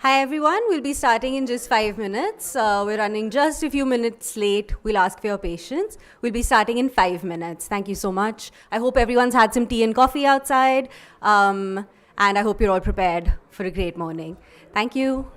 Hi everyone, we'll be starting in just 5 minutes. We're running just a few minutes late. We'll ask for your patience. We'll be starting in 5 minutes. Thank you so much. I hope everyone's had some tea and coffee outside. And I hope you're all prepared for a great morning. Thank you.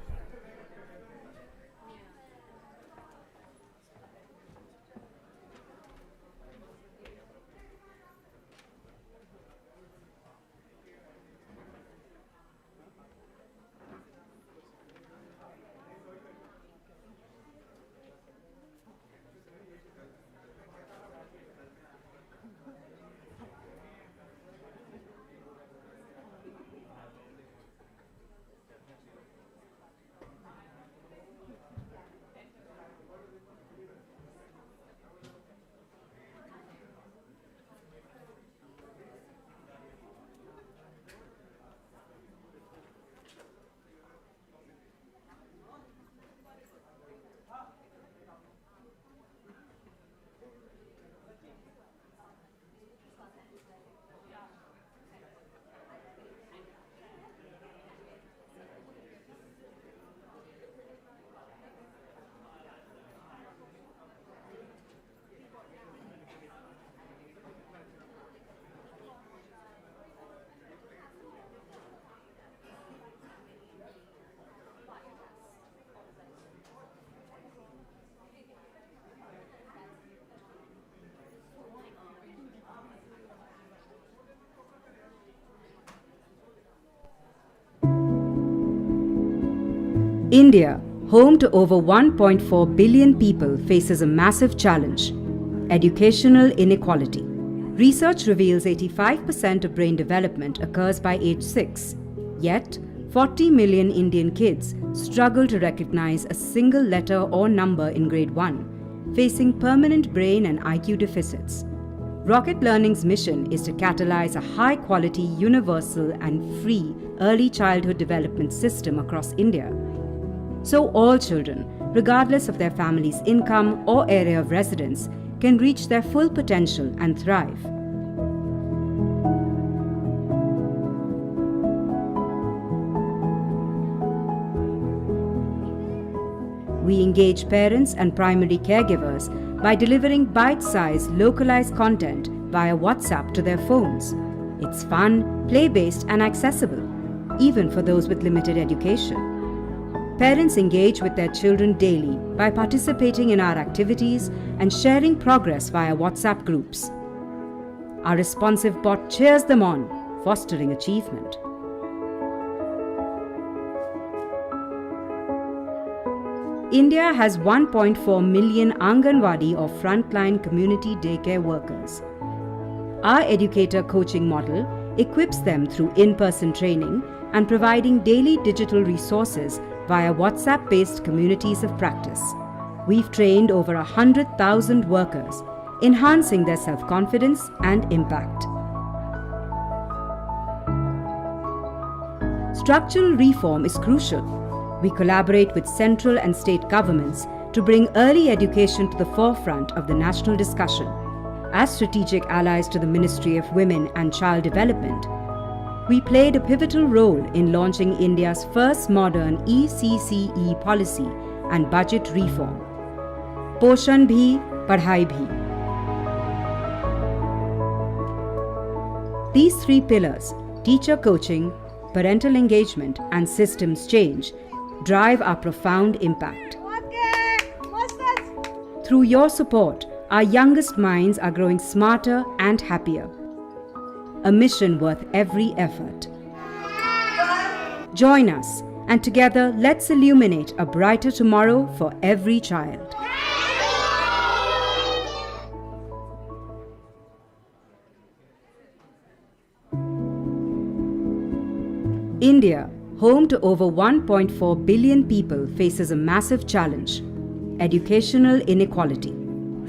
India, home to over 1.4 billion people, faces a massive challenge: educational inequality. Research reveals 85% of brain development occurs by age 6, yet 40 million Indian kids struggle to recognize a single letter or number in grade 1, facing permanent brain and IQ deficits. Rocket Learning's mission is to catalyze a high-quality, universal and free early childhood development system across India, so all children, regardless of their family's income or area of residence, can reach their full potential and thrive. We engage parents and primary caregivers by delivering bite-sized, localized content via WhatsApp to their phones. It's fun, play-based and accessible, even for those with limited education. Parents engage with their children daily by participating in our activities and sharing progress via WhatsApp groups. Our responsive bot cheers them on, fostering achievement. India has 1.4 million Anganwadi or frontline community daycare workers. Our educator coaching model equips them through in-person training and providing daily digital resources via WhatsApp-based communities of practice. We've trained over 100,000 workers, enhancing their self-confidence and impact. Structural reform is crucial. We collaborate with central and state governments to bring early education to the forefront of the national discussion. As strategic allies to the Ministry of Women and Child Development, we played a pivotal role in launching India's first modern ECCE policy and budget reform. Poshan bhi, padhai bhi. These three pillars, teacher coaching, parental engagement, and systems change, drive our profound impact. Through your support, our youngest minds are growing smarter and happier. A mission worth every effort. Join us, and together let's illuminate a brighter tomorrow for every child. India, home to over 1.4 billion people, faces a massive challenge: educational inequality.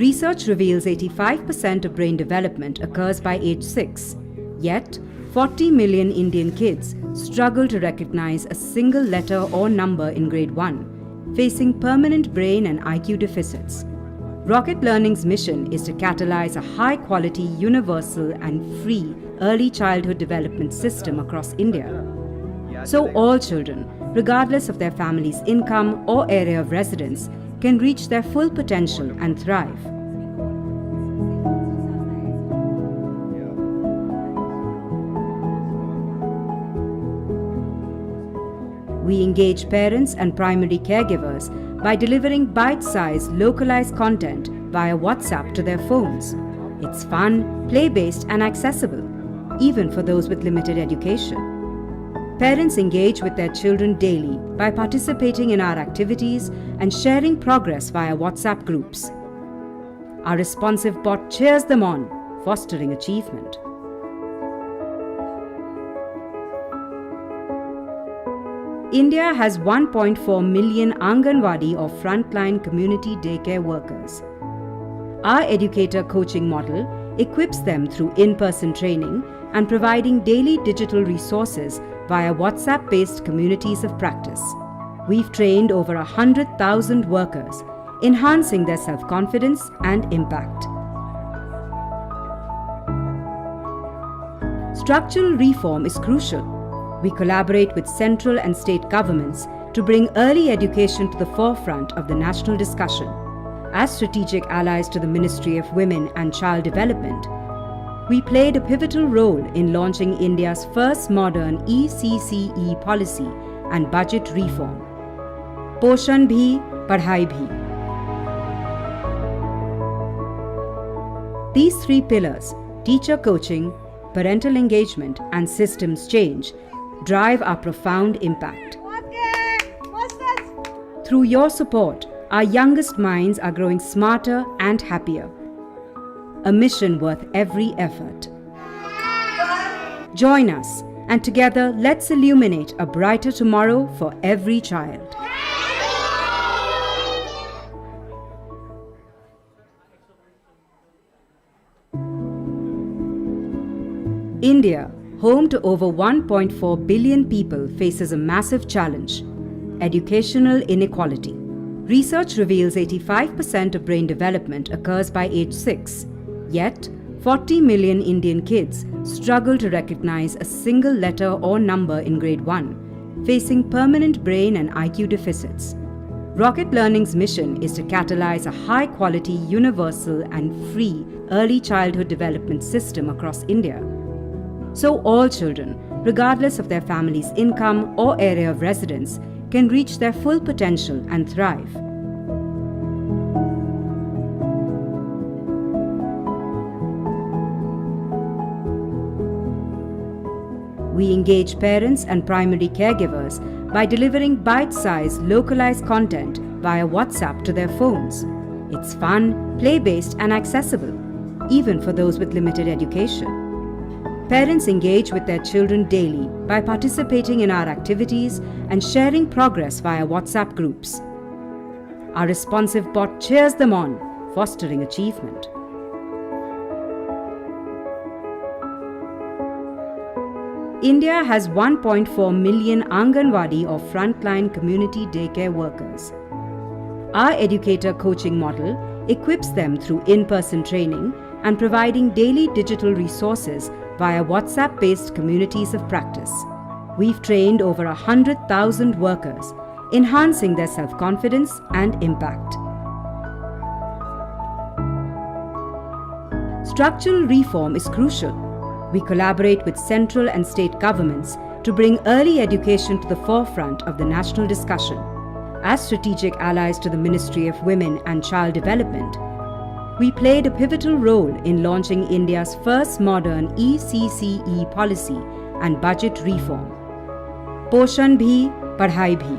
Research reveals 85% of brain development occurs by age 6. Yet, 40 million Indian kids struggle to recognize a single letter or number in grade 1, facing permanent brain and IQ deficits. Rocket Learning's mission is to catalyze a high-quality, universal and free early childhood development system across India, So all children, regardless of their family's income or area of residence, can reach their full potential and thrive. We engage parents and primary caregivers by delivering bite-sized, localized content via WhatsApp to their phones. It's fun, play-based and accessible, even for those with limited education. Parents engage with their children daily by participating in our activities and sharing progress via WhatsApp groups. Our responsive bot cheers them on, fostering achievement. India has 1.4 million Anganwadi or frontline community daycare workers. Our educator coaching model equips them through in-person training and providing daily digital resources via WhatsApp-based communities of practice. We've trained over 100,000 workers, enhancing their self-confidence and impact. Structural reform is crucial. We collaborate with central and state governments to bring early education to the forefront of the national discussion. As strategic allies to the Ministry of Women and Child Development, we played a pivotal role in launching India's first modern ECCE policy and budget reform. Poshan bhi, padhai bhi. These three pillars, teacher coaching, parental engagement and systems change, drive our profound impact. Through your support, our youngest minds are growing smarter and happier. A mission worth every effort. Join us, and together let's illuminate a brighter tomorrow for every child. India, home to over 1.4 billion people, faces a massive challenge: educational inequality. Research reveals 85% of brain development occurs by age 6, yet 40 million Indian kids struggle to recognize a single letter or number in grade 1, facing permanent brain and IQ deficits. Rocket Learning's mission is to catalyze a high-quality, universal and free early childhood development system across India. So all children, regardless of their family's income or area of residence, can reach their full potential and thrive. We engage parents and primary caregivers by delivering bite-sized, localized content via WhatsApp to their phones. It's fun, play-based and accessible, even for those with limited education. Parents engage with their children daily by participating in our activities and sharing progress via WhatsApp groups. Our responsive bot cheers them on, fostering achievement. India has 1.4 million Anganwadi or frontline community daycare workers. Our educator coaching model equips them through in-person training and providing daily digital resources via WhatsApp-based communities of practice. We've trained over 100,000 workers, enhancing their self-confidence and impact. Structural reform is crucial. We collaborate with central and state governments to bring early education to the forefront of the national discussion. As strategic allies to the Ministry of Women and Child Development, we played a pivotal role in launching India's first modern ECCE policy and budget reform. Poshan bhi, padhai bhi.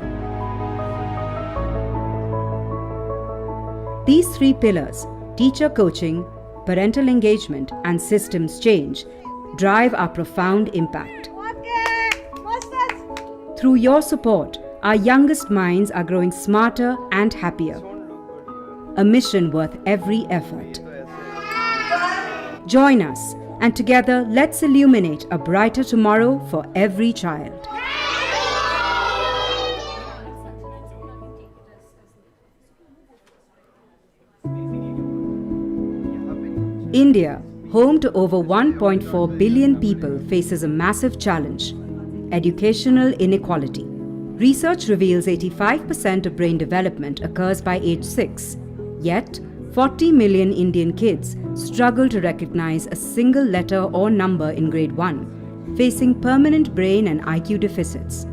These three pillars, teacher coaching, parental engagement and systems change, drive our profound impact. Through your support, our youngest minds are growing smarter and happier. A mission worth every effort. Join us, and together let's illuminate a brighter tomorrow for every child. India, home to over 1.4 billion people, faces a massive challenge: Educational inequality. Research reveals 85% of brain development occurs by age 6, yet 40 million Indian kids struggle to recognize a single letter or number in grade 1, facing permanent brain and IQ deficits.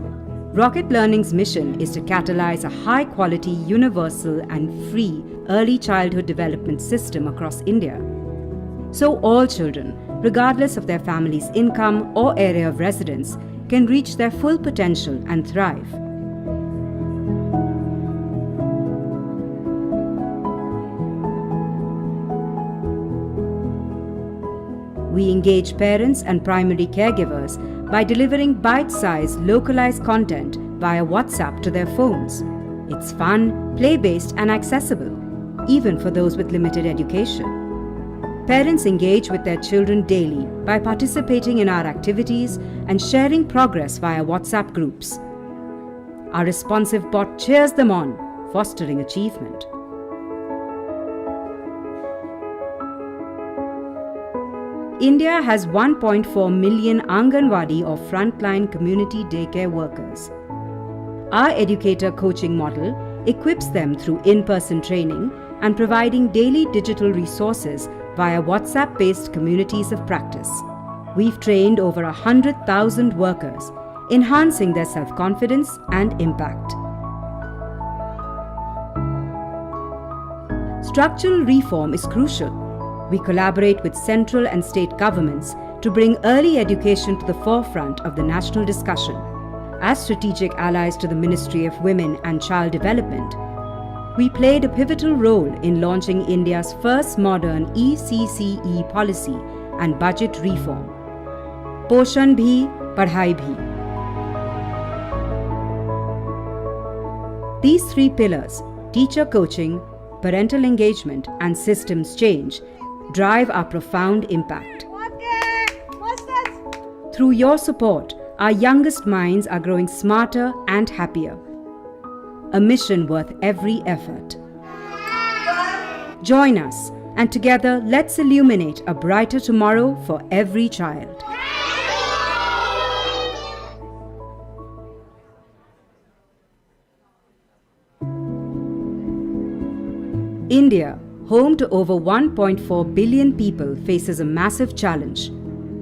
Rocket Learning's mission is to catalyze a high-quality, universal and free early childhood development system across India. So all children, regardless of their family's income or area of residence, can reach their full potential and thrive. We engage parents and primary caregivers by delivering bite-sized, localized content via WhatsApp to their phones. It's fun, play-based and accessible, even for those with limited education. Parents engage with their children daily by participating in our activities and sharing progress via WhatsApp groups. Our responsive bot cheers them on, fostering achievement. India has 1.4 million Anganwadi or frontline community daycare workers. Our educator coaching model equips them through in-person training and providing daily digital resources via WhatsApp-based communities of practice. We've trained over 100,000 workers, enhancing their self-confidence and impact. Structural reform is crucial. We collaborate with central and state governments to bring early education to the forefront of the national discussion. As strategic allies to the Ministry of Women and Child Development, we played a pivotal role in launching India's first modern ECCE policy and budget reform. Poshan bhi, padhai bhi. These three pillars, teacher coaching, parental engagement and systems change, drive our profound impact. Through your support, our youngest minds are growing smarter and happier. A mission worth every effort. Join us, and together let's illuminate a brighter tomorrow for every child. India, home to over 1.4 billion people, faces a massive challenge: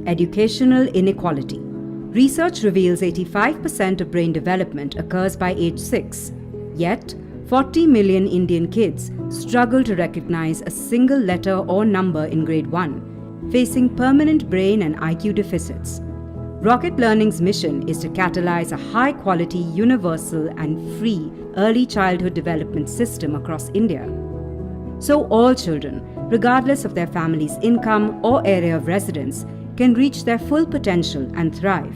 educational inequality. Research reveals 85% of brain development occurs by age 6, yet 40 million Indian kids struggle to recognize a single letter or number in grade 1, facing permanent brain and IQ deficits. Rocket Learning's mission is to catalyze a high-quality, universal and free early childhood development system across India. So all children, regardless of their family's income or area of residence, can reach their full potential and thrive.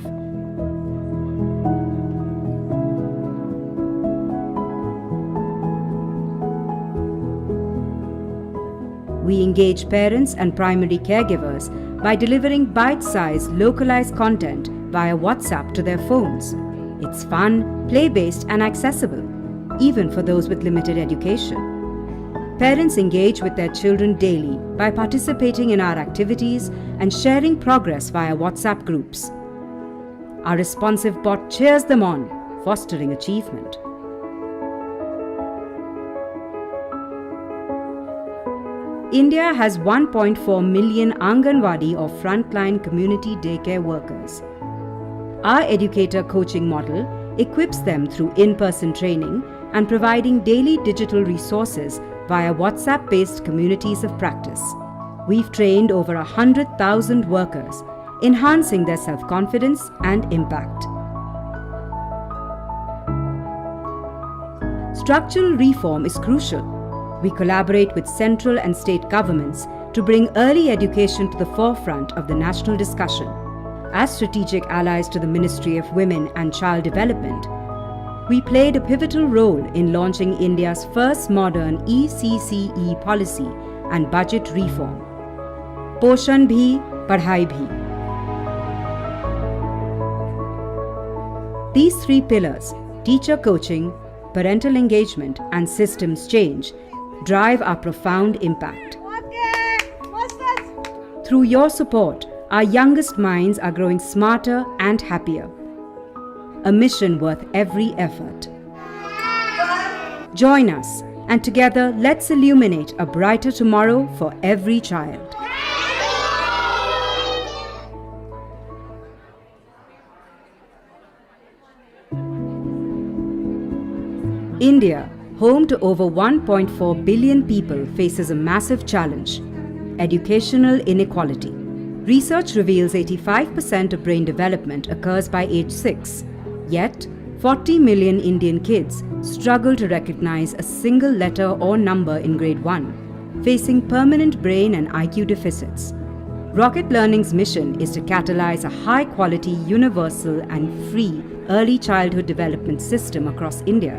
We engage parents and primary caregivers by delivering bite-sized, localized content via WhatsApp to their phones. It's fun, play-based and accessible, even for those with limited education. Parents engage with their children daily by participating in our activities and sharing progress via WhatsApp groups. Our responsive bot cheers them on, fostering achievement. India has 1.4 million Anganwadi or frontline community daycare workers. Our educator coaching model equips them through in-person training and providing daily digital resources via WhatsApp-based communities of practice. We've trained over 100,000 workers, enhancing their self-confidence and impact. Structural reform is crucial. We collaborate with central and state governments to bring early education to the forefront of the national discussion. As strategic allies to the Ministry of Women and Child Development, we played a pivotal role in launching India's first modern ECCE policy and budget reform. Poshan bhi, padhai bhi. These three pillars, teacher coaching, parental engagement and systems change, drive our profound impact. Through your support, our youngest minds are growing smarter and happier. a mission worth every effort. Join us, and together let's illuminate a brighter tomorrow for every child. India, home to over 1.4 billion people, faces a massive challenge: educational inequality. Research reveals 85% of brain development occurs by age 6, yet 40 million Indian kids struggle to recognize a single letter or number in grade 1, facing permanent brain and IQ deficits. Rocket Learning's mission is to catalyze a high-quality, universal and free early childhood development system across India,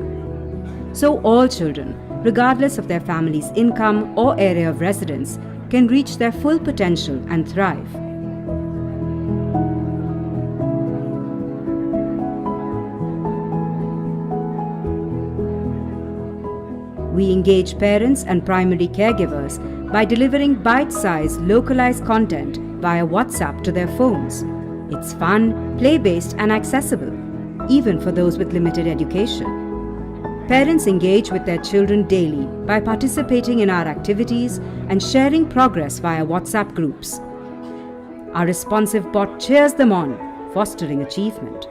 so all children, regardless of their family's income or area of residence, can reach their full potential and thrive. We engage parents and primary caregivers by delivering bite-sized, localized content via WhatsApp to their phones. It's fun, play-based and accessible, even for those with limited education. Parents engage with their children daily by participating in our activities and sharing progress via WhatsApp groups. Our responsive bot cheers them on, fostering achievement.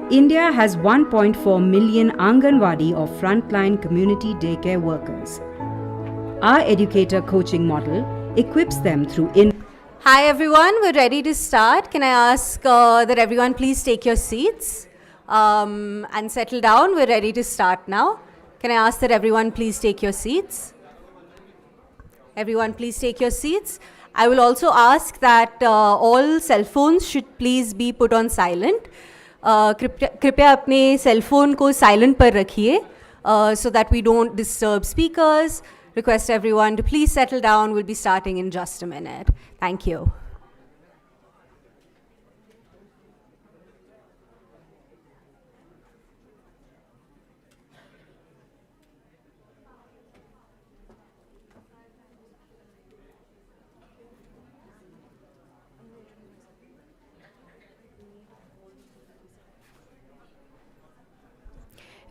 India has 1.4 million Anganwadi or frontline community daycare workers. Our educator coaching model equips them through Hi everyone, we're ready to start. Can I ask that everyone please take your seats and settle down? We're ready to start now. Can I ask that everyone please take your seats? Everyone please take your seats. I will also ask that all cell phones should please be put on silent. कृपया अपने cell phone को silent पर रखिए so that we don't disturb speakers. Request everyone to please settle down. We'll be starting in just a minute. Thank you.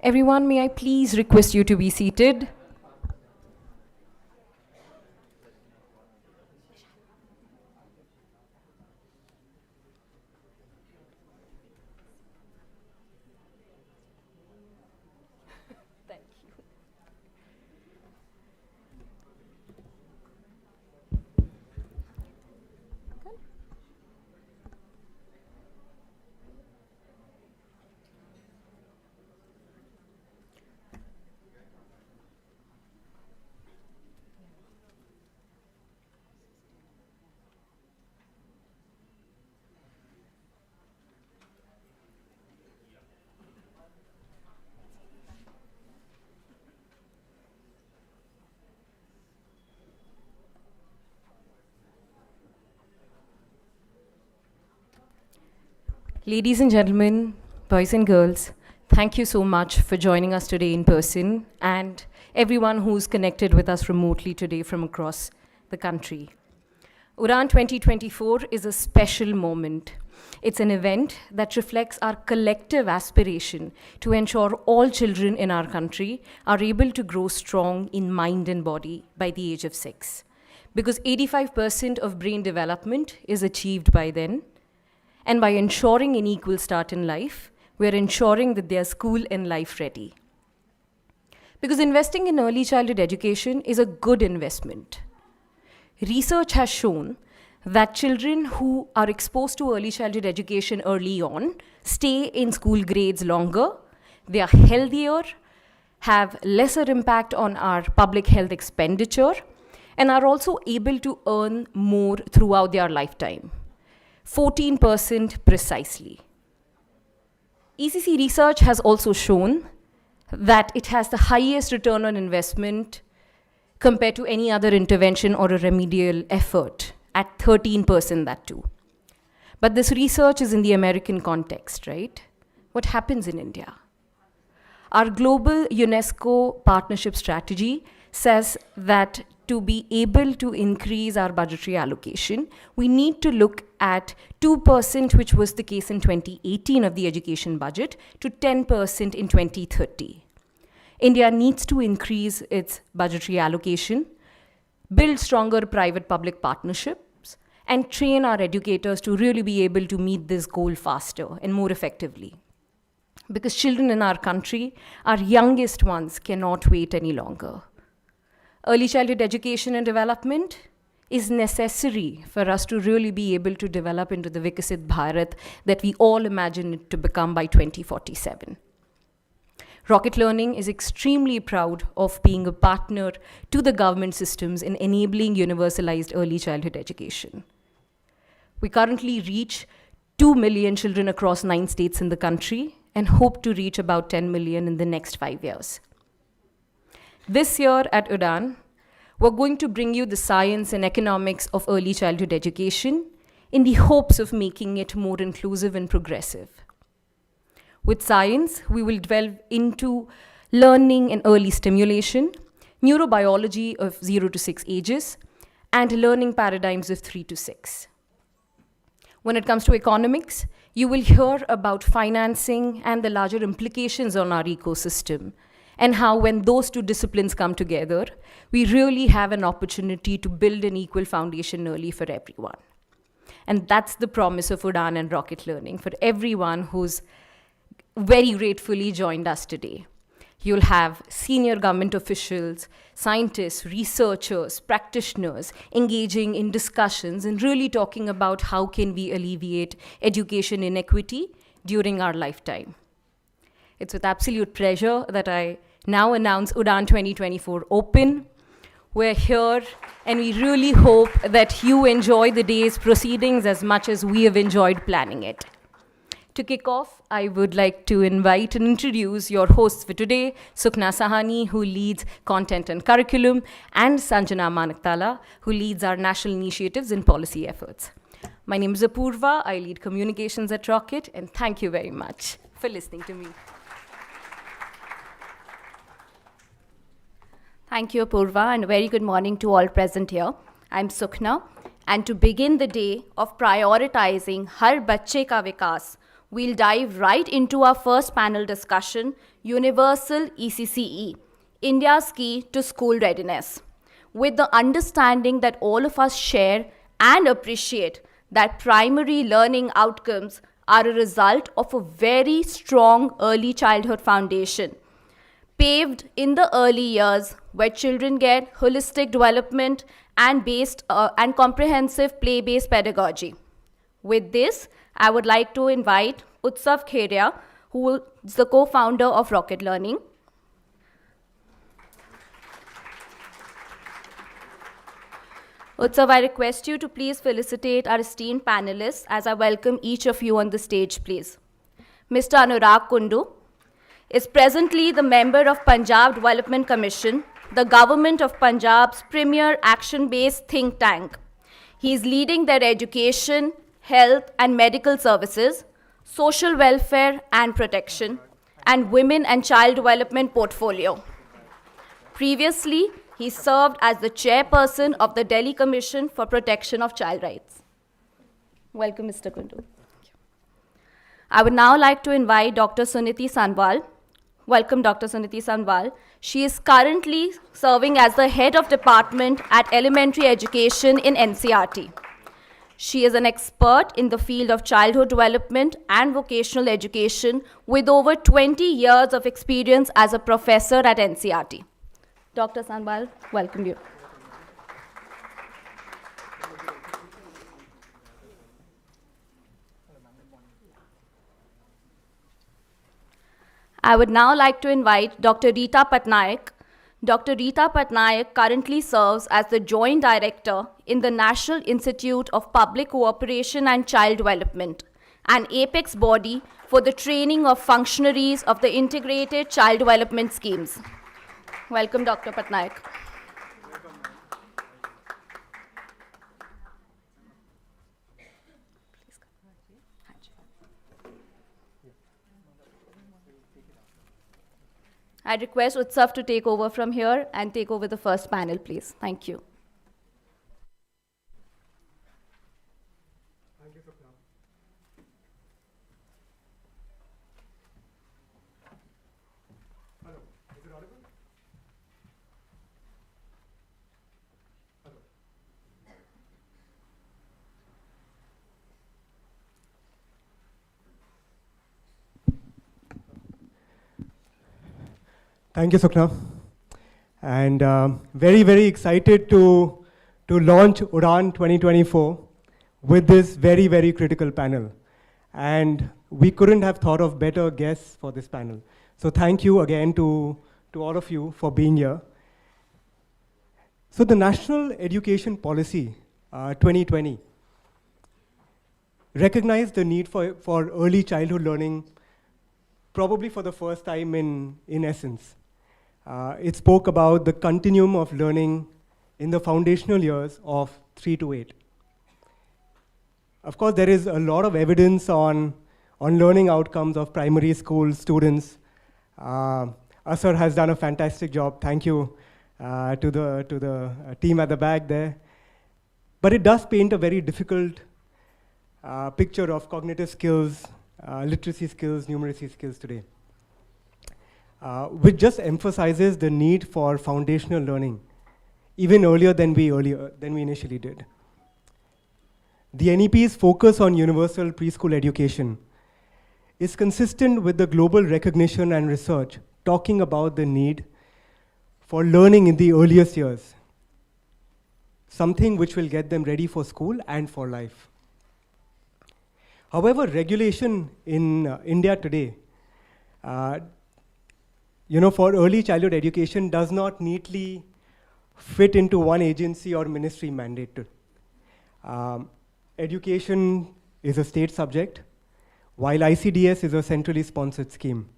Everyone, may I please request you to be seated? Ladies and gentlemen, boys and girls, thank you so much for joining us today in person and everyone who's connected with us remotely today from across the country. Udaan 2024 is a special moment. It's an event that reflects our collective aspiration to ensure all children in our country are able to grow strong in mind and body by the age of 6. Because 85% of brain development is achieved by then. And by ensuring an equal start in life, we're ensuring that they are school and life ready. Because investing in early childhood education is a good investment. Research has shown that children who are exposed to early childhood education early on stay in school grades longer, they are healthier, have lesser impact on our public health expenditure, and are also able to earn more throughout their lifetime. 14% precisely. ECCE research has also shown that it has the highest return on investment compared to any other intervention or a remedial effort at 13%, that too. But this research is in the American context, right? What happens in India? Our global UNESCO partnership strategy says that to be able to increase our budgetary allocation, we need to look at 2%, which was the case in 2018 of the education budget, to 10% in 2030. India needs to increase its budgetary allocation, build stronger private-public partnerships, and train our educators to really be able to meet this goal faster and more effectively. Because children in our country, our youngest ones, cannot wait any longer. Early childhood education and development is necessary for us to really be able to develop into the Viksit Bharat that we all imagine it to become by 2047. Rocket Learning is extremely proud of being a partner to the government systems in enabling universalized early childhood education. We currently reach 2 million children across 9 states in the country and hope to reach about 10 million in the next 5 years. This year at Udaan, we're going to bring you the science and economics of early childhood education in the hopes of making it more inclusive and progressive. With science, we will delve into learning and early stimulation, neurobiology of 0 to 6 ages, and learning paradigms of 3 to 6. When it comes to economics, you will hear about financing and the larger implications on our ecosystem, and how when those two disciplines come together, we really have an opportunity to build an equal foundation early for everyone. And that's the promise of Udaan and Rocket Learning for everyone who's very gratefully joined us today. You'll have senior government officials, scientists, researchers, practitioners engaging in discussions and really talking about how can we alleviate education inequity during our lifetime. It's with absolute pleasure that I now announce Udaan 2024 Open. We're here and we really hope that you enjoy the day's proceedings as much as we have enjoyed planning it. To kick off, I would like to invite and introduce your hosts for today, Sukhna Sahani, who leads content and curriculum, and Sanjana Manaktala, who leads our national initiatives and policy efforts. My name is Apurva, I lead communications at Rocket, and thank you very much for listening to me. Thank you, Apurva, and a very good morning to all present here. I'm Sukhna, and to begin the day of prioritizing Har Bacche Ka Vikas, we'll dive right into our first panel discussion, Universal ECCE, India's Key to School Readiness, with the understanding that all of us share and appreciate that primary learning outcomes are a result of a very strong early childhood foundation, paved in the early years where children get holistic development and comprehensive play-based pedagogy. With this, I would like to invite Utsav Kheria, who is the co-founder of Rocket Learning. Utsav, I request you to please felicitate our esteemed panelists as I welcome each of you on the stage, please. Mr. Anurag Kundu is presently the member of Punjab Development Commission, the government of Punjab's premier action-based think tank. He is leading their education, health and medical services, social welfare and protection, and women and child development portfolio. Previously, he served as the chairperson of the Delhi Commission for Protection of Child Rights. Welcome, Mr. Kundu. I would now like to invite Dr. Suniti Sanwal. Welcome, Dr. Suniti Sanwal. She is currently serving as the head of department at elementary education in NCRT. She is an expert in the field of childhood development and vocational education with over 20 years of experience as a professor at NCRT. Dr. Sanwal, welcome you. I would now like to invite Dr. Rita Patnaik. Dr. Rita Patnaik currently serves as the Joint Director in the National Institute of Public Cooperation and Child Development, an apex body for the training of functionaries of the integrated child development schemes. Welcome, Dr. Patnaik. I request Utsav to take over from here and take over the first panel, please. Thank you. Thank you, Swapna. Hello, is it audible? Hello. Thank you, Swapna. And very, very excited to launch Udaan 2024 with this very, very critical panel. And we couldn't have thought of better guests for this panel. So thank you again to all of you for being here. So the National Education Policy 2020 recognized the need for early childhood learning probably for the first time in essence. It spoke about the continuum of learning in the foundational years of 3 to 8. Of course, there is a lot of evidence on learning outcomes of primary school students. Asar has done a fantastic job. Thank you to the team at the back there. But it does paint a very difficult picture of cognitive skills, literacy skills, numeracy skills today, which just emphasizes the need for foundational learning even earlier than we initially did. The NEP's focus on universal preschool education is consistent with the global recognition and research talking about the need for learning in the earliest years, something which will get them ready for school and for life. However, regulation in India today, for early childhood education does not neatly fit into one agency or ministry mandate. Education is a state subject, while ICDS is a centrally sponsored scheme,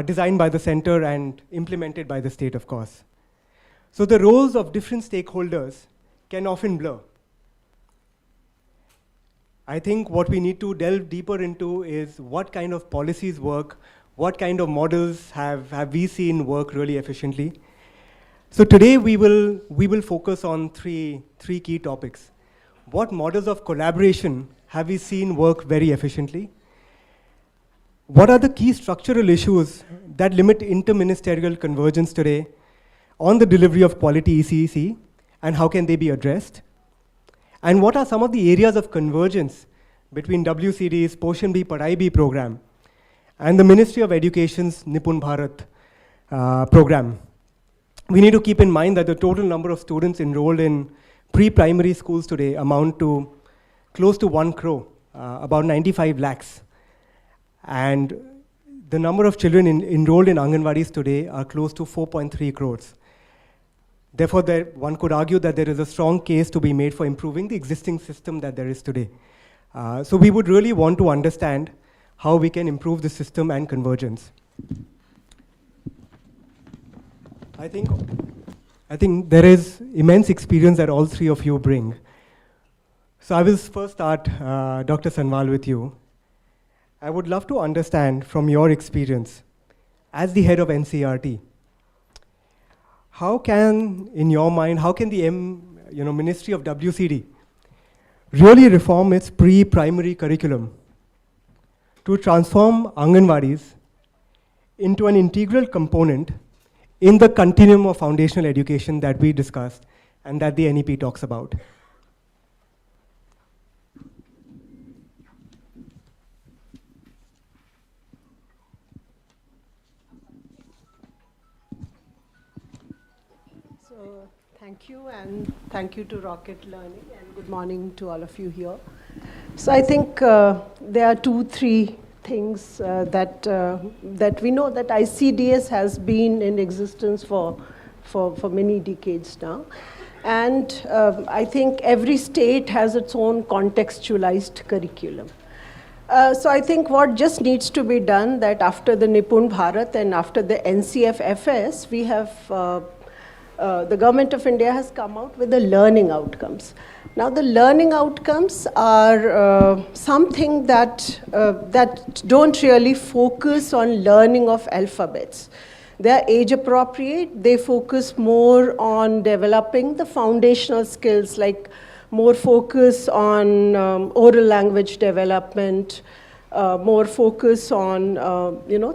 designed by the center and implemented by the state, of course. So the roles of different stakeholders can often blur. I think what we need to delve deeper into is what kind of policies work, what kind of models have we seen work really efficiently. So today we will focus on three key topics. What models of collaboration have we seen work very efficiently? What are the key structural issues that limit interministerial convergence today on the delivery of quality ECCE, and how can they be addressed? And what are some of the areas of convergence between WCD's Poshan Bhi Padhai Bhi program and the Ministry of Education's Nipun Bharat program? We need to keep in mind that the total number of students enrolled in pre-primary schools today amount to close to 1 crore, about 95 lakhs. And the number of children enrolled in Anganwadis today are close to 4.3 crores. Therefore, one could argue that there is a strong case to be made for improving the existing system that there is today. So we would really want to understand how we can improve the system and convergence. I think there is immense experience that all three of you bring. So I will first start, Dr. Sanwal, with you. I would love to understand from your experience as the head of NCERT, how can the Ministry of WCD really reform its pre-primary curriculum to transform Anganwadis into an integral component in the continuum of foundational education that we discussed and that the NEP talks about? Thank you, and thank you to Rocket Learning, and good morning to all of you here. So I think there are 2-3 things that we know that ICDS has been in existence for many decades now. And I think every state has its own contextualized curriculum. So I think what just needs to be done, that after the Nipun Bharat and after the NCFFS, we have the government of India has come out with the learning outcomes. Now the learning outcomes are something that don't really focus on learning of alphabets. They are age appropriate. They focus more on developing the foundational skills, like more focus on oral language development, more focus on,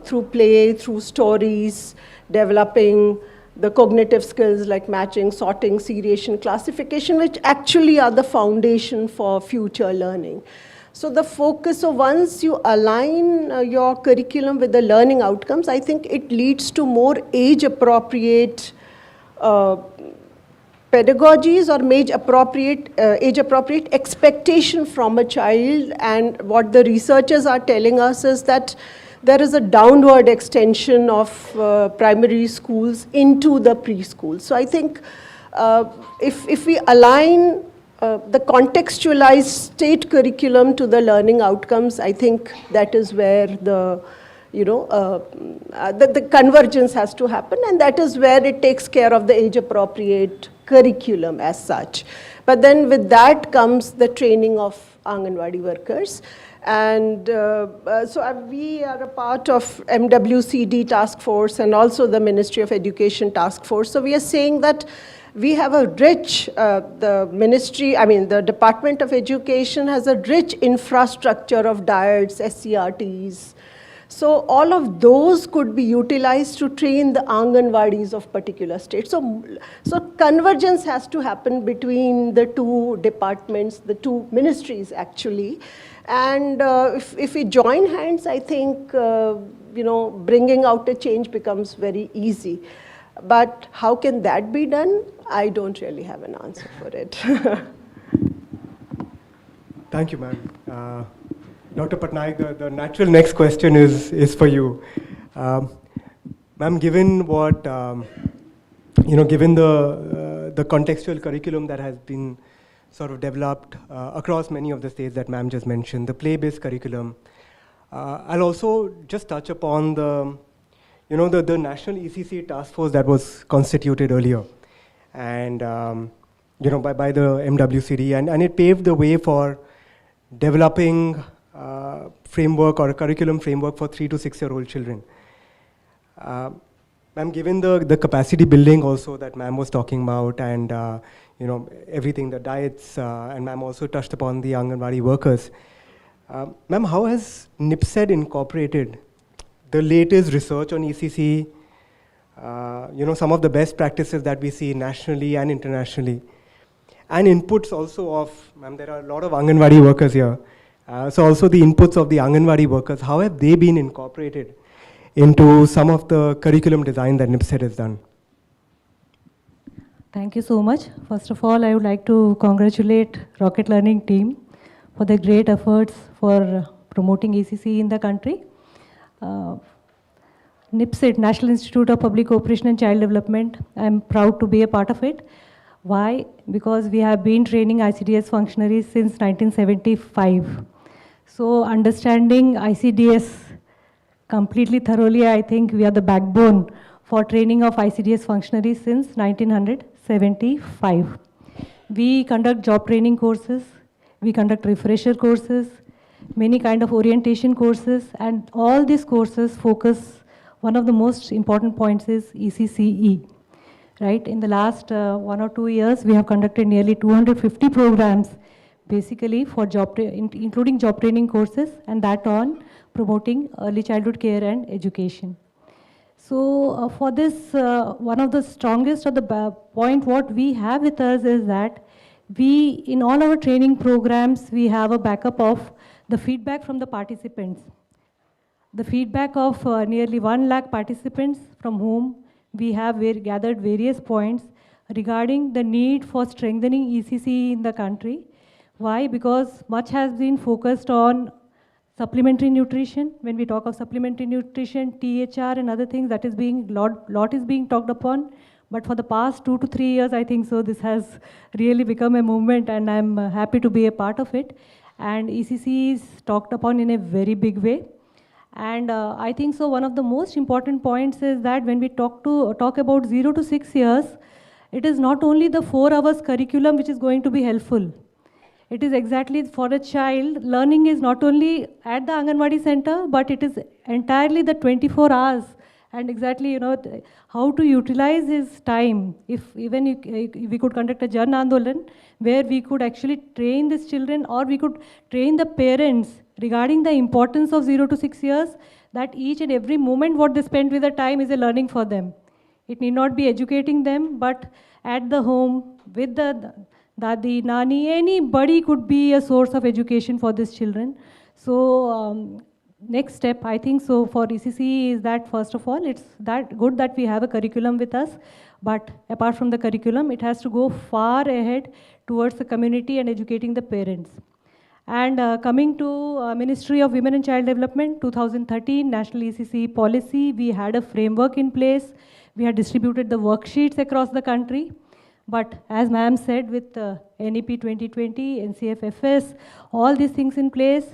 through play, through stories, developing the cognitive skills like matching, sorting, seriation, classification, which actually are the foundation for future learning. So the focus, so once you align your curriculum with the learning outcomes, I think it leads to more age-appropriate pedagogies or age-appropriate expectation from a child. And what the researchers are telling us is that there is a downward extension of primary schools into the preschool. So I think if we align the contextualized state curriculum to the learning outcomes, I think that is where the convergence has to happen, and that is where it takes care of the age-appropriate curriculum as such. But then with that comes the training of Anganwadi workers. And we are a part of MWCD task force and also the Ministry of Education task force. So we are saying that we have a rich, the Department of Education has a rich infrastructure of DIETs, SCRTs. So all of those could be utilized to train the Anganwadis of particular states. So convergence has to happen between the two departments, the two ministries actually. And if we join hands, I think, bringing out a change becomes very easy. But how can that be done? I don't really have an answer for it. Thank you, ma'am. Dr. Patnaik, the natural next question is for you. Ma'am, given what, given the contextual curriculum that has been sort of developed across many of the states that ma'am just mentioned, the play-based curriculum, I'll also just touch upon the National ECCE task force that was constituted earlier, and by the MWCD, and it paved the way for developing framework or a curriculum framework for 3 to 6-year-old children. Ma'am, given the capacity building also that ma'am was talking about, and everything, the diets, and ma'am also touched upon the Anganwadi workers. Ma'am, how has NIPSED incorporated the latest research on ECCE, some of the best practices that we see nationally and internationally, and inputs also of, ma'am, there are a lot of Anganwadi workers here, so also the inputs of the Anganwadi workers, how have they been incorporated into some of the curriculum design that NIPSED has done? Thank you so much. First of all, I would like to congratulate Rocket Learning team for the great efforts for promoting ECCE in the country. NIPSED, National Institute of Public Cooperation and Child Development, I am proud to be a part of it. Why? Because we have been training ICDS functionaries since 1975. So understanding ICDS completely thoroughly, I think we are the backbone for training of ICDS functionaries since 1975. We conduct job training courses, we conduct refresher courses, many kind of orientation courses, and all these courses focus, one of the most important points is ECCE. Right? In the last 1 or 2 years, we have conducted nearly 250 programs, basically for including job training courses, and that on promoting early childhood care and education. So for this, one of the strongest of the point what we have with us is that we, in all our training programs, we have a backup of the feedback from the participants. The feedback of nearly 1 lakh participants from whom we have gathered various points regarding the need for strengthening ECCE in the country. Why? Because much has been focused on supplementary nutrition. When we talk of supplementary nutrition, THR and other things, that is being, lot is being talked upon. But for the past 2 to 3 years, I think so, this has really become a movement, and I'm happy to be a part of it. And ECCE is talked upon in a very big way. And I think so, one of the most important points is that when we talk about 0 to 6 years, it is not only the 4 hours curriculum which is going to be helpful. It is exactly for a child, learning is not only at the Anganwadi center, but it is entirely the 24 hours and exactly, how to utilize his time. If even we could conduct a Jan Andolan, where we could actually train these children, or we could train the parents regarding the importance of 0 to 6 years, that each and every moment what they spend with the time is a learning for them. It need not be educating them, but at the home, with the dadi, nani, anybody could be a source of education for these children. So next step, I think so for ECCE is that, first of all, it's that good that we have a curriculum with us, but apart from the curriculum, it has to go far ahead towards the community and educating the parents. And coming to Ministry of Women and Child Development, 2013 National ECCE policy, we had a framework in place. We had distributed the worksheets across the country. But as ma'am said, with NEP 2020, NCFFS, all these things in place,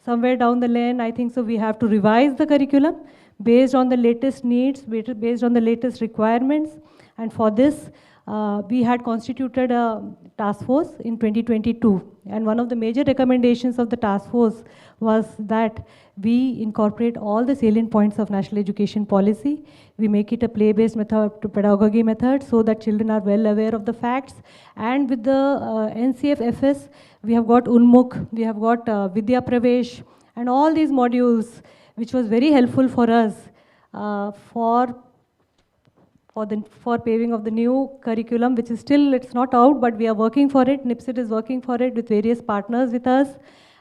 somewhere down the lane, I think so we have to revise the curriculum based on the latest needs, based on the latest requirements. And for this, we had constituted a task force in 2022. And one of the major recommendations of the task force was that we incorporate all the salient points of national education policy. We make it a play-based method to pedagogy method so that children are well aware of the facts. And with the NCFFS, we have got Unmukh, we have got Vidya Pravesh, and all these modules, which was very helpful for us for paving of the new curriculum, which is still, it's not out, but we are working for it. NIPSIT is working for it with various partners with us.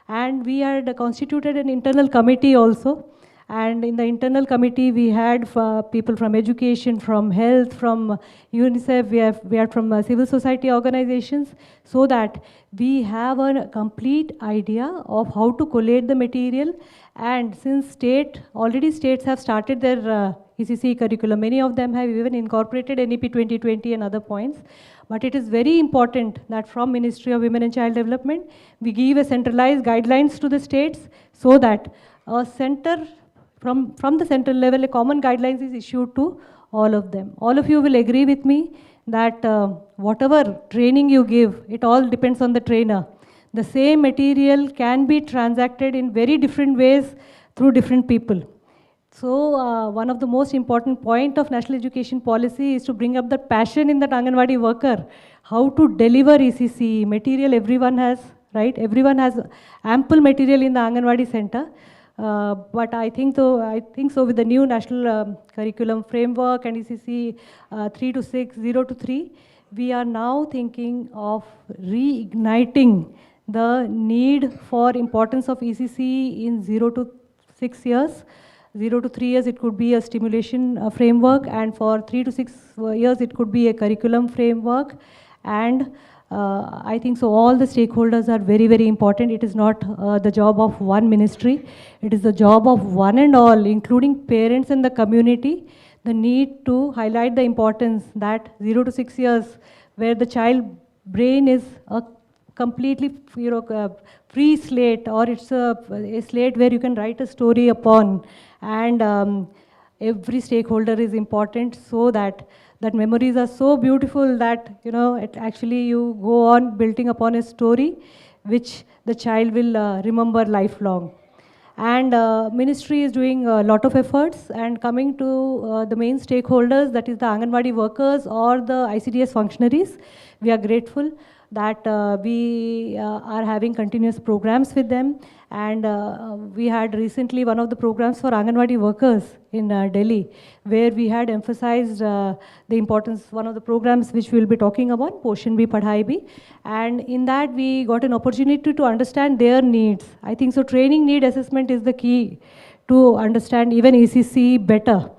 And we had constituted an internal committee also. And in the internal committee, we had people from education, from health, from UNICEF, we had from civil society organizations, so that we have a complete idea of how to collate the material. And since already states have started their ECCE curriculum, many of them have even incorporated NEP 2020 and other points. But it is very important that from Ministry of Women and Child Development, we give a centralized guidelines to the states, so that a center, from the central level, a common guidelines is issued to all of them. All of you will agree with me that whatever training you give, it all depends on the trainer. The same material can be transacted in very different ways through different people. So one of the most important point of national education policy is to bring up the passion in that Anganwadi worker, how to deliver ECCE material. Everyone has, right? Everyone has ample material in the Anganwadi center. But I think so with the new national curriculum framework and ECCE 3 to 6, 0 to 3, we are now thinking of reigniting the need for importance of ECCE in 0 to 6 years. 0 to 3 years, it could be a stimulation framework, and for 3 to 6 years, it could be a curriculum framework. And I think so all the stakeholders are very, very important. It is not the job of one ministry. It is the job of one and all, including parents and the community, the need to highlight the importance that 0 to 6 years, where the child brain is a completely free slate, or it's a slate where you can write a story upon. And every stakeholder is important, so that memories are so beautiful that it actually you go on building upon a story which the child will remember lifelong. And ministry is doing a lot of efforts. And coming to the main stakeholders, that is the Anganwadi workers or the ICDS functionaries, we are grateful that we are having continuous programs with them. And we had recently one of the programs for Anganwadi workers in Delhi, where we had emphasized the importance, one of the programs which we will be talking about, Poshan Bhi Padhai Bhi. And in that we got an opportunity to understand their needs. I think so training need assessment is the key to understand even ECCE better,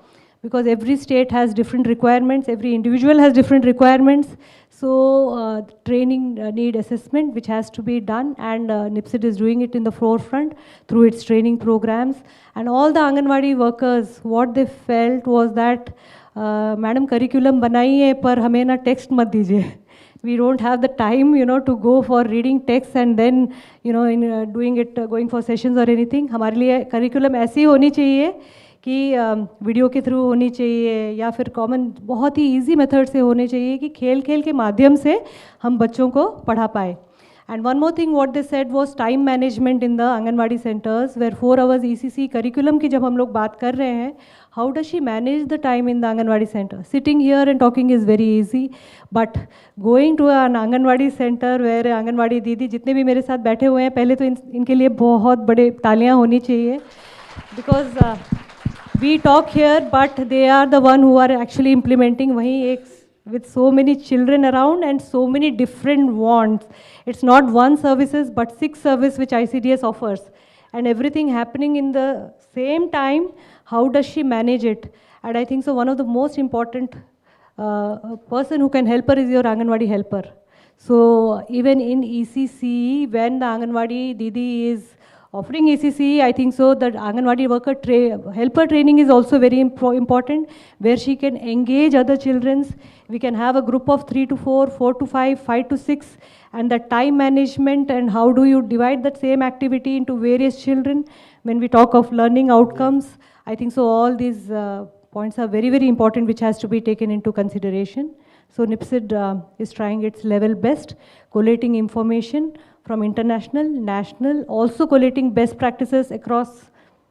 because every state has different requirements, every individual has different requirements. So training need assessment which has to be done, and NIPSIT is doing it in the forefront through its training programs. And all the Anganwadi workers, what they felt was that, Madam, curriculum banaiye par hame na text mat dijiye. We don't have the time, to go for reading text and then, in doing it, going for sessions or anything. हमारे लिए curriculum ऐसी होनी चाहिए कि video के through होनी चाहिए, या फिर कॉमन बहुत ही इजी मेथड से होने चाहिए, कि खेल खेल के माध्यम से हम बच्चों को पढ़ा पाए. And one more thing what they said was time management in the Anganwadi centers, where 4 hours ECC curriculum की जब हम लोग बात कर रहे हैं, how does she manage the time in the Anganwadi center? Sitting here and talking is very easy, but going to an Anganwadi center where Anganwadi दीदी जितने भी मेरे साथ बैठे हुए हैं, पहले तो इनके लिए बहुत बड़े तालियां होनी चाहिए, because we talk here, but they are the one who are actually implementing. वहीं एक with so many children around and so many different wants. It's not one services, but 6 services which ICDS offers. And everything happening in the same time, how does she manage it? And I think so one of the most important person who can help her is your Anganwadi helper. So even in ECCE, when the Anganwadi Didi is offering ECCE, I think so that Anganwadi worker helper training is also very important, where she can engage other children. We can have a group of 3 to 4, 4 to 5, 5 to 6, and the time management and how do you divide that same activity into various children. When we talk of learning outcomes, I think so all these points are very, very important, which has to be taken into consideration. So NIPSID is trying its level best, collating information from international, national, also collating best practices across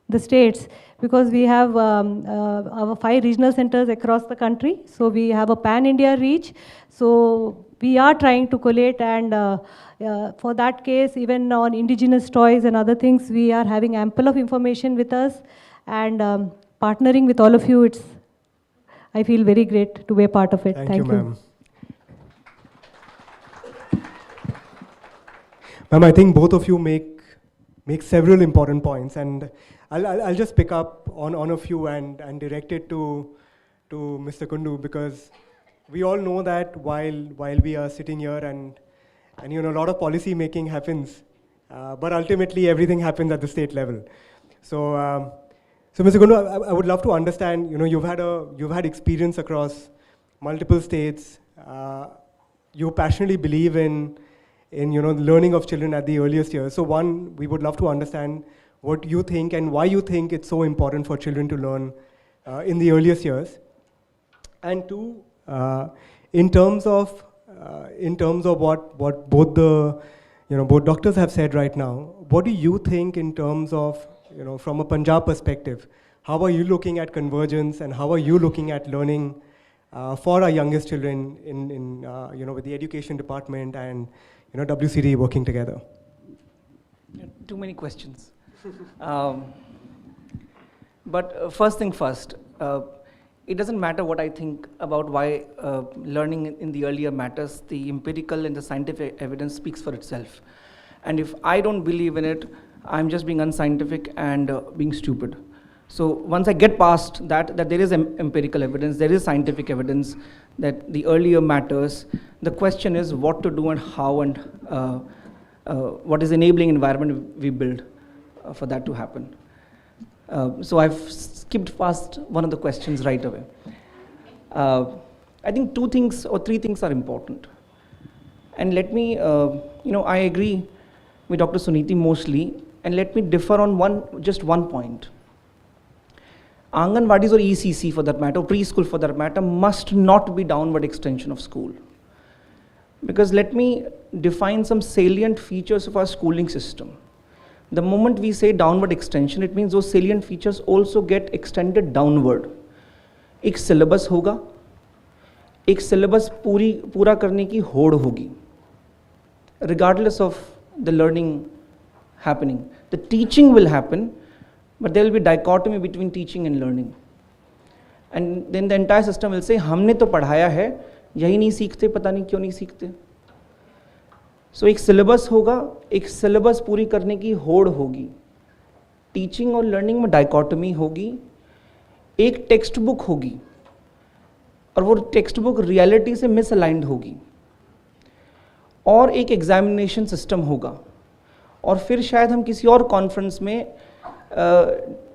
the states, because we have our 5 regional centers across the country. So we have a pan-India reach. So we are trying to collate, and for that case, even on indigenous toys and other things, we are having ample of information with us, and partnering with all of you, I feel very great to be a part of it. Thank you, ma'am. Ma'am, I think both of you make several important points, and I'll just pick up on a few and direct it to Mr. Kundu, because we all know that while we are sitting here and you know, a lot of policy making happens, but ultimately everything happens at the state level. So Mr. Kundu, I would love to understand, you know, you've had experience across multiple states. You passionately believe in you know, learning of children at the earliest years. So one, we would love to understand what you think and why you think it's so important for children to learn in the earliest years. And two, in terms of what both doctors have said right now, what do you think in terms of, you know, from a Punjab perspective, how are you looking at convergence and how are you looking at learning for our youngest children in you know, with the education department and, you know, WCD working together? Too many questions. But first thing first, it doesn't matter what I think about why learning in the earlier matters. The empirical and the scientific evidence speaks for itself. And if I don't believe in it, I'm just being unscientific and being stupid. So once I get past that there is empirical evidence, there is scientific evidence that the earlier matters, the question is what to do and how, and what is enabling environment we build for that to happen. So I've skipped past one of the questions right away. I think 2 things or 3 things are important. And let me, you know, I agree with Dr. Suniti mostly, and let me differ on just one point. Anganwadis or ECC for that matter, or preschool for that matter, must not be downward extension of school. Because let me define some salient features of our schooling system. The moment we say downward extension, it means those salient features also get extended downward. एक syllabus होगा, एक syllabus पूरा करने की होड़ होगी, regardless of the learning happening. The teaching will happen, but there will be dichotomy between teaching and learning. And then the entire system will say, हमने तो पढ़ाया है, यही नहीं सीखते, पता नहीं क्यों नहीं सीखते. So एक syllabus होगा, एक syllabus पूरी करने की होड़ होगी. Teaching और learning में dichotomy होगी. एक टेक्स्ट बुक होगी और वो टेक्स्ट बुक रियलिटी से मिसअलाइंड होगी. और एक एग्जामिनेशन सिस्टम होगा. और फिर शायद हम किसी और कॉन्फ्रेंस में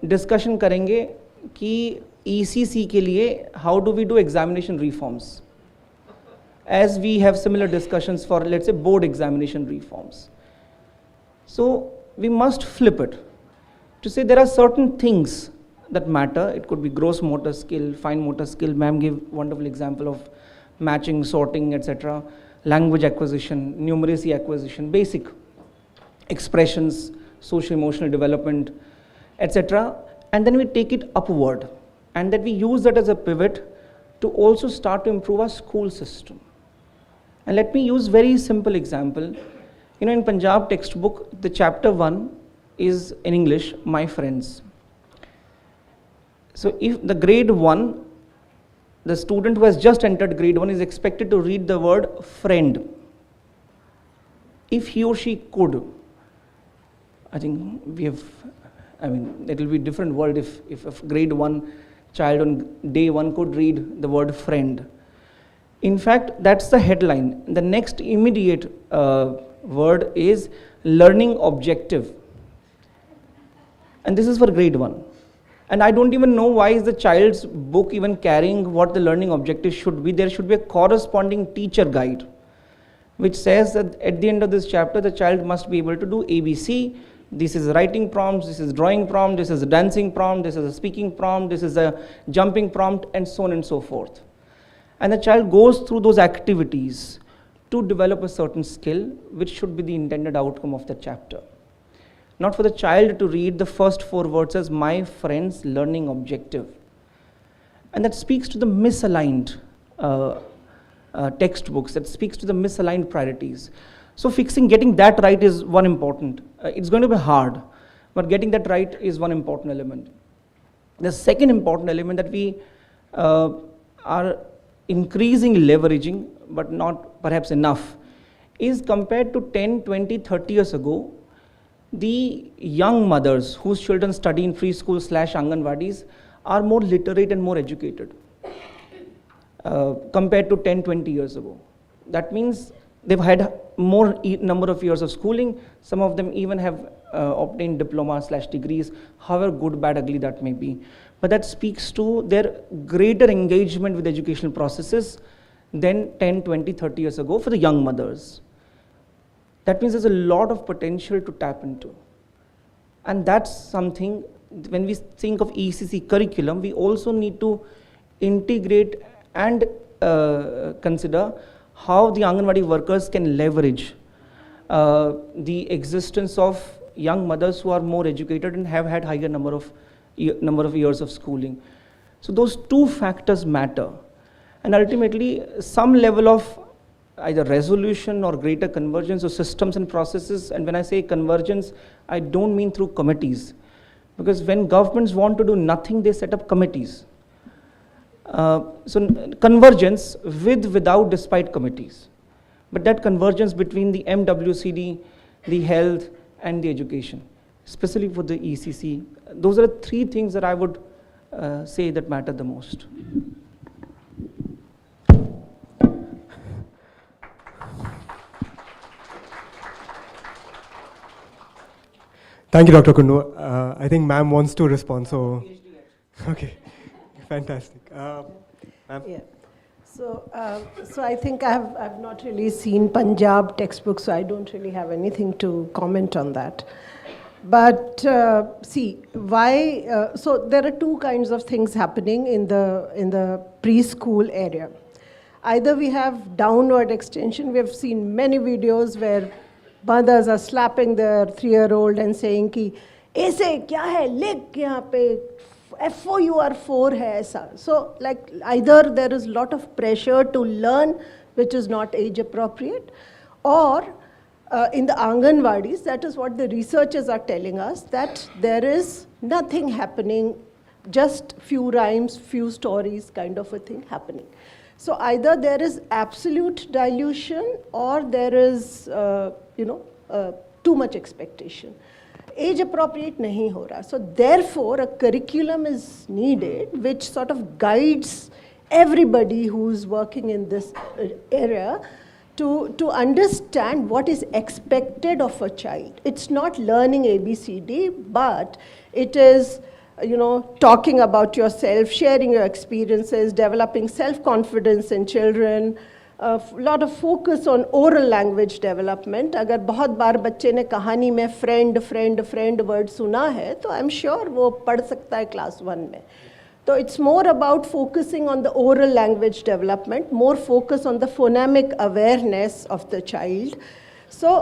डिस्कशन करेंगे कि ECC के लिए how do we do examination reforms, as we have similar discussions for, let's say, board examination reforms. So we must flip it to say there are certain things that matter. It could be gross motor skill, fine motor skill. Ma'am gave wonderful example of matching, sorting, etc. language acquisition, numeracy acquisition, basic expressions, social-emotional development, etc. And then we take it upward, and that we use that as a pivot to also start to improve our school system. And let me use very simple example. In Punjab textbook, the chapter 1 is in English, my friends. So if the grade 1, the student who has just entered grade 1 is expected to read the word friend. If he or she could, I think it will be a different world if a grade 1 child on day 1 could read the word friend. In fact, that's the headline. The next immediate word is learning objective. And this is for grade 1. And I don't even know why is the child's book even carrying what the learning objective should be. There should be a corresponding teacher guide, which says that at the end of this chapter, the child must be able to do ABC. This is writing prompt, this is drawing prompt, this is a dancing prompt, this is a speaking prompt, this is a jumping prompt, and so on and so forth. And the child goes through those activities to develop a certain skill, which should be the intended outcome of the chapter. Not for the child to read the first 4 words as my friend's learning objective. And that speaks to the misaligned textbooks, that speaks to the misaligned priorities. So getting that right is one important. It's going to be hard, but getting that right is one important element. The second important element that we are increasingly leveraging, but not perhaps enough, is compared to 10, 20, 30 years ago, the young mothers whose children study in preschool / Anganwadis are more literate and more educated compared to 10, 20 years ago. That means they've had more number of years of schooling. Some of them even have obtained diploma / degrees, however good, bad, ugly that may be. But that speaks to their greater engagement with educational processes than 10, 20, 30 years ago for the young mothers. That means there's a lot of potential to tap into. And that's something, when we think of ECCE curriculum, we also need to integrate and consider how the Anganwadi workers can leverage the existence of young mothers who are more educated and have had higher number of years of schooling. So those 2 factors matter. And ultimately, some level of either resolution or greater convergence of systems and processes. And when I say convergence, I don't mean through committees. Because when governments want to do nothing, they set up committees. So convergence without, despite committees. But that convergence between the MWCD, the health, and the education, especially for the ECCE, those are the 3 things that I would say that matter the most. Thank you, Dr. Kundu. I think ma'am wants to respond, so... Okay, fantastic. Ma'am? Yeah. So I think I've not really seen Punjab textbooks, so I don't really have anything to comment on that. But see, why? So there are 2 kinds of things happening in the preschool area. Either we have downward extension. We have seen many videos where mothers are slapping their 3-year-old and saying कि ऐसे क्या है लिख यहाँ पे FOUR4 है ऐसा. So like either there is a lot of pressure to learn which is not age appropriate, or in the Anganwadis, that is what the researchers are telling us, that there is nothing happening, just few rhymes, few stories kind of a thing happening. So either there is absolute dilution or there is too much expectation. Age appropriate nahi ho raha. So therefore a curriculum is needed which sort of guides everybody who's working in this area to understand what is expected of a child. It's not learning ABCD, but it is talking about yourself, sharing your experiences, developing self-confidence in children, a lot of focus on oral language development. अगर बहुत बार बच्चे ने कहानी में friend word सुना है, तो I'm sure वो पढ़ सकता है class 1 में. So it's more about focusing on the oral language development, more focus on the phonemic awareness of the child. So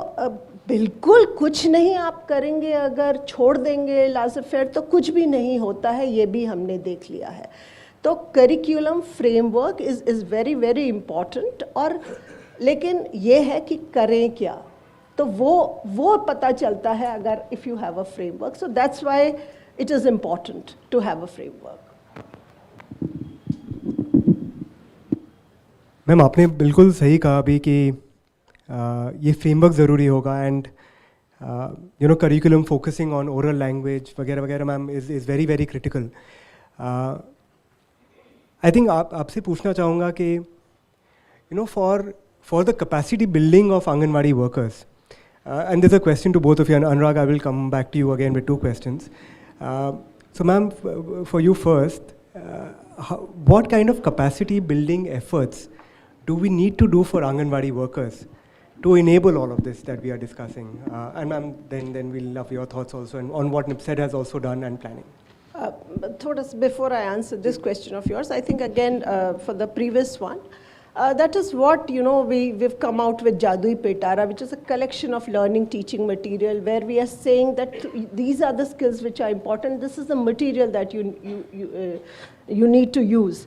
बिल्कुल कुछ नहीं आप करेंगे, अगर छोड़ देंगे लाजर फेयर तो कुछ भी नहीं होता है, ये भी हमने देख लिया है. तो curriculum framework is very very important. और लेकिन ये है कि करें क्या, तो वो पता चलता है अगर if you have a framework. So that's why it is important to have a framework. Ma'am आपने बिल्कुल सही कहा अभी कि ये फ्रेमवर्क ज़रूरी होगा. And you know curriculum focusing on oral language वगैरह वगैरह ma'am is very very critical. I think आपसे पूछना चाहूँगा कि you know for the capacity building of anganwadi workers, and there's a question to both of you, and Anurag, I will come back to you again with 2 questions. So ma'am, for you first, what kind of capacity building efforts do we need to do for Anganwadi workers to enable all of this that we are discussing? And ma'am, then we'll love your thoughts also on what NIPSED has also done and planning. Before I answer this question of yours, I think again for the previous one, that is what, you know, we've come out with Jadui Petara, which is a collection of learning teaching material where we are saying that these are the skills which are important. This is the material that you need to use.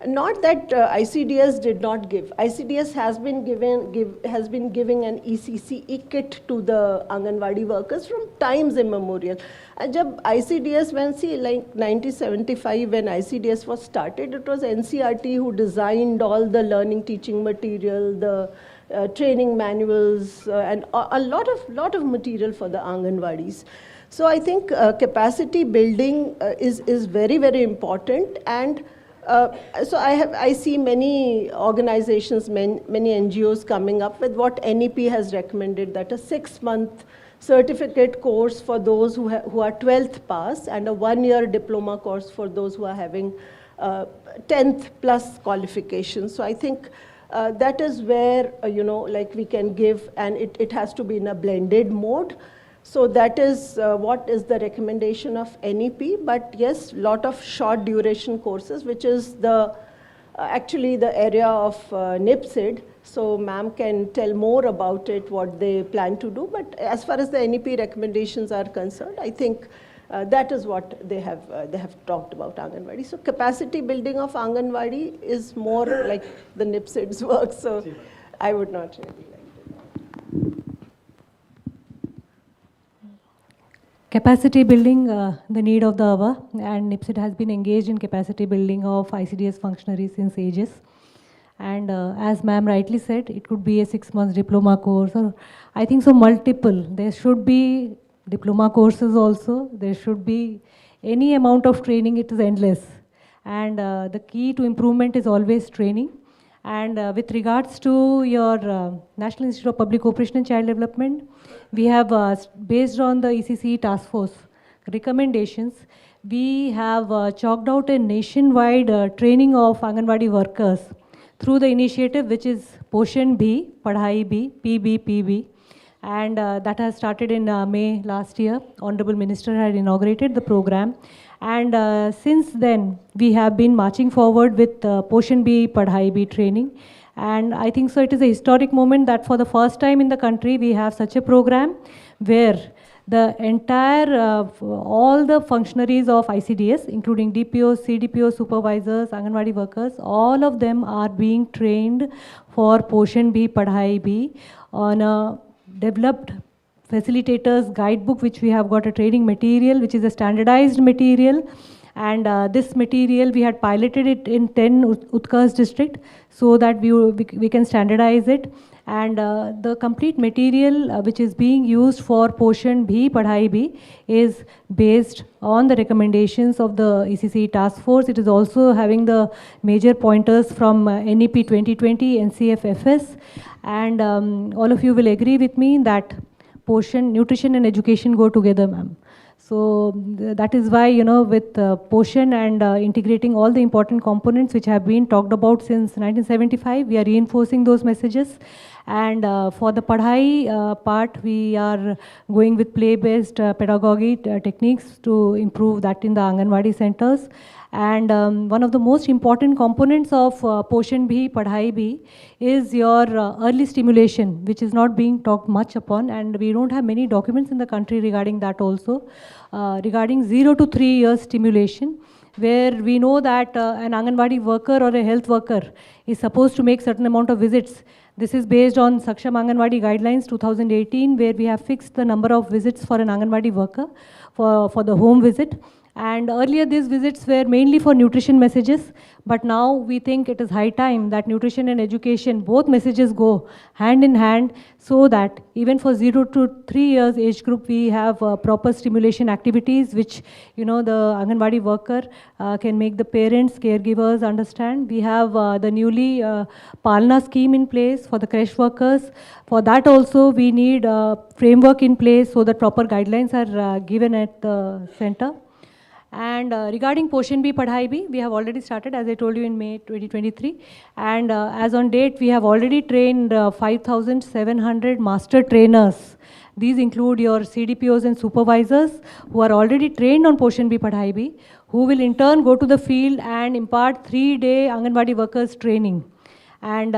Not that ICDS did not give. ICDS has been giving an ECCE kit to the Anganwadi workers from times immemorial. जब ICDS, like 1975 when ICDS was started, it was NCRT who designed all the learning teaching material, the training manuals, and a lot of material for the Anganwadis. So I think capacity building is very very important. And so I see many organizations, many NGOs coming up with what NEP has recommended, that a 6-month certificate course for those who are 12th pass, and a 1-year diploma course for those who are having 10th plus qualifications. So I think that is where, you know, like we can give, and it has to be in a blended mode. So that is what is the recommendation of NEP. But yes, lot of short duration courses, which is actually the area of NIPSED. So ma'am can tell more about it, what they plan to do. But as far as the NEP recommendations are concerned, I think that is what they have talked about Anganwadi. So capacity building of Anganwadi is more like the NIPSED's work. So I would not really like that. Capacity building, the need of the hour, and NIPSED has been engaged in capacity building of ICDS functionaries since ages. And as ma'am rightly said, it could be a 6-month diploma course, or I think so multiple. There should be diploma courses also. There should be any amount of training. It is endless. And the key to improvement is always training. And with regards to your National Institute of Public Cooperation and Child Development, we have, based on the ECCE task force recommendations, we have chalked out a nationwide training of Anganwadi workers through the initiative which is Poshan Bhi, Padhai Bhi, PB. And that has started in May last year. Honorable Minister had inaugurated the program. And since then, we have been marching forward with Poshan Bhi, Padhai Bhi training. And I think so it is a historic moment that for the first time in the country, we have such a program where the entire, all the functionaries of ICDS, including DPOs, CDPOs, supervisors, Anganwadi workers, all of them are being trained for Poshan Bhi, Padhai Bhi on a developed facilitators guidebook, which we have got a training material, which is a standardized material. And this material, we had piloted it in 10 Utkarsh district so that we can standardize it. And the complete material which is being used for Poshan Bhi, Padhai Bhi is based on the recommendations of the ECCE task force. It is also having the major pointers from NEP 2020, NCFFS. And all of you will agree with me that nutrition and education go together, ma'am. So that is why, with Poshan and integrating all the important components which have been talked about since 1975, we are reinforcing those messages. And for the Padhai part, we are going with play-based pedagogy techniques to improve that in the Anganwadi centers. And one of the most important components of Poshan Bhi, Padhai Bhi is your early stimulation, which is not being talked much upon, and we don't have many documents in the country regarding that also, regarding 0 to 3 years stimulation, where we know that an Anganwadi worker or a health worker is supposed to make certain amount of visits. This is based on Saksham Anganwadi Guidelines 2018, where we have fixed the number of visits for an Anganwadi worker for the home visit. And earlier these visits were mainly for nutrition messages, but now we think it is high time that nutrition and education, both messages go hand in hand, so that even for 0 to 3 years age group, we have proper stimulation activities, which, the Anganwadi worker can make the parents, caregivers understand. We have the newly Palna scheme in place for the creche workers. For that also, we need a framework in place so that proper guidelines are given at the center. And regarding Poshan Bhi, Padhai Bhi, we have already started, as I told you, in May 2023. And as on date, we have already trained 5,700 master trainers. These include your CDPOs and supervisors who are already trained on Poshan Bhi, Padhai Bhi, who will in turn go to the field and impart 3-day Anganwadi workers training. And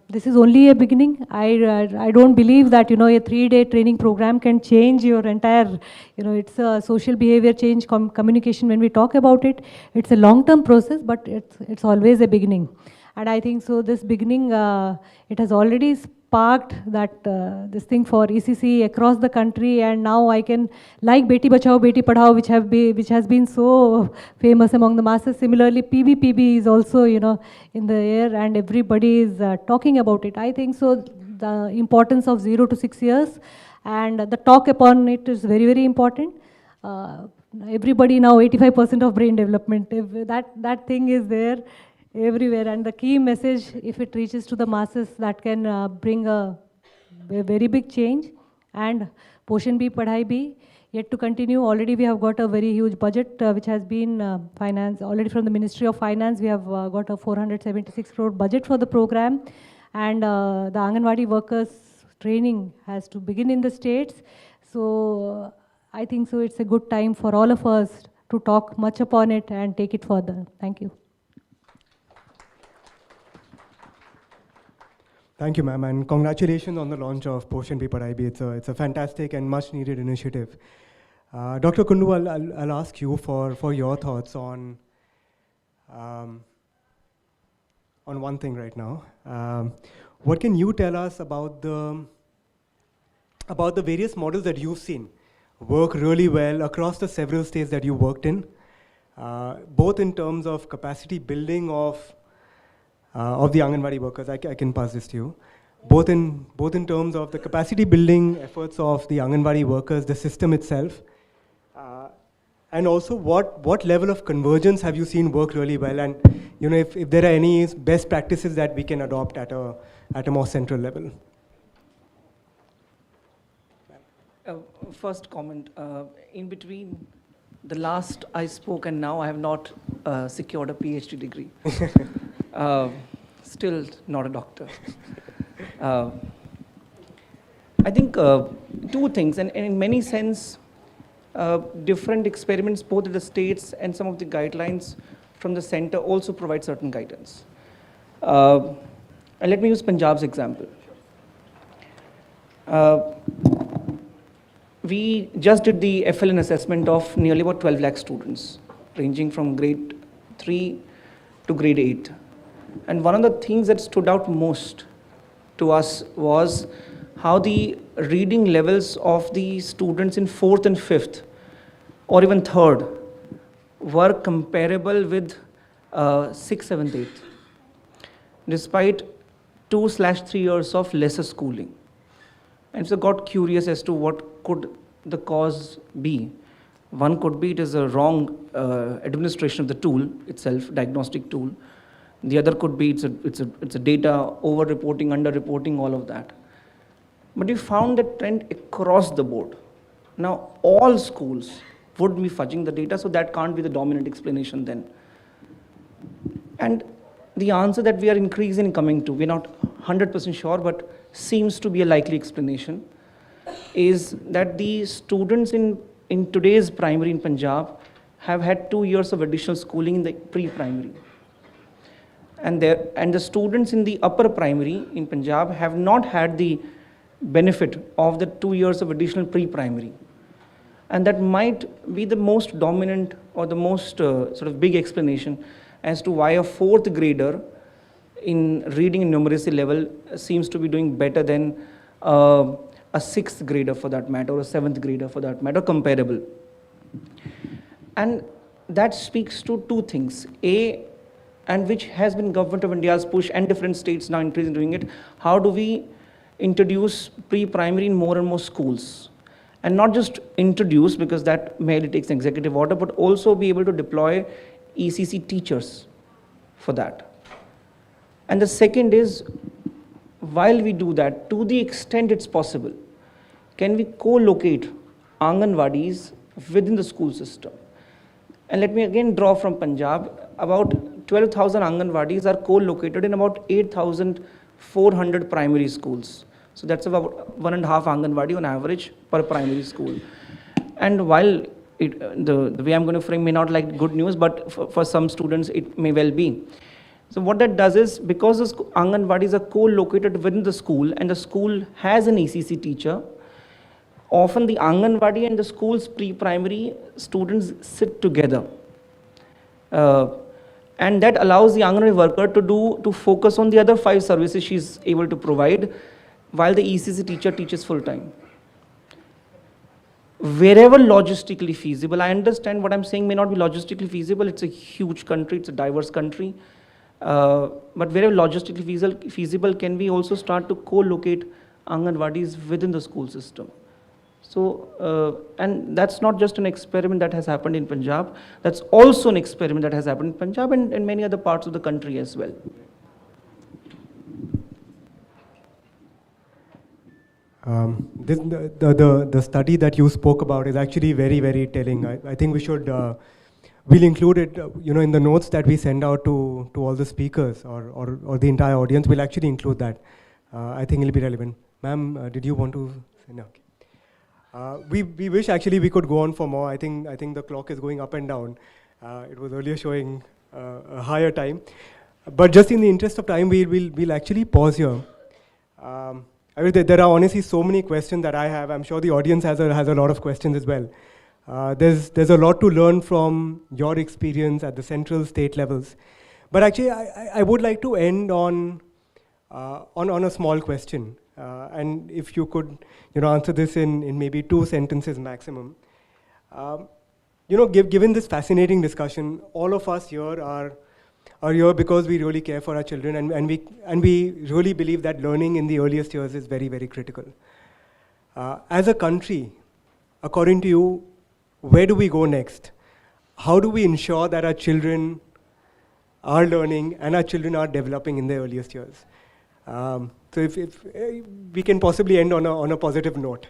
this is only a beginning. I don't believe that, a 3-day training program can change your entire, it's a social behavior change, communication. When we talk about it, it's a long-term process, but it's always a beginning. And I think so this beginning, it has already sparked that this thing for ECCE across the country, and now I can, like Beti Bachao, Beti Padhao, which has been so famous among the masses. Similarly, PB is also, in the air, and everybody is talking about it. I think so the importance of 0 to 6 years and the talk upon it is very, very important. Everybody now, 85% of brain development, if that thing is there everywhere, and the key message, if it reaches to the masses, that can bring a very big change. And Poshan Bhi, Padhai Bhi, yet to continue. Already we have got a very huge budget which has been financed already from the Ministry of Finance. We have got a 476 crore budget for the program, and the Anganwadi workers training has to begin in the states. So I think so it's a good time for all of us to talk much upon it and take it further. Thank you. Thank you, ma'am, and congratulations on the launch of Poshan Bhi, Padhai Bhi. It's a fantastic and much-needed initiative. Dr. Kundu, I'll ask you for your thoughts on one thing right now. What can you tell us about the various models that you've seen work really well across the several states that you worked in, both in terms of capacity building of the Anganwadi workers? I can pass this to you. Both in terms of the capacity building efforts of the Anganwadi workers, the system itself, and also what level of convergence have you seen work really well, and if there are any best practices that we can adopt at a more central level. First comment, in between the last I spoke and now I have not secured a PhD degree. Still not a doctor. I think two things, and in many sense, different experiments both at the states and some of the guidelines from the center also provide certain guidance. And let me use Punjab's example. We just did the FLN assessment of nearly about 12 lakh students, ranging from grade 3 to grade 8. And one of the things that stood out most to us was how the reading levels of the students in 4th and 5th, or even 3rd, were comparable with 6th, 7th, 8th, despite 2/3 years of lesser schooling. And so got curious as to what could the cause be. One could be it is a wrong administration of the tool itself, diagnostic tool. The other could be it's a data over-reporting, under-reporting, all of that. But we found that trend across the board. Now all schools would be fudging the data, so that can't be the dominant explanation then. And the answer that we are increasingly coming to, we're not 100% sure, but seems to be a likely explanation, is that the students in today's primary in Punjab have had 2 years of additional schooling in the pre-primary. And the students in the upper primary in Punjab have not had the benefit of the 2 years of additional pre-primary. And that might be the most dominant or the most sort of big explanation as to why a 4th grader in reading and numeracy level seems to be doing better than a 6th grader for that matter, or a 7th grader for that matter, comparable. And that speaks to two things. A, and which has been Government of India's push and different states now increasingly doing it, how do we introduce pre-primary in more and more schools? And not just introduce, because that merely takes an executive order, but also be able to deploy ECC teachers for that. And the second is, while we do that, to the extent it's possible, can we co-locate Anganwadis within the school system? And let me again draw from Punjab. About 12,000 Anganwadis are co-located in about 8,400 primary schools. So that's about 1.5 Anganwadi on average per primary school. And while the way I'm going to frame may not like good news, but for some students it may well be. So what that does is, because the Anganwadis are co-located within the school and the school has an ECC teacher, often the Anganwadi and the school's pre-primary students sit together. And that allows the Anganwadi worker to focus on the other 5 services she's able to provide, while the ECC teacher teaches full-time. Wherever logistically feasible, I understand what I'm saying may not be logistically feasible, it's a huge country, it's a diverse country, but wherever logistically feasible, can we also start to co-locate Anganwadis within the school system? So, and that's not just an experiment that has happened in Punjab, that's also an experiment that has happened in Punjab and many other parts of the country as well. The study that you spoke about is actually very, very telling. I think we should, we'll include it, in the notes that we send out to all the speakers or the entire audience. We'll actually include that. I think it'll be relevant. Ma'am, did you want to say no? Okay. We wish actually we could go on for more. I think the clock is going up and down. It was earlier showing a higher time. But just in the interest of time, we'll actually pause here. There are honestly so many questions that I have. I'm sure the audience has a lot of questions as well. There's a lot to learn from your experience at the central state levels. But actually, I would like to end on a small question. And if you could, answer this in maybe 2 sentences maximum. Given this fascinating discussion, all of us here are here because we really care for our children, and we really believe that learning in the earliest years is very, very critical. As a country, according to you, where do we go next? How do we ensure that our children are learning and our children are developing in their earliest years? So if we can possibly end on a positive note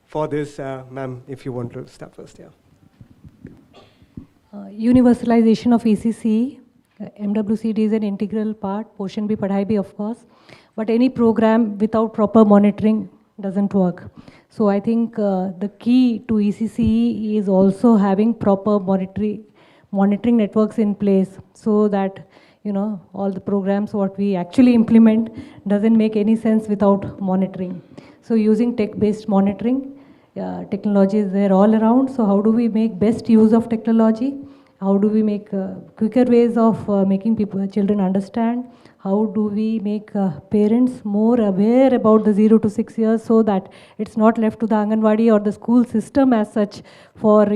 for this, ma'am, if you want to start first, yeah. Universalization of ECCE, MWCD is an integral part, Poshan Bhi Padhai Bhi of course, but any program without proper monitoring doesn't work. So I think the key to ECCE is also having proper monitoring networks in place, so that all the programs what we actually implement doesn't make any sense without monitoring. So using tech-based monitoring, technology is there all around. So how do we make best use of technology? How do we make quicker ways of making children understand? How do we make parents more aware about the 0 to 6 years, so that it's not left to the Anganwadi or the school system as such for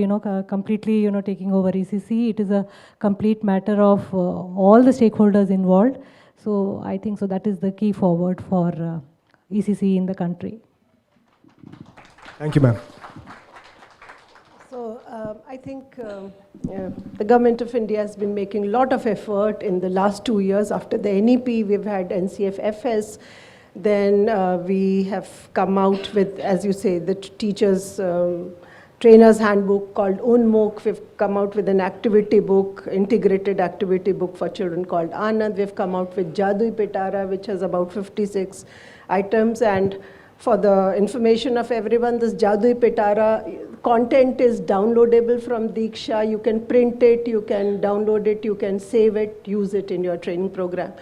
completely taking over ECC. It is a complete matter of all the stakeholders involved. So I think that is the key forward for ECC in the country. Thank you, ma'am. So I think the Government of India has been making a lot of effort in the last 2 years. After the NEP, we've had NCFFS. Then we have come out with, as you say, the teachers trainer's handbook called Unmukh. We've come out with an activity book, integrated activity book for children called Anand. We've come out with Jadui Pitara, which has about 56 items. And for the information of everyone, this Jadui Pitara content is downloadable from Diksha. You can print it, you can download it, you can save it, use it in your training program.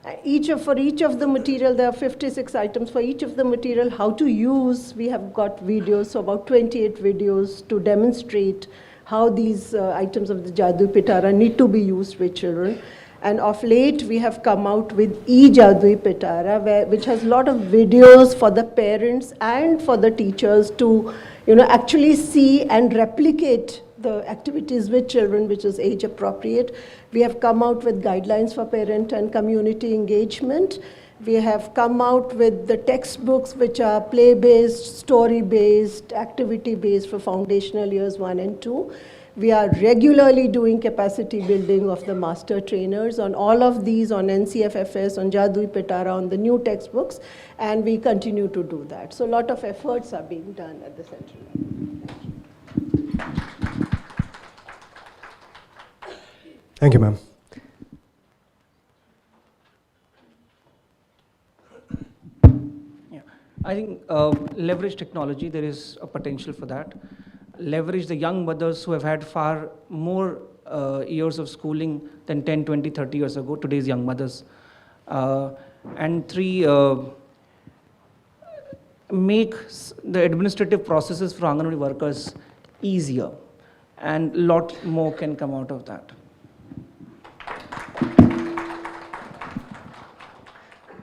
For each of the material, there are 56 items. For each of the material, how to use, we have got videos, so about 28 videos to demonstrate how these items of the Jadui Pitara need to be used with children. And of late, we have come out with E-Jadui Pitara, which has a lot of videos for the parents and for the teachers to actually see and replicate the activities with children, which is age appropriate. We have come out with guidelines for parent and community engagement. We have come out with the textbooks, which are play-based, story-based, activity-based for foundational years 1 and 2. We are regularly doing capacity building of the master trainers on all of these, on NCFFS, on Jadui Pitara, on the new textbooks, and we continue to do that. So a lot of efforts are being done at the central level. Thank you, ma'am. Yeah, I think leverage technology, there is a potential for that. Leverage the young mothers who have had far more years of schooling than 10, 20, 30 years ago, today's young mothers. And 3, make the administrative processes for Anganwadi workers easier, and a lot more can come out of that.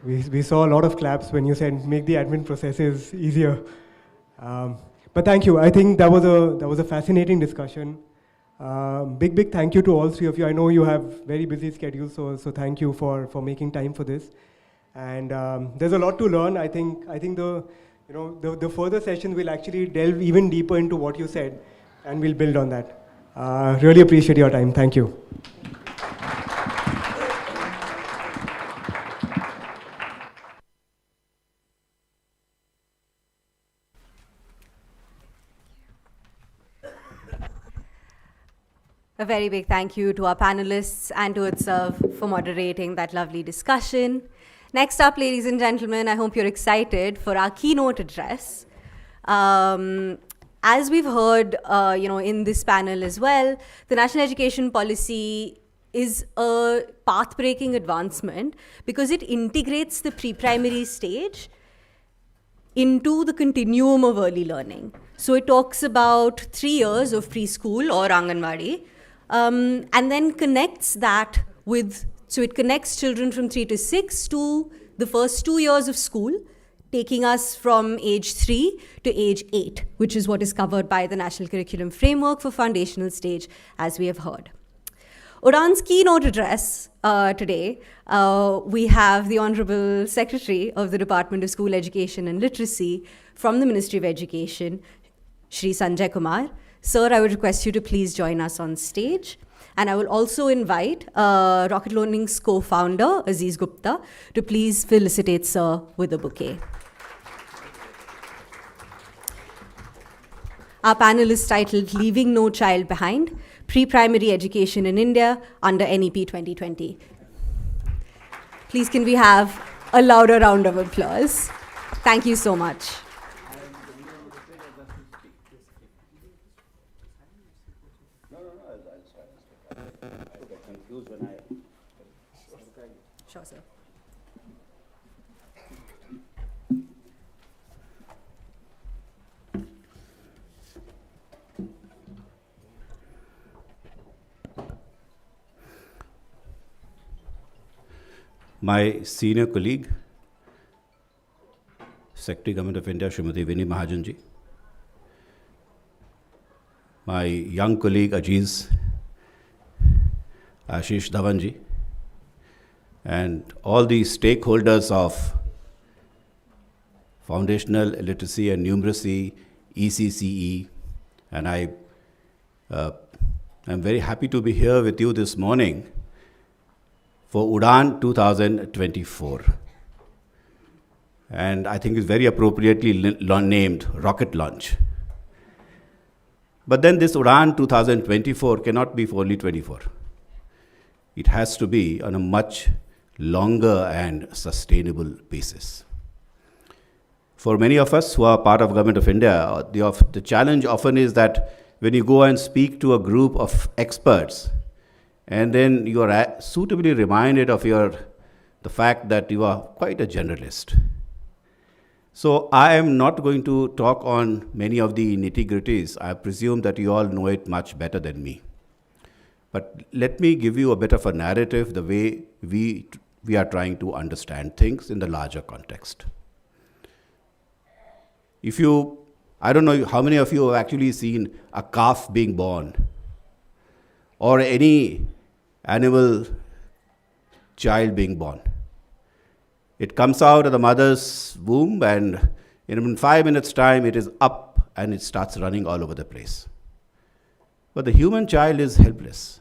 We saw a lot of claps when you said make the admin processes easier. But thank you. I think that was a fascinating discussion. Big thank you to all 3 of you. I know you have very busy schedules, so thank you for making time for this. And there's a lot to learn. I think the further sessions will actually delve even deeper into what you said, and we'll build on that. Really appreciate your time. Thank you. A very big thank you to our panelists and to Utsav for moderating that lovely discussion. Next up, ladies and gentlemen, I hope you're excited for our keynote address. As we've heard, in this panel as well, the national education policy is a path-breaking advancement because it integrates the pre-primary stage into the continuum of early learning. So it talks about 3 years of preschool or Anganwadi, and then connects that so it connects children from 3 to 6 to the first 2 years of school, taking us from age 3 to age 8, which is what is covered by the National Curriculum Framework for Foundational Stage, as we have heard. Udaan's keynote address today, we have the Honorable Secretary of the Department of School Education and Literacy from the Ministry of Education, Shri Sanjay Kumar. Sir, I would request you to please join us on stage. And I will also invite Rocket Learning's co-founder, Aziz Gupta, to please felicitate Sir with a bouquet. Our panel is titled Leaving No Child Behind, Pre-Primary Education in India under NEP 2020. Please can we have a louder round of applause? Thank you so much. Sure, sir. My senior colleague, Secretary Government of India, Srimati Vinny Mahajanji, my young colleague Ashish Dhawanji, and all the stakeholders of foundational literacy and numeracy, ECCE, and I'm very happy to be here with you this morning for Udaan 2024. And I think it's very appropriately named Rocket Launch. But then this Udaan 2024 cannot be for only 24. It has to be on a much longer and sustainable basis. For many of us who are part of Government of India, the challenge often is that when you go and speak to a group of experts, and then you are suitably reminded of the fact that you are quite a generalist. So I am not going to talk on many of the nitty-gritties. I presume that you all know it much better than me. But let me give you a bit of a narrative, the way we are trying to understand things in the larger context. I don't know how many of you have actually seen a calf being born, or any animal child being born. It comes out of the mother's womb, and in 5 minutes' time, it is up and it starts running all over the place. But the human child is helpless.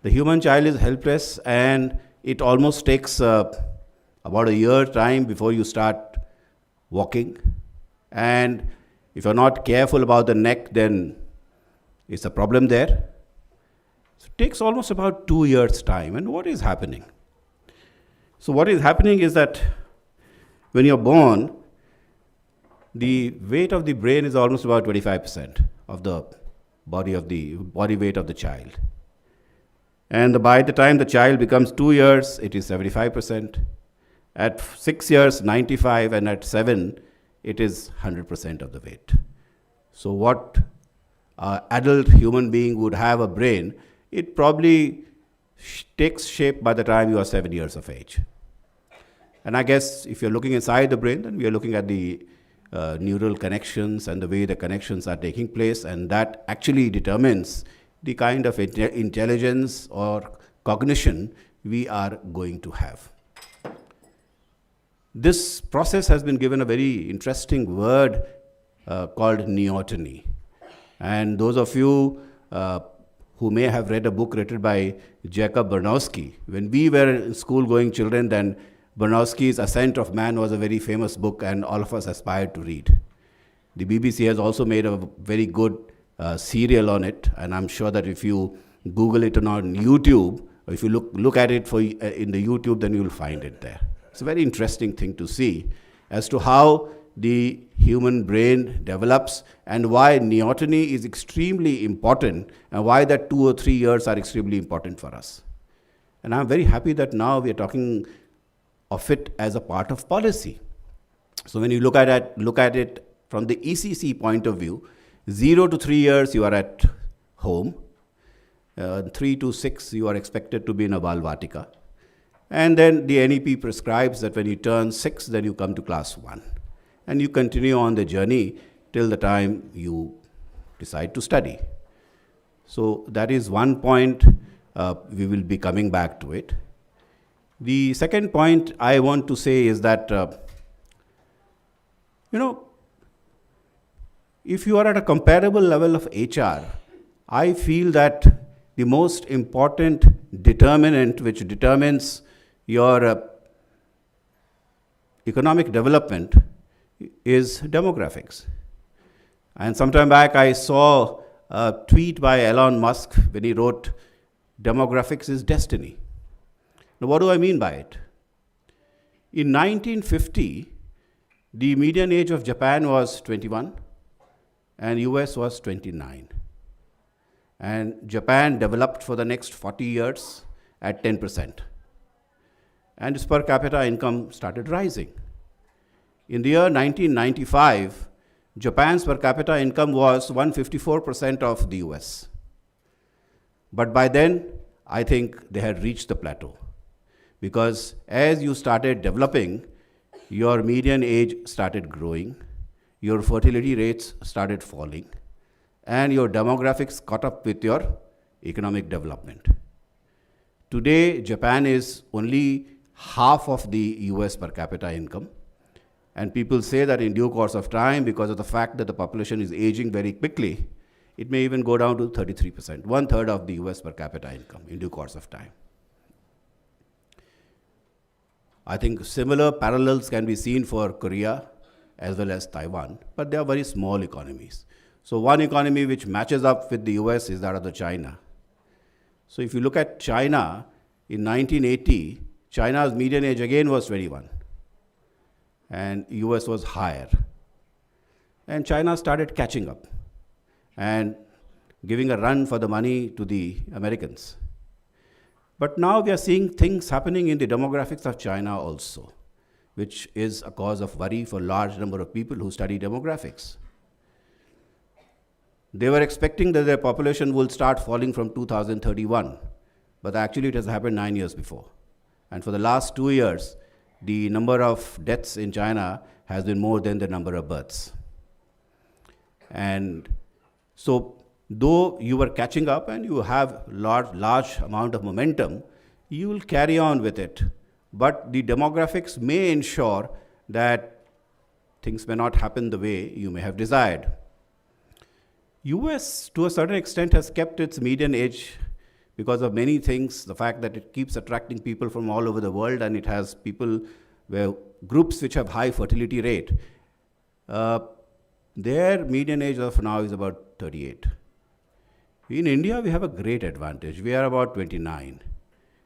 The human child is helpless, and it almost takes about a year time before you start walking. And if you're not careful about the neck, then it's a problem there. So it takes almost about 2 years' time. And what is happening? So what is happening is that when you're born, the weight of the brain is almost about 25% of the body weight of the child. And by the time the child becomes 2 years, it is 75%. At 6 years, 95%, and at 7, it is 100% of the weight. So what an adult human being would have a brain, it probably takes shape by the time you are 7 years of age. And I guess if you're looking inside the brain, then we are looking at the neural connections and the way the connections are taking place, and that actually determines the kind of intelligence or cognition we are going to have. This process has been given a very interesting word called neoteny. And those of you who may have read a book written by Jacob Bernowski, when we were in school going children, then Bernowski's Ascent of Man was a very famous book, and all of us aspired to read. The BBC has also made a very good serial on it, and I'm sure that if you Google it on YouTube, or if you look at it in the YouTube, then you'll find it there. It's a very interesting thing to see as to how the human brain develops and why neoteny is extremely important, and why that 2 or 3 years are extremely important for us. And I'm very happy that now we are talking of it as a part of policy. So when you look at it from the ECCE point of view, 0 to 3 years you are at home, 3 to 6 you are expected to be in a Balvatika, and then the NEP prescribes that when you turn 6, then you come to class 1, and you continue on the journey till the time you decide to study. So that is one point. We will be coming back to it. The second point I want to say is that, if you are at a comparable level of HR, I feel that the most important determinant which determines your economic development is demographics. And some time back I saw a tweet by Elon Musk when he wrote, "Demographics is destiny." Now, what do I mean by it? In 1950, the median age of Japan was 21, and US was 29. And Japan developed for the next 40 years at 10%. And its per capita income started rising. In the year 1995, Japan's per capita income was 154% of the US. But by then, I think they had reached the plateau. Because as you started developing, your median age started growing, your fertility rates started falling, and your demographics caught up with your economic development. Today, Japan is only half of the US per capita income. And people say that in due course of time, because of the fact that the population is aging very quickly, it may even go down to 33%, 1/3 of the US per capita income in due course of time. I think similar parallels can be seen for Korea as well as Taiwan, but they are very small economies. So one economy which matches up with the US is that of the China. So if you look at China, in 1980, China's median age again was 21, and US was higher. And China started catching up and giving a run for the money to the Americans. But now we are seeing things happening in the demographics of China also, which is a cause of worry for a large number of people who study demographics. They were expecting that their population will start falling from 2031, but actually it has happened 9 years before. And for the last 2 years, the number of deaths in China has been more than the number of births. And so, though you were catching up and you have large amount of momentum, you will carry on with it. But the demographics may ensure that things may not happen the way you may have desired. US, to a certain extent, has kept its median age because of many things. The fact that it keeps attracting people from all over the world, and it has groups which have high fertility rate. Their median age of now is about 38. In India, we have a great advantage. We are about 29,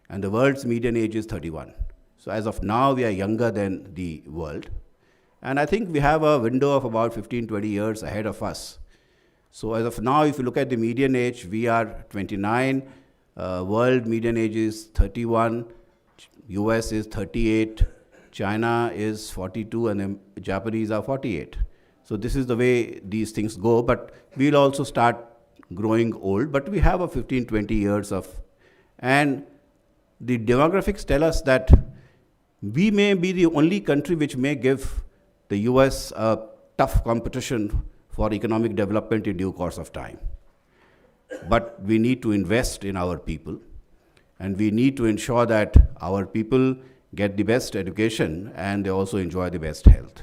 and the world's median age is 31. So as of now, we are younger than the world. And I think we have a window of about 15, 20 years ahead of us. So as of now, if you look at the median age, we are 29, world median age is 31, US is 38, China is 42, and the Japanese are 48. So this is the way these things go, but we'll also start growing old, but we have a 15, 20 years of, and the demographics tell us that we may be the only country which may give the US a tough competition for economic development in due course of time. But we need to invest in our people, and we need to ensure that our people get the best education and they also enjoy the best health.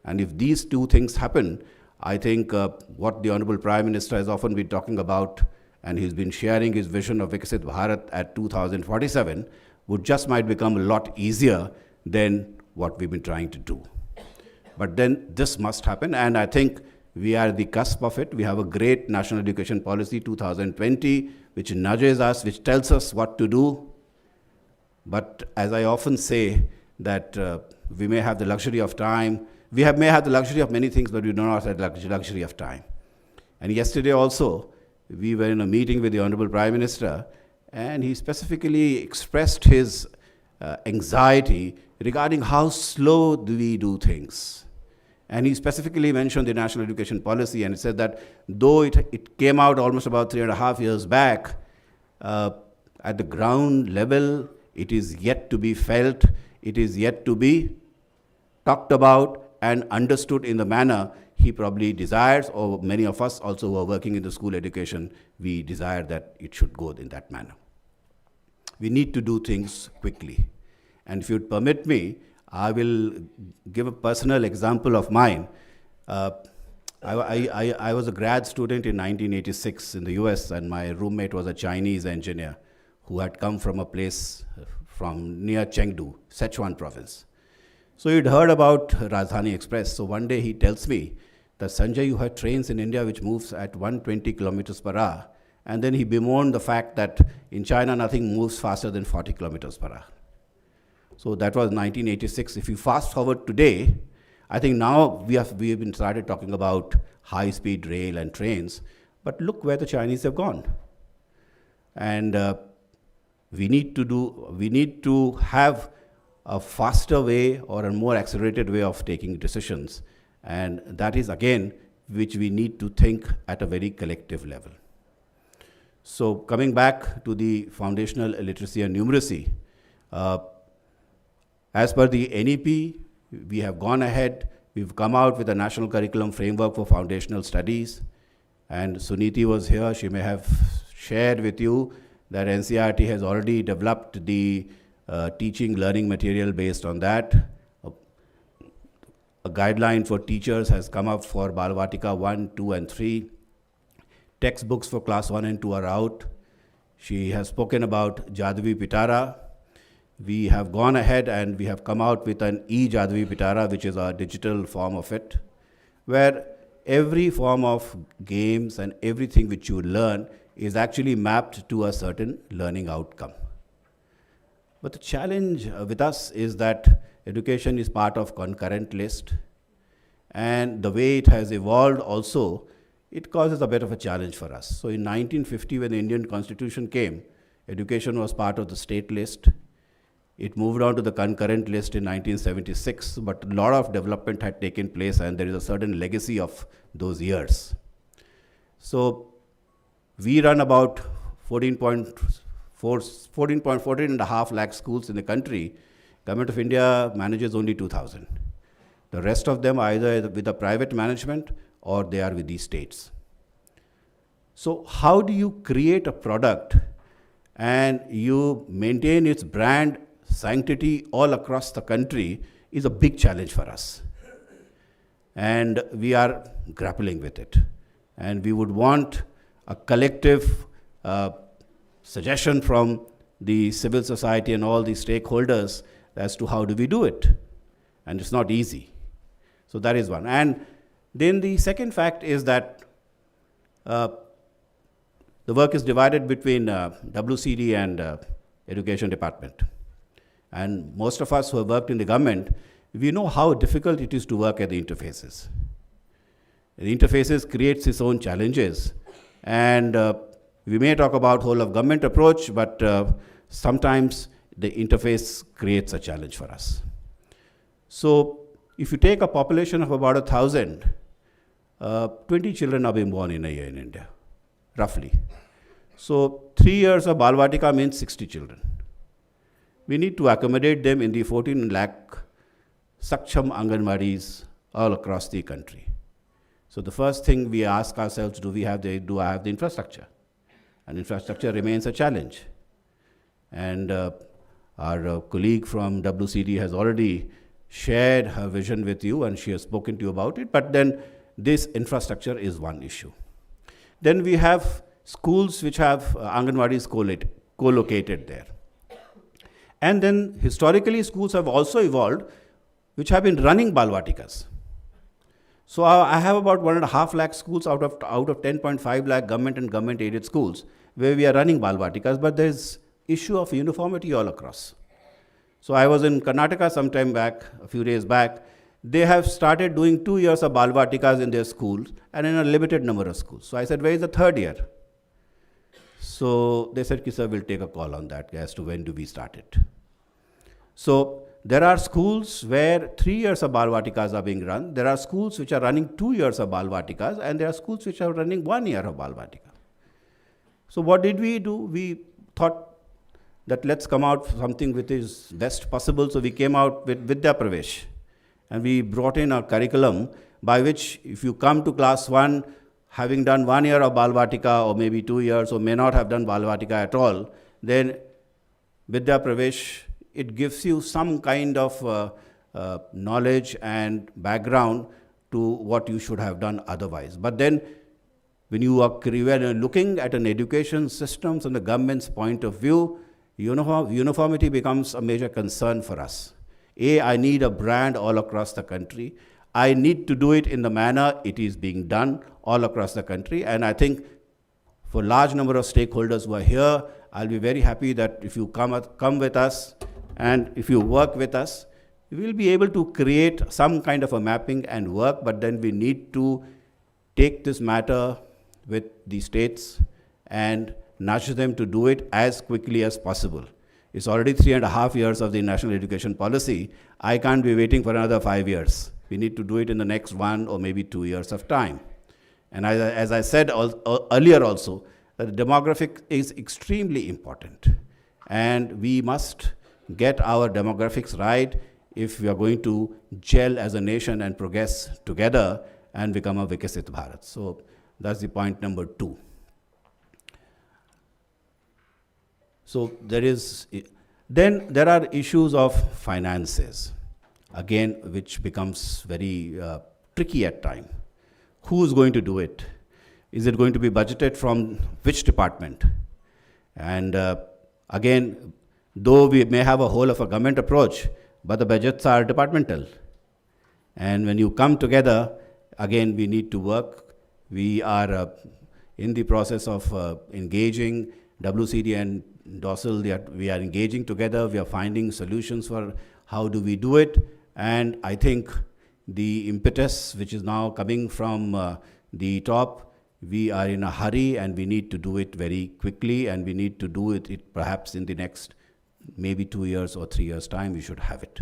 And if these two things happen, I think what the Honorable Prime Minister has often been talking about, and he's been sharing his vision of Viksit Bharat at 2047, would just might become a lot easier than what we've been trying to do. But then this must happen, and I think we are at the cusp of it. We have a great National Education Policy 2020, which nudges us, which tells us what to do. But as I often say, that we may have the luxury of time. We may have the luxury of many things, but we do not have the luxury of time. And yesterday also, we were in a meeting with the Honorable Prime Minister, and he specifically expressed his anxiety regarding how slow do we do things. And he specifically mentioned the National Education Policy, and he said that though it came out almost about 3.5 years back, at the ground level, it is yet to be felt, it is yet to be talked about and understood in the manner he probably desires, or many of us also who are working in the school education, we desire that it should go in that manner. We need to do things quickly. And if you'd permit me, I will give a personal example of mine. I was a grad student in 1986 in the US, and my roommate was a Chinese engineer who had come from a place from near Chengdu, Sichuan province. So he'd heard about Rajdhani Express. So one day he tells me that, Sanjay, you have trains in India which moves at 120 kilometers per hour. And then he bemoaned the fact that in China nothing moves faster than 40 kilometers per hour. So that was 1986. If you fast forward today, I think now we have been started talking about high-speed rail and trains, but look where the Chinese have gone. And we need to have a faster way or a more accelerated way of taking decisions. And that is, again, which we need to think at a very collective level. So coming back to the foundational literacy and numeracy, as per the NEP, we have gone ahead, we've come out with a national curriculum framework for foundational studies, and Suniti was here, she may have shared with you that NCERT has already developed the teaching learning material based on that. A guideline for teachers has come up for Balvatika 1, 2, and 3. Textbooks for class 1 and 2 are out. She has spoken about Jadvi Pitara. We have gone ahead and we have come out with an e-Jadvi Pitara, which is a digital form of it, where every form of games and everything which you learn is actually mapped to a certain learning outcome. But the challenge with us is that education is part of concurrent list, and the way it has evolved also, it causes a bit of a challenge for us. So in 1950, when the Indian Constitution came, education was part of the state list. It moved on to the concurrent list in 1976, but a lot of development had taken place, and there is a certain legacy of those years. So we run about 14 and a half lakh schools in the country. Government of India manages only 2,000. The rest of them are either with a private management or they are with these states. So how do you create a product and you maintain its brand sanctity all across the country is a big challenge for us. And we are grappling with it. And we would want a collective suggestion from the civil society and all the stakeholders as to how do we do it. And it's not easy. So that is one. And then the second fact is that the work is divided between WCD and Education Department. And most of us who have worked in the government, we know how difficult it is to work at the interfaces. The interfaces creates its own challenges. And we may talk about whole of government approach, but sometimes the interface creates a challenge for us. So if you take a population of about 1,000, 20 children are being born in a year in India, roughly. So 3 years of Balvatika means 60 children. We need to accommodate them in the 14 lakh Saksham Anganwadis all across the country. So the first thing we ask ourselves, do I have the infrastructure? And infrastructure remains a challenge. And our colleague from WCD has already shared her vision with you, and she has spoken to you about it. But then this infrastructure is one issue. Then we have schools which have Anganwadis co-located there. And then historically schools have also evolved which have been running Balvatikas. So I have about 1.5 lakh schools out of 10.5 lakh government and government aided schools where we are running Balvatikas, but there is issue of uniformity all across. So I was in Karnataka sometime back, a few days back. They have started doing 2 years of Balvatikas in their schools and in a limited number of schools. So I said, where is the third year? So they said, sir, we'll take a call on that as to when do we start it. So there are schools where 3 years of Balvatikas are being run. There are schools which are running 2 years of Balvatikas, and there are schools which are running 1 year of Balvatika. So what did we do? We thought that let's come out with something which is best possible. So we came out with Vidya Pravesh, and we brought in a curriculum by which if you come to class 1, having done 1 year of Balvatika or maybe 2 years or may not have done Balvatika at all, then Vidya Pravesh, it gives you some kind of knowledge and background to what you should have done otherwise. But then when you are looking at an education system from the government's point of view, uniformity becomes a major concern for us. I need a brand all across the country. I need to do it in the manner it is being done all across the country. And I think for a large number of stakeholders who are here, I'll be very happy that if you come with us and if you work with us, we will be able to create some kind of a mapping and work, but then we need to take this matter with the states and nudge them to do it as quickly as possible. It's already 3.5 years of the national education policy. I can't be waiting for another 5 years. We need to do it in the next 1 or maybe 2 years of time. And as I said earlier also, that the demographic is extremely important. And we must get our demographics right if we are going to gel as a nation and progress together and become a Vikasit Bharat. So that's the point number 2. So then there are issues of finances, again, which becomes very tricky at times. Who is going to do it? Is it going to be budgeted from which department? And again, though we may have a whole of a government approach, but the budgets are departmental. And when you come together, again, we need to work. We are in the process of engaging WCD and DOSL. We are engaging together. We are finding solutions for how do we do it. And I think the impetus which is now coming from the top, we are in a hurry and we need to do it very quickly, and we need to do it perhaps in the next maybe 2 years or 3 years' time, we should have it.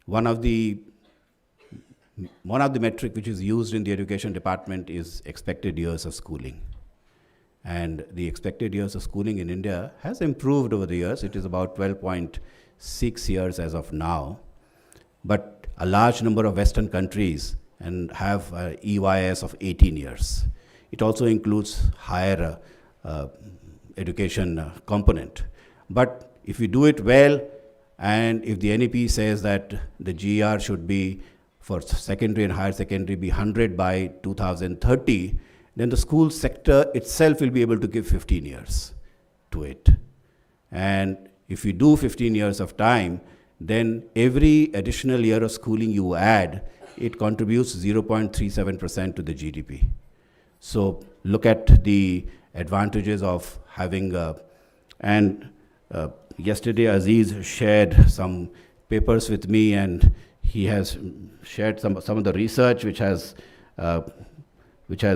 One of the metric which is used in the education department is expected years of schooling. And the expected years of schooling in India has improved over the years. It is about 12.6 years as of now. But a large number of Western countries and have EYS of 18 years. It also includes higher education component. But if we do it well, and if the NEP says that the GR should be for secondary and higher secondary be 100 by 2030, then the school sector itself will be able to give 15 years to it. And if you do 15 years of time, then every additional year of schooling you add, it contributes 0.37% to the GDP. So look at the advantages of having, yesterday Aziz shared some papers with me, and he has shared some of the research which has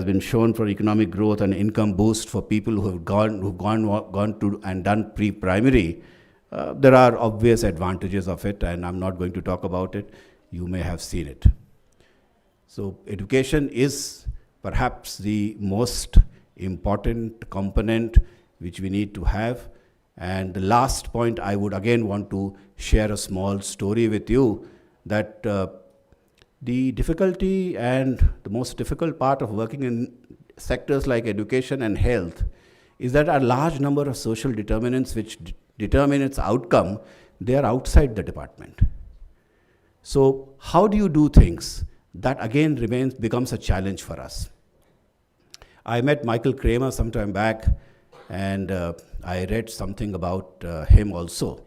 been shown for economic growth and income boost for people who've gone to and done pre-primary. There are obvious advantages of it, and I'm not going to talk about it. You may have seen it. So education is perhaps the most important component which we need to have. And the last point, I would again want to share a small story with you that the difficulty and the most difficult part of working in sectors like education and health is that a large number of social determinants which determine its outcome, they are outside the department. So how do you do things? That again becomes a challenge for us. I met Michael Kramer some time back, and I read something about him also.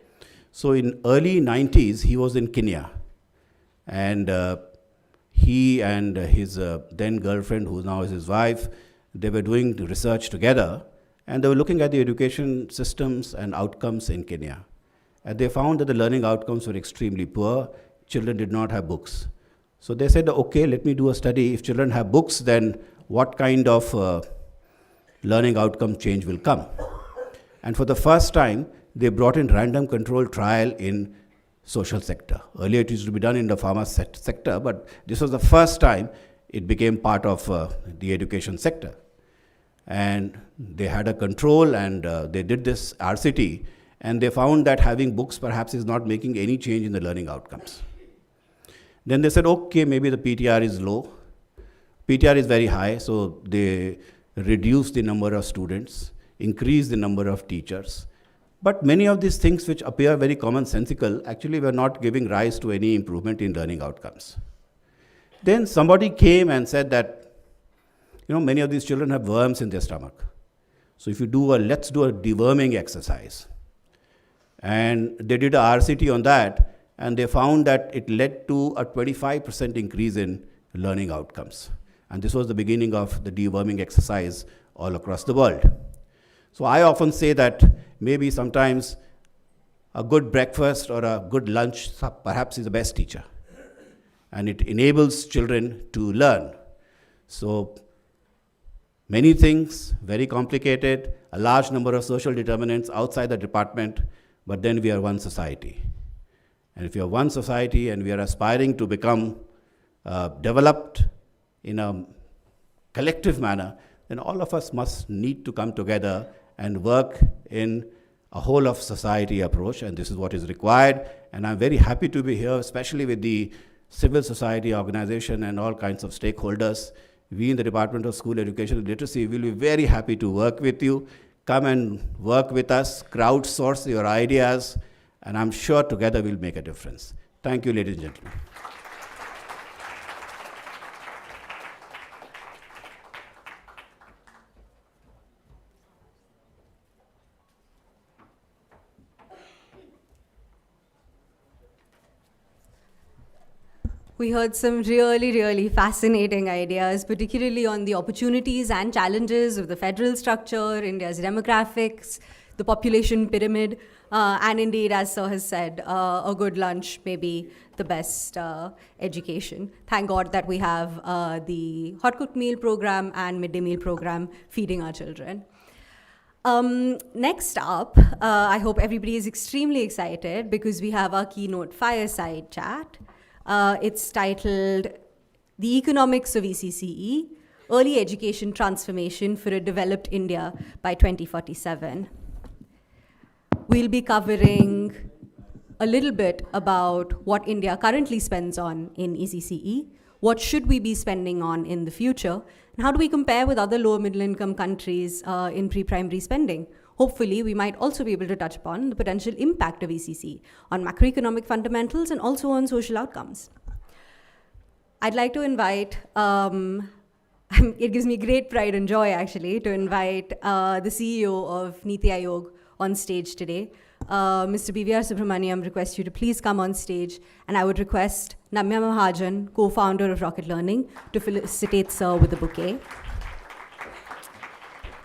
So in early 90s, he was in Kenya, and he and his then girlfriend, who now is his wife, they were doing research together, and they were looking at the education systems and outcomes in Kenya. And they found that the learning outcomes were extremely poor. Children did not have books. So they said, okay, let me do a study. If children have books, then what kind of learning outcome change will come? And for the first time, they brought in random control trial in social sector. Earlier it used to be done in the pharma sector, but this was the first time it became part of the education sector. And they had a control, and they did this RCT, and they found that having books perhaps is not making any change in the learning outcomes. Then they said, okay, maybe the PTR is low. PTR is very high, so they reduced the number of students, increased the number of teachers. But many of these things which appear very commonsensical actually were not giving rise to any improvement in learning outcomes. Then somebody came and said that, many of these children have worms in their stomach. So if you let's do a deworming exercise. And they did a RCT on that, and they found that it led to a 25% increase in learning outcomes. And this was the beginning of the deworming exercise all across the world. So I often say that maybe sometimes a good breakfast or a good lunch perhaps is the best teacher. And it enables children to learn. So many things, very complicated, a large number of social determinants outside the department, but then we are one society. And if we are one society and we are aspiring to become developed in a collective manner, then all of us must need to come together and work in a whole of society approach, and this is what is required. And I'm very happy to be here, especially with the civil society organization and all kinds of stakeholders. We in the Department of School Education and Literacy will be very happy to work with you. Come and work with us, crowdsource your ideas, and I'm sure together we'll make a difference. Thank you, ladies and gentlemen. We heard some really, really fascinating ideas, particularly on the opportunities and challenges of the federal structure, India's demographics, the population pyramid, and indeed, as Sir has said, a good lunch may be the best education. Thank God that we have the hot cooked meal program and midday meal program feeding our children. Next up, I hope everybody is extremely excited because we have our keynote fireside chat. It's titled The Economics of ECCE, Early Education Transformation for a Developed India by 2047. We'll be covering a little bit about what India currently spends on in ECCE, what should we be spending on in the future, and how do we compare with other lower middle income countries in pre-primary spending. Hopefully, we might also be able to touch upon the potential impact of ECC on macroeconomic fundamentals and also on social outcomes. I'd like to invite, it gives me great pride and joy actually, to invite the CEO of Niti Aayog on stage today. Mr. BVR Subramaniam requests you to please come on stage, and I would request Namya Mahajan, co-founder of Rocket Learning, to felicitate Sir with a bouquet.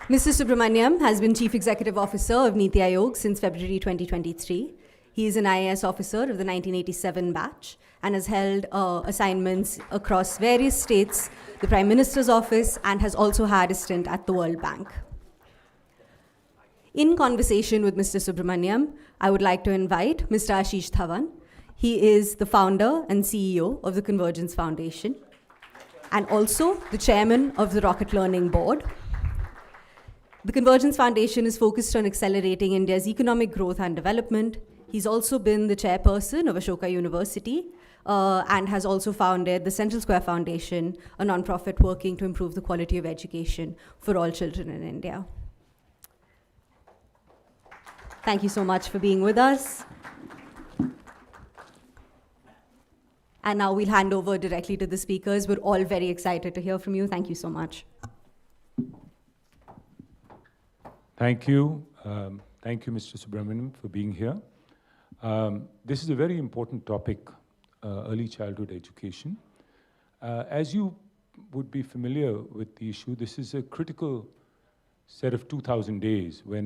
Mr. Subramaniam has been Chief Executive Officer of Niti Aayog since February 2023. He is an IAS officer of the 1987 batch and has held assignments across various states, the Prime Minister's office, and has also had a stint at the World Bank. In conversation with Mr. Subramaniam, I would like to invite Mr. Ashish Dhawan. He is the founder and CEO of the Convergence Foundation and also the chairman of the Rocket Learning Board. The Convergence Foundation is focused on accelerating India's economic growth and development. He's also been the chairperson of Ashoka University and has also founded the Central Square Foundation, a nonprofit working to improve the quality of education for all children in India. Thank you so much for being with us. And now we'll hand over directly to the speakers. We're all very excited to hear from you. Thank you so much. Thank you. Thank you, Mr. Subramaniam, for being here. This is a very important topic, early childhood education. As you would be familiar with the issue, this is a critical set of 2,000 days when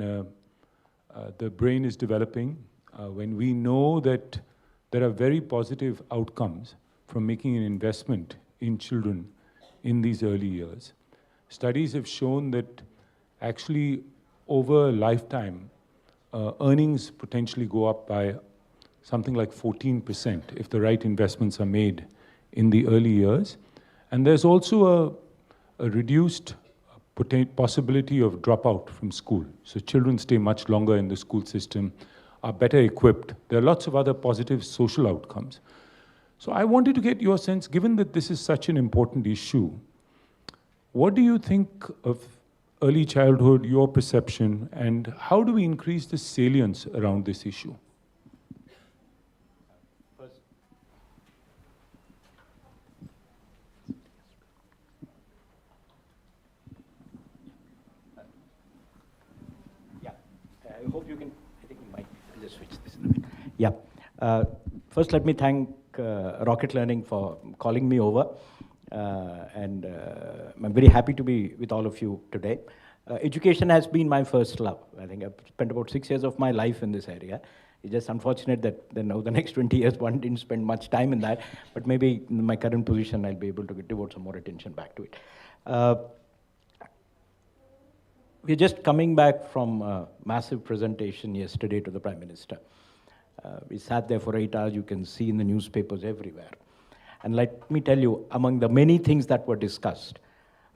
the brain is developing, when we know that there are very positive outcomes from making an investment in children in these early years. Studies have shown that actually over a lifetime, earnings potentially go up by something like 14% if the right investments are made in the early years. And there's also a reduced possibility of dropout from school. So children stay much longer in the school system, are better equipped. There are lots of other positive social outcomes. So I wanted to get your sense, given that this is such an important issue, what do you think of early childhood, your perception, and how do we increase the salience around this issue? I hope you can, I think you might just switch this in a bit. Yeah. First, let me thank Rocket Learning for calling me over. And I'm very happy to be with all of you today. Education has been my first love. I think I've spent about 6 years of my life in this area. It's just unfortunate that over the next 20 years, one didn't spend much time in that. But maybe in my current position, I'll be able to devote some more attention back to it. We're just coming back from a massive presentation yesterday to the Prime Minister. We sat there for 8 hours. You can see in the newspapers everywhere. And let me tell you, among the many things that were discussed,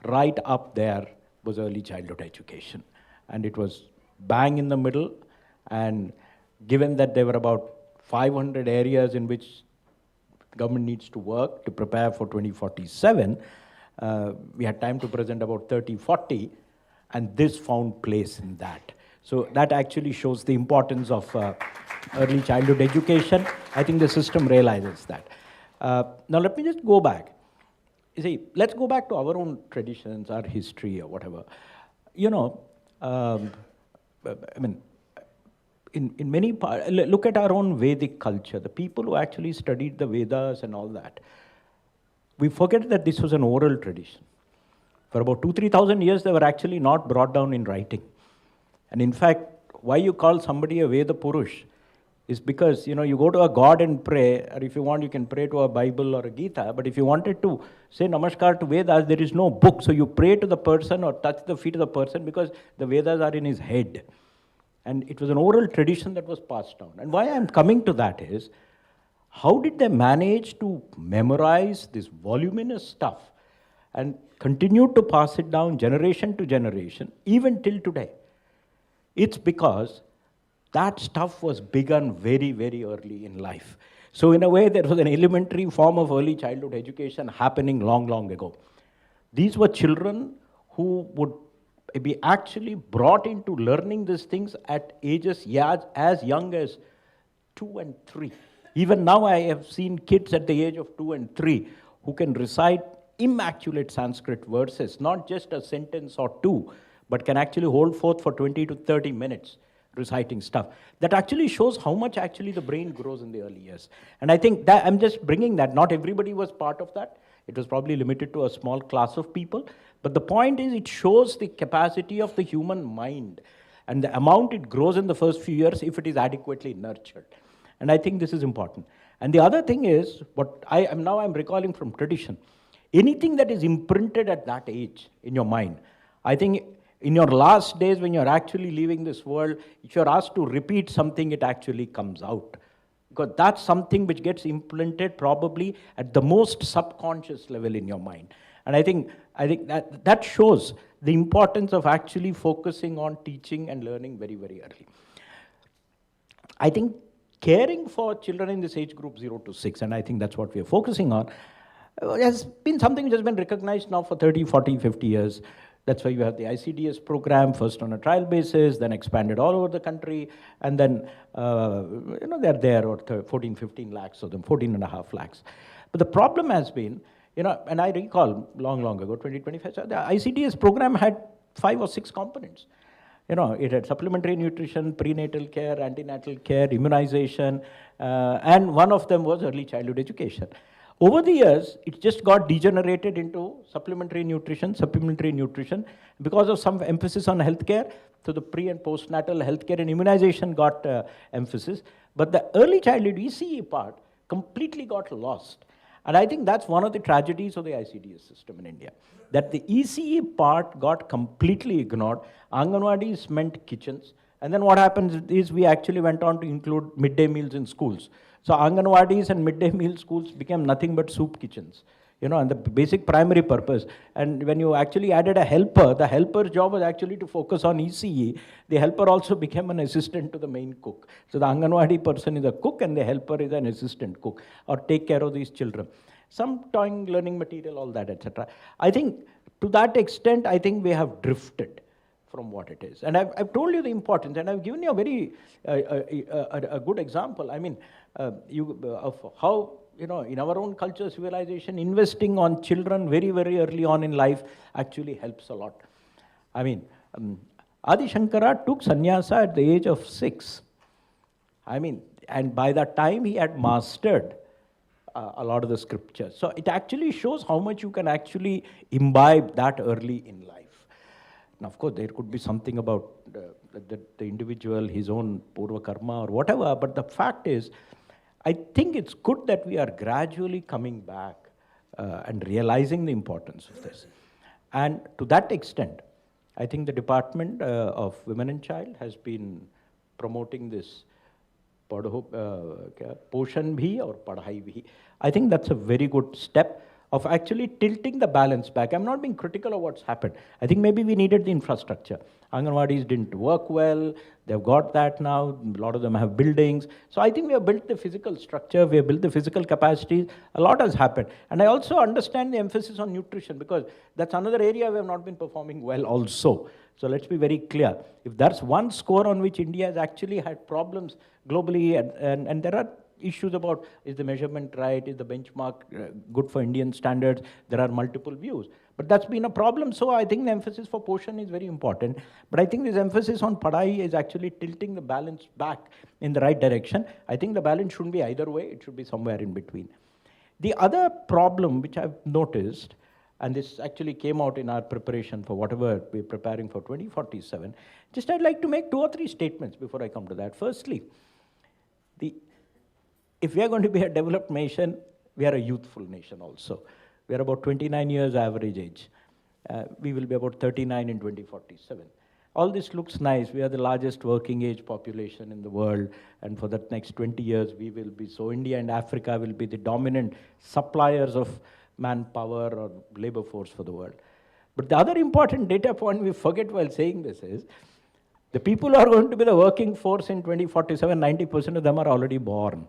right up there was early childhood education. And it was bang in the middle. And given that there were about 500 areas in which government needs to work to prepare for 2047, we had time to present about 30, 40, and this found place in that. So that actually shows the importance of early childhood education. I think the system realizes that. Now let me just go back. You see, let's go back to our own traditions, our history or whatever. You know, I mean, in many parts, look at our own Vedic culture. The people who actually studied the Vedas and all that, we forget that this was an oral tradition. For about 2,000-3,000 years, they were actually not brought down in writing. And in fact, why you call somebody a Veda Purush is because, you go to a god and pray, or if you want, you can pray to a Bible or a Gita, but if you wanted to say Namaskar to Vedas, there is no book, so you pray to the person or touch the feet of the person because the Vedas are in his head. And it was an oral tradition that was passed down. And why I'm coming to that is, how did they manage to memorize this voluminous stuff and continue to pass it down generation to generation, even till today? It's because that stuff was begun very, very early in life. So in a way, there was an elementary form of early childhood education happening long, long ago. These were children who would be actually brought into learning these things at ages as young as 2 and 3. Even now, I have seen kids at the age of 2 and 3 who can recite immaculate Sanskrit verses, not just a sentence or two, but can actually hold forth for 20 to 30 minutes reciting stuff. That actually shows how much actually the brain grows in the early years. And I think that I'm just bringing that. Not everybody was part of that. It was probably limited to a small class of people. But the point is, it shows the capacity of the human mind and the amount it grows in the first few years if it is adequately nurtured. And I think this is important. And the other thing is, what I'm recalling from tradition, anything that is imprinted at that age in your mind, I think in your last days when you're actually leaving this world, if you're asked to repeat something, it actually comes out. Because that's something which gets implanted probably at the most subconscious level in your mind. And I think that shows the importance of actually focusing on teaching and learning very, very early. I think caring for children in this age group 0 to 6, and I think that's what we are focusing on, has been something which has been recognized now for 30, 40, 50 years. That's why you have the ICDS program, first on a trial basis, then expanded all over the country, and then, they're there, or 14, 15 lakhs of them, 14.5 lakhs. But the problem has been, and I recall long, long ago, 2025, so the ICDS program had 5 or 6 components. It had supplementary nutrition, prenatal care, antenatal care, immunization, and one of them was early childhood education. Over the years, it just got degenerated into supplementary nutrition, because of some emphasis on healthcare. So the pre and postnatal healthcare and immunization got emphasis. But the early childhood ECE part completely got lost. And I think that's one of the tragedies of the ICDS system in India, that the ECE part got completely ignored. Anganwadis meant kitchens. And then what happens is we actually went on to include midday meals in schools. So Anganwadis and midday meal schools became nothing but soup kitchens, and the basic primary purpose. And when you actually added a helper, the helper's job was actually to focus on ECE. The helper also became an assistant to the main cook. So the Anganwadi person is a cook and the helper is an assistant cook, or take care of these children. Some toying, learning material, all that, etc. I think to that extent, I think we have drifted from what it is. And I've told you the importance, and I've given you a very a good example. I mean, of how, in our own culture, civilization, investing on children very, very early on in life actually helps a lot. I mean, Adi Shankara took sannyasa at the age of 6. I mean, and by that time he had mastered a lot of the scriptures. So it actually shows how much you can actually imbibe that early in life. Now, of course, there could be something about the individual, his own purva karma or whatever, but the fact is, I think it's good that we are gradually coming back and realizing the importance of this. And to that extent, I think the Department of Women and Child has been promoting this Poshan Bhi or Padhai Bhi. I think that's a very good step of actually tilting the balance back. I'm not being critical of what's happened. I think maybe we needed the infrastructure. Anganwadis didn't work well. They've got that now. A lot of them have buildings. So I think we have built the physical structure. We have built the physical capacities. A lot has happened. And I also understand the emphasis on nutrition, because that's another area we have not been performing well also. So let's be very clear. If that's one score on which India has actually had problems globally, and there are issues about, is the measurement right, is the benchmark good for Indian standards, there are multiple views. But that's been a problem, so I think the emphasis for Poshan is very important. But I think this emphasis on Padhai is actually tilting the balance back in the right direction. I think the balance shouldn't be either way, it should be somewhere in between. The other problem which I've noticed, and this actually came out in our preparation for whatever we're preparing for 2047, just I'd like to make 2 or 3 statements before I come to that. Firstly, if we are going to be a developed nation, we are a youthful nation also. We are about 29 years average age. We will be about 39 in 2047. All this looks nice. We are the largest working age population in the world, and for the next 20 years we will be. So India and Africa will be the dominant suppliers of manpower or labor force for the world. But the other important data point we forget while saying this is, the people who are going to be the working force in 2047, 90% of them are already born.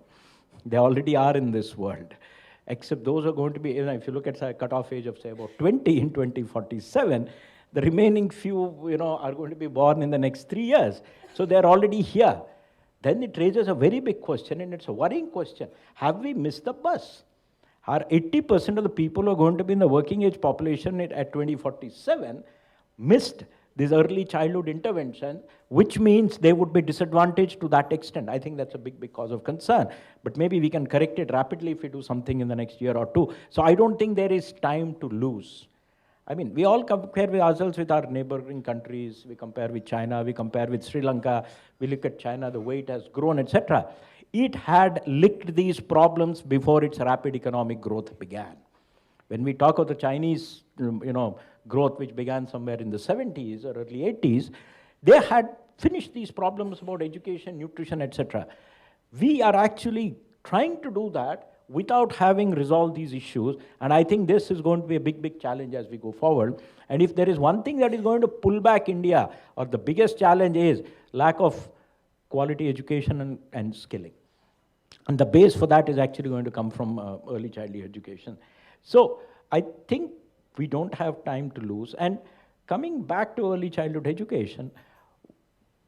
They already are in this world. Except those who are going to be, if you look at a cutoff age of say about 20 in 2047, the remaining few, are going to be born in the next 3 years. So they're already here. Then it raises a very big question, and it's a worrying question. Have we missed the bus? Are 80% of the people who are going to be in the working age population at 2047 missed this early childhood intervention, which means they would be disadvantaged to that extent? I think that's a big, big cause of concern. But maybe we can correct it rapidly if we do something in the next year or 2. So I don't think there is time to lose. I mean, we all compare ourselves with our neighboring countries. We compare with China, we compare with Sri Lanka. We look at China, the way it has grown, etc. It had licked these problems before its rapid economic growth began. When we talk of the Chinese, growth which began somewhere in the 70s or early 80s, they had finished these problems about education, nutrition, etc. We are actually trying to do that without having resolved these issues, and I think this is going to be a big, big challenge as we go forward. And if there is one thing that is going to pull back India, or the biggest challenge is lack of quality education and skilling. And the base for that is actually going to come from early childhood education. So I think we don't have time to lose. And coming back to early childhood education,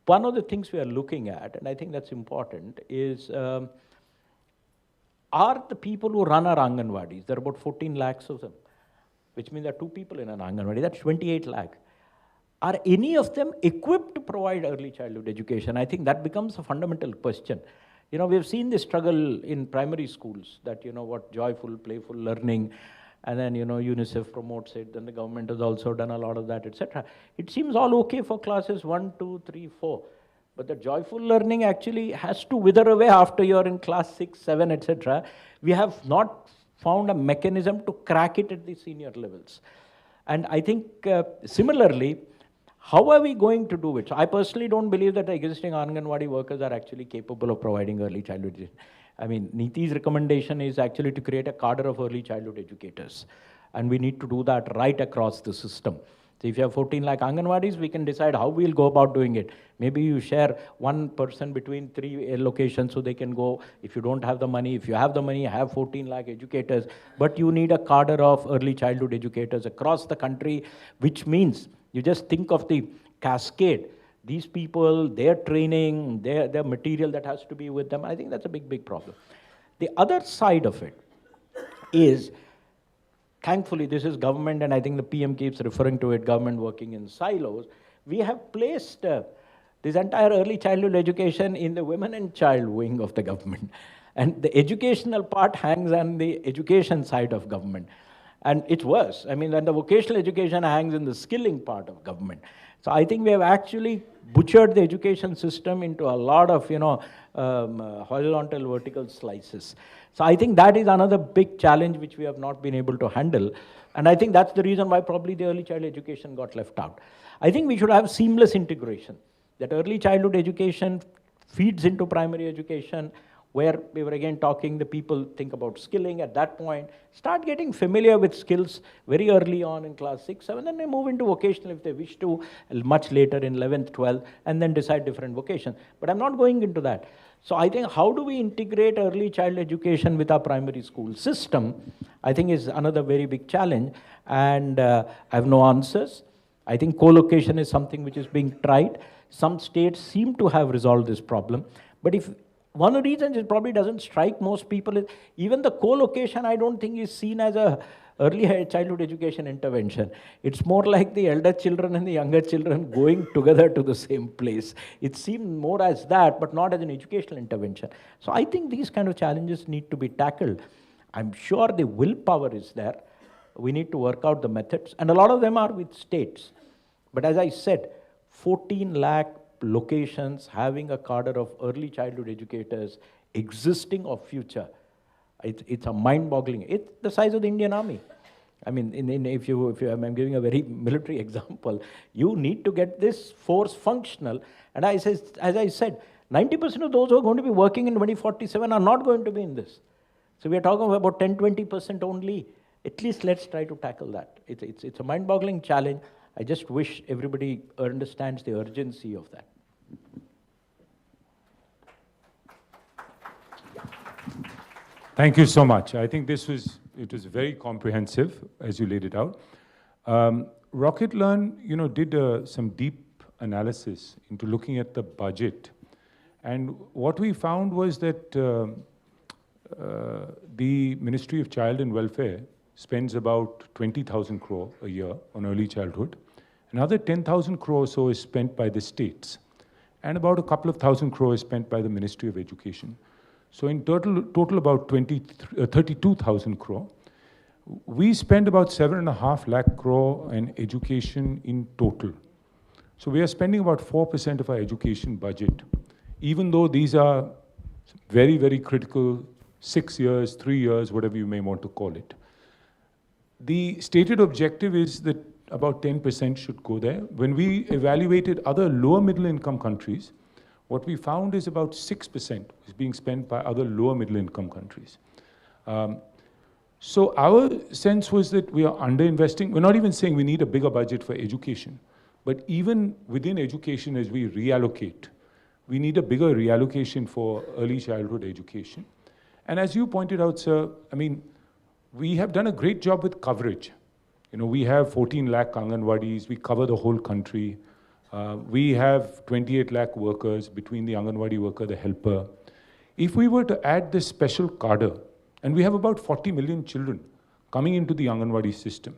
one of the things we are looking at, and I think that's important, is are the people who run our Anganwadis, there are about 14 lakhs of them, which means there are 2 people in an Anganwadi, that's 28 lakh. Are any of them equipped to provide early childhood education? I think that becomes a fundamental question. We have seen this struggle in primary schools, that, what joyful, playful learning, and then, UNICEF promotes it, then the government has also done a lot of that, etc. It seems all okay for classes 1, 2, 3, 4. But the joyful learning actually has to wither away after you're in class 6, 7, etc. We have not found a mechanism to crack it at the senior levels. And I think similarly, how are we going to do it? So I personally don't believe that the existing Anganwadi workers are actually capable of providing early childhood education. I mean, Niti's recommendation is actually to create a cadre of early childhood educators. And we need to do that right across the system. So if you have 14 lakh Anganwadis, we can decide how we'll go about doing it. Maybe you share one person between 3 locations so they can go. If you don't have the money, if you have the money, have 14 lakh educators. But you need a cadre of early childhood educators across the country, which means you just think of the cascade. These people, their training, their material that has to be with them. I think that's a big, big problem. The other side of it is, thankfully, this is government, and I think the PM keeps referring to it, government working in silos. We have placed this entire early childhood education in the women and child wing of the government. And the educational part hangs on the education side of government. And it's worse. I mean, and the vocational education hangs in the skilling part of government. So I think we have actually butchered the education system into a lot of, horizontal, vertical slices. So I think that is another big challenge which we have not been able to handle. And I think that's the reason why probably the early childhood education got left out. I think we should have seamless integration, that early childhood education feeds into primary education, where we were again talking, the people think about skilling at that point, start getting familiar with skills very early on in class 6, 7, then they move into vocational if they wish to, much later in 11th, 12th, and then decide different vocation. But I'm not going into that. So I think how do we integrate early child education with our primary school system, I think is another very big challenge, and I have no answers. I think co-location is something which is being tried. Some states seem to have resolved this problem, but if one of the reasons it probably doesn't strike most people is even the co-location I don't think is seen as a early childhood education intervention. It's more like the elder children and the younger children going together to the same place. It seemed more as that, but not as an educational intervention. So I think these kind of challenges need to be tackled. I'm sure the willpower is there. We need to work out the methods, and a lot of them are with states. But as I said, 14 lakh locations having a cadre of early childhood educators existing or future, it's a mind-boggling. It's the size of the Indian Army. I mean, I'm giving a very military example. You need to get this force functional. And as I said, 90% of those who are going to be working in 2047 are not going to be in this. So we are talking about 10-20% only. At least let's try to tackle that. It's a mind-boggling challenge. I just wish everybody understands the urgency of that. Thank you so much. I think it was very comprehensive as you laid it out. Rocket Learn, did some deep analysis into looking at the budget, and what we found was that the Ministry of Child and Welfare spends about 20,000 crore a year on early childhood. Another 10,000 crore or so is spent by the states, and about a couple of thousand crore is spent by the Ministry of Education. So in total about 32,000 crore. We spend about 7.5 lakh crore in education in total. So we are spending about 4% of our education budget, even though these are very, very critical 6 years, 3 years, whatever you may want to call it. The stated objective is that about 10% should go there. When we evaluated other lower middle income countries, what we found is about 6% is being spent by other lower middle income countries. So our sense was that we are underinvesting. We're not even saying we need a bigger budget for education, but even within education, as we reallocate, we need a bigger reallocation for early childhood education. And as you pointed out, sir, I mean, we have done a great job with coverage. We have 14 lakh Anganwadis, we cover the whole country. We have 28 lakh workers between the Anganwadi worker, the helper. If we were to add this special cadre, and we have about 40 million children coming into the Anganwadi system,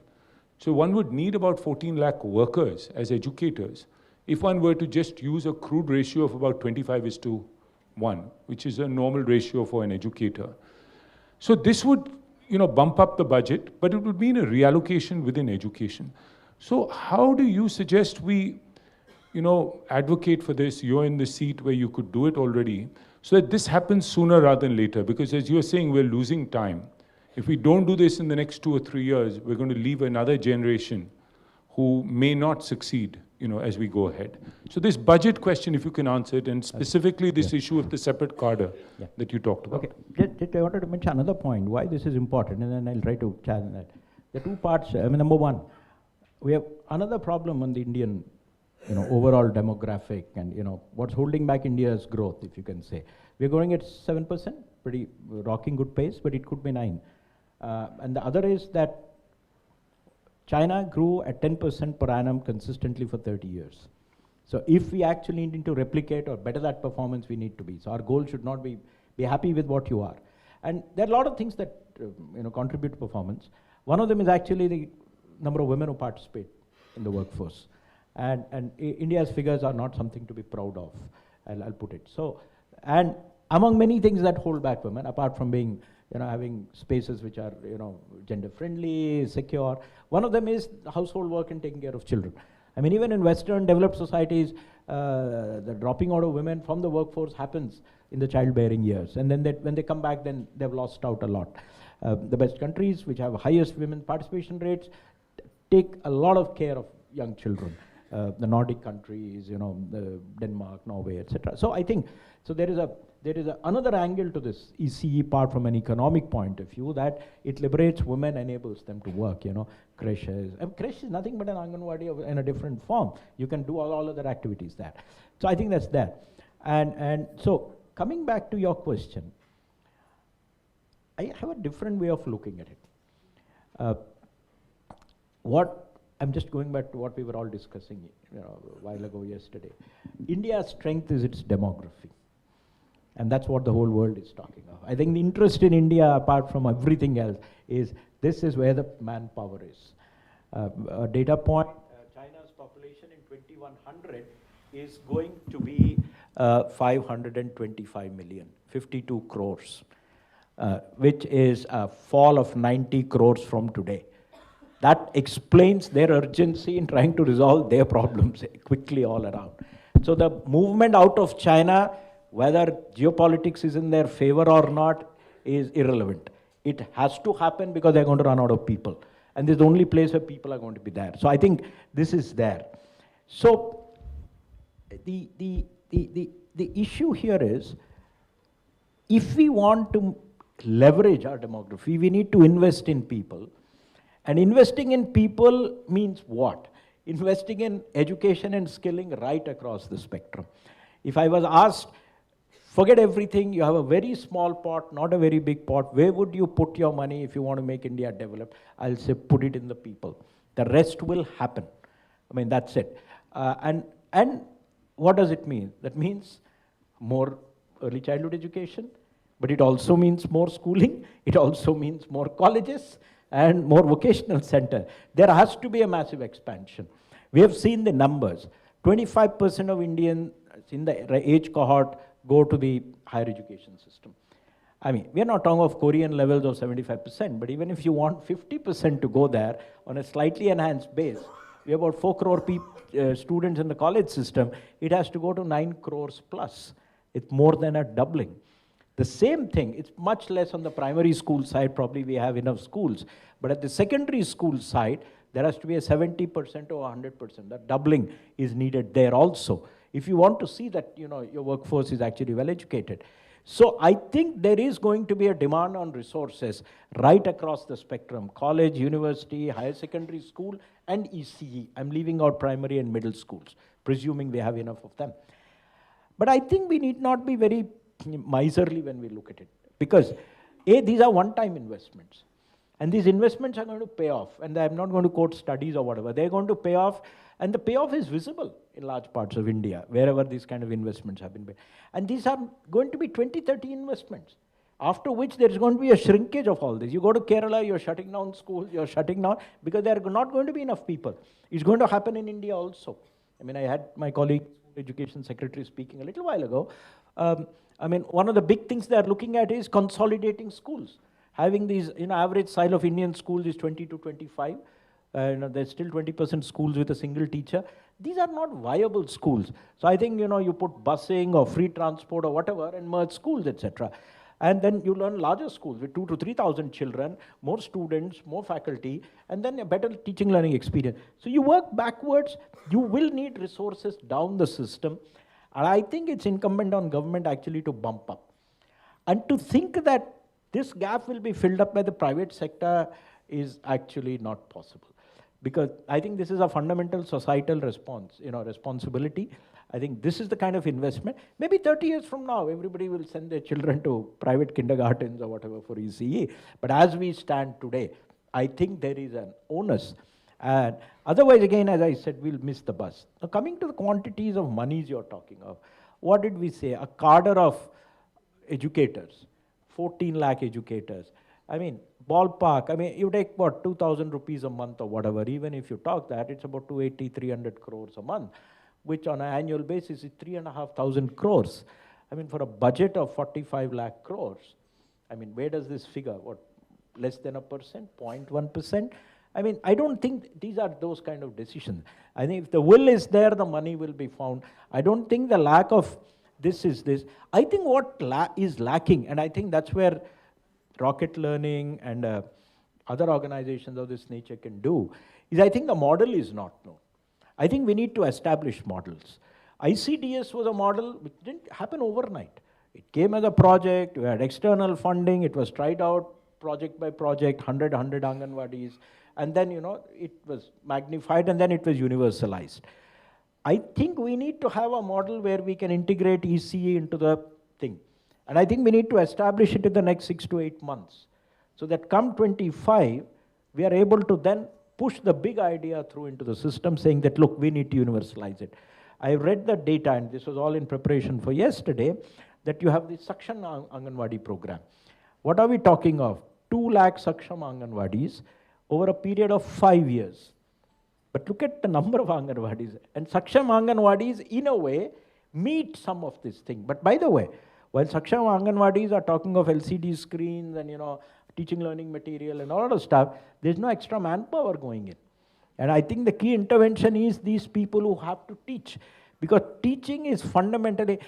so one would need about 14 lakh workers as educators if one were to just use a crude ratio of about 25:1, which is a normal ratio for an educator. So this would bump up the budget, but it would mean a reallocation within education. So how do you suggest we advocate for this? You're in the seat where you could do it already, so that this happens sooner rather than later. Because as you're saying, we're losing time. If we don't do this in the next 2 or 3 years, we're going to leave another generation who may not succeed, as we go ahead. So this budget question, if you can answer it, and specifically this issue of the separate cadre that you talked about. Okay, I wanted to mention another point, why this is important, and then I'll try to challenge that. There are two parts. Number one, we have another problem on the Indian overall demographic and, what's holding back India's growth, if you can say. We're growing at 7%, pretty rocking good pace, but it could be 9. And the other is that China grew at 10% per annum consistently for 30 years. So if we actually need to replicate or better that performance, we need to be. So our goal should not be happy with what you are. And there are a lot of things that contribute to performance. One of them is actually the number of women who participate in the workforce. And India's figures are not something to be proud of, I'll put it. So, and among many things that hold back women, apart from being, having spaces which are, gender friendly, secure, one of them is household work and taking care of children. I mean, even in Western developed societies, the dropping out of women from the workforce happens in the childbearing years. And then when they come back, then they've lost out a lot. The best countries, which have highest women participation rates, take a lot of care of young children. The Nordic countries, Denmark, Norway, etc. So I think, there is another angle to this ECE part from an economic point of view, that it liberates women, enables them to work, creches. Creche is nothing but an Anganwadi in a different form. You can do all other activities there. So I think that's there. And so coming back to your question, I have a different way of looking at it. I'm just going back to what we were all discussing a while ago yesterday. India's strength is its demography. And that's what the whole world is talking of. I think the interest in India, apart from everything else, is this is where the manpower is. A data point, China's population in 2100 is going to be 525 million, 52 crores. which is a fall of 90 crores from today. That explains their urgency in trying to resolve their problems quickly all around. So the movement out of China, whether geopolitics is in their favor or not, is irrelevant. It has to happen because they're going to run out of people. And this is the only place where people are going to be there. So I think this is there. So the issue here is, if we want to leverage our demography, we need to invest in people. And investing in people means what? Investing in education and skilling right across the spectrum. If I was asked, forget everything, you have a very small pot, not a very big pot, where would you put your money if you want to make India developed? I'll say put it in the people. The rest will happen. I mean, that's it. And what does it mean? That means more early childhood education, but it also means more schooling, it also means more colleges, and more vocational center. There has to be a massive expansion. We have seen the numbers. 25% of Indians in the age cohort go to the higher education system. I mean, we are not talking of Korean levels of 75%, but even if you want 50% to go there on a slightly enhanced base, we have about 4 crore students in the college system, it has to go to 9 crores plus. It's more than a doubling. The same thing, it's much less on the primary school side, probably we have enough schools. But at the secondary school side, there has to be a 70% or 100%. That doubling is needed there also, if you want to see that your workforce is actually well educated. So I think there is going to be a demand on resources right across the spectrum: college, university, higher secondary school, and ECE. I'm leaving out primary and middle schools, presuming we have enough of them. But I think we need not be very miserly when we look at it, because these are one-time investments, and these investments are going to pay off. And I'm not going to quote studies or whatever. They're going to pay off, and the payoff is visible in large parts of India, wherever these kind of investments have been made. And these are going to be 20, 30 investments, after which there's going to be a shrinkage of all this. You go to Kerala, you're shutting down schools, you're shutting down, because there are not going to be enough people. It's going to happen in India also. I mean, I had my colleague, Education Secretary, speaking a little while ago. I mean, one of the big things they're looking at is consolidating schools. Having these, average size of Indian schools is 20 to 25. There's still 20% schools with a single teacher. These are not viable schools. So I think, you put busing or free transport or whatever and merge schools, etc. And then you learn larger schools with 2,000 to 3,000 children, more students, more faculty, and then a better teaching learning experience. So you work backwards, you will need resources down the system. And I think it's incumbent on government actually to bump up. And to think that this gap will be filled up by the private sector is actually not possible. Because I think this is a fundamental societal responsibility. I think this is the kind of investment. Maybe 30 years from now, everybody will send their children to private kindergartens or whatever for ECE. But as we stand today, I think there is an onus. And otherwise, again, as I said, we'll miss the bus. Now, coming to the quantities of monies you're talking of, what did we say? A cadre of educators, 14 lakh educators. I mean, ballpark, you take what, 2,000 rupees a month or whatever. Even if you talk that, it's about 280, 300 crores a month, which on an annual basis is 3,500 crores. For a budget of 45 lakh crores, where does this figure? What, less than 1%, 0.1%? I don't think these are those kind of decisions. I think if the will is there, the money will be found. I don't think the lack of this is this. I think what is lacking, and I think that's where Rocket Learning and other organizations of this nature can do, is I think the model is not known. I think we need to establish models. ICDS was a model which didn't happen overnight. It came as a project, we had external funding, it was tried out project by project, 100 Anganwadis, and then, it was magnified and then it was universalized. I think we need to have a model where we can integrate ECE into the thing. And I think we need to establish it in the next 6 to 8 months, so that come 25, we are able to then push the big idea through into the system, saying that, look, we need to universalize it. I read the data, and this was all in preparation for yesterday, that you have the Saksham Anganwadi program. What are we talking of? 2 lakh Saksham Anganwadis over a period of 5 years. But look at the number of Anganwadis. And Saksham Anganwadis, in a way, meet some of this thing. But by the way, While Saksham Anganwadis are talking of LCD screens and, teaching learning material and all of stuff, there's no extra manpower going in. And I think the key intervention is these people who have to teach. Because teaching is fundamentally,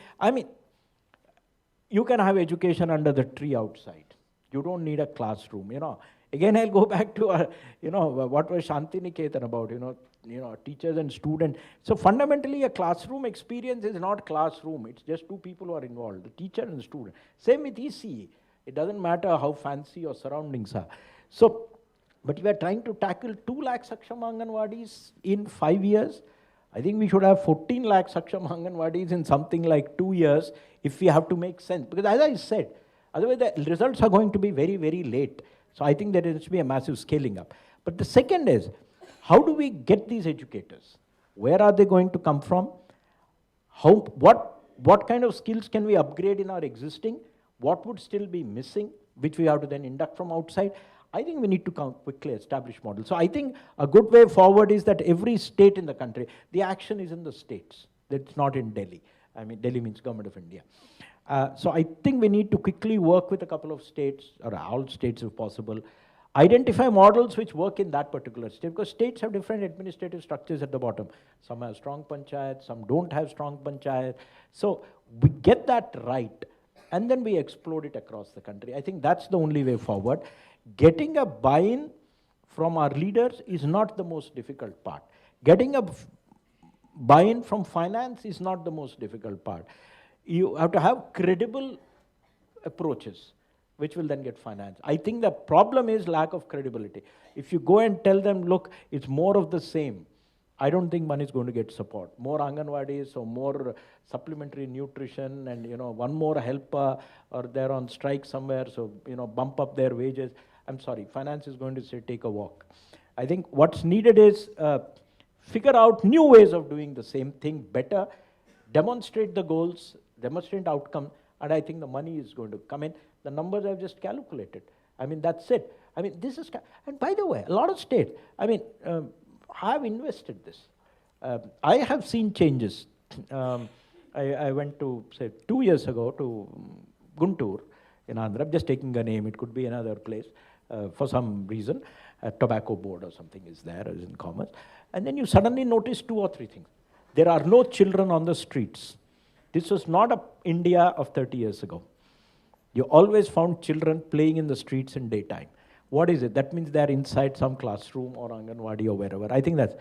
you can have education under the tree outside. You don't need a classroom, Again, I'll go back to, what was Shanti Niketan about, teachers and students. So fundamentally, a classroom experience is not classroom. It's just two people who are involved, the teacher and the student. Same with ECE. It doesn't matter how fancy your surroundings are. So, but we are trying to tackle 2 lakh Saksham Anganwadis in 5 years. I think we should have 14 lakh Saksham Anganwadis in something like 2 years if we have to make sense. Because as I said, otherwise the results are going to be very, very late. So I think there needs to be a massive scaling up. But the second is, how do we get these educators? Where are they going to come from? What kind of skills can we upgrade in our existing? What would still be missing, which we have to then induct from outside? I think we need to quickly establish models. So I think a good way forward is that every state in the country, the action is in the states. It's not in Delhi. Delhi means Government of India. So I think we need to quickly work with a couple of states, or all states if possible, identify models which work in that particular state, because states have different administrative structures at the bottom. Some have strong panchayat, some don't have strong panchayat. So we get that right, and then we explode it across the country. I think that's the only way forward. Getting a buy-in from our leaders is not the most difficult part. Getting a buy-in from finance is not the most difficult part. You have to have credible approaches, which will then get financed. I think the problem is lack of credibility. If you go and tell them, look, it's more of the same, I don't think money is going to get support. More Anganwadis or more supplementary nutrition and, one more helper, or they're on strike somewhere, so, bump up their wages. I'm sorry, finance is going to say, take a walk. I think what's needed is figure out new ways of doing the same thing better, demonstrate the goals, demonstrate outcome, and I think the money is going to come in. The numbers I've just calculated. That's it. This is, and by the way, a lot of states, have invested this. I have seen changes. I went to, say, 2 years ago to Guntur in Andhra. I'm just taking a name. It could be another place for some reason. A tobacco board or something is there, as in commerce. And then you suddenly notice 2 or 3 things. There are no children on the streets. This was not a India of 30 years ago. You always found children playing in the streets in daytime. What is it? That means they're inside some classroom or Anganwadi or wherever. I think that's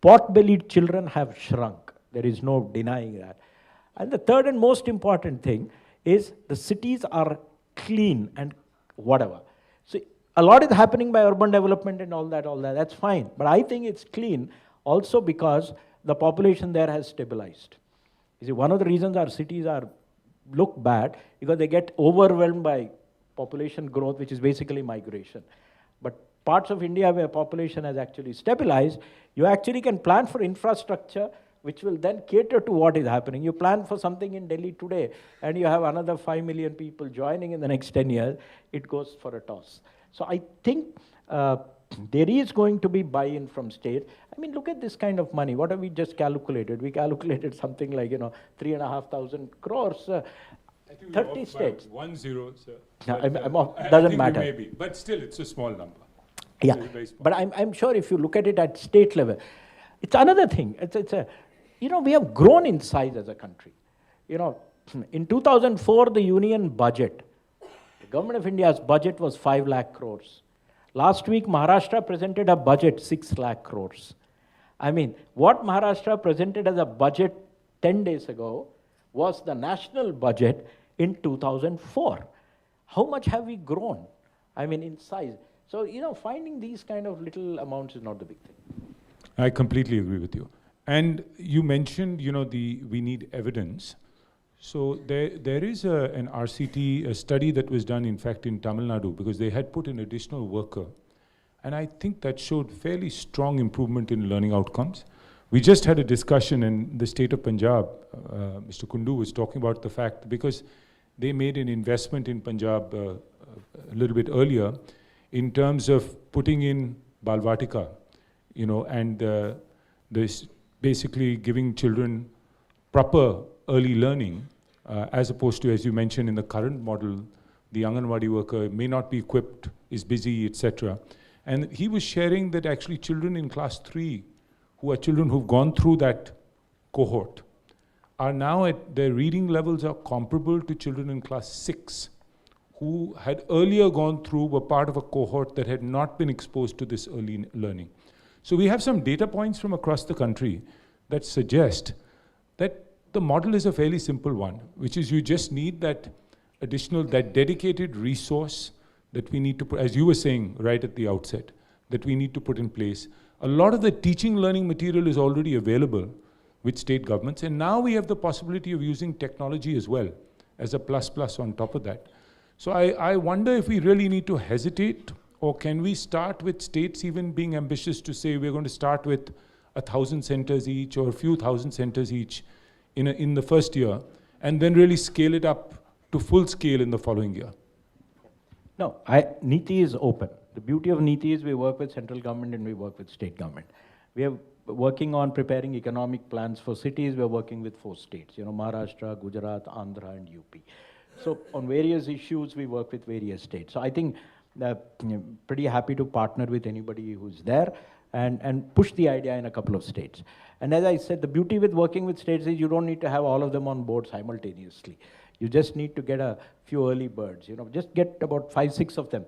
pot-bellied children have shrunk. There is no denying that. And the third and most important thing is the cities are clean and whatever. So a lot is happening by urban development and all that. That's fine. But I think it's clean also because the population there has stabilized. You see, one of the reasons our cities look bad because they get overwhelmed by population growth, which is basically migration. But parts of India where population has actually stabilized, you actually can plan for infrastructure which will then cater to what is happening. You plan for something in Delhi today and you have another 5 million people joining in the next 10 years, it goes for a toss. So I think there is going to be buy-in from state. Look at this kind of money. What have we just calculated? We calculated something like, 3,500 crores. 30 states. 1 0, sir. No, doesn't matter. Maybe, but still, it's a small number. Yeah, but I'm sure if you look at it at state level, it's another thing. We have grown in size as a country. In 2004, the union budget, the Government of India's budget was 5 lakh crores. Last week, Maharashtra presented a budget 6 lakh crores. What Maharashtra presented as a budget 10 days ago was the national budget in 2004. How much have we grown? In size. So, finding these kind of little amounts is not the big thing. I completely agree with you. And you mentioned, we need evidence. So there is an RCT, a study that was done, in fact, in Tamil Nadu, because they had put an additional worker. And I think that showed fairly strong improvement in learning outcomes. We just had a discussion in the state of Punjab. Mr. Kundu was talking about the fact, because they made an investment in Punjab a little bit earlier in terms of putting in Balvatika, and this basically giving children proper early learning as opposed to, as you mentioned, in the current model, the Anganwadi worker may not be equipped, is busy, etc. And he was sharing that actually children in class 3, who are children who've gone through that cohort, are now at their reading levels are comparable to children in class 6, who had earlier gone through, were part of a cohort that had not been exposed to this early learning. So we have some data points from across the country that suggest that the model is a fairly simple one, which is you just need that additional, that dedicated resource that we need to put, as you were saying right at the outset, that we need to put in place. A lot of the teaching learning material is already available with state governments, and now we have the possibility of using technology as well as a plus on top of that. So I wonder if we really need to hesitate, or can we start with states even being ambitious to say we're going to start with 1,000 centers each or a few thousand centers each in the first year, and then really scale it up to full scale in the following year? No, NITI is open. The beauty of NITI is we work with central government and we work with state government. We are working on preparing economic plans for cities. We are working with 4 states, Maharashtra, Gujarat, Andhra, and UP. So on various issues, we work with various states. So I think pretty happy to partner with anybody who's there and push the idea in a couple of states. And as I said, the beauty with working with states is you don't need to have all of them on board simultaneously. You just need to get a few early birds, just get about 5, 6 of them.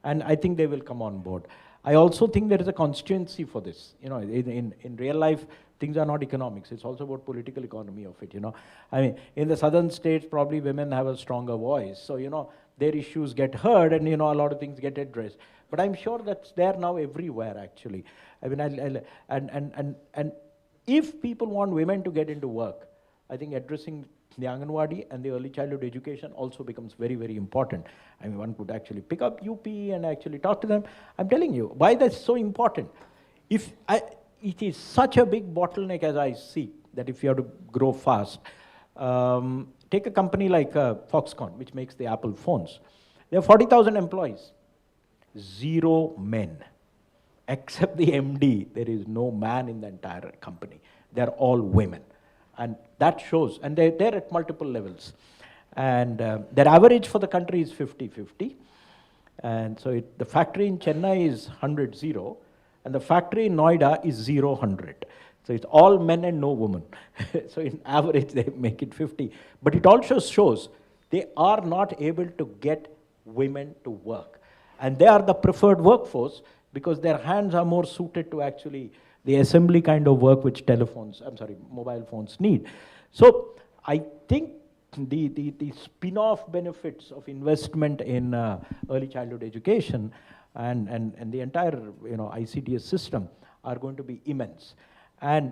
And I think they will come on board. I also think there is a constituency for this. In real life, things are not economics. It's also about political economy of it, I mean, in the southern states, probably women have a stronger voice. So, their issues get heard and, a lot of things get addressed. But I'm sure that's there now everywhere, actually. I mean, and if people want women to get into work, I think addressing the Anganwadi and the early childhood education also becomes very, very important. I mean, one could actually pick up UP and actually talk to them. I'm telling you, why that's so important. It is such a big bottleneck as I see, that if you have to grow fast, take a company like Foxconn, which makes the Apple phones. There are 40,000 employees, 0 men. Except the MD, there is no man in the entire company. They're all women. And that shows, and they're at multiple levels. And their average for the country is 50-50. And so the factory in Chennai is 100-0, and the factory in Noida is 0-100. So it's all men and no women. So in average, they make it 50. But it also shows they are not able to get women to work. And they are the preferred workforce because their hands are more suited to actually the assembly kind of work which mobile phones need. So I think the spin-off benefits of investment in early childhood education and the entire ICDS system are going to be immense. And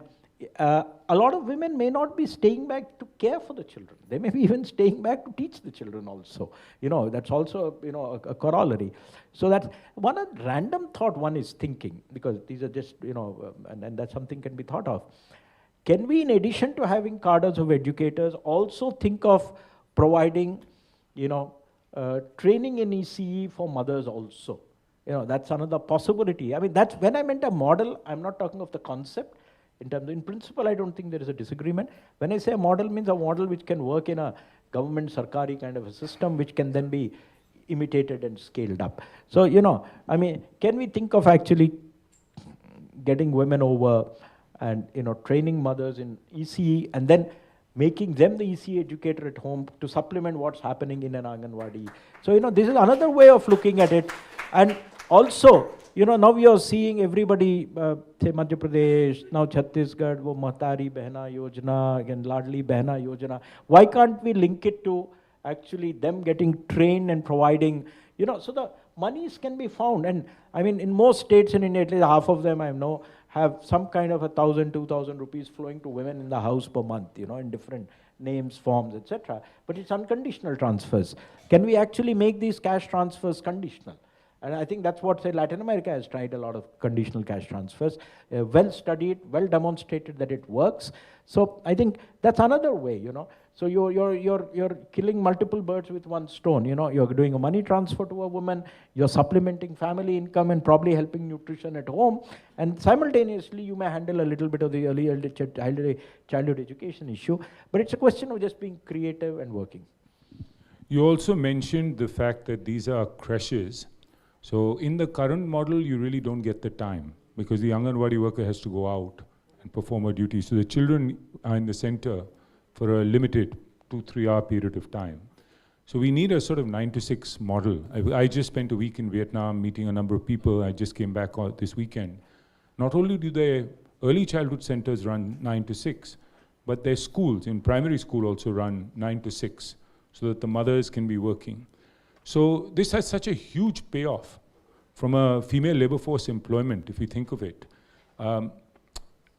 a lot of women may not be staying back to care for the children. They may be even staying back to teach the children also. That's also a corollary. So that's one random thought one is thinking, because these are just, and that something can be thought of. Can we, in addition to having cadres of educators, also think of providing, training in ECE for mothers also? That's another possibility. I mean, that's when I meant a model, I'm not talking of the concept. In principle, I don't think there is a disagreement. When I say a model, means a model which can work in a government, sarkari kind of a system, which can then be imitated and scaled up. So, I mean, can we think of actually getting women over and, training mothers in ECE and then making them the ECE educator at home to supplement what's happening in an Anganwadi. So, this is another way of looking at it. And also, now we are seeing everybody, say Madhya Pradesh, now Chhattisgarh, wo Mahtari Behna Yojana, again Ladli Behna Yojana. Why can't we link it to actually them getting trained and providing, so the monies can be found. And I mean, in most states in India, at least half of them I know, have some kind of 1,000, 2,000 rupees flowing to women in the house per month, in different names, forms, etc. But it's unconditional transfers. Can we actually make these cash transfers conditional? And I think that's what, say, Latin America has tried a lot of conditional cash transfers, well studied, well demonstrated that it works. So I think that's another way, you know. So you're killing multiple birds with one stone, you know. You're doing a money transfer to a woman, you're supplementing family income and probably helping nutrition at home, and simultaneously you may handle a little bit of the early childhood education issue. But it's a question of just being creative and working. You also mentioned the fact that these are creches. So in the current model, you really don't get the time because the Anganwadi worker has to go out and perform her duty. So the children are in the center for a limited 2-3 hour period of time. So we need a sort of 9 to 6 model. I just spent a week in Vietnam meeting a number of people. I just came back this weekend. Not only do their early childhood centers run 9 to 6, but their schools in primary school also run 9 to 6 so that the mothers can be working. So this has such a huge payoff from a female labor force employment, if you think of it.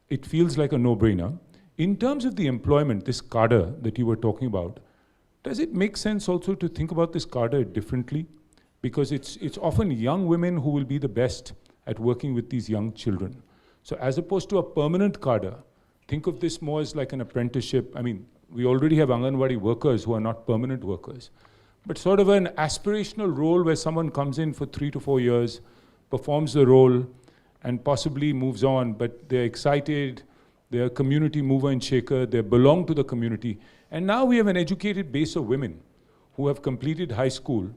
It feels like a no-brainer. In terms of the employment, this cadre that you were talking about, does it make sense also to think about this cadre differently? Because it's often young women who will be the best at working with these young children. So as opposed to a permanent cadre, think of this more as like an apprenticeship. I mean, we already have Anganwadi workers who are not permanent workers, but sort of an aspirational role where someone comes in for 3 to 4 years, performs the role, and possibly moves on, but they're excited, they're a community mover and shaker, they belong to the community. And now we have an educated base of women who have completed high school,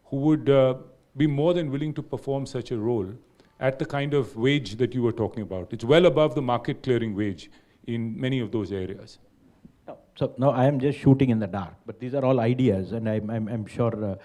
who would be more than willing to perform such a role at the kind of wage that you were talking about. It's well above the market clearing wage in many of those areas. So no, I am just shooting in the dark, but these are all ideas, and I'm sure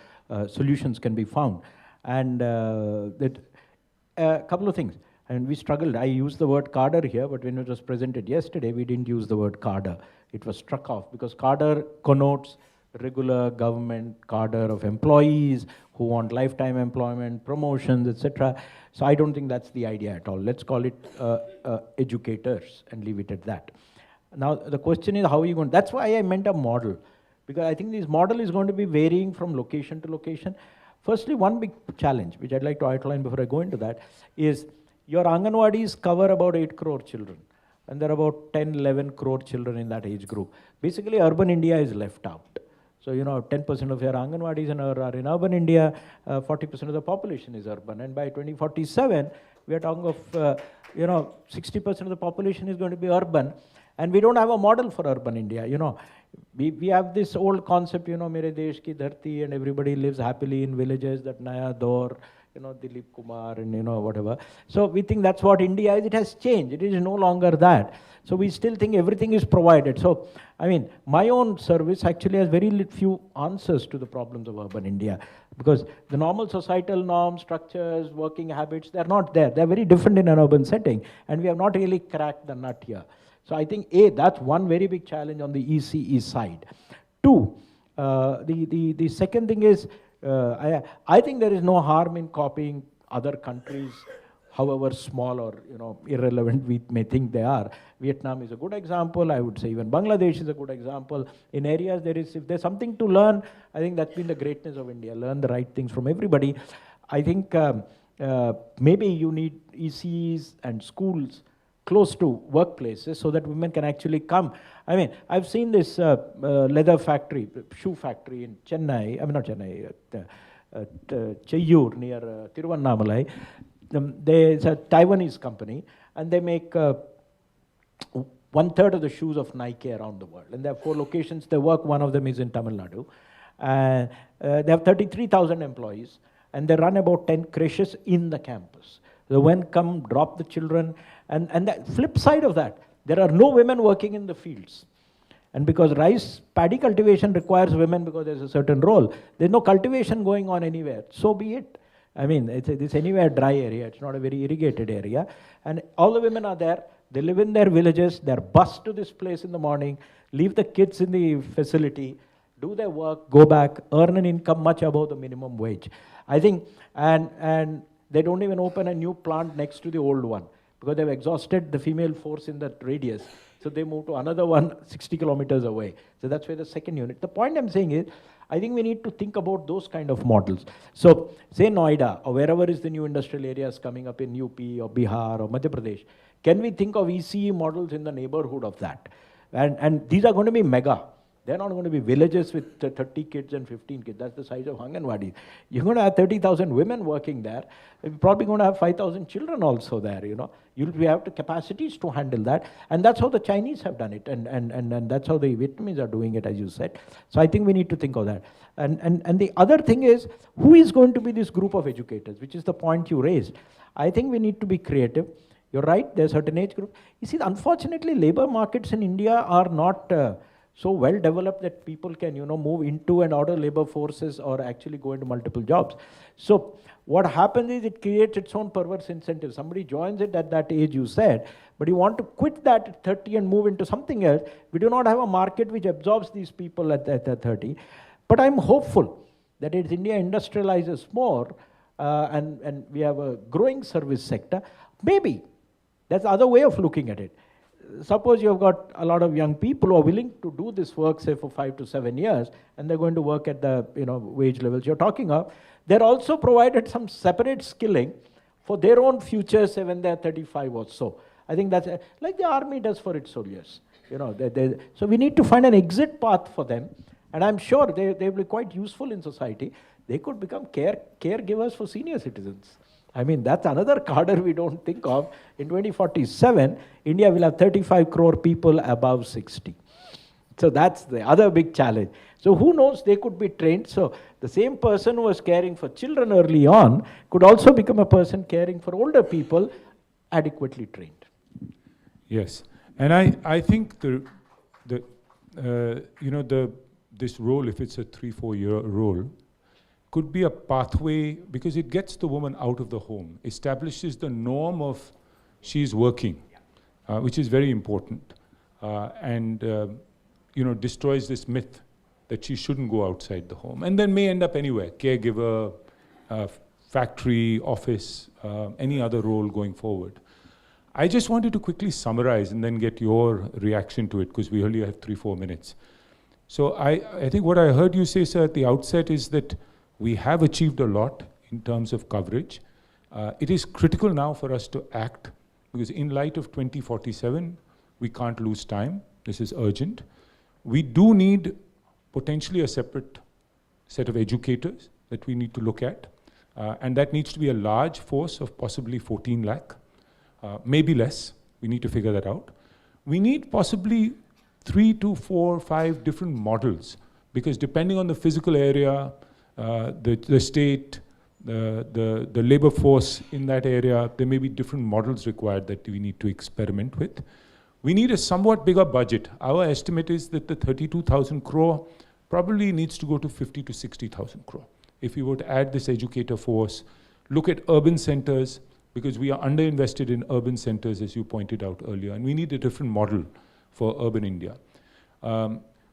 solutions can be found. And a couple of things. And we struggled. I used the word cadre here, but when it was presented yesterday, we didn't use the word cadre. It was struck off because cadre connotes regular government cadre of employees who want lifetime employment, promotions, etc. So I don't think that's the idea at all. Let's call it educators and leave it at that. Now, the question is how are you going? That's why I meant a model, because I think this model is going to be varying from location to location. Firstly, one big challenge, which I'd like to outline before I go into that, is your Anganwadis cover about 8 crore children, and there are about 10, 11 crore children in that age group. Basically, urban India is left out. So, 10% of your Anganwadis are in urban India, 40% of the population is urban, and by 2047, we are talking of, 60% of the population is going to be urban. And we don't have a model for urban India, We have this old concept, mere desh ki dharti, and everybody lives happily in villages, that Naya Dor, Dilip Kumar, and whatever. So we think that's what India is. It has changed. It is no longer that. So we still think everything is provided. So, my own service actually has very few answers to the problems of urban India, because the normal societal norms, structures, working habits, they're not there. They're very different in an urban setting, and we have not really cracked the nut here. So I think, that's one very big challenge on the ECE side. 2, the second thing is, I think there is no harm in copying other countries, however small or irrelevant we may think they are. Vietnam is a good example. I would say even Bangladesh is a good example. In areas if there's something to learn, I think that's been the greatness of India. Learn the right things from everybody. I think maybe you need ECEs and schools close to workplaces so that women can actually come. I've seen this leather factory, shoe factory in Chennai, Cheyyur near Tiruvannamalai. It's a Taiwanese company, and they make 1/3 of the shoes of Nike around the world. And there are 4 locations they work. One of them is in Tamil Nadu. They have 33,000 employees, and they run about 10 creches in the campus. The women come, drop the children, and the flip side of that, there are no women working in the fields. And because rice paddy cultivation requires women because there's a certain role, there's no cultivation going on anywhere. So be it. It's anywhere dry area. It's not a very irrigated area. And all the women are there. They live in their villages. They're bused to this place in the morning, leave the kids in the facility, do their work, go back, earn an income much above the minimum wage. I think, and they don't even open a new plant next to the old one, because they've exhausted the female force in that radius. So they move to another one 60 kilometers away. So that's where the second unit. The point I'm saying is, I think we need to think about those kind of models. So say Noida or wherever is the new industrial areas coming up in UP or Bihar or Madhya Pradesh, can we think of ECE models in the neighborhood of that? And these are going to be mega. They're not going to be villages with 30 kids and 15 kids. That's the size of Anganwadi. You're going to have 30,000 women working there. You're probably going to have 5,000 children also there, You'll have the capacities to handle that. And that's how the Chinese have done it. And that's how the Vietnamese are doing it, as you said. So I think we need to think of that. And the other thing is, who is going to be this group of educators, which is the point you raised. I think we need to be creative. You're right, there's a certain age group. You see, unfortunately, labor markets in India are not so well developed that people can, move into and out of labor forces or actually go into multiple jobs. So what happens is it creates its own perverse incentive. Somebody joins it at that age, you said, but you want to quit that at 30 and move into something else. We do not have a market which absorbs these people at 30. But I'm hopeful that as India industrializes more and we have a growing service sector, maybe that's the other way of looking at it. Suppose you've got a lot of young people who are willing to do this work, say, for 5 to 7 years, and they're going to work at the wage levels you're talking of. They're also provided some separate skilling for their own future, say, when they're 35 or so. I think that's like the army does for its soldiers. So we need to find an exit path for them, and I'm sure they will be quite useful in society. They could become caregivers for senior citizens. I mean, that's another cadre we don't think of. In 2047, India will have 35 crore people above 60. So that's the other big challenge. So who knows, they could be trained. So the same person who was caring for children early on could also become a person caring for older people, adequately trained. Yes, and I think this role, if it's a 3-4 year role, could be a pathway because it gets the woman out of the home, establishes the norm of she's working, which is very important, and destroys this myth that she shouldn't go outside the home, and then may end up anywhere, caregiver, factory, office, any other role going forward. I just wanted to quickly summarize and then get your reaction to it because we only have 3-4 minutes. So I think what I heard you say, sir, at the outset is that we have achieved a lot in terms of coverage. It is critical now for us to act because in light of 2047, we can't lose time. This is urgent. We do need potentially a separate set of educators that we need to look at. And that needs to be a large force of possibly 14 lakh, maybe less. We need to figure that out. We need possibly 3 to 4, 5 different models because depending on the physical area, the state, the labor force in that area, there may be different models required that we need to experiment with. We need a somewhat bigger budget. Our estimate is that the 32,000 crore probably needs to go to 50 to 60,000 crore. If we were to add this educator force, look at urban centers, because we are underinvested in urban centers, as you pointed out earlier, and we need a different model for urban India.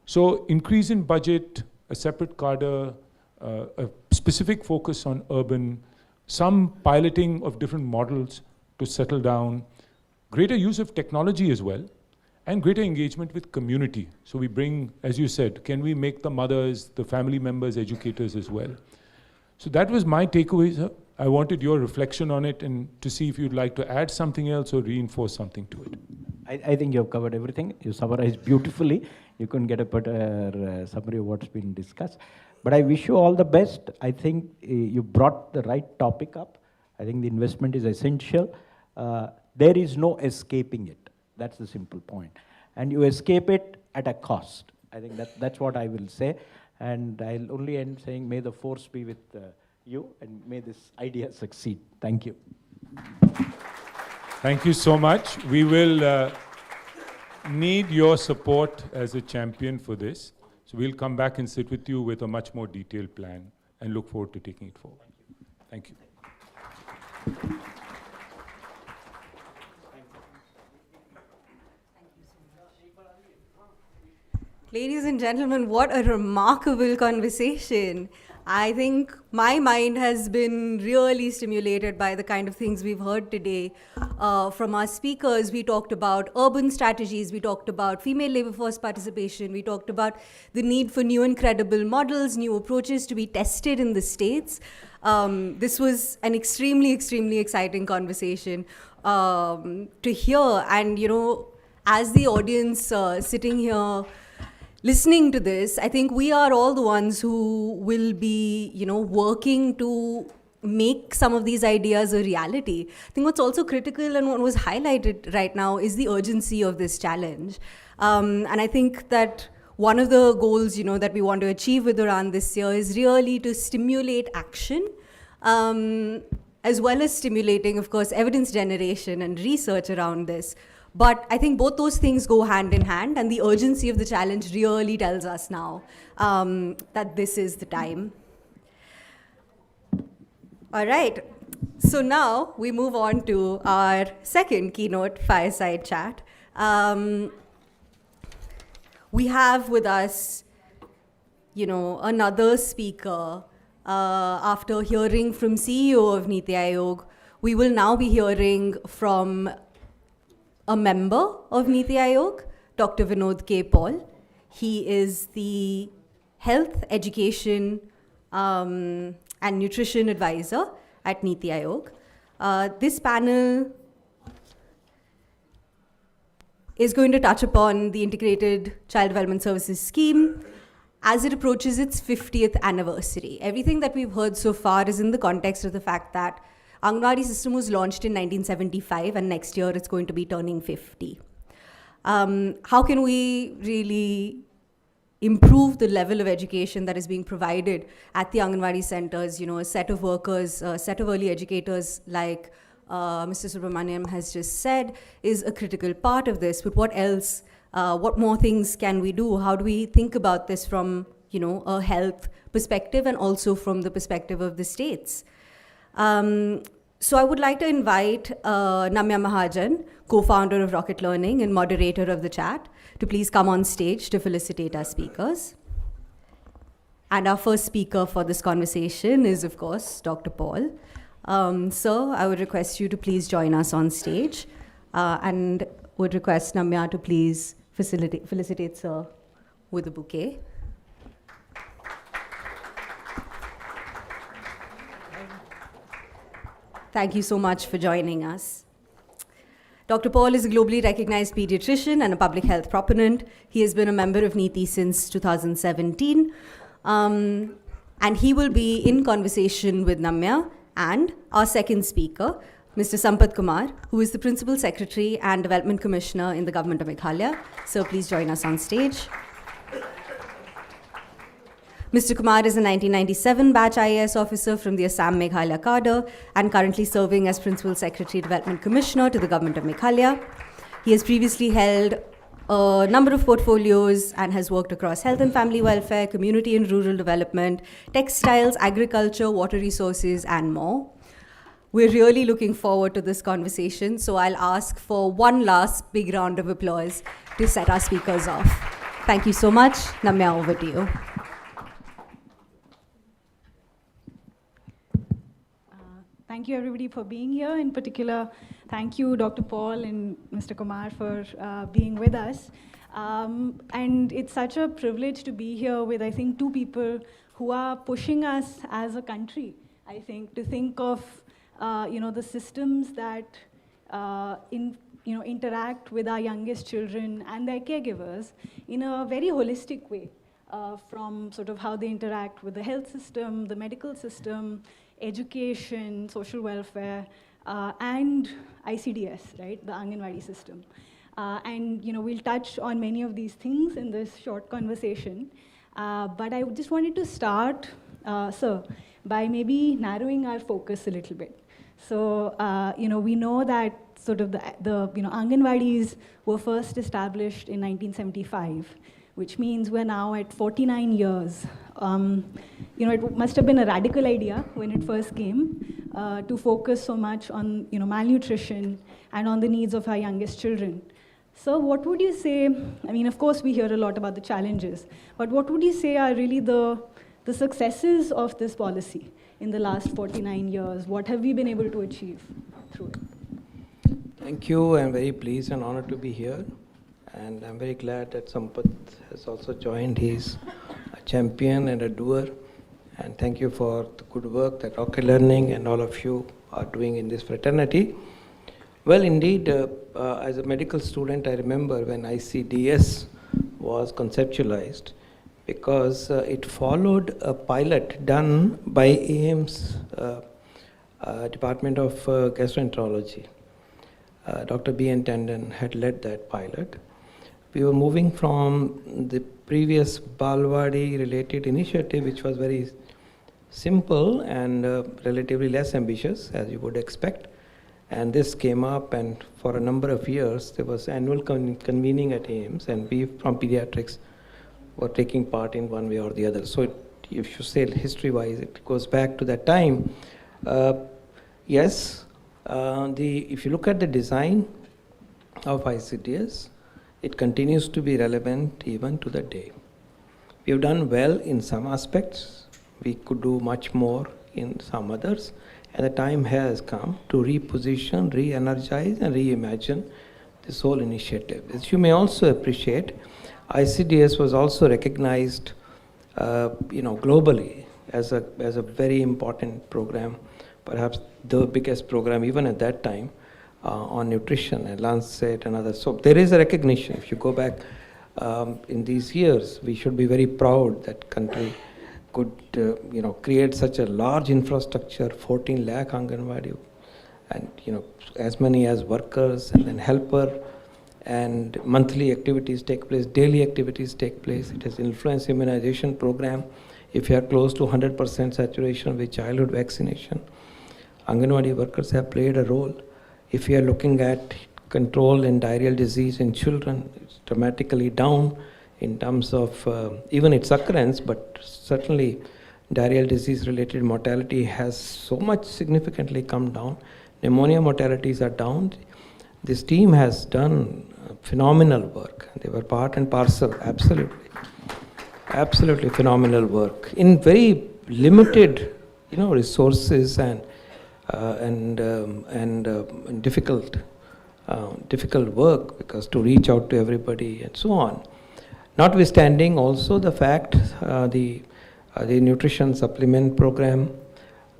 So increase in budget, a separate cadre, a specific focus on urban, some piloting of different models to settle down, greater use of technology as well, and greater engagement with community. So we bring, as you said, can we make the mothers, the family members, educators as well? So that was my takeaway, sir. I wanted your reflection on it and to see if you'd like to add something else or reinforce something to it. I think you've covered everything. You summarized beautifully. You couldn't get a better summary of what's been discussed. But I wish you all the best. I think you brought the right topic up. I think the investment is essential. There is no escaping it. That's the simple point. And you escape it at a cost. I think that's what I will say. And I'll only end saying, may the force be with you and may this idea succeed. Thank you. Thank you so much. We will need your support as a champion for this. So we'll come back and sit with you with a much more detailed plan and look forward to taking it forward. Thank you. Ladies and gentlemen, what a remarkable conversation. I think my mind has been really stimulated by the kind of things we've heard today from our speakers. We talked about urban strategies, we talked about female labor force participation, we talked about the need for new and credible models, new approaches to be tested in the states. This was an extremely, extremely exciting conversation to hear. And, you know, as the audience sitting here, listening to this, I think we are all the ones who will be, you know, working to make some of these ideas a reality. I think what's also critical and what was highlighted right now is the urgency of this challenge. And I think that one of the goals, you know, that we want to achieve with Udaan this year is really to stimulate action, as well as stimulating, of course, evidence generation and research around this. But I think both those things go hand in hand, and the urgency of the challenge really tells us now that this is the time. All right, so now we move on to our second keynote fireside chat. We have with us, you know, another speaker. After hearing from CEO of Niti Aayog, we will now be hearing from a member of Niti Aayog, Dr. Vinod K. Paul. He is the Health, Education and Nutrition Advisor at Niti Aayog. This panel is going to touch upon the Integrated Child Development Services Scheme as it approaches its 50th anniversary. Everything that we've heard so far is in the context of the fact that Anganwadi system was launched in 1975, and next year it's going to be turning 50. How can we really improve the level of education that is being provided at the Anganwadi centers? You know, a set of workers, a set of early educators like Mr. Subramaniam has just said is a critical part of this. But what else? What more things can we do? How do we think about this from, you know, a health perspective and also from the perspective of the states? So I would like to invite Namya Mahajan, co-founder of Rocket Learning and moderator of the chat, to please come on stage to felicitate our speakers. And our first speaker for this conversation is, of course, Dr. Paul. Sir, I would request you to please join us on stage, and would request Namya to please felicitate Sir with a bouquet. Thank you so much for joining us. Dr. Paul is a globally recognized pediatrician and a public health proponent. He has been a member of NITI since 2017. And he will be in conversation with Namya and our second speaker, Mr. Sampath Kumar, who is the Principal Secretary and Development Commissioner in the Government of Meghalaya. So please join us on stage. Mr. Kumar is a 1997 batch IAS officer from the Assam Meghalaya cadre and currently serving as Principal Secretary Development Commissioner to the Government of Meghalaya. He has previously held a number of portfolios and has worked across health and family welfare, community and rural development, textiles, agriculture, water resources, and more. We're really looking forward to this conversation, so I'll ask for one last big round of applause to set our speakers off. Thank you so much. Namya, over to you. Thank you, everybody, for being here. In particular, thank you, Dr. Paul and Mr. Kumar, for being with us. And it's such a privilege to be here with, I think, two people who are pushing us as a country, I think, to think of the systems that interact with our youngest children and their caregivers in a very holistic way, from sort of how they interact with the health system, the medical system, education, social welfare, and ICDS, right, the Anganwadi system. And we'll touch on many of these things in this short conversation. But I just wanted to start, sir, by maybe narrowing our focus a little bit. So, we know that sort of the Anganwadis were first established in 1975, which means we're now at 49 years. It must have been a radical idea when it first came to focus so much on malnutrition and on the needs of our youngest children. So what would you say, I mean, of course we hear a lot about the challenges, but what would you say are really the the successes of this policy in the last 49 years. What have we been able to achieve through it? Thank you. I'm very pleased and honored to be here. And I'm very glad that Sampath has also joined. He's a champion and a doer. And thank you for the good work that Rocket Learning and all of you are doing in this fraternity. Well, indeed, as a medical student, I remember when ICDS was conceptualized, because it followed a pilot done by AIMS Department of Gastroenterology. Dr. B.N. Tandon had led that pilot. We were moving from the previous Balwadi related initiative, which was very simple and relatively less ambitious, as you would expect. And this came up, and for a number of years, there was annual convening at AIMS, and we from pediatrics were taking part in one way or the other. So if you say history-wise, it goes back to that time. Yes, if you look at the design of ICDS, it continues to be relevant even to the day. We have done well in some aspects. We could do much more in some others. And the time has come to reposition, re-energize, and reimagine this whole initiative. As you may also appreciate, ICDS was also recognized, globally as a very important program, perhaps the biggest program even at that time on nutrition, and Lancet and others. So there is a recognition. If you go back in these years, we should be very proud that country could create such a large infrastructure, 14 lakh Anganwadi, and as many as workers and then helper, and monthly activities take place, daily activities take place. It has influence immunization program. If you are close to 100% saturation with childhood vaccination, Anganwadi workers have played a role. If you are looking at control in diarrheal disease in children, it's dramatically down in terms of even its occurrence, but certainly diarrheal disease related mortality has so much significantly come down. Pneumonia mortalities are down. This team has done phenomenal work. They were part and parcel, absolutely phenomenal work in very limited, resources and difficult work, because to reach out to everybody and so on. Notwithstanding also the fact, the nutrition supplement program,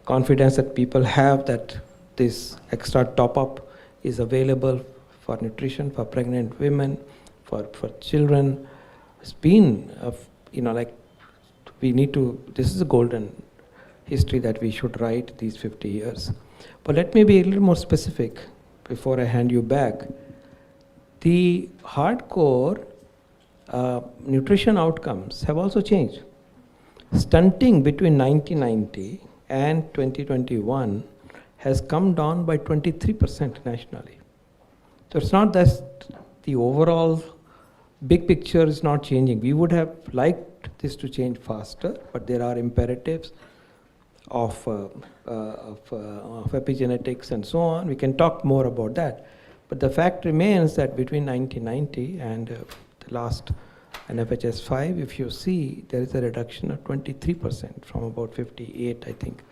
confidence that people have that this extra top-up is available for nutrition, for pregnant women, for children. It's been, this is a golden history that we should write these 50 years. But let me be a little more specific before I hand you back. The hardcore nutrition outcomes have also changed. Stunting between 1990 and 2021 has come down by 23% nationally. So it's not that the overall big picture is not changing. We would have liked this to change faster, but there are imperatives of epigenetics and so on. We can talk more about that. But the fact remains that between 1990 and the last NFHS 5, if you see, there is a reduction of 23% from about 58, I think.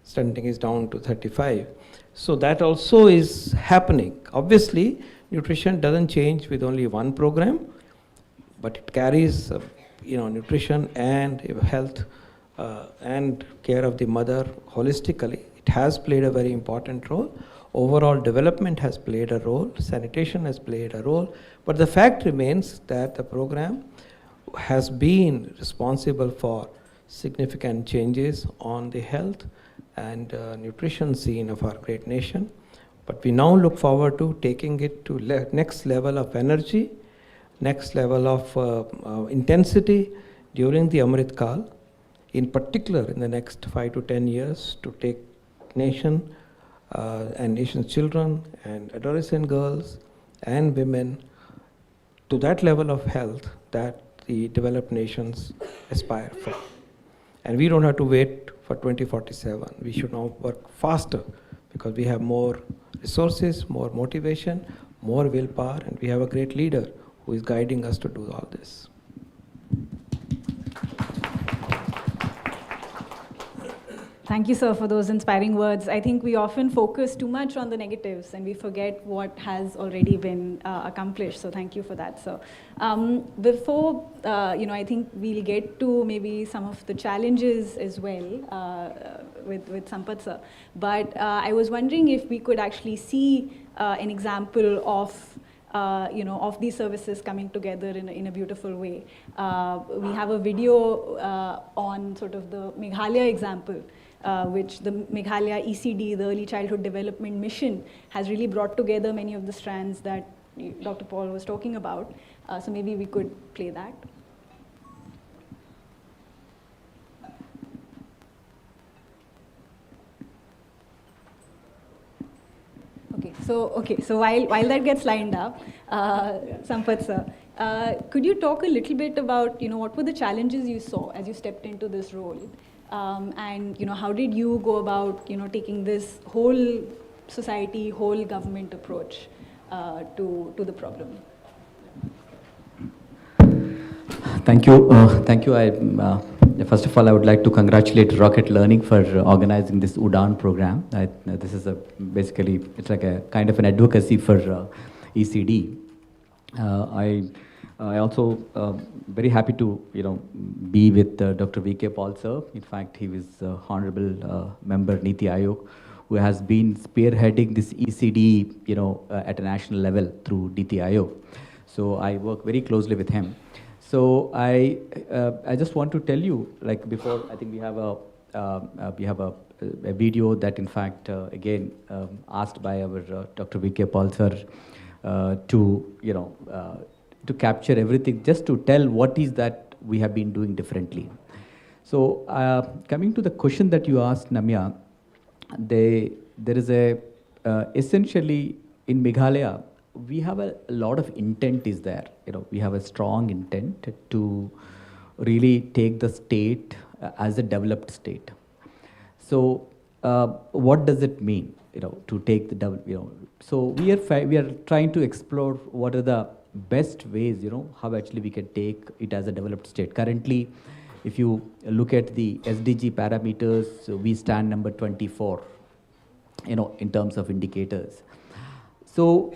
Stunting is down to 35. So that also is happening. Obviously, nutrition doesn't change with only one program, but it carries, nutrition and health and care of the mother holistically. It has played a very important role. Overall development has played a role. Sanitation has played a role. But the fact remains that the program has been responsible for significant changes on the health and nutrition scene of our great nation. But we now look forward to taking it to next level of energy, next level of intensity during the Amrit Kal, in particular in the next 5 to 10 years, to take nation and nation's children and adolescent girls and women to that level of health that the developed nations aspire for. And we don't have to wait for 2047. We should now work faster because we have more resources, more motivation, more willpower, and we have a great leader who is guiding us to do all this. Thank you, sir, for those inspiring words. I think we often focus too much on the negatives and we forget what has already been accomplished. So thank you for that, sir. Before, I think we'll get to maybe some of the challenges as well with Sampath, sir. But I was wondering if we could actually see an example of of these services coming together in a beautiful way. We have a video on sort of the Meghalaya example, which the Meghalaya ECD, the Early Childhood Development Mission, has really brought together many of the strands that Dr. Paul was talking about. So maybe we could play that. So while that gets lined up, Sampath sir, could you talk a little bit about what were the challenges you saw as you stepped into this role, and how did you go about taking this whole society, whole government approach to the problem? Thank you. Thank you. First of all, I would like to congratulate Rocket Learning for organizing this Udaan program. This is basically, it's like a kind of an advocacy for ECD. I also very happy to be with Dr. V.K. Paul sir. In fact, he was honorable member Niti Aayog, who has been spearheading this ECD at a national level through Niti Aayog. So I work very closely with him. So I just want to tell you, like before, I think we have a video that in fact again asked by our Dr. V.K. Paul sir to capture everything, just to tell what is that we have been doing differently. So coming to the question that you asked, Namya, there is essentially in Meghalaya, we have a lot of intent is there. We have a strong intent to really take the state as a developed state. So what does it mean, to take the So we are trying to explore what are the best ways, how actually we can take it as a developed state. Currently, if you look at the SDG parameters, we stand number 24, in terms of indicators. So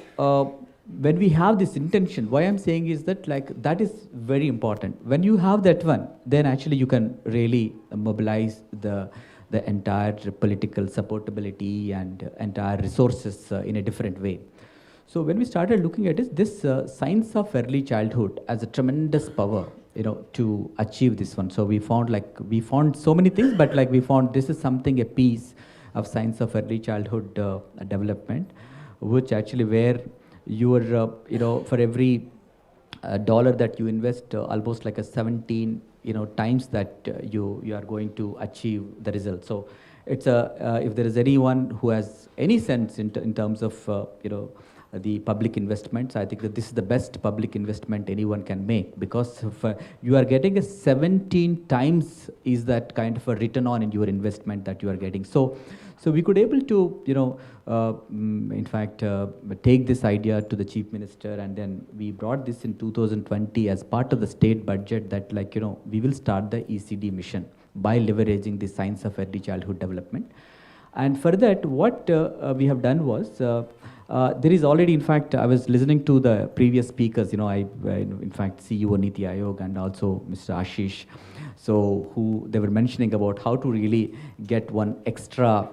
when we have this intention, why I'm saying is that that is very important. When you have that one, then actually you can really mobilize the entire political supportability and entire resources in a different way. So when we started looking at this science of early childhood as a tremendous power, to achieve this one. So we found so many things, but we found this is something, a piece of science of early childhood development, which actually where you are, for every dollar that you invest, almost like a 17 times that you are going to achieve the result. So it's if there is anyone who has any sense in terms of the public investments, I think that this is the best public investment anyone can make, because you are getting a 17 times is that kind of a return on in your investment that you are getting. So we could able to, in fact, take this idea to the Chief Minister, and then we brought this in 2020 as part of the state budget that we will start the ECD mission by leveraging the science of early childhood development. And for that, what we have done was, there is already, in fact, I was listening to the previous speakers, in fact, CEO Niti Aayog and also Mr. Ashish, so who they were mentioning about how to really get one extra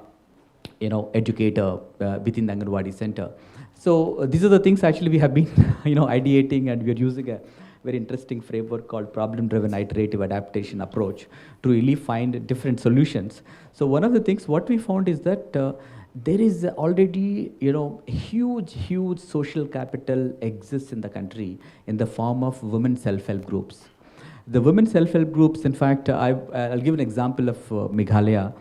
educator within the Anganwadi center. So these are the things actually we have been, ideating, and we are using a very interesting framework called problem-driven iterative adaptation approach to really find different solutions. So one of the things what we found is that there is already, huge social capital exists in the country in the form of women self-help groups. The women self-help groups, in fact, I'll give an example of Meghalaya.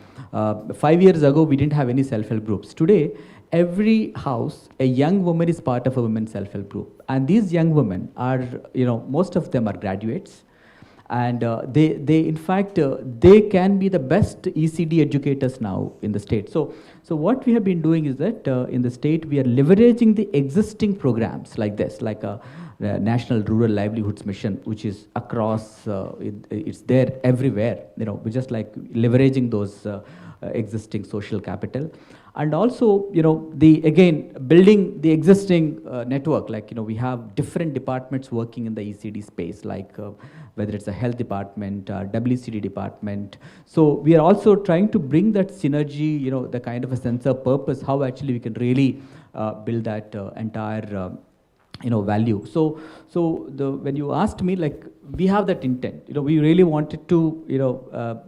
5 years ago, we didn't have any self-help groups. Today, every house, a young woman is part of a women self-help group. And these young women are, most of them are graduates. And they in fact, they can be the best ECD educators now in the state. So what we have been doing is that in the state, we are leveraging the existing programs like this, like a National Rural Livelihoods Mission, which is across, it's there everywhere. We're just like leveraging those existing social capital. And also, again, building the existing network, like, we have different departments working in the ECD space, like whether it's a health department, WCD department. So we are also trying to bring that synergy, the kind of a sense of purpose, how actually we can really build that entire value. So when you asked me, like, we have that intent. We really wanted to,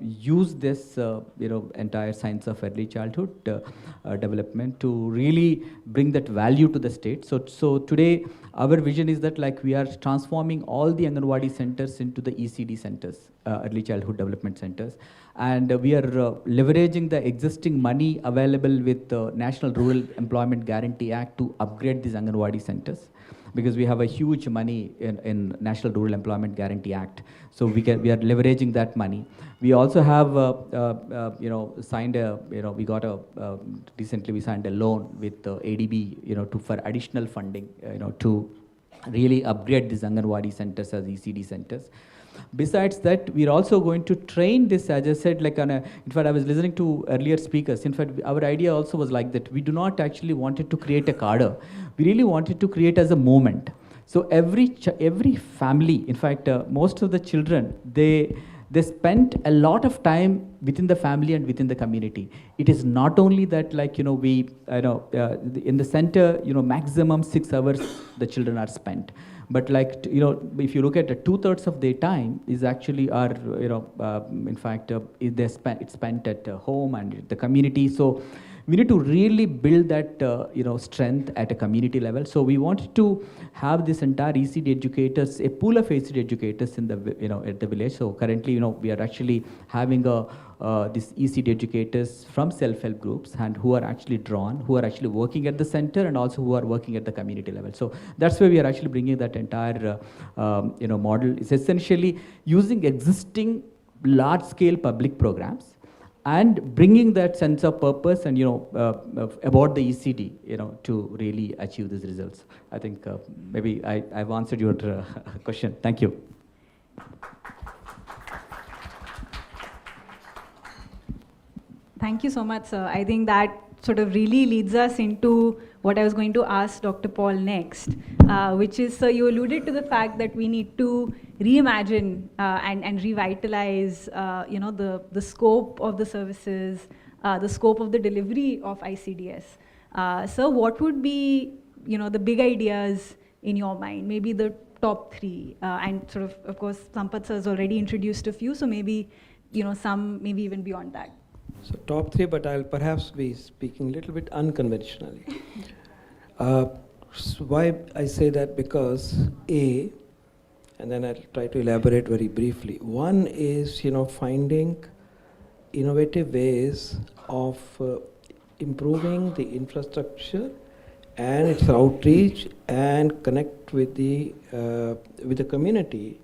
use this, entire science of early childhood development to really bring that value to the state. So today, our vision is that, like, we are transforming all the Anganwadi centers into the ECD centers, early childhood development centers. And we are leveraging the existing money available with the National Rural Employment Guarantee Act to upgrade these Anganwadi centers, because we have a huge money in National Rural Employment Guarantee Act. So we are leveraging that money. We also have, signed a, recently we signed a loan with ADB, for additional funding, to really upgrade these Anganwadi centers as ECD centers. Besides that, we're also going to train this, as I said, like in fact, I was listening to earlier speakers. In fact, our idea also was like that. We do not actually wanted to create a cadre. We really wanted to create as a movement. So every family, in fact, most of the children, they spent a lot of time within the family and within the community. It is not only that, like, in the center, maximum 6 hours the children are spent. But, like, if you look at 2/3 of their time is actually are, in fact, it's spent at home and the community. So we need to really build that, strength at a community level. So we wanted to have this entire ECD educators, a pool of ECD educators in the, at the village. So currently, we are actually having this ECD educators from self-help groups, and who are actually drawn, who are actually working at the center, and also who are working at the community level. So that's why we are actually bringing that entire, model. It's essentially using existing large-scale public programs and bringing that sense of purpose and, about the ECD, to really achieve these results. I think maybe I've answered your question. Thank you. Thank you so much, sir. I think that sort of really leads us into what I was going to ask Dr. Paul next, which is, sir, you alluded to the fact that we need to reimagine and revitalize, the scope of the services, the scope of the delivery of ICDS. So what would be, the big ideas in your mind, maybe the top 3, and sort of course, Sampath sir has already introduced a few, so maybe, some maybe even beyond that. So top 3, but I'll perhaps be speaking a little bit unconventionally. So why I say that? Because and then I'll try to elaborate very briefly. One is, finding innovative ways of improving the infrastructure and its outreach and connect with the community,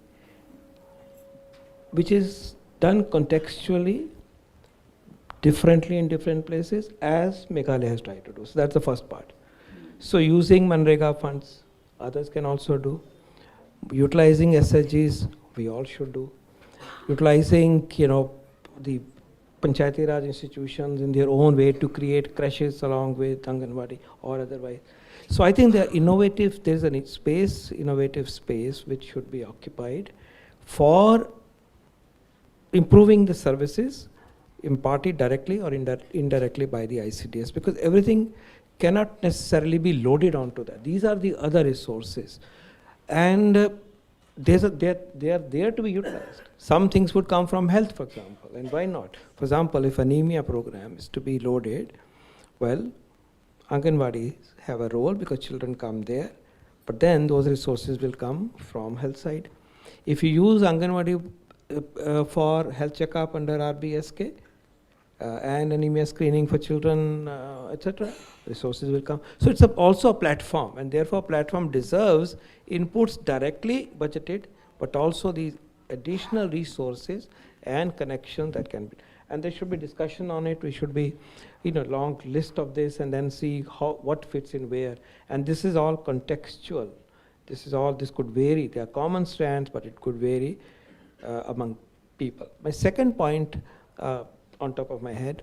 which is done contextually, differently in different places, as Meghalaya has tried to do. So that's the first part. So using Manrega funds, others can also do. Utilizing SSGs, we all should do. Utilizing, the Panchayati Raj institutions in their own way to create creches along with Anganwadi or otherwise. So I think there's an innovative space which should be occupied for improving the services, imparted directly or indirectly by the ICDS, because everything cannot necessarily be loaded onto that. These are the other resources, and they are there to be utilized. Some things would come from health, for example, and why not? For example, if anemia program is to be loaded, well, Anganwadis have a role because children come there, but then those resources will come from health side. If you use Anganwadi for health checkup under RBSK, and anemia screening for children, etc., resources will come. So it's also a platform, and therefore platform deserves inputs directly budgeted, but also these additional resources and connections that can be. And there should be discussion on it. We should be, long list of this, and then see what fits in where. And this is all contextual. This could vary. There are common strands, but it could vary among people. My second point, on top of my head,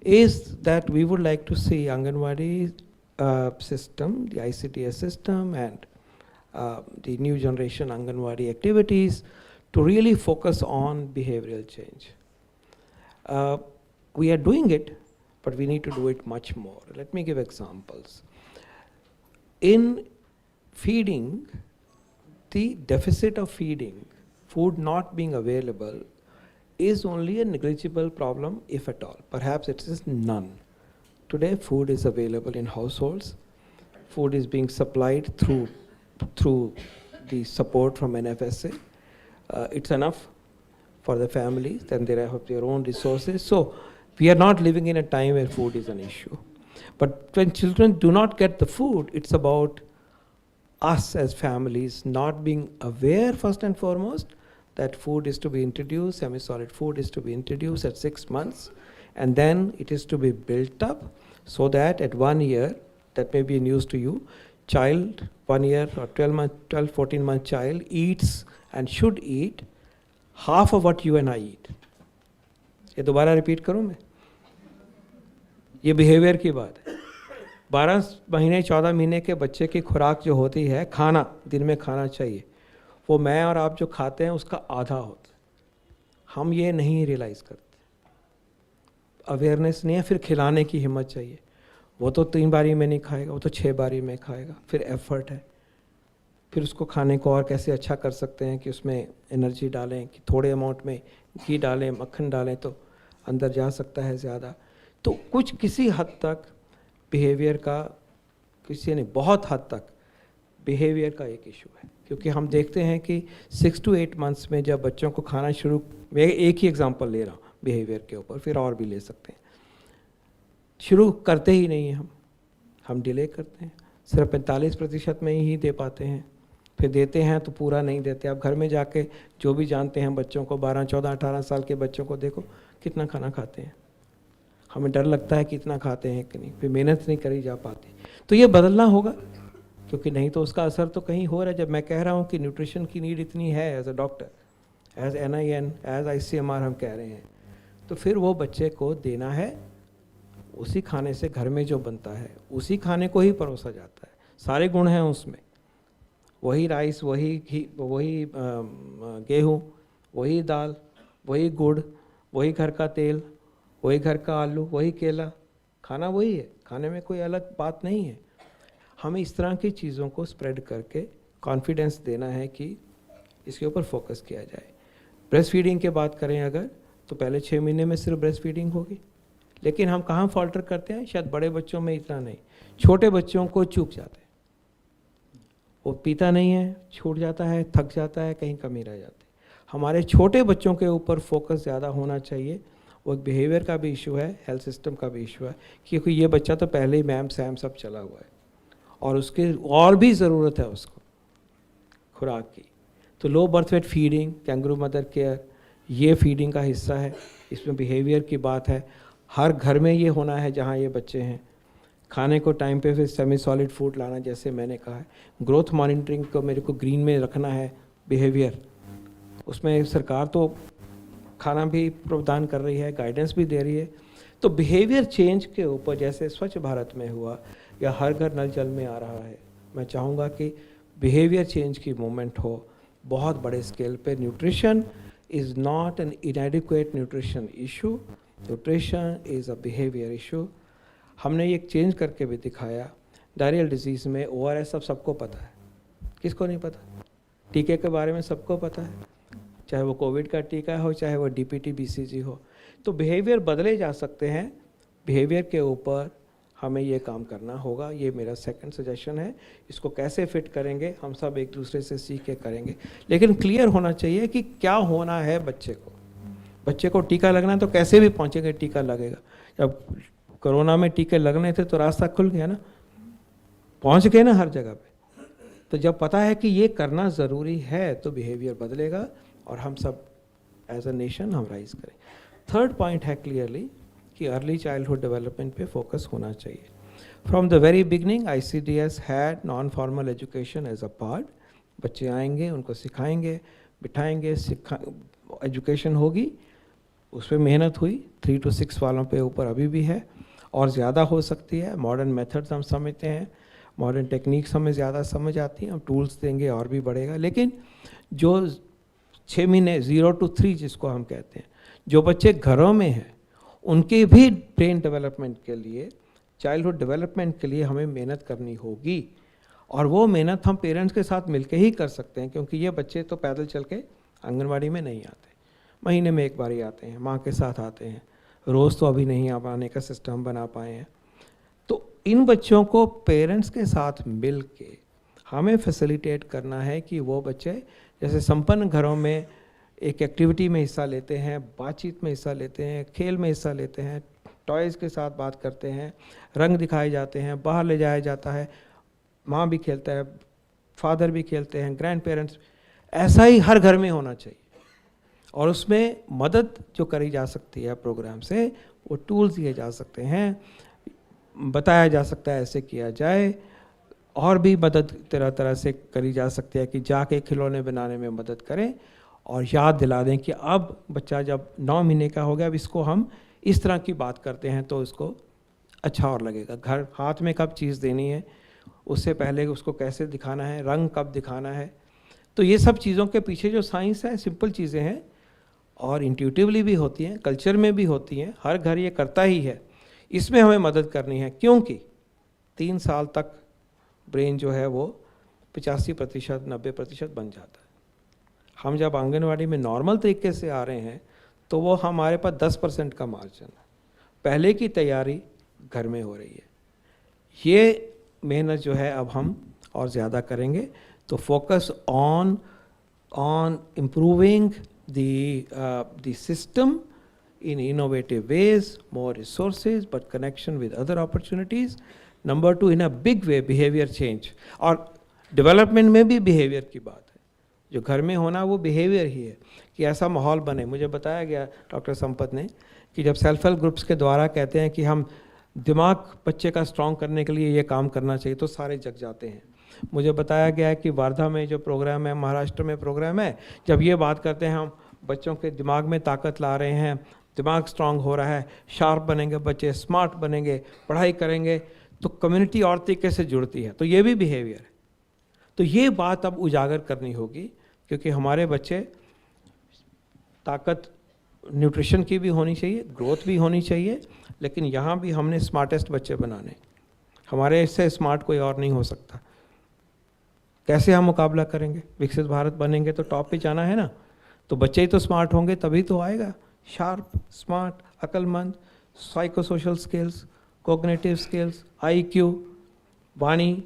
is that we would like to see Anganwadi system, the ICTS system, and the new generation Anganwadi activities to really focus on behavioral change. We are doing it, but we need to do it much more. Let me give examples. In feeding, the deficit of feeding, food not being available, is only a negligible problem, if at all. Perhaps it is none. Today, food is available in households. Food is being supplied through the support from NFSA. It's enough for the families, then they have their own resources. So we are not living in a time where food is an issue. But when children do not get the food, it's about us as families not being aware, first and foremost, that food is to be introduced, semi-solid food is to be introduced at 6 months, and then it is to be built up so that at 1 year, that may be news to you, child, 1 year or 12, 14-month child eats and should eat half of what you and I eat. ये दोबारा repeat करूं मैं? ये behaviour की बात है. 12 महीने 14 महीने के बच्चे की खुराक जो होती है, खाना, दिन में खाना चाहिए, वो मैं और आप जो खाते हैं उसका आधा होता है. हम ये नहीं रियलाइज़ करते. अवेयरनेस नहीं है. फिर खिलाने की हिम्मत चाहिए. वो तो 3 बारी में नहीं खाएगा, वो तो 6 बारी में खाएगा. फिर एफर्ट है. फिर उसको खाने को और कैसे अच्छा कर सकते हैं कि उसमें एनर्जी डालें, कि थोड़े अमाउंट में घी डालें, मक्खन डालें तो अंदर जा सकता है ज़्यादा. तो कुछ किसी हद तक बिहेवियर का, किसी नहीं बहुत हद तक बिहेवियर का एक इशू है. क्योंकि हम देखते हैं कि 6 to 8 months में जब बच्चों को खाना शुरू, मैं एक ही एग्जांपल ले रहा हूँ बिहेवियर के ऊपर, फिर और भी ले सकते हैं, शुरू करते ही नहीं हैं हम डिले करते हैं. सिर्फ 45% में ही दे पाते हैं. फिर देते हैं तो पूरा नहीं देते. आप घर में जाके जो भी जानते हैं बच्चों को, 12, 14, 18 साल के बच्चों को देखो कितना खाना खाते हैं. हमें डर लगता है कि इतना खाते हैं कि नहीं, फिर मेहनत नहीं करी जा पाती. तो ये बदलना होगा, क्योंकि नहीं तो उसका असर तो कहीं हो रहा है. जब मैं कह रहा हूँ कि न्यूट्रिशन की नीड इतनी है as a doctor, as NIN, as ICMR हम कह रहे हैं, तो फिर वो बच्चे को देना है उसी खाने से, घर में जो बनता है उसी खाने को ही परोसा जाता है. सारे गुण हैं उसमें, वही राइस, वही घी, वही गेहूँ, वही दाल, वही गुड़, वही घर का तेल, वही घर का आलू, वही केला. खाना वही है, खाने में कोई अलग बात नहीं है. हमें इस तरह की चीज़ों को स्प्रेड करके कॉन्फिडेंस देना है कि इसके ऊपर फोकस किया जाए. ब्रेस्ट फीडिंग की बात करें अगर, तो पहले 6 महीने में सिर्फ ब्रेस्ट फीडिंग होगी. लेकिन हम कहाँ फॉल्टर करते हैं? शायद बड़े बच्चों में इतना नहीं, छोटे बच्चों को चूक जाते हैं. वो पीता नहीं है, छूट जाता है, थक जाता है, कहीं कमी रह जाती है. हमारे छोटे बच्चों के ऊपर फोकस ज़्यादा होना चाहिए. वो एक बिहेवियर का भी इशू है, हेल्थ सिस्टम का भी इशू है, क्योंकि ये बच्चा तो पहले ही मैम सैम सब चला हुआ है और उसके और भी ज़रूरत है उसको खुराक की. तो low birth weight feeding, kangaroo mother care, ये फीडिंग का हिस्सा है. इसमें बिहेवियर की बात है. हर घर में ये होना है जहाँ ये बच्चे हैं. खाने को टाइम पे फिर सेमी सॉलिड फूड लाना, जैसे मैंने कहा है. ग्रोथ मॉनिटरिंग को मेरे को ग्रीन में रखना है. बिहेवियर, उसमें सरकार तो खाना भी प्रदान कर रही है, गाइडेंस भी दे रही है. तो बिहेवियर चेंज के ऊपर, जैसे स्वच्छ भारत में हुआ या हर घर नल जल में आ रहा है, मैं चाहूँगा कि बिहेवियर चेंज की मूवमेंट हो बहुत बड़े स्केल पे. Nutrition is not an इनएडिक्वेट nutrition issue, nutrition is a behaviour issue. हमने ये चेंज करके भी दिखाया. डायरियल डिजीज़ में ORS सबको पता है, किसको नहीं पता? टीके के बारे में सबको पता है, चाहे वो कोविड का टीका हो, चाहे वो DPT BCG हो. तो बिहेवियर बदले जा सकते हैं. बिहेवियर के ऊपर हमें ये काम करना होगा. ये मेरा सेकंड सजेशन है. इसको कैसे फिट करेंगे, हम सब एक दूसरे से सीख के करेंगे. लेकिन क्लियर होना चाहिए कि क्या होना है बच्चे को. बच्चे को टीका लगना तो कैसे भी पहुँचेंगे, टीका लगेगा. जब कोरोना में टीके लगने थे तो रास्ता खुल गया ना, पहुँच गए ना हर जगह पे. तो जब पता है कि ये करना ज़रूरी है तो बिहेवियर बदलेगा और हम सब एज अ नेशन हम राइज करें. थर्ड पॉइंट है क्लियरली कि अर्ली चाइल्डहुड डेवलपमेंट पे फोकस होना चाहिए. From the very beginning ICDS had non formal education as a part. बच्चे आएंगे, उनको सिखाएंगे, बिठाएंगे, एजुकेशन होगी. उस पर मेहनत हुई, 3 to 6 वालों पे ऊपर अभी भी है, और ज़्यादा हो सकती है। मॉडर्न मेथड्स हम समझते हैं, मॉडर्न टेक्निक्स हमें ज़्यादा समझ आती हैं, हम टूल्स देंगे और भी बढ़ेगा। लेकिन जो 6 महीने 0 to 3 जिसको हम कहते हैं, जो बच्चे घरों में हैं, उनके भी ब्रेन डेवलपमेंट के लिए, चाइल्डहुड डेवलपमेंट के लिए हमें मेहनत करनी होगी। और वो मेहनत हम पेरेंट्स के साथ मिलके ही कर सकते हैं, क्योंकि ये बच्चे तो पैदल चल के आंगनवाड़ी में नहीं आते, महीने में एक बार ही आते हैं, माँ के साथ आते हैं, रोज़ तो अभी नहीं आ पाने का सिस्टम बना पाए हैं। तो इन बच्चों को पेरेंट्स के साथ मिल के हमें फैसिलिटेट करना है कि वो बच्चे जैसे संपन्न घरों में एक एक्टिविटी में हिस्सा लेते हैं, बातचीत में हिस्सा लेते हैं, खेल में हिस्सा लेते हैं, टॉयज़ के साथ बात करते हैं, रंग दिखाए जाते हैं, बाहर ले जाया जाता है, माँ भी खेलता है, फादर भी खेलते हैं, ग्रैंड पेरेंट्स, ऐसा ही हर घर में होना चाहिए। और उसमें मदद जो करी जा सकती है प्रोग्राम से, वो टूल्स दिए जा सकते हैं, बताया जा सकता है ऐसे किया जाए, और भी मदद तरह तरह से करी जा सकती है कि जाके खिलौने बनाने में मदद करें और याद दिला दें कि अब बच्चा जब 9 महीने का हो गया, अब इसको हम इस तरह की बात करते हैं तो इसको अच्छा और लगेगा। घर हाथ में कब चीज़ देनी है, उससे पहले उसको कैसे दिखाना है, रंग कब दिखाना है। तो ये सब चीज़ों के पीछे जो साइंस है, सिंपल चीज़ें हैं और इंट्यूटिवली भी होती हैं, कल्चर में भी होती हैं, हर घर ये करता ही है। इसमें हमें मदद करनी है, क्योंकि 3 साल तक ब्रेन जो है वो 85% 90% बन जाता है। हम जब आंगनवाड़ी में नॉर्मल तरीके से आ रहे हैं तो वो हमारे पास 10% का मार्जिन है, पहले की तैयारी घर में हो रही है। ये मेहनत जो है अब हम और ज़्यादा करेंगे। तो focus on improving the system in innovative ways, more resources, but connection with other opportunities. Number 2, in a big way, behavior change. और development में भी behavior की बात है, जो घर में होना वो behavior ही है कि ऐसा माहौल बने। मुझे बताया गया डॉक्टर संपत ने कि जब सेल्फ हेल्प ग्रुप्स के द्वारा कहते हैं कि हम दिमाग बच्चे का स्ट्रॉन्ग करने के लिए ये काम करना चाहिए, तो सारे जग जाते हैं। मुझे बताया गया है कि वार्धा में जो प्रोग्राम है, महाराष्ट्र में प्रोग्राम है, जब ये बात करते हैं हम बच्चों के दिमाग में ताकत ला रहे हैं, दिमाग स्ट्रांग हो रहा है, शार्प बनेंगे बच्चे, स्मार्ट बनेंगे, पढ़ाई करेंगे, तो कम्युनिटी और तरीके से जुड़ती है। तो ये भी बिहेवियर है। तो ये बात अब उजागर करनी होगी, क्योंकि हमारे बच्चे ताकत न्यूट्रिशन की भी होनी चाहिए, ग्रोथ भी होनी चाहिए, लेकिन यहाँ भी हमने स्मार्टेस्ट बच्चे बनाने। हमारे इससे स्मार्ट कोई और नहीं हो सकता। कैसे हम मुकाबला करेंगे? विकसित भारत बनेंगे तो टॉप पे जाना है ना, तो बच्चे ही तो स्मार्ट होंगे तभी तो आएगा। शार्प, स्मार्ट, अक्लमंद, psycho social skills, cognitive skills, IQ, वाणी,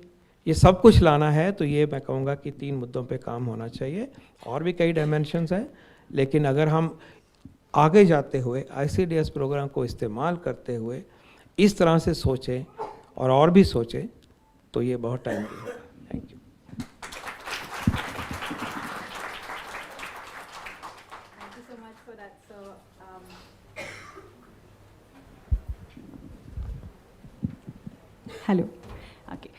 ये सब कुछ लाना है। तो ये मैं कहूँगा कि 3 मुद्दों पे काम होना चाहिए। और भी कई डायमेंशंस हैं, लेकिन अगर हम आगे जाते हुए ICDS प्रोग्राम को इस्तेमाल करते हुए इस तरह से सोचें और भी सोचें, तो ये बहुत टाइम लगेगा। Thank you. Hello. Okay.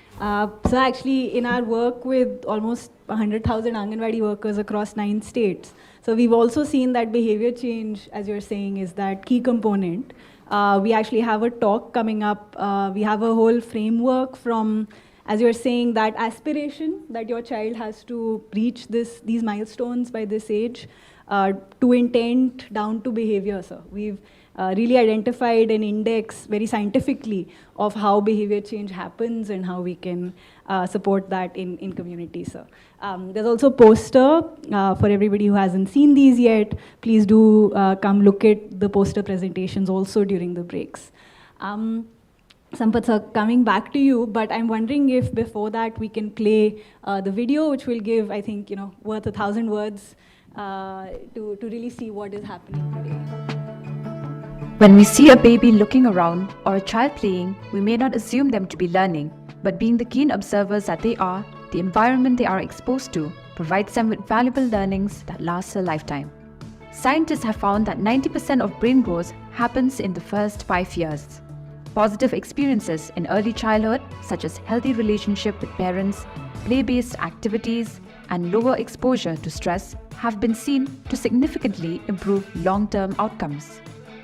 So actually, in our work with almost 100,000 Anganwadi workers across 9 states, so we've also seen that behavior change, as you're saying, is that key component. We actually have a talk coming up. We have a whole framework from, as you're saying, that aspiration that your child has to reach these milestones by this age, to intent down to behavior, sir. We've really identified an index very scientifically of how behavior change happens and how we can support that in communities, sir. There's also a poster for everybody who hasn't seen these yet. Please do come look at the poster presentations also during the breaks. Sampath sir, coming back to you, but I'm wondering if before that we can play the video, which will give, I think, worth 1,000 words to really see what is happening today. When we see a baby looking around or a child playing, we may not assume them to be learning, but being the keen observers that they are, the environment they are exposed to provides them with valuable learnings that last a lifetime. Scientists have found that 90% of brain growth happens in the first 5 years. Positive experiences in early childhood, such as healthy relationship with parents, play-based activities, and lower exposure to stress have been seen to significantly improve long-term outcomes.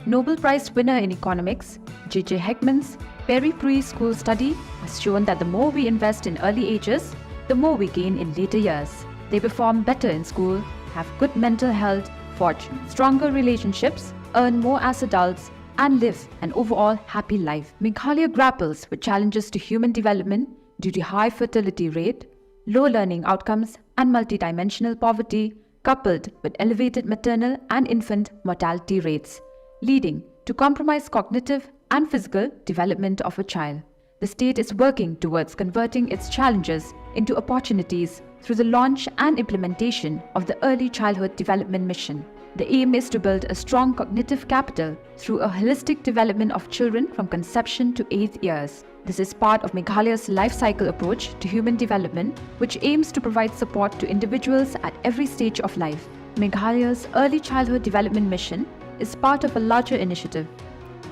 Nobel Prize winner in economics, J.J. Heckman's Perry Preschool study has shown that the more we invest in early ages, the more we gain in later years. They perform better in school, have good mental health, forge stronger relationships, earn more as adults, and live an overall happy life. Meghalaya grapples with challenges to human development due to high fertility rate, low learning outcomes, and multidimensional poverty, coupled with elevated maternal and infant mortality rates, leading to compromised cognitive and physical development of a child. The state is working towards converting its challenges into opportunities through the launch and implementation of the Early Childhood Development Mission. The aim is to build a strong cognitive capital through a holistic development of children from conception to 8 years. This is part of Meghalaya's life cycle approach to human development, which aims to provide support to individuals at every stage of life. Meghalaya's Early Childhood Development Mission is part of a larger initiative,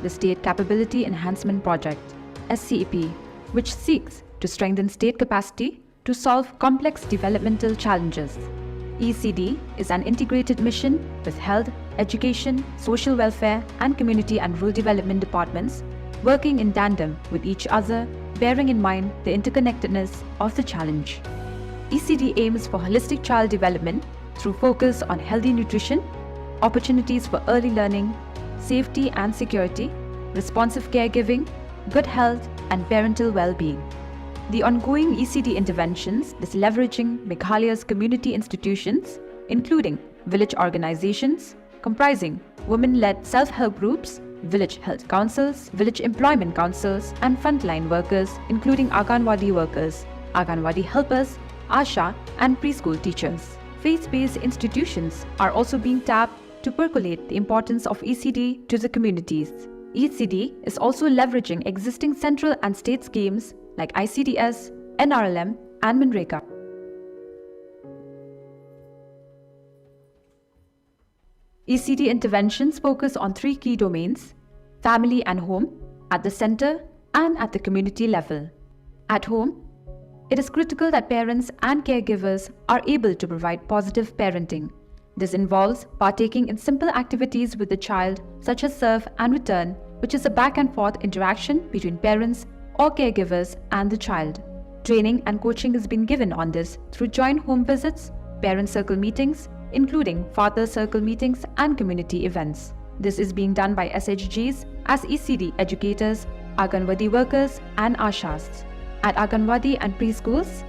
the State Capability Enhancement Project, SCEP, which seeks to strengthen state capacity to solve complex developmental challenges. ECD is an integrated mission with health, education, social welfare, and community and rural development departments working in tandem with each other, bearing in mind the interconnectedness of the challenge. ECD aims for holistic child development through focus on healthy nutrition, opportunities for early learning, safety and security, responsive caregiving, good health, and parental well-being. The ongoing ECD interventions is leveraging Meghalaya's community institutions, including village organizations comprising women-led self-help groups, village health councils, village employment councils, and frontline workers, including Anganwadi workers, Anganwadi helpers, ASHA, and preschool teachers. Faith-based institutions are also being tapped to percolate the importance of ECD to the communities. ECD is also leveraging existing central and state schemes like ICDS, NRLM, and MNREGA. ECD interventions focus on 3 key domains: family and home, at the center, and at the community level. At home, it is critical that parents and caregivers are able to provide positive parenting. This involves partaking in simple activities with the child, such as serve and return, which is a back and forth interaction between parents or caregivers and the child. Training and coaching has been given on this through joint home visits, parent circle meetings, including father circle meetings and community events. This is being done by SHGs as ECD educators, Anganwadi workers, and ASHAs. At Anganwadi and preschools,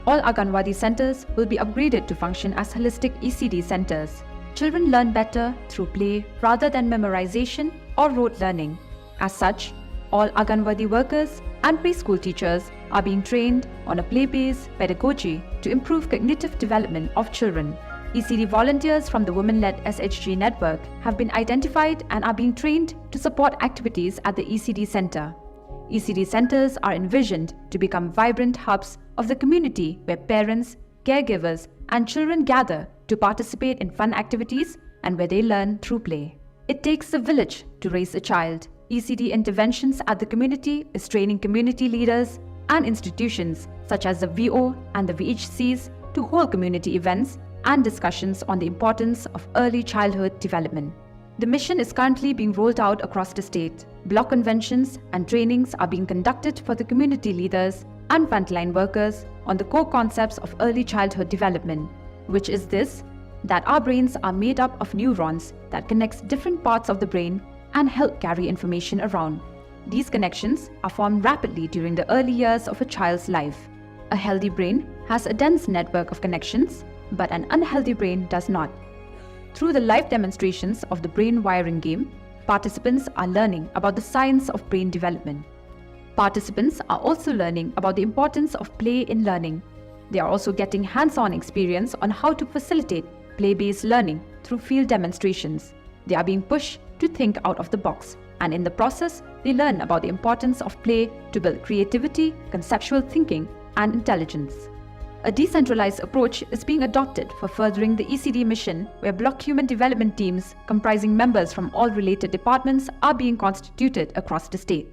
all Anganwadi centers will be upgraded to function as holistic ECD centers. Children learn better through play rather than memorization or rote learning. As such, all Anganwadi workers and preschool teachers are being trained on a play-based pedagogy to improve cognitive development of children. ECD volunteers from the women-led SHG network have been identified and are being trained to support activities at the ECD center. ECD centers are envisioned to become vibrant hubs of the community where parents, caregivers, and children gather to participate in fun activities and where they learn through play. It takes a village to raise a child. ECD interventions at the community is training community leaders and institutions such as the VO and the VHCs to hold community events and discussions on the importance of early childhood development. The mission is currently being rolled out across the state. Block conventions and trainings are being conducted for the community leaders and frontline workers on the core concepts of early childhood development, which is this: that our brains are made up of neurons that connects different parts of the brain and help carry information around. These connections are formed rapidly during the early years of a child's life. A healthy brain has a dense network of connections, but an unhealthy brain does not. Through the live demonstrations of the brain wiring game, participants are learning about the science of brain development. Participants are also learning about the importance of play in learning. They are also getting hands-on experience on how to facilitate play-based learning through field demonstrations. They are being pushed to think out of the box, and in the process, they learn about the importance of play to build creativity, conceptual thinking, and intelligence. A decentralized approach is being adopted for furthering the ECD mission, where block human development teams comprising members from all related departments are being constituted across the state.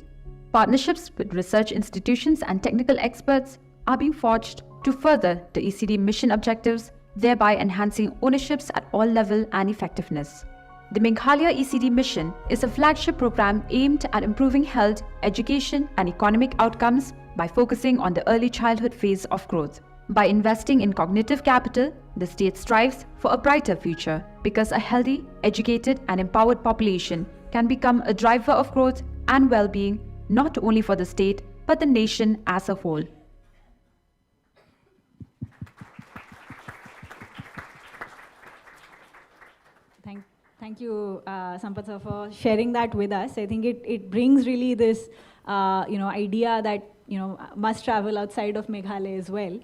Partnerships with research institutions and technical experts are being forged to further the ECD mission objectives, thereby enhancing ownerships at all level and effectiveness. The Meghalaya ECD mission is a flagship program aimed at improving health, education, and economic outcomes by focusing on the early childhood phase of growth. By investing in cognitive capital, the state strives for a brighter future because a healthy, educated, and empowered population can become a driver of growth and well-being not only for the state but the nation as a whole. Thank you, Sampath sir, for sharing that with us. I think it brings really this idea that must travel outside of Meghalaya as well.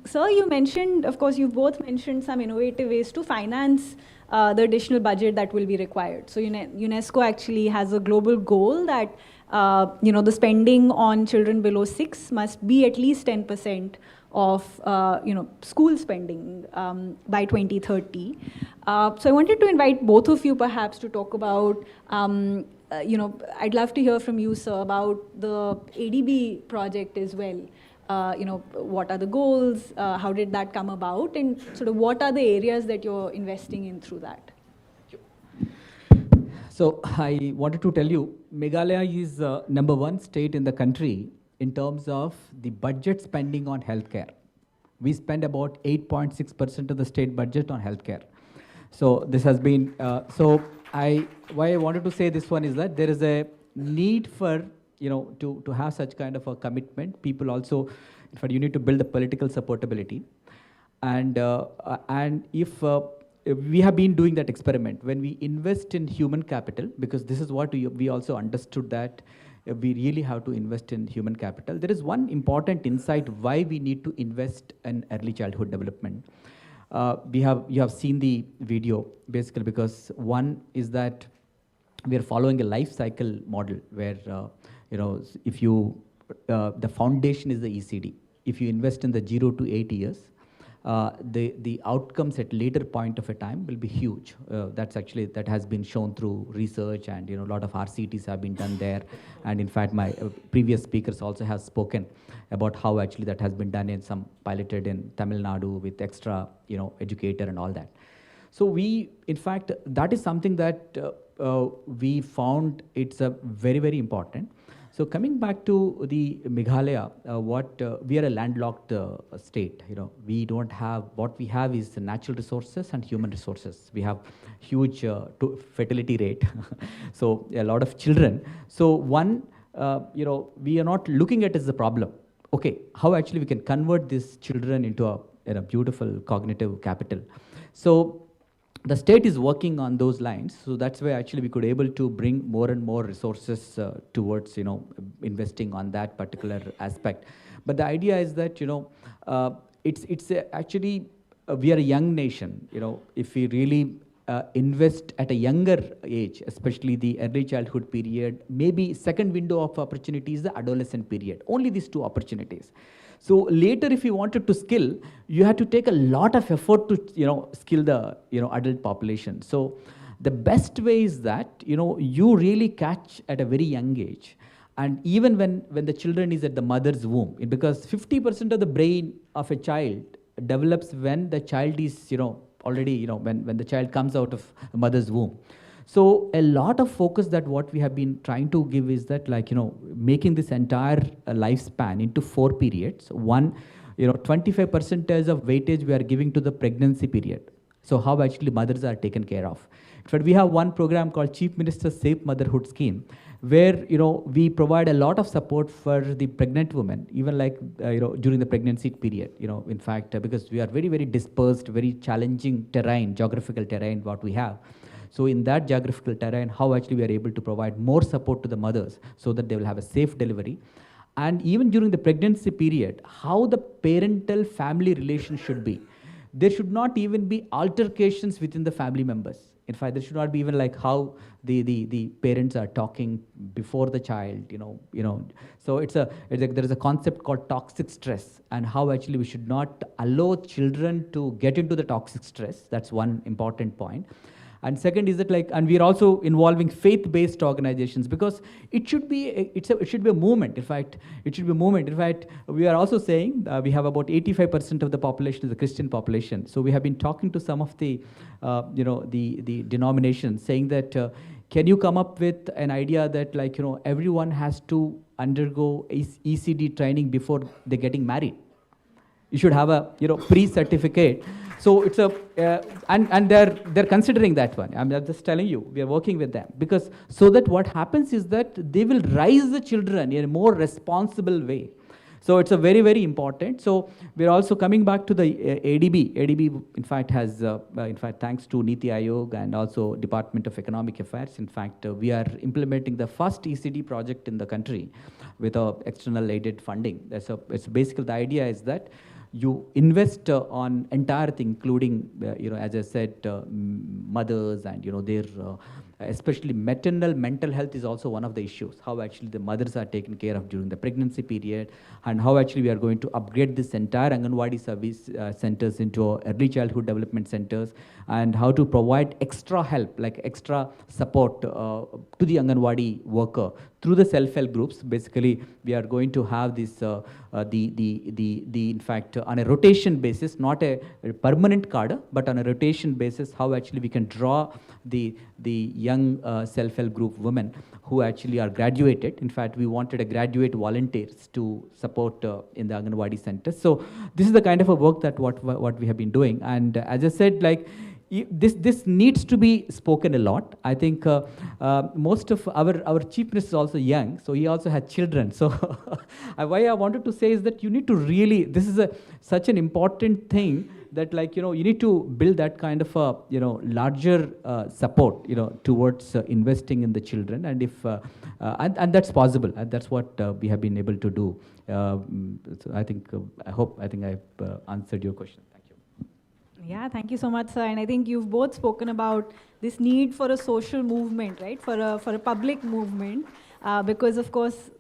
Sir, you mentioned, of course, you both mentioned some innovative ways to finance the additional budget that will be required. So UNESCO actually has a global goal that the spending on children below 6 must be at least 10% of school spending by 2030. So I wanted to invite both of you perhaps to talk about, I'd love to hear from you, sir, about the ADB project as well. What are the goals? How did that come about? And sort of what are the areas that you're investing in through that? So I wanted to tell you, Meghalaya is #1 state in the country in terms of the budget spending on healthcare. We spend about 8.6% of the state budget on healthcare. So this has been, why I wanted to say this one is that there is a need for, to have such kind of a commitment. People also, in fact, you need to build the political supportability. And if we have been doing that experiment, when we invest in human capital, because this is what we also understood that we really have to invest in human capital. There is one important insight why we need to invest in early childhood development. You have seen the video basically because one is that we are following a life cycle model where if you the foundation is the ECD. If you invest in the 0 to 8 years, the outcomes at later point of a time will be huge. That has been shown through research, and a lot of RCTs have been done there. And in fact, my previous speakers also have spoken about how actually that has been done in some piloted in Tamil Nadu with extra educator and all that. So in fact, that is something that we found it's a very, very important. So coming back to the Meghalaya, we are a landlocked state. We don't have, what we have is natural resources and human resources. We have huge fertility rate, so a lot of children. So we are not looking at it as a problem. Okay, how actually we can convert these children into a beautiful cognitive capital. So the state is working on those lines, so that's why actually we could able to bring more and more resources towards investing on that particular aspect. But the idea is that actually we are a young nation. If we really invest at a younger age, especially the early childhood period, maybe second window of opportunity is the adolescent period. Only these two opportunities. So later, if you wanted to skill, you had to take a lot of effort to skill the adult population. So the best way is that you really catch at a very young age, and even when the children is at the mother's womb, because 50% of the brain of a child develops when the child is already when the child comes out of a mother's womb. So a lot of focus that what we have been trying to give is that making this entire lifespan into 4 periods. One, 25% of weightage we are giving to the pregnancy period. So how actually mothers are taken care of. In fact, we have one program called Chief Minister's Safe Motherhood Scheme, where we provide a lot of support for the pregnant women, even during the pregnancy period. In fact, because we are very, very dispersed, very challenging terrain, geographical terrain, what we have. So in that geographical terrain, how actually we are able to provide more support to the mothers so that they will have a safe delivery. And even during the pregnancy period, how the parental family relation should be. There should not even be altercations within the family members. In fact, there should not be even how the parents are talking before the child, So there is a concept called toxic stress, and how actually we should not allow children to get into the toxic stress. That's one important point. And second is that and we are also involving faith-based organizations, because it should be a movement. In fact, it should be a movement. In fact, we are also saying we have about 85% of the population is a Christian population. So we have been talking to some of the the denominations, saying that can you come up with an idea that everyone has to undergo ECD training before they're getting married? You should have a pre-certificate. So it's and they're considering that one. I'm just telling you, we are working with them, because so that what happens is that they will raise the children in a more responsible way. So it's a very, very important. So we're also coming back to the ADB. ADB, in fact, has, thanks to Niti Aayog and also Department of Economic Affairs, in fact, we are implementing the first ECD project in the country with external aided funding. It's basically, the idea is that you invest on entire thing, including, as I said, mothers and, their, especially maternal mental health is also one of the issues. How actually the mothers are taken care of during the pregnancy period, and how actually we are going to upgrade this entire Anganwadi service centers into early childhood development centers, and how to provide extra help, like extra support to the Anganwadi worker through the self-help groups. Basically, we are going to have this, in fact, on a rotation basis, not a permanent cadre, but on a rotation basis, how actually we can draw the young self-help group women who actually are graduated. In fact, we wanted a graduate volunteers to support in the Anganwadi centers. So this is the kind of a work that what we have been doing. And as I said, this needs to be spoken a lot. I think most of our chief minister is also young, so he also had children. So why I wanted to say is that you need to really, this is such an important thing that you need to build that kind of a larger support towards investing in the children, and if and that's possible, and that's what we have been able to do. So I think I think I've answered your question. Yeah, thank you so much, sir. And I think you've both spoken about this need for a social movement, right? For a public movement, because of course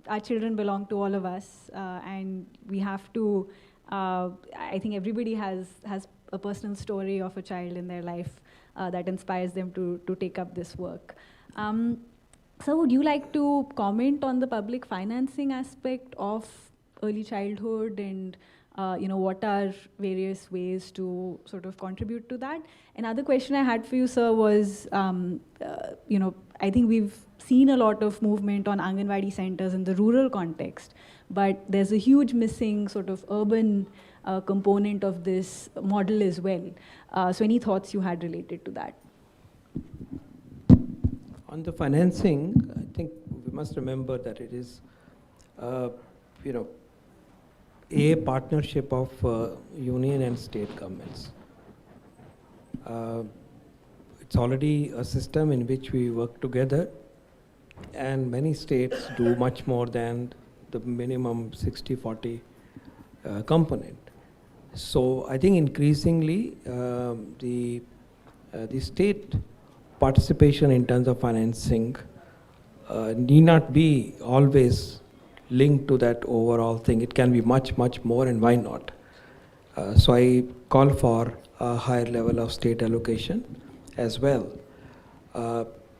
our children belong to all of us, and we have to. I think everybody has a personal story of a child in their life that inspires them to take up this work. So, would you like to comment on the public financing aspect of early childhood, and what are various ways to sort of contribute to that? Another question I had for you, sir, was, I think we've seen a lot of movement on Anganwadi centers in the rural context, but there's a huge missing sort of urban component of this model as well. So any thoughts you had related to that? On the financing, I think we must remember that it is, a partnership of union and state governments. It's already a system in which we work together, and many states do much more than the minimum 60-40 component. So I think increasingly the state participation in terms of financing need not be always linked to that overall thing. It can be much, much more, and why not? So I call for a higher level of state allocation as well.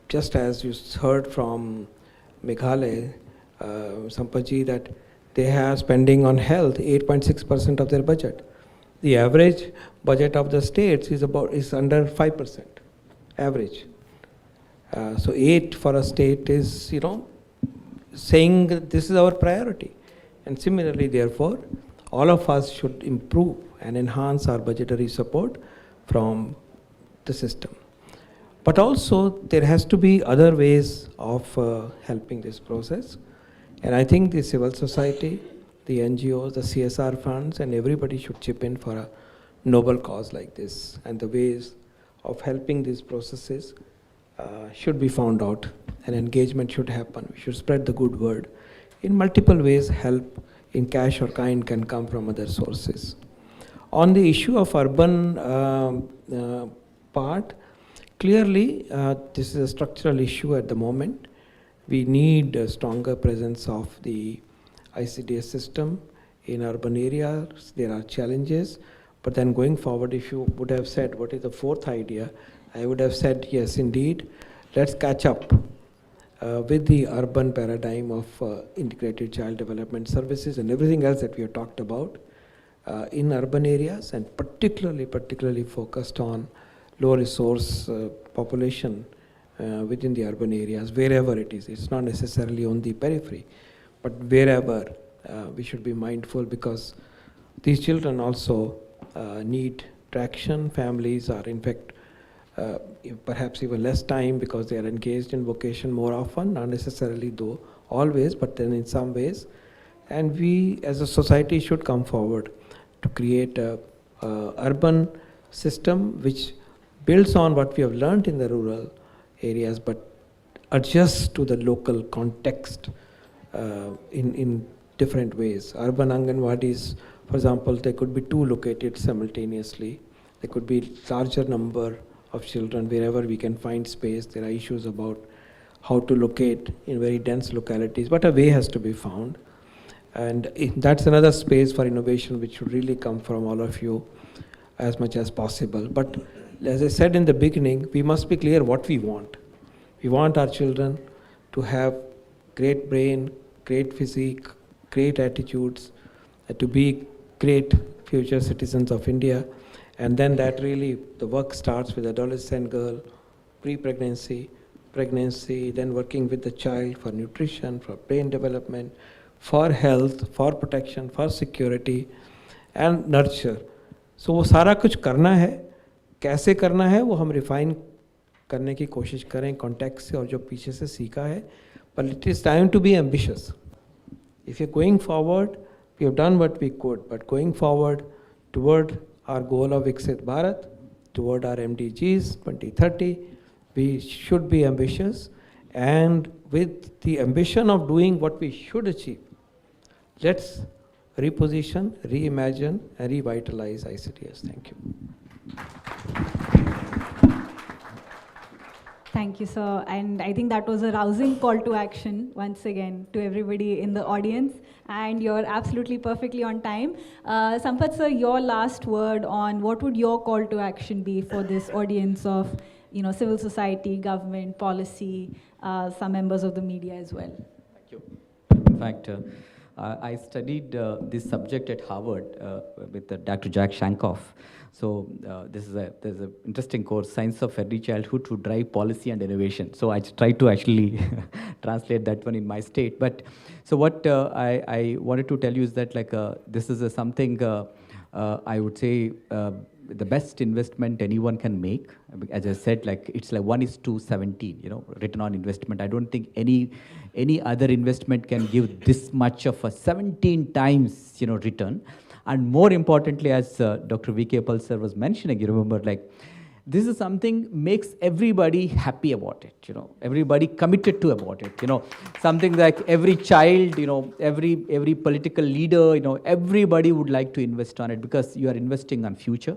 Just as you heard from Meghalaya, Sampaji, that they have spending on health 8.6% of their budget. The average budget of the states is under 5% average. So 8 for a state is, saying that this is our priority. And similarly, therefore, all of us should improve and enhance our budgetary support from the system. But also, there has to be other ways of helping this process. And I think the civil society, the NGOs, the CSR funds, and everybody should chip in for a noble cause like this. And the ways of helping these processes should be found out, and engagement should happen. We should spread the good word. In multiple ways, help in cash or kind can come from other sources. On the issue of urban part, clearly this is a structural issue at the moment. We need a stronger presence of the ICDS system in urban areas. There are challenges, but then going forward, if you would have said what is the fourth idea, I would have said, yes, indeed, let's catch up with the urban paradigm of integrated child development services and everything else that we have talked about in urban areas, and particularly focused on low resource population within the urban areas, wherever it is. It's not necessarily on the periphery, but wherever we should be mindful, because these children also need traction. Families are in fact perhaps even less time because they are engaged in vocation more often, not necessarily though always, but then in some ways. And we as a society should come forward to create a urban system which builds on what we have learned in the rural areas, but adjusts to the local context in different ways. Urban Anganwadis, for example, they could be 2 located simultaneously. There could be larger number of children wherever we can find space. There are issues about how to locate in very dense localities, but a way has to be found. And that's another space for innovation which should really come from all of you as much as possible. But as I said in the beginning, we must be clear what we want. We want our children to have great brain, great physique, great attitudes, to be great future citizens of India. And then that really, the work starts with adolescent girl, pre-pregnancy, pregnancy, then working with the child for nutrition, for brain development, for health, for protection, for security, and nurture. So वो सारा कुछ करना है, कैसे करना है वो हम refine करने की कोशिश करें context से और जो पीछे से सीखा है. But it is time to be ambitious. If you're going forward, we have done what we could, but going forward toward our goal of Viksit Bharat, toward our MDGs 2030, we should be ambitious, and with the ambition of doing what we should achieve, let's reposition, reimagine, and revitalize ICTS. Thank you. Thank you, sir. And I think that was a rousing call to action, once again, to everybody in the audience. And you're absolutely perfectly on time. Sampath, sir, your last word on what would your call to action be for this audience of, civil society, government, policy, some members of the media as well? Thank you. In fact, I studied this subject at Harvard with Dr. Jack Shankoff. So there's an interesting course, Science of Early Childhood to Drive Policy and Innovation. So I tried to actually translate that one in my state. But so what I wanted to tell you is that this is something I would say the best investment anyone can make. As I said, it's 1:17, return on investment. I don't think any other investment can give this much of a 17 times, return. And more importantly, as Dr. V.K. Pal sir was mentioning, you remember, this is something makes everybody happy about it, everybody committed to about it, something like every child, every political leader, everybody would like to invest on it because you are investing on future.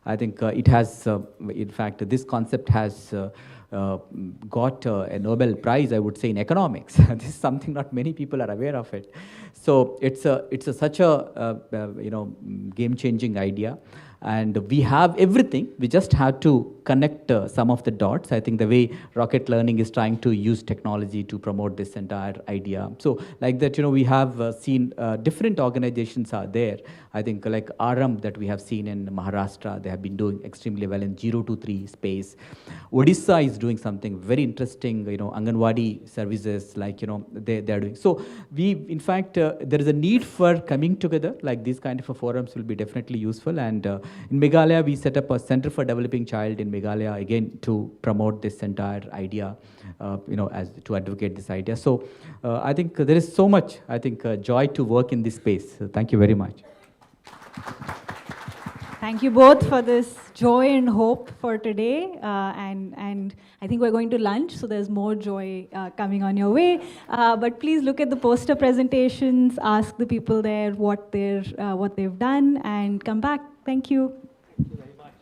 I think it has, in fact, this concept has got a Nobel Prize, I would say, in economics. This is something not many people are aware of it. So it's such a game-changing idea. And we have everything. We just have to connect some of the dots. I think the way Rocket Learning is trying to use technology to promote this entire idea. So like that, we have seen different organizations are there. I think like Aram that we have seen in Maharashtra, they have been doing extremely well in 0 to 3 space. Odisha is doing something very interesting, Anganwadi services, they are doing. So we, in fact, there is a need for coming together, like these kind of forums will be definitely useful. And in Meghalaya, we set up a Center for Developing Child in Meghalaya, again, to promote this entire idea, as to advocate this idea. So I think there is so much, joy to work in this space. So thank you very much. Thank you both for this joy and hope for today. And I think we're going to lunch, so there's more joy coming on your way. But please look at the poster presentations, ask the people there what they've done, and come back. Thank you. Thank you very much.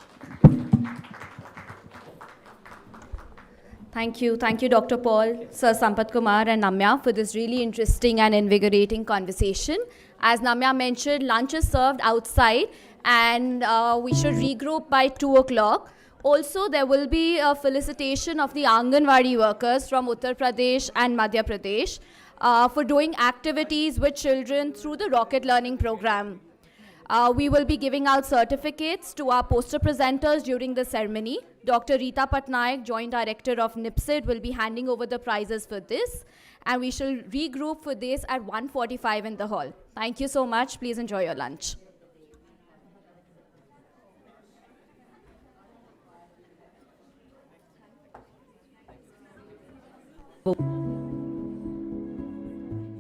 Thank you. Thank you, Dr. Paul, Sir Sampath Kumar and Namya for this really interesting and invigorating conversation. As Namya mentioned, lunch is served outside and we should regroup by 2 o'clock. Also, there will be a felicitation of the Anganwadi workers from Uttar Pradesh and Madhya Pradesh for doing activities with children through the Rocket Learning program. We will be giving out certificates to our poster presenters during the ceremony. Dr. Rita Patnaik, Joint Director of NIPSID, will be handing over the prizes for this. And we shall regroup for this at 1:45 in the hall. Thank you so much. Please enjoy your lunch.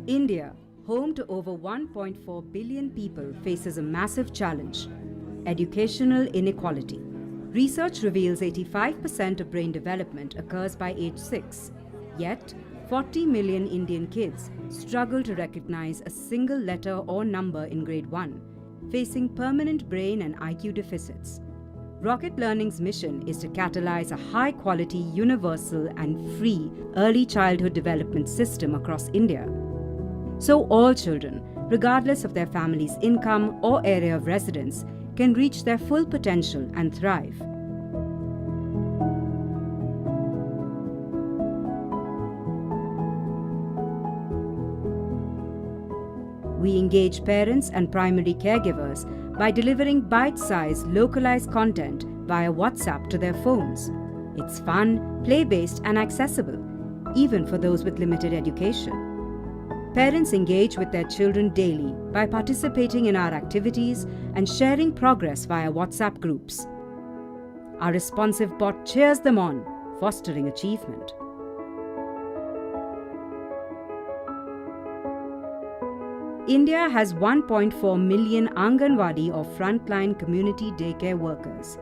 India, home to over 1.4 billion people, faces a massive challenge: educational inequality. Research reveals 85% of brain development occurs by age 6. Yet, 40 million Indian kids struggle to recognize a single letter or number in grade 1, facing permanent brain and IQ deficits. Rocket Learning's mission is to catalyze a high-quality, universal and free early childhood development system across India, so all children, regardless of their family's income or area of residence, can reach their full potential and thrive. We engage parents and primary caregivers by delivering bite-sized, localized content via WhatsApp to their phones. It's fun, play-based and accessible, even for those with limited education. Parents engage with their children daily by participating in our activities and sharing progress via WhatsApp groups. Our responsive bot cheers them on, fostering achievement. India has 1.4 million Anganwadi or frontline community daycare workers.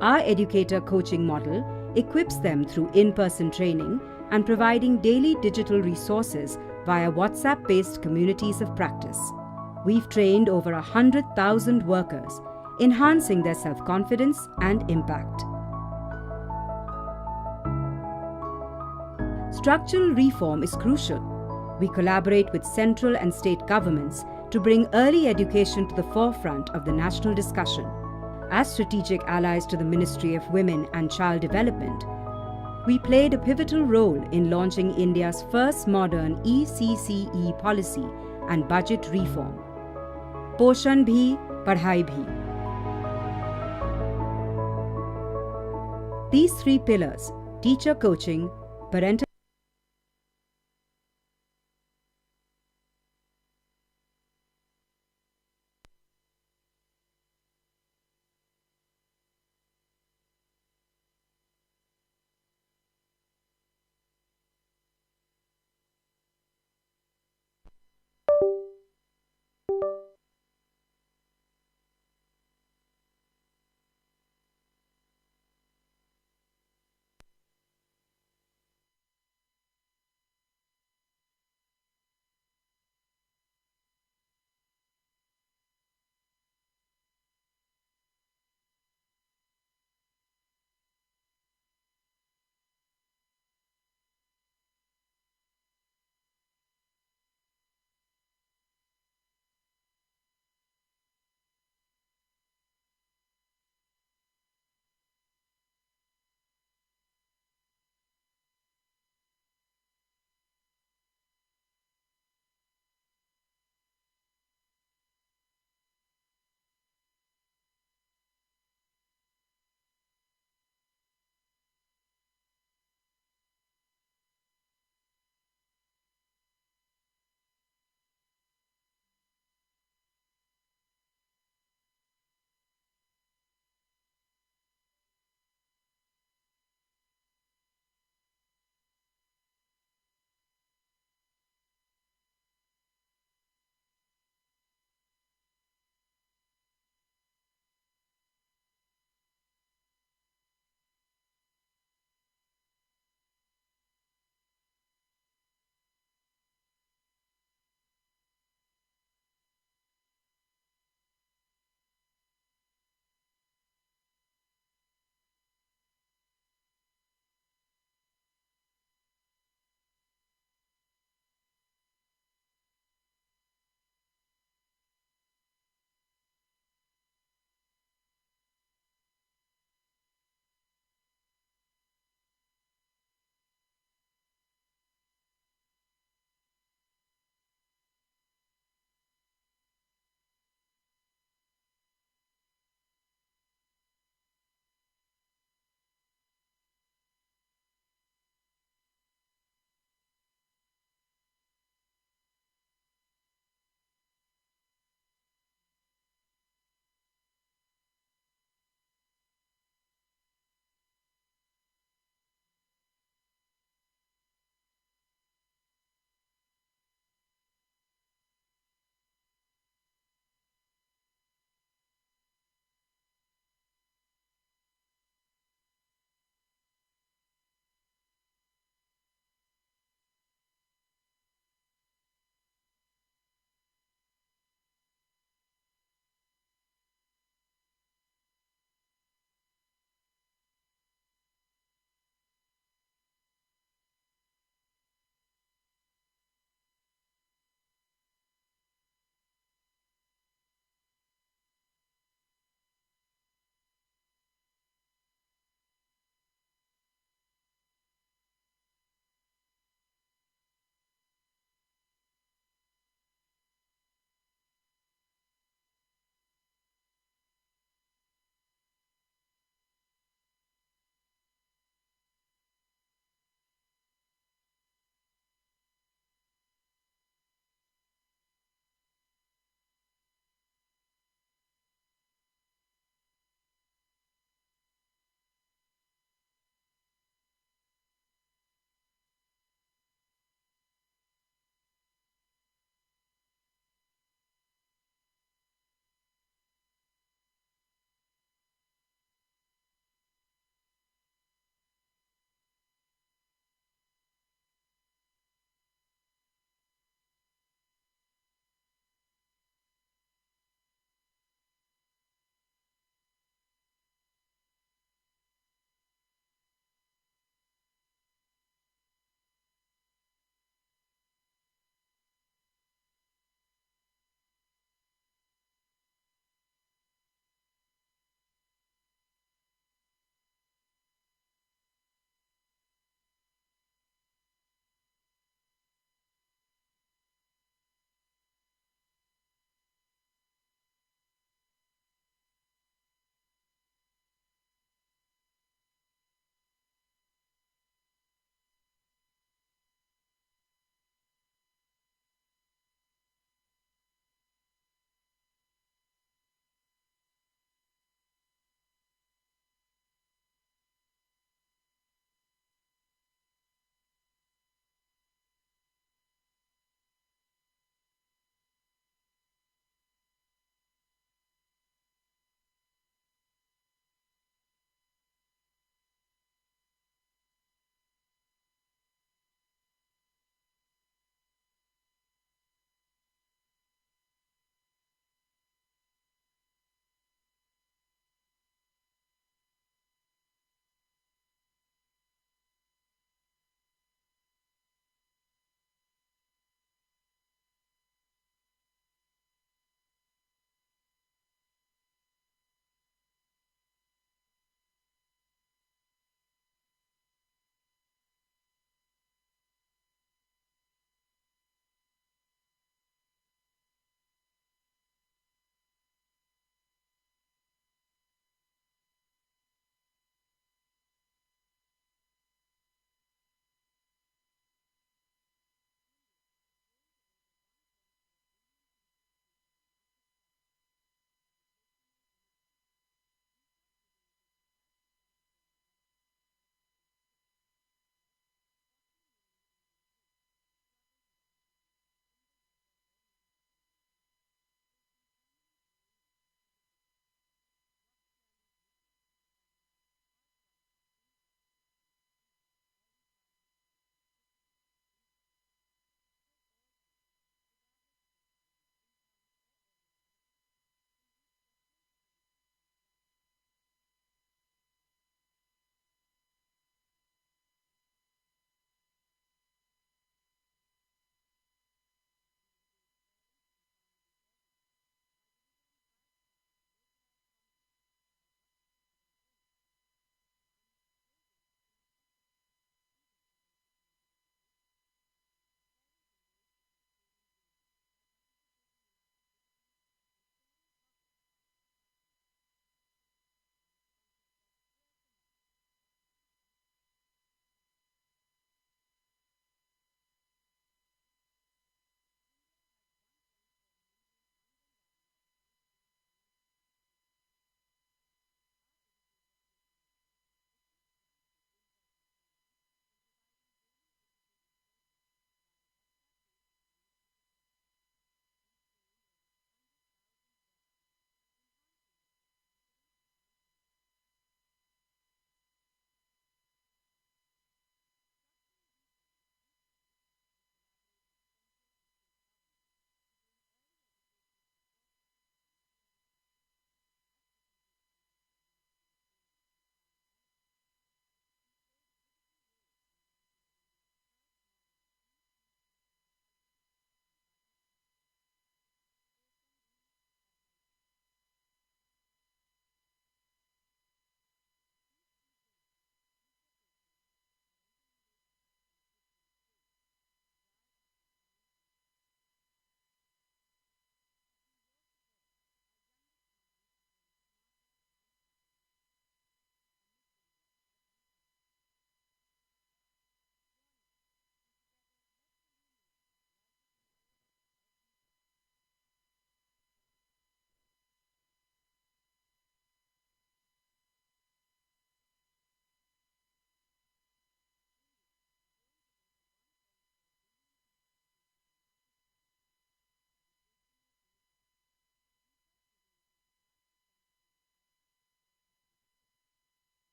Our educator coaching model equips them through in-person training and providing daily digital resources via WhatsApp-based communities of practice. We've trained over 100,000 workers, enhancing their self-confidence and impact. Structural reform is crucial. We collaborate with central and state governments to bring early education to the forefront of the national discussion. As strategic allies to the Ministry of Women and Child Development, we played a pivotal role in launching India's first modern ECCE policy and budget reform. Poshan bhi, padhai bhi. These three pillars, teacher coaching, parental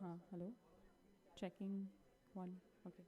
Hello. Checking one. Okay.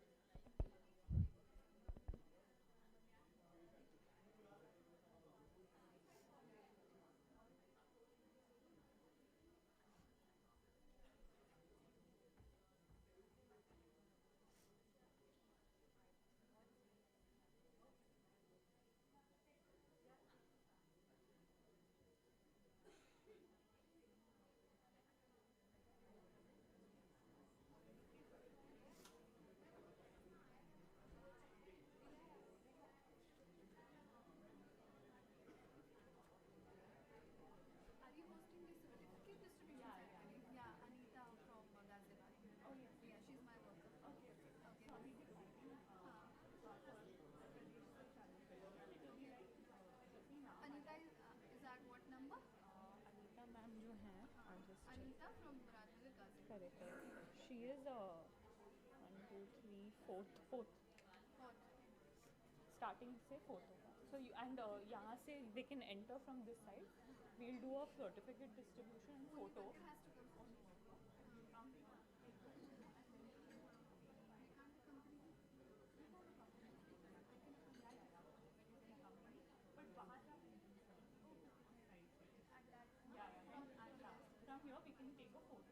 Are you hosting this certificate distribution ceremony? Yeah, Anita from Ghaziabad. Oh yes, yeah, she's my worker. Okay, okay. Anita is at what number? Anita ma'am जो हैं, I'll just check. Anita from Muradnagar, Ghaziabad. Correct. She is 1, 2, 3, fourth. Fourth. Starting से fourth होगा. So you and यहाँ से they can enter from this side. We'll do a certificate distribution and photo. Has to come from From here we can take a photo.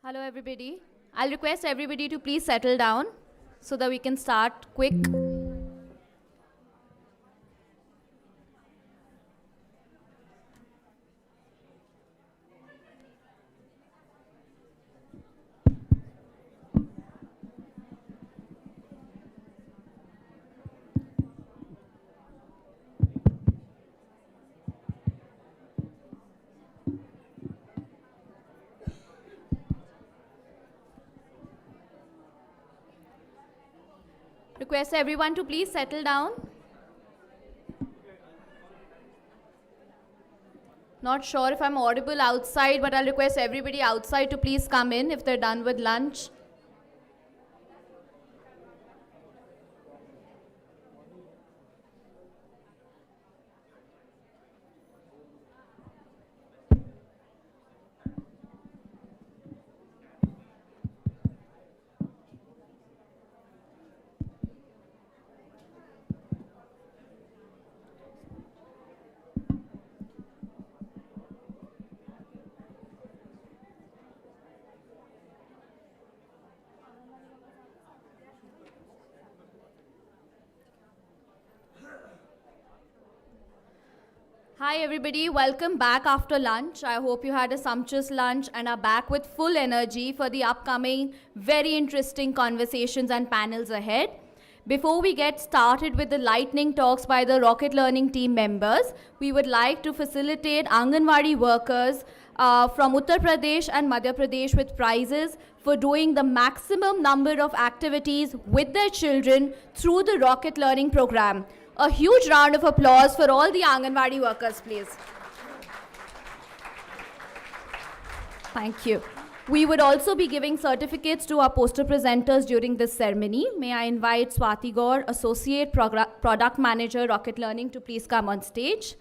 Hello, everybody. I'll request everybody to please settle down so that we can start quick. Request everyone to please settle down. Not sure if I'm audible outside, but I'll request everybody outside to please come in if they're done with lunch. Hi everybody, welcome back after lunch. I hope you had a sumptuous lunch and are back with full energy for the upcoming very interesting conversations and panels ahead. Before we get started with the lightning talks by the Rocket Learning team members, we would like to facilitate Anganwadi workers from Uttar Pradesh and Madhya Pradesh with prizes for doing the maximum number of activities with their children through the Rocket Learning program. A huge round of applause for all the Anganwadi workers, please. Thank you. We would also be giving certificates to our poster presenters during this ceremony. May I invite Swati Gaur, Associate Product Manager, Rocket Learning, to please come on stage.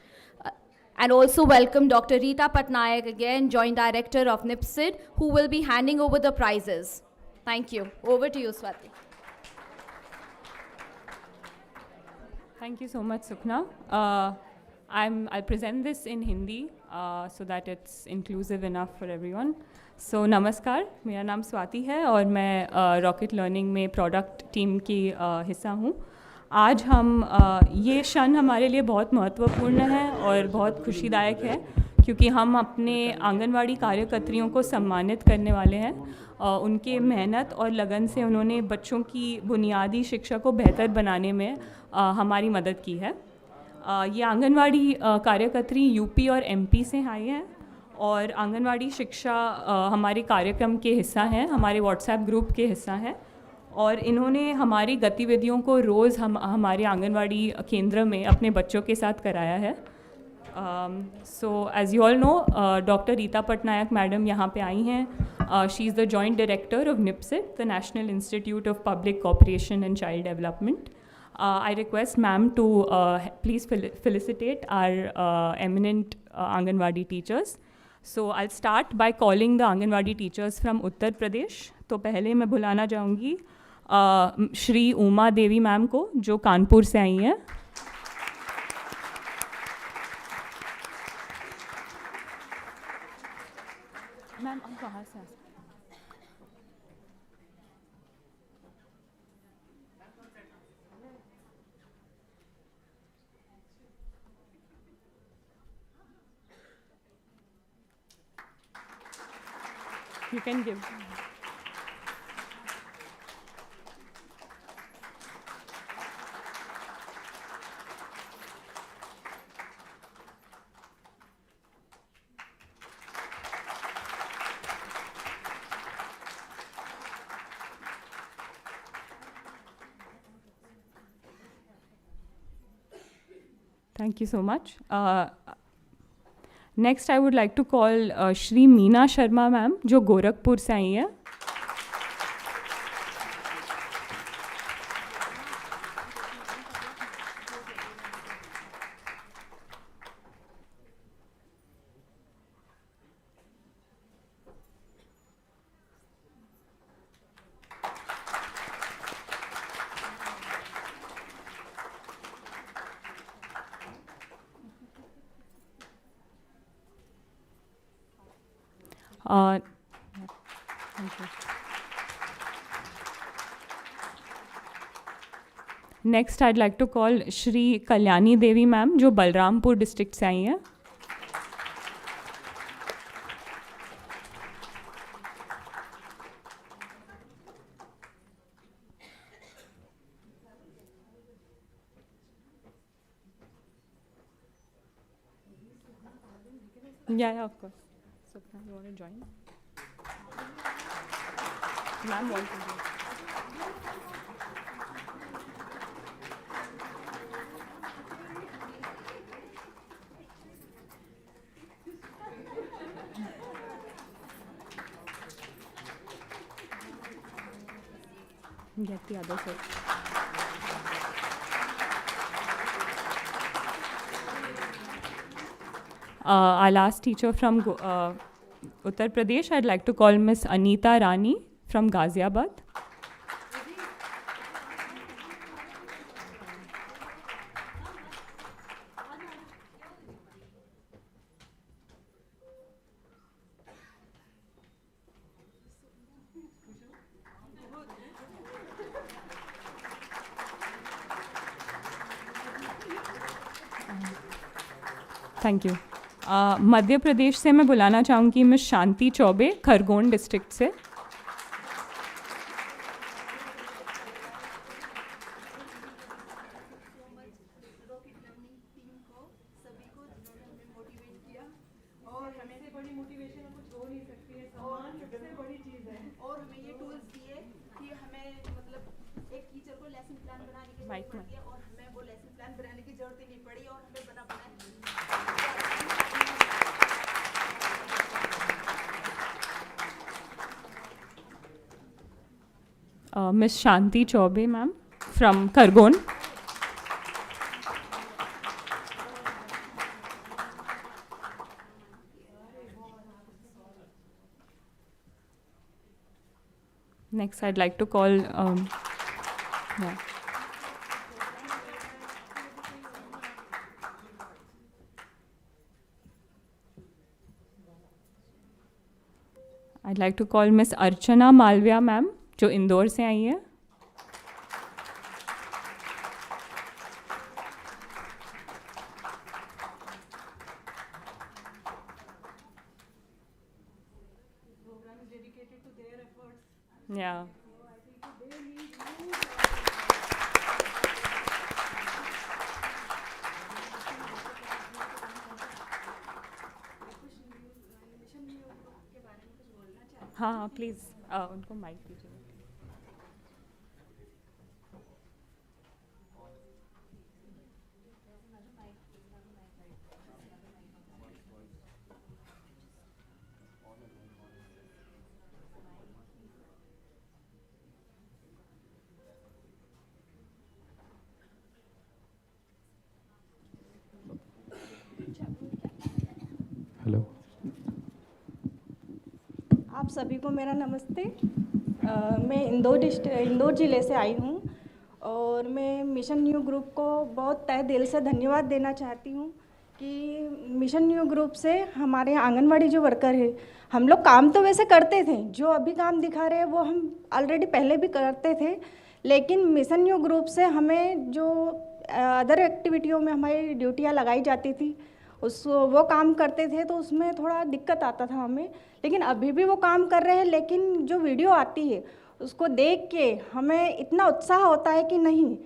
And also welcome Dr. Rita Patnaik again, Joint Director of NIPSID, who will be handing over the prizes. Thank you. Over to you, Swati. Thank you so much, Sukhna. I'll present this in Hindi so that it's inclusive enough for everyone. So, नमस्कार, मेरा नाम स्वाति है और मैं rocket learning में product team की हिस्सा हूँ. आज हम ये क्षण हमारे लिए बहुत महत्वपूर्ण है और बहुत खुशीदायक है क्योंकि हम अपने आंगनवाड़ी कार्यकर्तियों को सम्मानित करने वाले हैं. उनके मेहनत और लगन से उन्होंने बच्चों की बुनियादी शिक्षा को बेहतर बनाने में हमारी मदद की है. ये आंगनवाड़ी कार्यकर्त्री यूपी और एमपी से आई हैं और आंगनवाड़ी शिक्षा हमारे कार्यक्रम के हिस्सा हैं, हमारे व्हाट्सएप ग्रुप के हिस्सा हैं और इन्होंने हमारी गतिविधियों को रोज़ हमारे आंगनवाड़ी केंद्र में अपने बच्चों के साथ कराया है. So as you all know, doctor Rita Patnaik madam यहाँ पे आई हैं. She is the joint director of NIPSID, the national institute of public cooperation and child development. I request ma'am to please felicitate our eminent Anganwadi teachers. So I'll start by calling the Anganwadi teachers from Uttar Pradesh. तो पहले मैं बुलाना चाहूँगी Shri Uma Devi ma'am को जो कानपुर से आई हैं. मैम आप बाहर से you can give. Thank you so much. Next, I would like to call Shri Meena Sharma ma'am, जो गोरखपुर से आई हैं. Thank you. Next, I'd like to call Shri Kalyani Devi ma'am, जो बलरामपुर डिस्ट्रिक्ट से आई हैं. Yeah, of course. So, you want to join? Ma'am wants to join. Get the other side. Our last teacher from Uttar Pradesh, I'd like to call Miss Anita Rani from Ghaziabad. Thank you. Madhya Pradesh से मैं बुलाना चाहूँगी Miss Shanti Chaube, Khargone district से. Miss Shanti Chaube, ma'am, from Khargon. Next, I'd like to call. Yeah. I'd like to call Miss Archana Malviya ma'am, जो इंदौर से आई है. Yeah. हाँ please उनको माइक दीजिए. हेलो. आप सभी को मेरा नमस्ते. मैं इंदौर ज़िले से आई हूँ और मैं मिशन न्यू ग्रुप को बहुत तहे दिल से धन्यवाद देना चाहती हूँ कि मिशन न्यू ग्रुप से हमारे आंगनवाड़ी जो वर्कर है, हम लोग काम तो वैसे करते थे, जो अभी काम दिखा रहे हैं वो हम ऑलरेडी पहले भी करते थे, लेकिन मिशन न्यू ग्रुप से हमें जो अदर एक्टिविटियों में हमारी ड्यूटियाँ लगाई जाती थी वो काम करते थे तो उसमें थोड़ा दिक्कत आता था हमें, लेकिन अभी भी वो काम कर रहे हैं. लेकिन जो वीडियो आती है उसको देख के हमें इतना उत्साह होता है कि नहीं,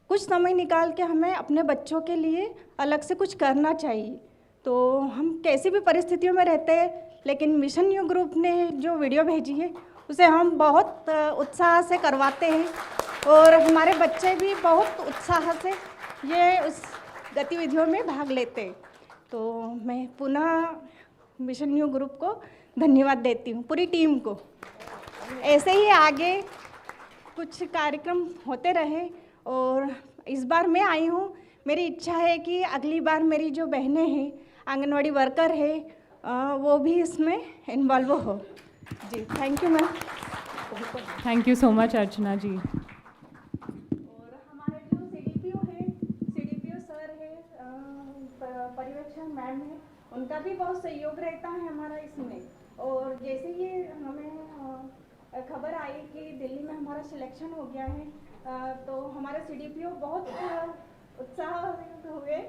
कुछ समय निकाल के हमें अपने बच्चों के लिए अलग से कुछ करना चाहिए. तो हम कैसी भी परिस्थितियों में रहते हैं, लेकिन मिशन न्यू ग्रुप ने जो वीडियो भेजी है उसे हम बहुत उत्साह से करवाते हैं और हमारे बच्चे भी बहुत उत्साह से ये उस गतिविधियों में भाग लेते हैं. तो मैं पुनः मिशन न्यू ग्रुप को धन्यवाद देती हूँ, पूरी टीम को. ऐसे ही आगे कुछ कार्यक्रम होते रहे और इस बार मैं आई हूँ, मेरी इच्छा है कि अगली बार मेरी जो बहनें हैं, आंगनवाड़ी वर्कर है, वो भी इसमें इन्वॉल्व हो. जी thank you ma'am. Thank you so much Archana ji. पर्यवेक्षण मैम है, उनका भी बहुत सहयोग रहता है हमारा इसमें. और जैसे ही हमें खबर आई कि दिल्ली में हमारा सिलेक्शन हो गया है, तो हमारे सीडीपीओ बहुत उत्साहित हुए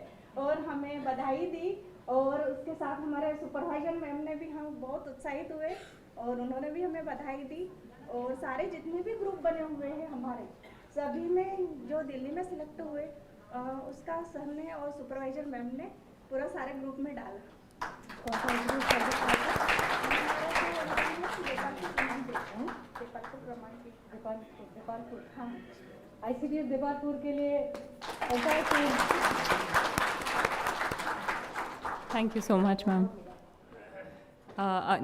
और हमें बधाई दी. और उसके साथ हमारे सुपरवाइजर मैम ने भी हम बहुत उत्साहित हुए और उन्होंने भी हमें बधाई दी. और सारे जितने भी ग्रुप बने हुए हैं हमारे, सभी में जो दिल्ली में सिलेक्ट हुए उसका सर ने और सुपरवाइजर मैम ने पूरा सारे ग्रुप में डाला. हाँ, ICDS देपालपुर के लिए thank you so much ma'am.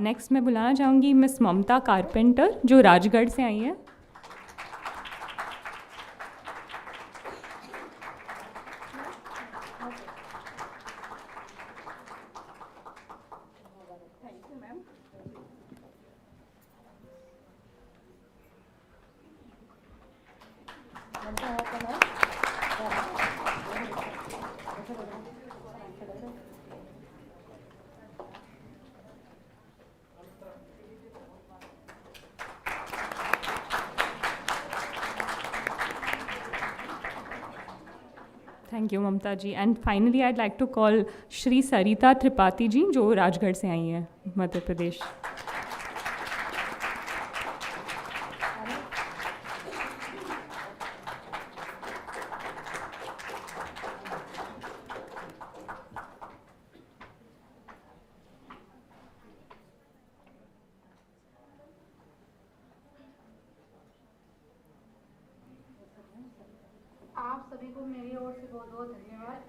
Next मैं बुलाना चाहूँगी मिस ममता कारपेंटर, जो राजगढ़ से आई हैं. Thank you Mamta ji. And finally I'd like to call Shri Sarita Tripathi ji, जो राजगढ़ से आई हैं, मध्य प्रदेश. आप सभी को मेरी ओर से बहुत बहुत धन्यवाद.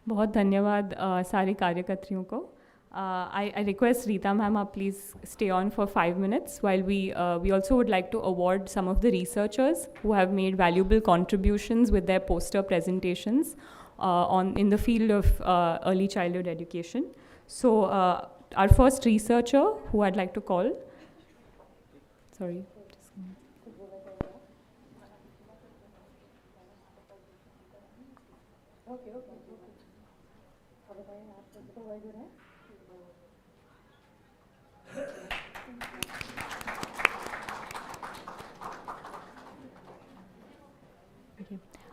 बहुत धन्यवाद सारे कार्यकर्तियों को. I request Rita ma'am, please stay on for 5 minutes while we also would like to award some of the researchers who have made valuable contributions with their poster presentations in the field of early childhood education. So our first researcher who I'd like to call, sorry.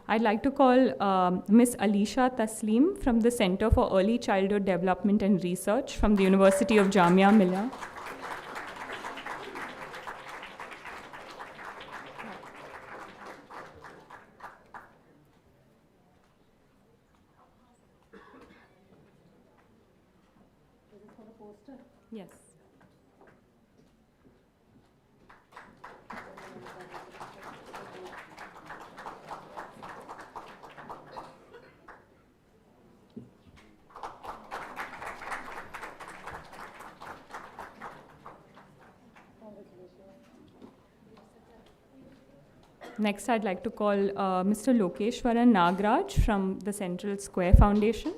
I'd like to call Miss Alisha Taslim from the Center for Early Childhood Development and Research from the University of Jamia Millia. Yes. Next, I'd like to call Mr. Lokeshwaran Nagraj from the Central Square Foundation.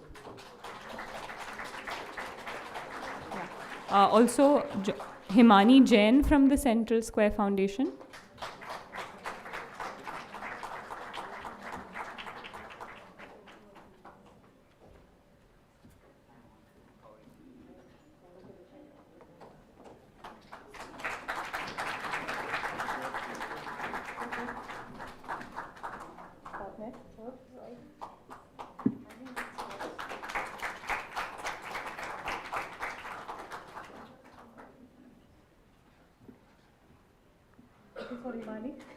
Also, Himani Jain from the Central Square Foundation.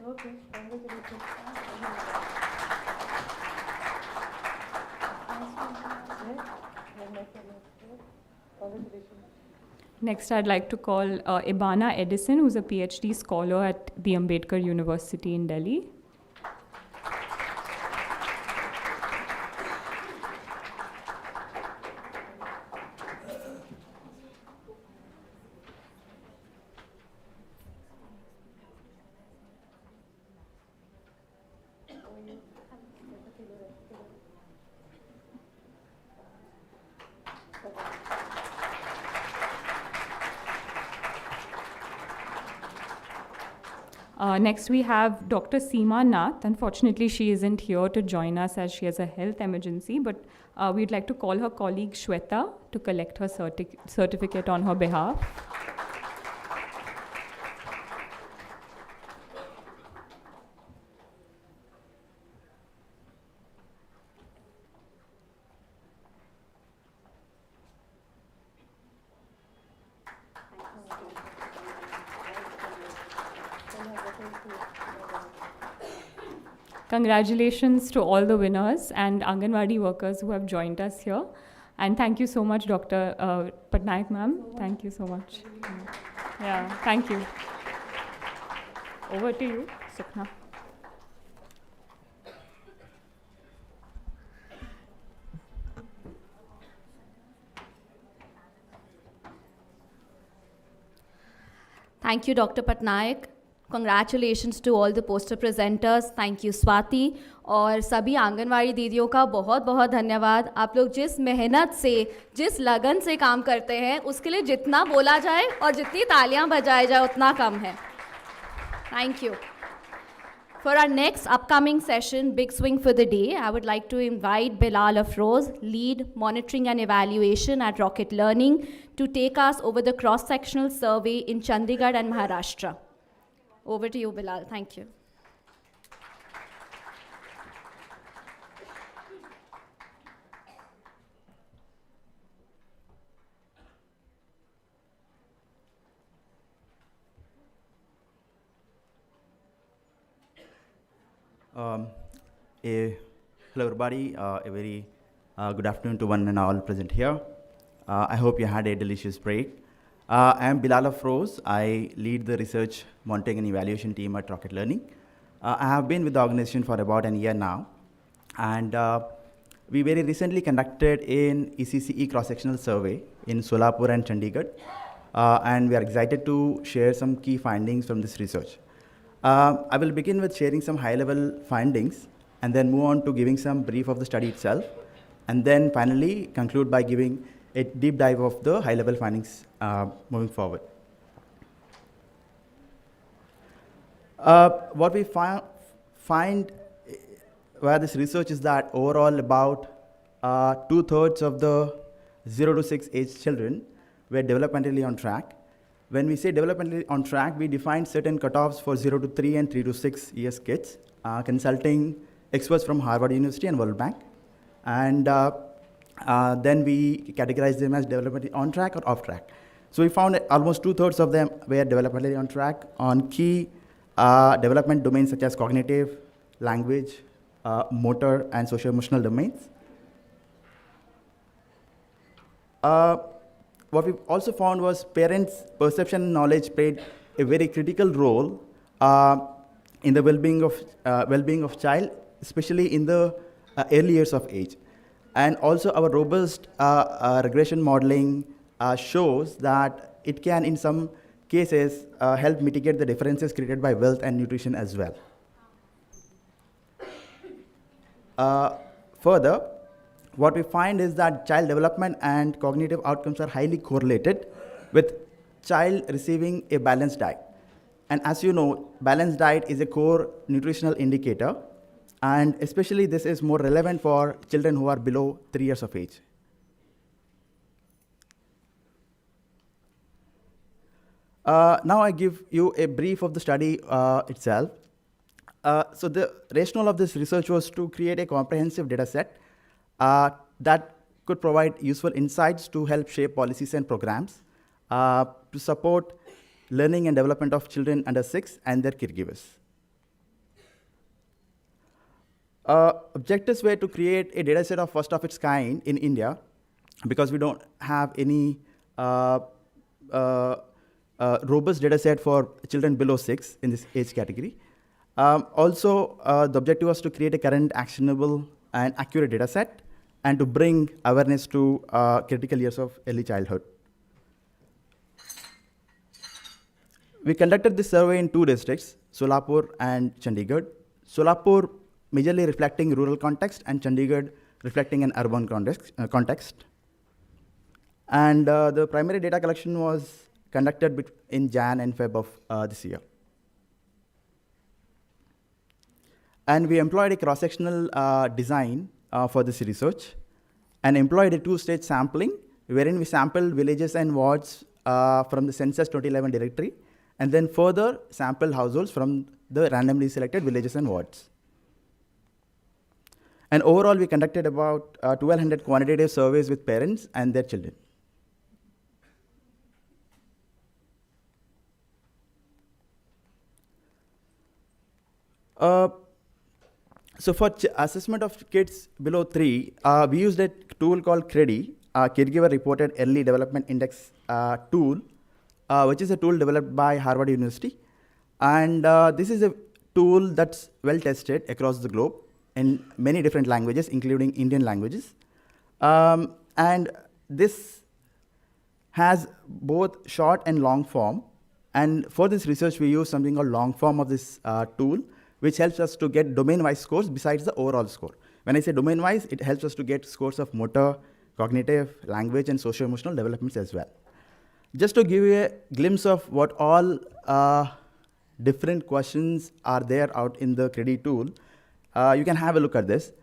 Okay, congratulations. Next, I'd like to call Ibana Edison, who's a PhD scholar at the Ambedkar University in Delhi. Next, we have Dr. Seema Nath. Unfortunately, she isn't here to join us as she has a health emergency, but we'd like to call her colleague Shweta to collect her certificate on her behalf. Congratulations to all the winners and Anganwadi workers who have joined us here. And thank you so much, Dr. Patnaik ma'am. Thank you so much. Yeah, thank you. Over to you, Sukhna. Thank you, Dr. Patnaik. Congratulations to all the poster presenters. Thank you, Swati. और सभी आंगनवाड़ी दीदियों का बहुत बहुत धन्यवाद. आप लोग जिस मेहनत से, जिस लगन से काम करते हैं, उसके लिए जितना बोला जाए और जितनी तालियां बजाई जाए उतना कम है. Thank you. For our next upcoming session, Big Swing for the Day, I would like to invite Bilal Afroz, Lead Monitoring and Evaluation at Rocket Learning, to take us over the cross-sectional survey in Chandigarh and Maharashtra. Over to you, Bilal. Thank you. Hello everybody, a very good afternoon to one and all present here. I hope you had a delicious break. I am Bilal Afroz. I lead the research monitoring and evaluation team at Rocket Learning. I have been with the organization for about a year now, and we very recently conducted an ECCE cross-sectional survey in Solapur and Chandigarh, and we are excited to share some key findings from this research. I will begin with sharing some high-level findings, and then move on to giving some brief of the study itself, and then finally conclude by giving a deep dive of the high-level findings moving forward. What we find via this research is that overall about 2/3 of the 0 to 6 age children were developmentally on track. When we say developmentally on track, we define certain cutoffs for 0 to 3 and 3 to 6 years kids, consulting experts from Harvard University and World Bank. And then we categorize them as developmentally on track or off track. So we found that almost 2/3 of them were developmentally on track on key development domains such as cognitive, language, motor, and socio-emotional domains. What we also found was parents' perception and knowledge played a very critical role in the well-being of child, especially in the early years of age. And also our robust regression modeling shows that it can, in some cases, help mitigate the differences created by wealth and nutrition as well. Further, what we find is that child development and cognitive outcomes are highly correlated with child receiving a balanced diet. And as you know, balanced diet is a core nutritional indicator, and especially this is more relevant for children who are below 3 years of age. Now I give you a brief of the study itself. So the rationale of this research was to create a comprehensive data set that could provide useful insights to help shape policies and programs to support learning and development of children under 6 and their caregivers. Objectives were to create a data set of first of its kind in India, because we don't have any robust data set for children below 6 in this age category. Also, the objective was to create a current, actionable, and accurate data set, and to bring awareness to critical years of early childhood. We conducted this survey in 2 districts, Solapur and Chandigarh. Solapur majorly reflecting rural context, and Chandigarh reflecting an urban context. And the primary data collection was conducted in Jan and Feb of this year. And we employed a cross-sectional design for this research, and employed a 2-stage sampling, wherein we sampled villages and wards from the Census 2011 directory, and then further sampled households from the randomly selected villages and wards. And overall, we conducted about 1,200 quantitative surveys with parents and their children. So for assessment of kids below 3, we used a tool called CREDI, Caregiver Reported Early Development Index tool, which is a tool developed by Harvard University. And this is a tool that's well tested across the globe in many different languages, including Indian languages. And this has both short and long form. And for this research, we use something called long form of this tool, which helps us to get domain-wise scores besides the overall score. When I say domain-wise, it helps us to get scores of motor, cognitive, language, and socio-emotional developments as well. Just to give you a glimpse of what all different questions are there out in the CREDI tool, you can have a look at this.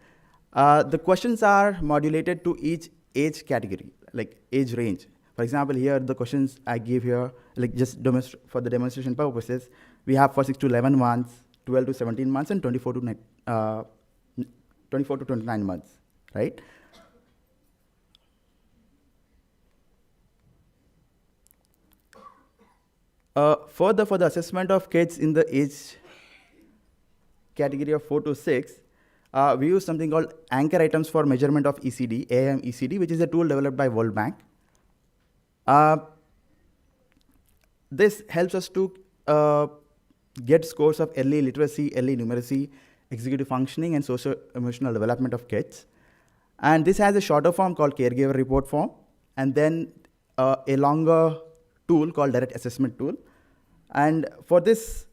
The questions are modulated to each age category, like age range. For example, here the questions I give here, like just for the demonstration purposes, we have for 6 to 11 months, 12 to 17 months, and 24 to 29 months, right? Further, for the assessment of kids in the age category of 4 to 6, we use something called Anchor Items for Measurement of ECD, AIM-ECD, which is a tool developed by World Bank. This helps us to get scores of early literacy, early numeracy, executive functioning, and socio-emotional development of kids. And this has a shorter form called caregiver report form, and then a longer tool called direct assessment tool. And for this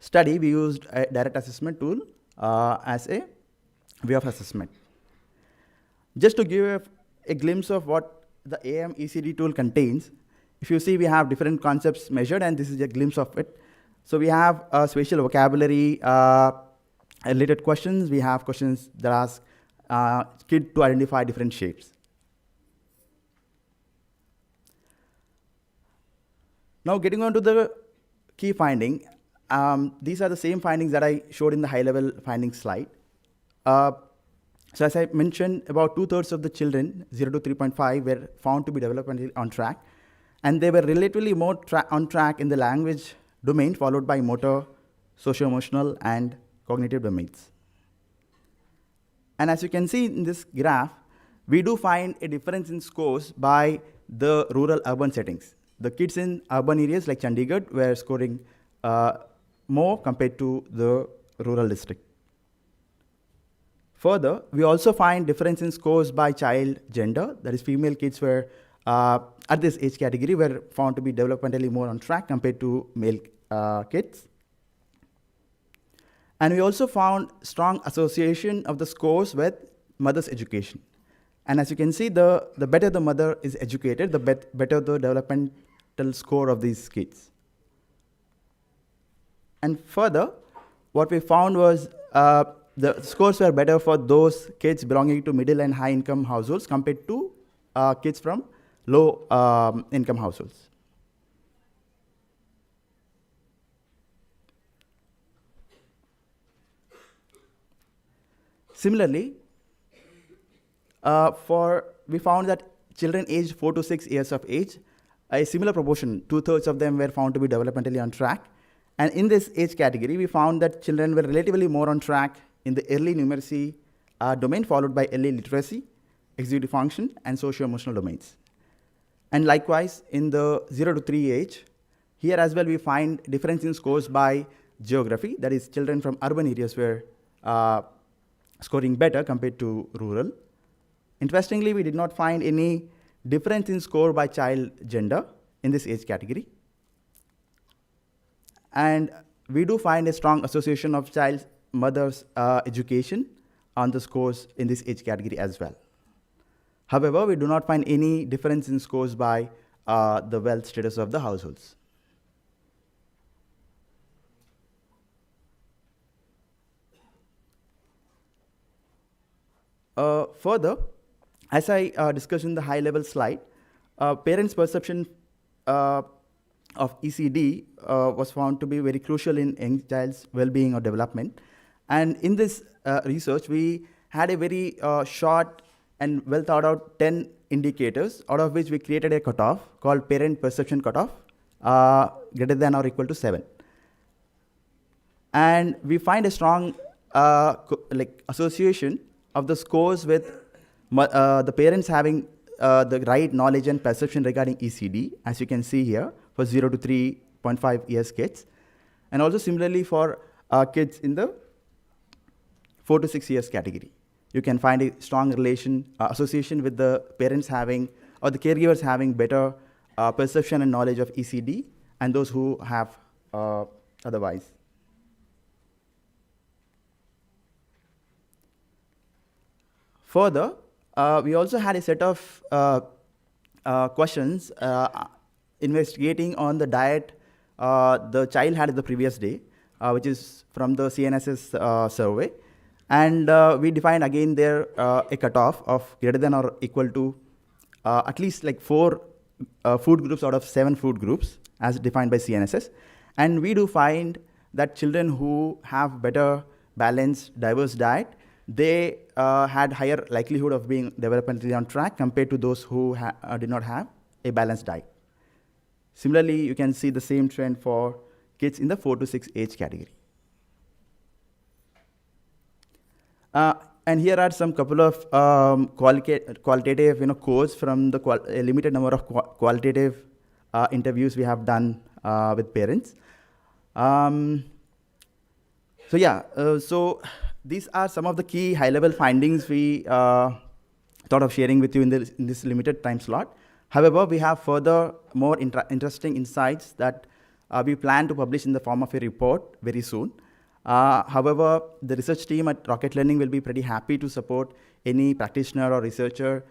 study, we used a direct assessment tool as a way of assessment. Just to give a glimpse of what the AM ECD tool contains, if you see, we have different concepts measured, and this is a glimpse of it. So we have spatial vocabulary related questions. We have questions that ask kid to identify different shapes. Now getting on to the key finding, these are the same findings that I showed in the high-level findings slide. So as I mentioned, about 2/3 of the children, 0 to 3.5, were found to be developmentally on track, and they were relatively more on track in the language domain, followed by motor, socio-emotional, and cognitive domains. And as you can see in this graph, we do find a difference in scores by the rural-urban settings. The kids in urban areas like Chandigarh were scoring more compared to the rural district. Further, we also find difference in scores by child gender. That is, female kids were, at this age category, were found to be developmentally more on track compared to male kids. And we also found strong association of the scores with mother's education. And as you can see, the better the mother is educated, the better the developmental score of these kids. And further, what we found was the scores were better for those kids belonging to middle and high income households compared to kids from low income households. Similarly, we found that children aged 4 to 6 years of age, a similar proportion, 2/3 of them were found to be developmentally on track. And in this age category, we found that children were relatively more on track in the early numeracy domain, followed by early literacy, executive function, and socio-emotional domains. And likewise, in the 0 to 3 age, here as well we find difference in scores by geography. That is, children from urban areas were scoring better compared to rural. Interestingly, we did not find any difference in score by child gender in this age category. And we do find a strong association of child's mother's education on the scores in this age category as well. However, we do not find any difference in scores by the wealth status of the households. Further, as I discussed in the high-level slide, parents' perception of ECD was found to be very crucial in young child's well-being or development. And in this research, we had a very short and well thought out 10 indicators, out of which we created a cutoff called parent perception cutoff, greater than or equal to 7. And we find a strong association of the scores with the parents having the right knowledge and perception regarding ECD, as you can see here, for 0 to 3.5 years kids. And also similarly for kids in the 4 to 6 years category. You can find a strong association with the parents having, or the caregivers having better perception and knowledge of ECD, and those who have otherwise. Further, we also had a set of questions investigating on the diet the child had the previous day, which is from the CNSS survey. And we defined again there a cutoff of greater than or equal to at least 4 food groups out of 7 food groups as defined by CNSS. And we do find that children who have better balanced, diverse diet, they had higher likelihood of being developmentally on track compared to those who did not have a balanced diet. Similarly, you can see the same trend for kids in the 4 to 6 age category. And here are some couple of qualitative quotes from the a limited number of qualitative interviews we have done with parents. So these are some of the key high-level findings we thought of sharing with you in this limited time slot. However, we have further more interesting insights that we plan to publish in the form of a report very soon. However, the research team at Rocket Learning will be pretty happy to support any practitioner or researcher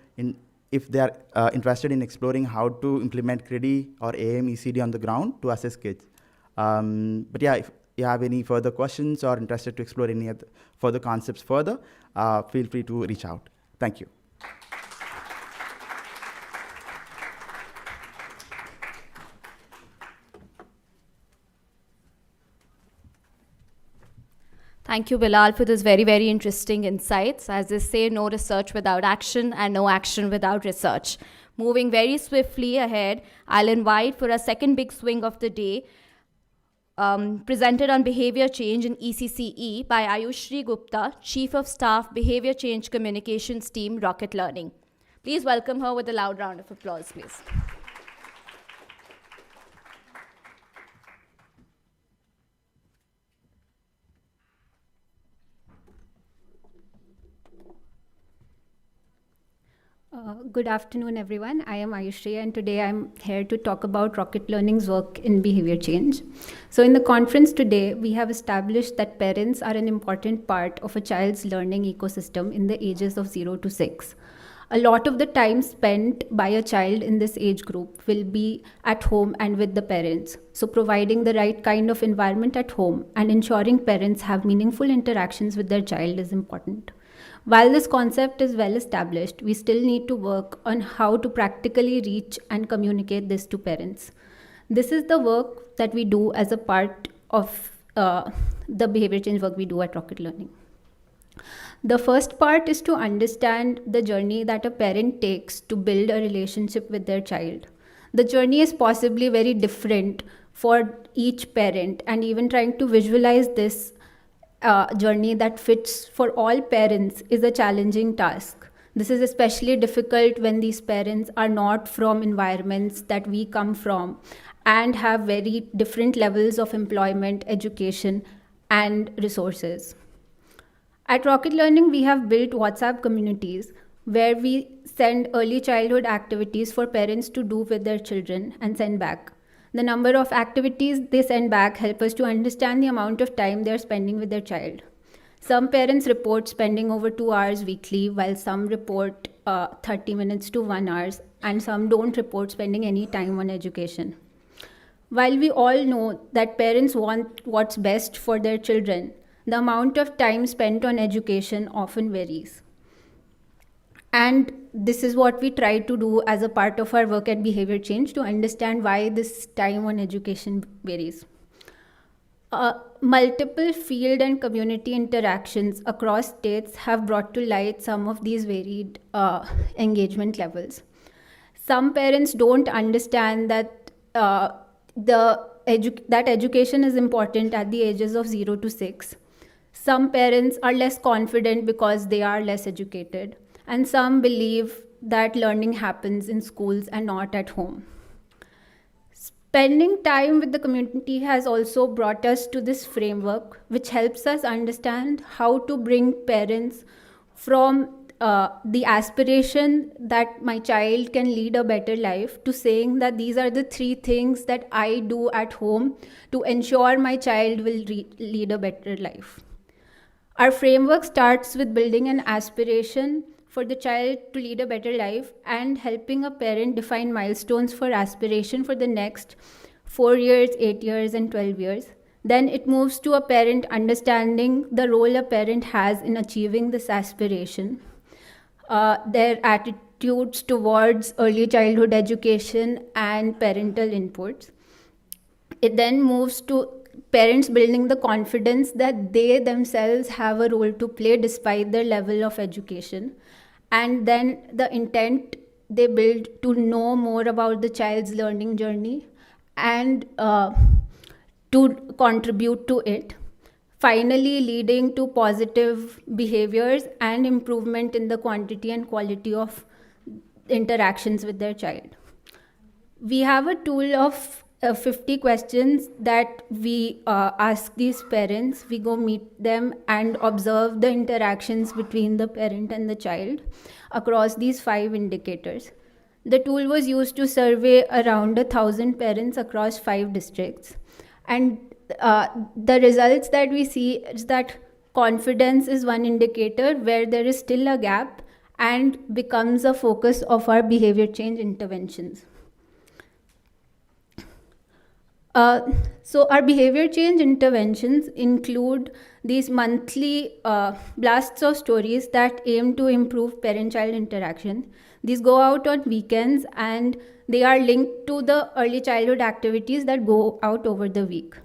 if they are interested in exploring how to implement CRIDI or AM-ECD on the ground to assess kids. But yeah, if you have any further questions or interested to explore any other further concepts further, feel free to reach out. Thank you. Thank you, Bilal, for this very, very interesting insights. As they say, no research without action and no action without research. Moving very swiftly ahead, I'll invite for a second big swing of the day, presented on behavior change in ECCE by Ayushri Gupta, Chief of Staff, Behavior Change Communications Team, Rocket Learning. Please welcome her with a loud round of applause, please. Good afternoon, everyone. I am Ayushri, and today I'm here to talk about Rocket Learning's work in behavior change. So in the conference today, we have established that parents are an important part of a child's learning ecosystem in the ages of 0 to 6. A lot of the time spent by a child in this age group will be at home and with the parents. So providing the right kind of environment at home and ensuring parents have meaningful interactions with their child is important. While this concept is well established, we still need to work on how to practically reach and communicate this to parents. This is the work that we do as a part of the behavior change work we do at Rocket Learning. The first part is to understand the journey that a parent takes to build a relationship with their child. The journey is possibly very different for each parent, and even trying to visualize this journey that fits for all parents is a challenging task. This is especially difficult when these parents are not from environments that we come from and have very different levels of employment, education, and resources. At Rocket Learning, we have built WhatsApp communities where we send early childhood activities for parents to do with their children and send back. The number of activities they send back help us to understand the amount of time they're spending with their child. Some parents report spending over 2 hours weekly, while some report 30 minutes to 1 hour, and some don't report spending any time on education. While we all know that parents want what's best for their children, the amount of time spent on education often varies. And this is what we try to do as a part of our work at Behavior Change, to understand why this time on education varies. Multiple field and community interactions across states have brought to light some of these varied engagement levels. Some parents don't understand that that education is important at the ages of 0 to 6. Some parents are less confident because they are less educated. And some believe that learning happens in schools and not at home. Spending time with the community has also brought us to this framework, which helps us understand how to bring parents from the aspiration that my child can lead a better life to saying that these are the 3 things that I do at home to ensure my child will lead a better life. Our framework starts with building an aspiration for the child to lead a better life and helping a parent define milestones for aspiration for the next 4 years, 8 years, and 12 years. Then it moves to a parent understanding the role a parent has in achieving this aspiration, their attitudes towards early childhood education and parental inputs. It then moves to parents building the confidence that they themselves have a role to play despite their level of education. And then the intent they build to know more about the child's learning journey and to contribute to it, finally leading to positive behaviors and improvement in the quantity and quality of interactions with their child. We have a tool of 50 questions that we ask these parents. We go meet them and observe the interactions between the parent and the child across these 5 indicators. The tool was used to survey around 1,000 parents across 5 districts. And the results that we see is that confidence is one indicator where there is still a gap and becomes a focus of our behavior change interventions. So our behavior change interventions include these monthly blasts of stories that aim to improve parent-child interaction. These go out on weekends and they are linked to the early childhood activities that go out over the week.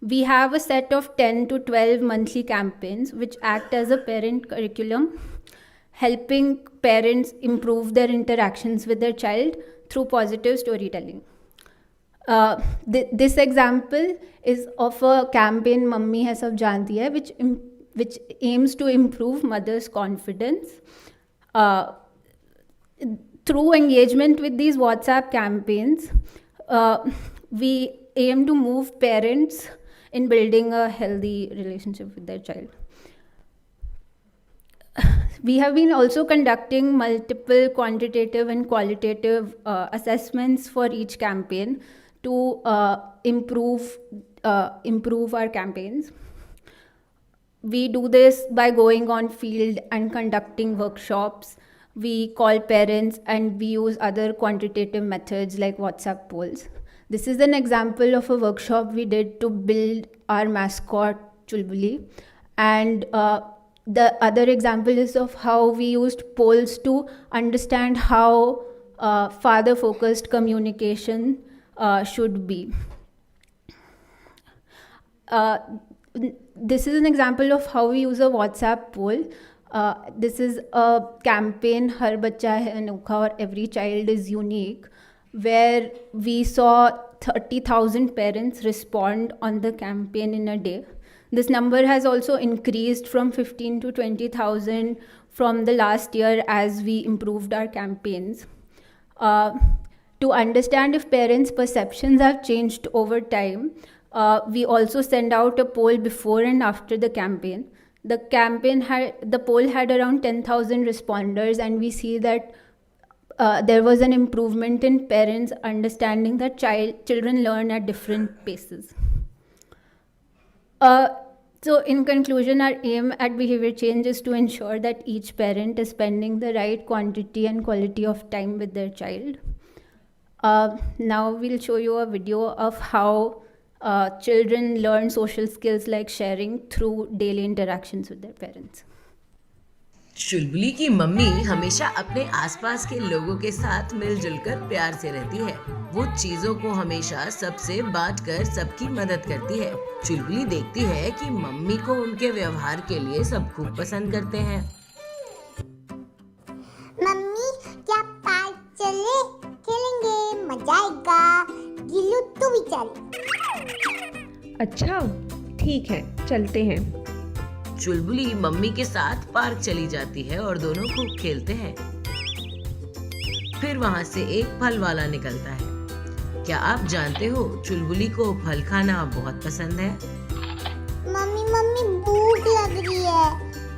We have a set of 10 to 12 monthly campaigns which act as a parent curriculum, helping parents improve their interactions with their child through positive storytelling. This example is of a campaign Mummy Hai Sab Janti Hai, which aims to improve mothers' confidence. Through engagement with these WhatsApp campaigns, we aim to move parents in building a healthy relationship with their child. We have been also conducting multiple quantitative and qualitative assessments for each campaign to improve our campaigns. We do this by going on field and conducting workshops. We call parents and we use other quantitative methods like WhatsApp polls. This is an example of a workshop we did to build our mascot, Chulbuli. And the other example is of how we used polls to understand how father-focused communication should be. This is an example of how we use a WhatsApp poll. This is a campaign, Har Bacche Ka Vikas, or Every Child is Unique, where we saw 30,000 parents respond on the campaign in a day. This number has also increased from 15 to 20,000 from the last year as we improved our campaigns. To understand if parents' perceptions have changed over time, we also send out a poll before and after the campaign. The poll had around 10,000 responders, and we see that there was an improvement in parents understanding that children learn at different paces. So in conclusion, our aim at behavior change is to ensure that each parent is spending the right quantity and quality of time with their child. Now we'll show you a video of how children learn social skills like sharing through daily interactions with their parents. चुलबुली की mummy हमेशा अपने आसपास के लोगों के साथ मिलजुल कर प्यार से रहती है। वो चीजों को हमेशा सबसे बांटकर सबकी मदद करती है। चुलबुली देखती है कि मम्मी को उनके व्यवहार के लिए सब खूब पसंद करते हैं। मम्मी क्या पार्क चले? खेलेंगे, मजा आएगा। गिल्लू तू भी चल। अच्छा, ठीक है, चलते हैं। चुलबुली मम्मी के साथ पार्क चली जाती है और दोनों खूब खेलते हैं। फिर वहाँ से एक फल वाला निकलता है। क्या आप जानते हो चुलबुली को फल खाना बहुत पसंद है? मम्मी भूख लग रही है,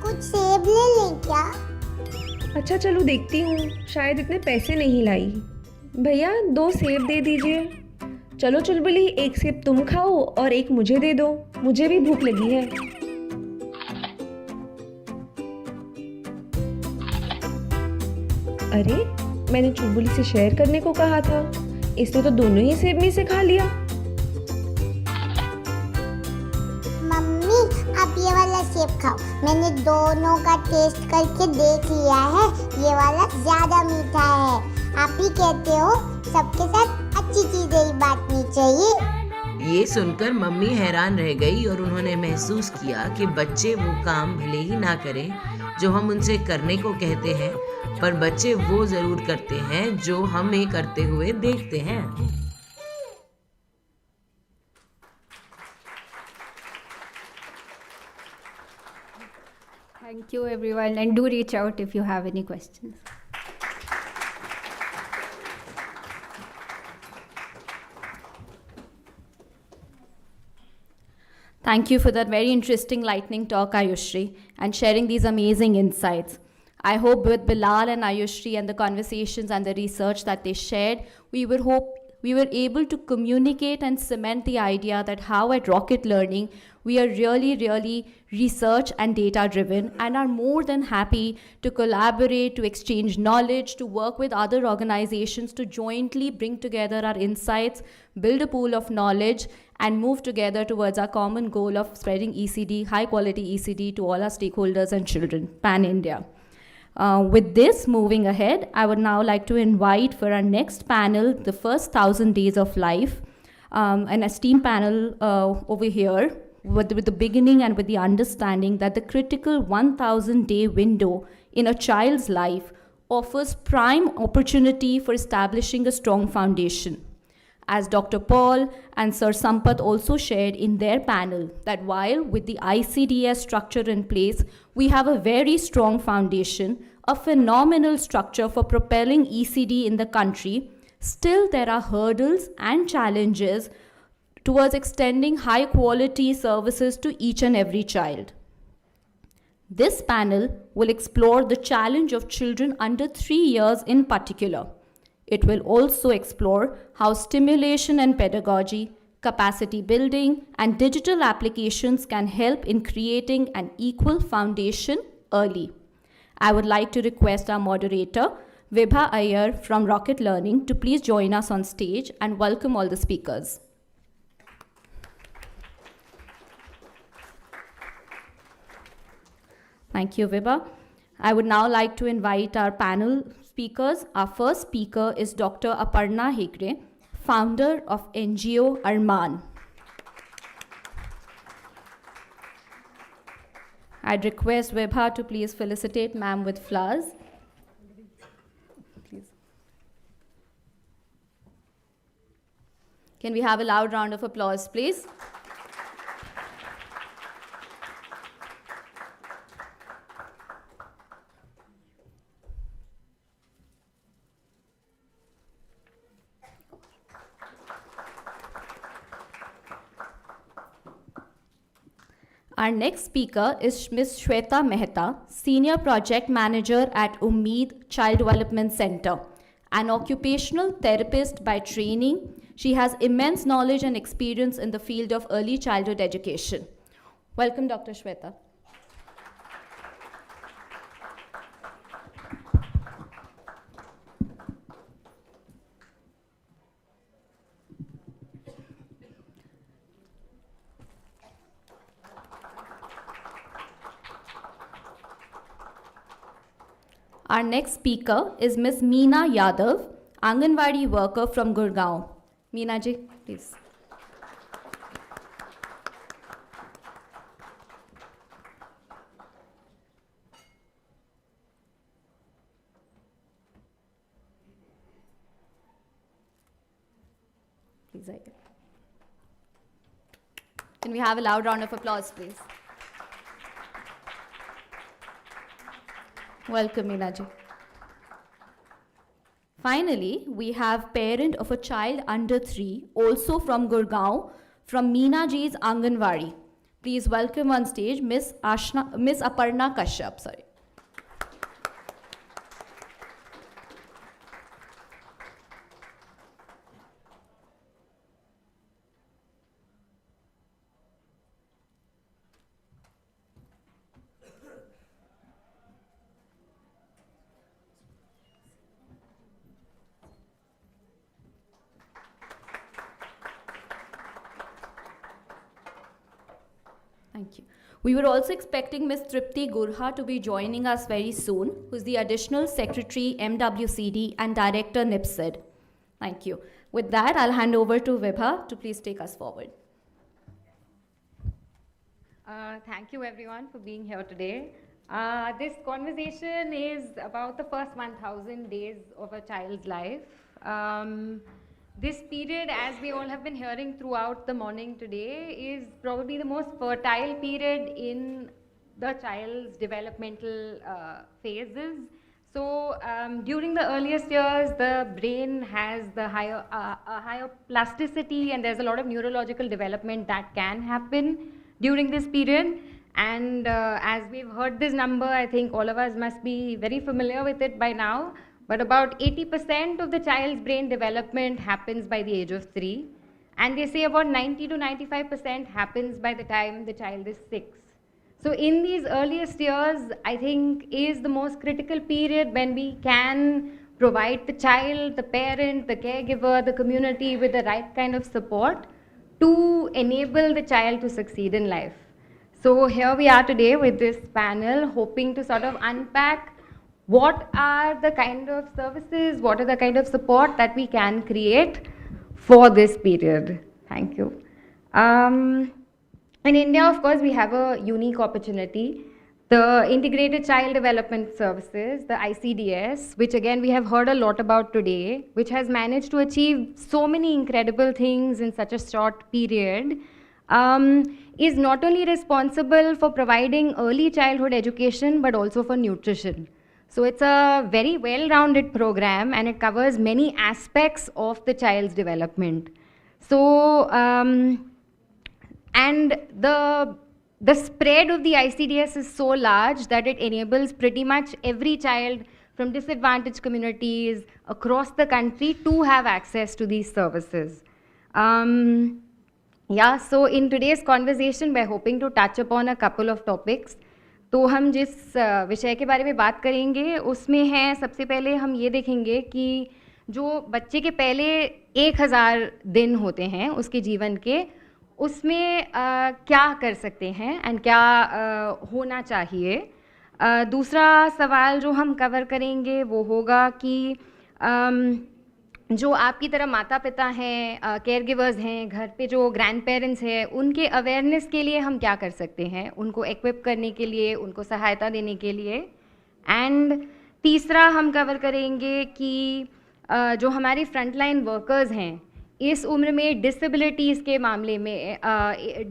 कुछ सेब ले लें क्या? अच्छा चलो देखती हूँ, शायद इतने पैसे नहीं लाई। भैया 2 सेब दे दीजिए। चलो चुलबुली, एक सेब तुम खाओ और एक मुझे दे दो, मुझे भी भूख लगी है। अरे मैंने चुलबुली से शेयर करने को कहा था, इसने तो दोनों ही सेब में से खा लिया। मम्मी आप ये वाला सेब खाओ, मैंने दोनों का टेस्ट करके देख लिया है, ये वाला ज्यादा मीठा है। आप ही कहते हो सबके साथ अच्छी चीजें ही बांटनी चाहिए। ये सुनकर मम्मी हैरान रह गई और उन्होंने महसूस किया कि बच्चे वो काम भले ही ना करें जो हम उनसे करने को कहते हैं, पर बच्चे वो जरूर करते हैं जो हमें करते हुए देखते हैं। Thank you everyone, and do reach out if you have any questions. Thank you for that very interesting lightning talk, Ayushri, and sharing these amazing insights. I hope with Bilal and Ayushri and the conversations and the research that they shared, we were able to communicate and cement the idea that how at Rocket Learning, we are really research and data driven and are more than happy to collaborate, to exchange knowledge, to work with other organizations to jointly bring together our insights, build a pool of knowledge, and move together towards our common goal of spreading ECD, high quality ECD to all our stakeholders and children, pan-India. With this, moving ahead, I would now like to invite for our next panel, the first 1,000 days of life, an esteemed panel over here with the beginning and with the understanding that the critical 1,000-day window in a child's life offers prime opportunity for establishing a strong foundation. As Dr. Paul and Sir Sampath also shared in their panel, that while with the ICDS structure in place, we have a very strong foundation, a phenomenal structure for propelling ECD in the country, still there are hurdles and challenges towards extending high quality services to each and every child. This panel will explore the challenge of children under 3 years in particular. It will also explore how stimulation and pedagogy, capacity building, and digital applications can help in creating an equal foundation early. I would like to request our moderator, Vibha Iyer from Rocket Learning, to please join us on stage and welcome all the speakers. Thank you, Vibha. I would now like to invite our panel speakers. Our first speaker is Dr. Aparna Hegde, founder of NGO Arman. I'd request Vibha to please felicitate ma'am with flowers. Please. Can we have a loud round of applause, please? Our next speaker is Ms. Shweta Mehta, Senior Project Manager at Ummeed Child Development Center. An occupational therapist by training, she has immense knowledge and experience in the field of early childhood education. Welcome, Dr. Shweta. Our next speaker is Ms. Meena Yadav, Anganwadi worker from Gurgaon. Meena ji, please. Please, can we have a loud round of applause, please? Welcome, Meena ji. Finally, we have parent of a child under 3, also from Gurgaon, from Meena ji's Anganwadi. Please welcome on stage Miss Aparna Kashyap. Sorry. Thank you. We were also expecting Ms. Tripti Gurha to be joining us very soon, who's the Additional Secretary, MWCD, and Director, NIPSED. Thank you. With that, I'll hand over to Vibha to please take us forward. Thank you, everyone, for being here today. This conversation is about the first 1,000 days of a child's life. This period, as we all have been hearing throughout the morning today, is probably the most fertile period in the child's developmental phases. So during the earliest years, the brain has the higher plasticity, and there's a lot of neurological development that can happen. during this period. And as we've heard this number, I think all of us must be very familiar with it by now. But about 80% of the child's brain development happens by the age of 3. And they say about 90 to 95% happens by the time the child is 6. So in these earliest years, I think is the most critical period when we can provide the child, the parent, the caregiver, the community with the right kind of support to enable the child to succeed in life. So here we are today with this panel, hoping to sort of unpack what are the kind of services, what are the kind of support that we can create for this period. Thank you. In India, of course, we have a unique opportunity. The Integrated Child Development Services, the ICDS, which again we have heard a lot about today, which has managed to achieve so many incredible things in such a short period, is not only responsible for providing early childhood education, but also for nutrition. So it's a very well-rounded program, and it covers many aspects of the child's development. So, and the spread of the ICDS is so large that it enables pretty much every child from disadvantaged communities across the country to have access to these services. Yeah, so in today's conversation, we're hoping to touch upon a couple of topics. तो हम जिस विषय के बारे में बात करेंगे उसमें है, सबसे पहले हम ये देखेंगे कि जो बच्चे के पहले 1000 दिन होते हैं उसके जीवन के, उसमें क्या कर सकते हैं एंड क्या होना चाहिए. दूसरा सवाल जो हम कवर करेंगे वो होगा कि जो आपकी तरह माता पिता हैं, केयर गिवर्स हैं, घर पे जो ग्रैंड पेरेंट्स हैं, उनके अवेयरनेस के लिए हम क्या कर सकते हैं, उनको एक्विप करने के लिए, उनको सहायता देने के लिए. एंड तीसरा हम कवर करेंगे कि जो हमारे फ्रंटलाइन वर्कर्स हैं इस उम्र में डिसेबिलिटीज़ के मामले में,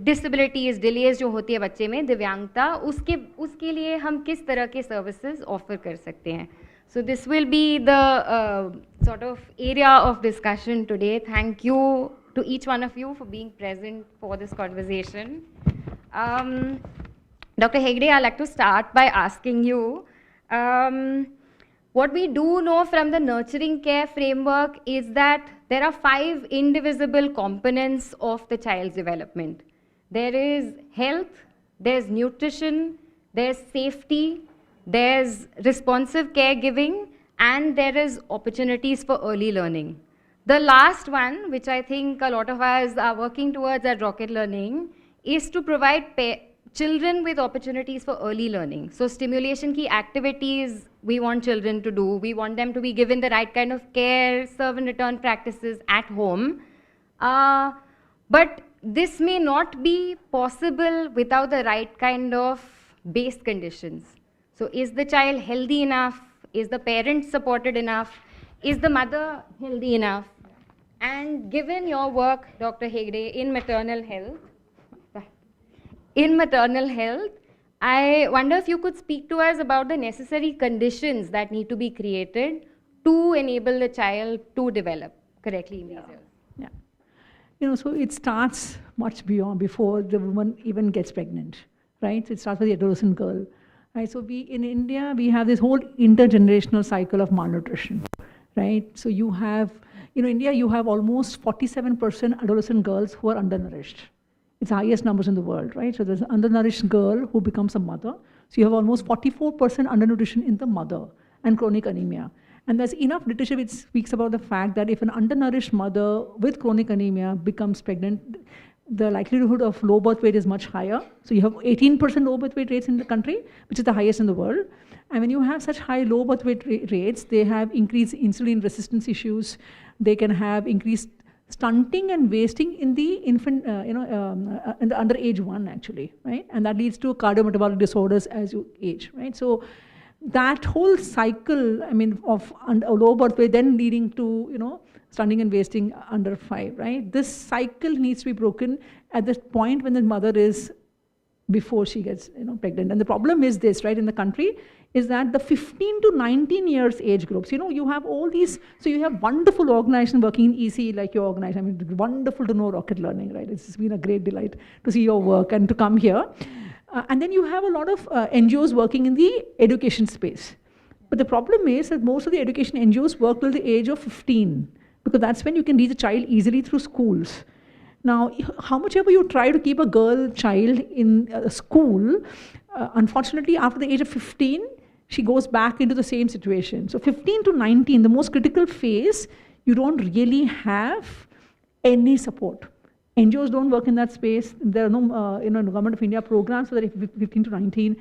डिसेबिलिटीज़ डिलेज जो होती है बच्चे में, दिव्यांगता, उसके लिए हम किस तरह के सर्विसेज ऑफर कर सकते हैं. So this will be the sort of area of discussion today. Thank you to each one of you for being present for this conversation. Dr. Hegde, I'd like to start by asking you, what we do know from the nurturing care framework is that there are 5 indivisible components of the child's development. There is health, there's nutrition, there's safety, there's responsive caregiving, and there is opportunities for early learning. The last one, which I think a lot of us are working towards at Rocket Learning, is to provide children with opportunities for early learning. So stimulation key activities we want children to do. We want them to be given the right kind of care, serve and return practices at home. But this may not be possible without the right kind of base conditions. So is the child healthy enough? Is the parent supported enough? Is the mother healthy enough? And given your work, Dr. Hegde, in maternal health, I wonder if you could speak to us about the necessary conditions that need to be created to enable the child to develop correctly in these years. Yeah. You know, so it starts much before the woman even gets pregnant, right? So it starts with the adolescent girl. Right, so in India, we have this whole intergenerational cycle of malnutrition, right? So you have, India, you have almost 47% adolescent girls who are undernourished. It's the highest numbers in the world, right? So there's an undernourished girl who becomes a mother. So you have almost 44% undernutrition in the mother and chronic anemia. And there's enough literature which speaks about the fact that if an undernourished mother with chronic anemia becomes pregnant, the likelihood of low birth weight is much higher. So you have 18% low birth weight rates in the country, which is the highest in the world. And when you have such high low birth weight rates, they have increased insulin resistance issues. They can have increased stunting and wasting in the infant, in the under age 1 actually, right? And that leads to cardiometabolic disorders as you age, right? So that whole cycle, of low birth weight then leading to, stunting and wasting under 5, right? This cycle needs to be broken at the point when the mother is before she gets pregnant. And the problem is this, right, in the country, is that the 15 to 19 years age groups, you have all these, so you have wonderful organizations working in ECE like your organization. I mean, it's wonderful to know Rocket Learning, right? It's been a great delight to see your work and to come here. And then you have a lot of NGOs working in the education space. But the problem is that most of the education NGOs work till the age of 15, because that's when you can reach a child easily through schools. Now, how much ever you try to keep a girl child in a school, unfortunately, after the age of 15, she goes back into the same situation. So 15 to 19, the most critical phase, you don't really have any support. NGOs don't work in that space. There are no Government of India programs for the 15 to 19.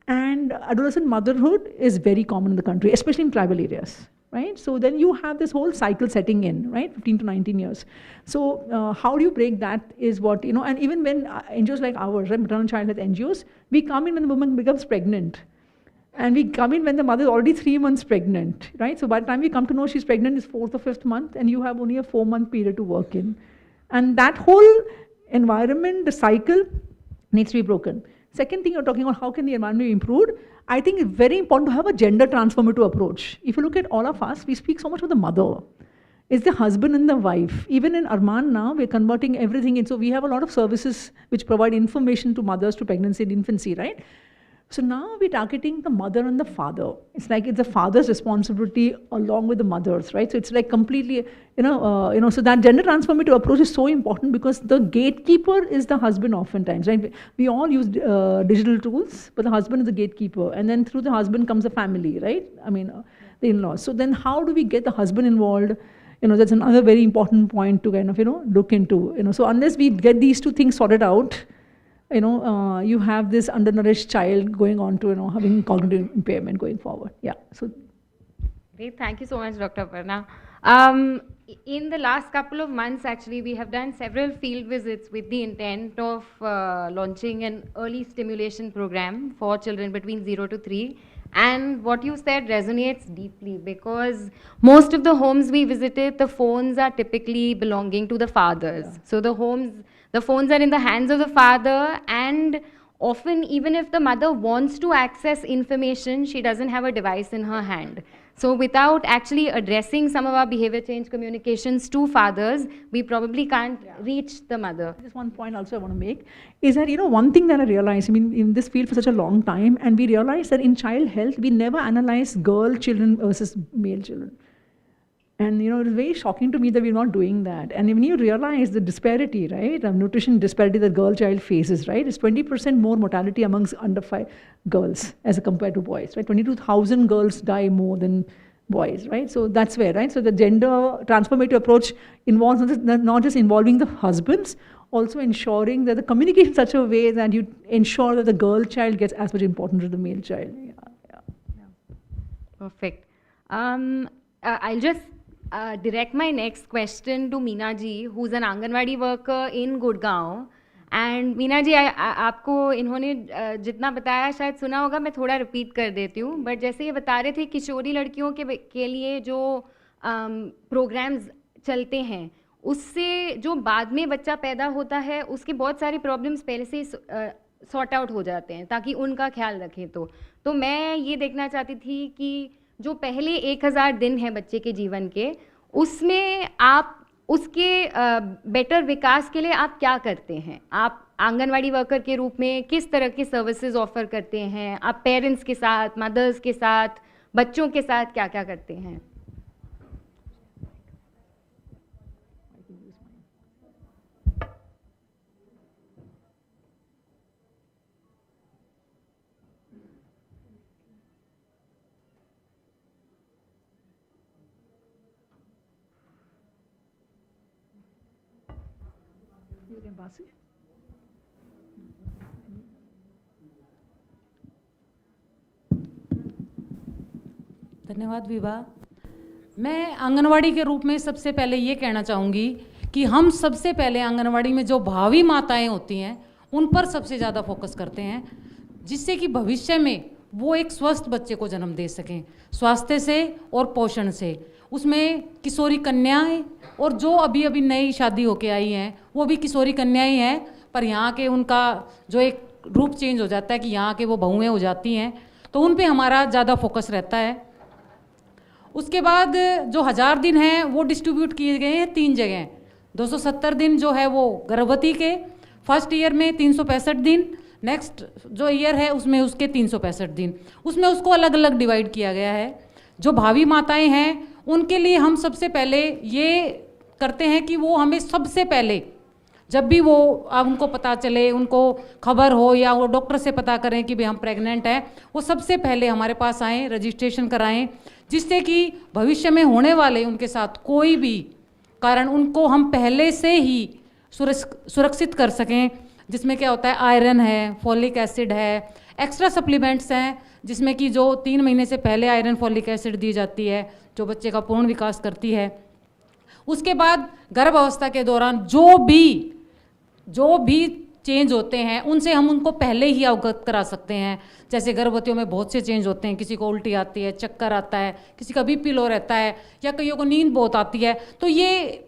And adolescent motherhood is very common in the country, especially in tribal areas. Right? So then you have this whole cycle setting in, right? 15 to 19 years. So how do you break that is what, and even when NGOs like ours, right, maternal child health NGOs, we come in when the woman becomes pregnant. And we come in when the mother is already 3 months pregnant, right? So by the time we come to know she's pregnant, it's 4th or 5th month, and you have only a 4-month period to work in. And that whole environment, the cycle, needs to be broken. Second thing, you're talking about how can the environment be improved. I think it's very important to have a gender transformative approach. If you look at all of us, we speak so much of the mother. It's the husband and the wife. Even in Arman now, we're converting everything in. So we have a lot of services which provide information to mothers to pregnancy and infancy, right? So now we're targeting the mother and the father. It's like it's the father's responsibility along with the mother's, right? So it's like completely, so that gender transformative approach is so important because the gatekeeper is the husband oftentimes, right? We all use digital tools, but the husband is the gatekeeper. And then through the husband comes the family, right? I mean, the in-laws. So then how do we get the husband involved? That's another very important point to kind of, look into. So unless we get these two things sorted out, you have this undernourished child going on to, having cognitive impairment going forward. Yeah. So. Great. Thank you so much, Dr. Aparna. In the last couple of months, actually, we have done several field visits with the intent of launching an early stimulation program for children between 0 to 3. And what you said resonates deeply because most of the homes we visited, the phones are typically belonging to the fathers. Yeah. So the phones are in the hands of the father, and often even if the mother wants to access information, she doesn't have a device in her hand. So without actually addressing some of our behavior change communications to fathers, we probably can't reach the mother. Just one point also I want to make is that, one thing that I realized, in this field for such a long time, and we realized that in child health, we never analyze girl children versus male children. And, it was very shocking to me that we're not doing that. And when you realize the disparity, right, the nutrition disparity that girl child faces, right, it's 20% more mortality amongst under 5 girls as compared to boys, right? 22,000 girls die more than boys, right? So that's where, right? So the gender transformative approach involves not just involving the husbands, also ensuring that the communication in such a way that you ensure that the girl child gets as much importance as the male child. Yeah. Perfect. I'll just direct my next question to Meena ji, who's an Anganwadi worker in Gurgaon. And Meena ji, आपको इन्होंने जितना बताया शायद सुना होगा, मैं थोड़ा repeat कर देती हूँ. बट जैसे ये बता रहे थे किशोरी लड़कियों के लिए जो प्रोग्राम्स चलते हैं, उससे जो बाद में बच्चा पैदा होता है उसके बहुत सारे प्रॉब्लम्स पहले से सॉर्ट आउट हो जाते हैं ताकि उनका ख्याल रखें. तो मैं ये देखना चाहती थी कि जो पहले 1000 दिन हैं बच्चे के जीवन के, उसमें आप उसके बेटर विकास के लिए आप क्या करते हैं? आप आंगनवाड़ी वर्कर के रूप में किस तरह के सर्विसेज ऑफर करते हैं? आप पेरेंट्स के साथ, मदर्स के साथ, बच्चों के साथ क्या क्या करते हैं? धन्यवाद विभा. मैं आंगनवाड़ी के रूप में सबसे पहले ये कहना चाहूँगी कि हम सबसे पहले आंगनवाड़ी में जो भावी माताएं होती हैं उन पर सबसे ज़्यादा फोकस करते हैं, जिससे कि भविष्य में वो एक स्वस्थ बच्चे को जन्म दे सकें, स्वास्थ्य से और पोषण से. उसमें किशोरी कन्याएं और जो अभी अभी नई शादी होके आई हैं वो भी किशोरी कन्याएं हैं, पर यहाँ के उनका जो एक रूप चेंज हो जाता है कि यहाँ के वो बहुएँ हो जाती हैं, तो उन पे हमारा ज़्यादा फोकस रहता है। उसके बाद जो 1000 दिन हैं वो डिस्ट्रीब्यूट किए गए हैं 3 जगह। 270 दिन जो है वो गर्भवती के, फर्स्ट ईयर में 365 दिन, नेक्स्ट जो ईयर है उसमें उसके 365 दिन, उसमें उसको अलग अलग डिवाइड किया गया है। जो भावी माताएं हैं उनके लिए हम सबसे पहले ये करते हैं कि वो हमें सबसे पहले जब भी वो उनको पता चले, उनको खबर हो या वो डॉक्टर से पता करें कि भाई हम प्रेग्नेंट हैं, वो सबसे पहले हमारे पास आएँ, रजिस्ट्रेशन कराएं, जिससे कि भविष्य में होने वाले उनके साथ कोई भी कारण उनको हम पहले से ही सुरक्षित कर सकें। जिसमें क्या होता है, आयरन है, फॉलिक एसिड है, एक्स्ट्रा सप्लीमेंट्स हैं जिसमें कि जो 3 महीने से पहले आयरन फॉलिक एसिड दी जाती है जो बच्चे का पूर्ण विकास करती है। उसके बाद गर्भ अवस्था के दौरान जो भी चेंज होते हैं उनसे हम उनको पहले ही अवगत करा सकते हैं। जैसे गर्भवतियों में बहुत से चेंज होते हैं, किसी को उल्टी आती है, चक्कर आता है, किसी का बीपी लो रहता है, या कईयों को नींद बहुत आती है, तो ये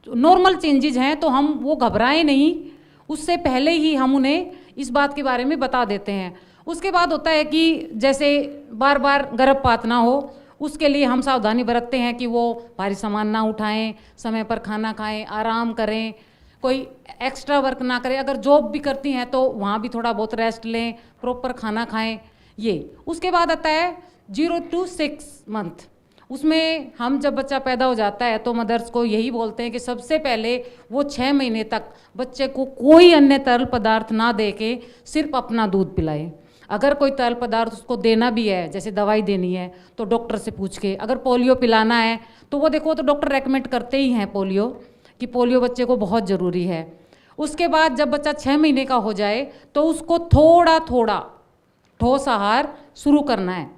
नॉर्मल चेंजेज हैं, तो हम वो घबराएं नहीं, उससे पहले ही हम उन्हें इस बात के बारे में बता देते हैं। उसके बाद होता है कि जैसे बार बार गर्भपात ना हो, उसके लिए हम सावधानी बरतते हैं कि वो भारी सामान ना उठाएं, समय पर खाना खाएं, आराम करें, कोई एक्स्ट्रा वर्क ना करें। अगर जॉब भी करती हैं तो वहाँ भी थोड़ा बहुत रेस्ट लें, प्रॉपर खाना खाएं। ये उसके बाद आता है 0 to 6 मंथ। उसमें हम जब बच्चा पैदा हो जाता है तो मदर्स को यही बोलते हैं कि सबसे पहले वो 6 महीने तक बच्चे को कोई अन्य तरल पदार्थ ना दे के सिर्फ अपना दूध पिलाए। अगर कोई तरल पदार्थ उसको देना भी है, जैसे दवाई देनी है, तो डॉक्टर से पूछ के, अगर पोलियो पिलाना है तो वो देखो तो डॉक्टर रेकमेंड करते ही हैं पोलियो, कि पोलियो बच्चे को बहुत ज़रूरी है। उसके बाद जब बच्चा 6 महीने का हो जाए तो उसको थोड़ा थोड़ा ठोस आहार शुरू करना है।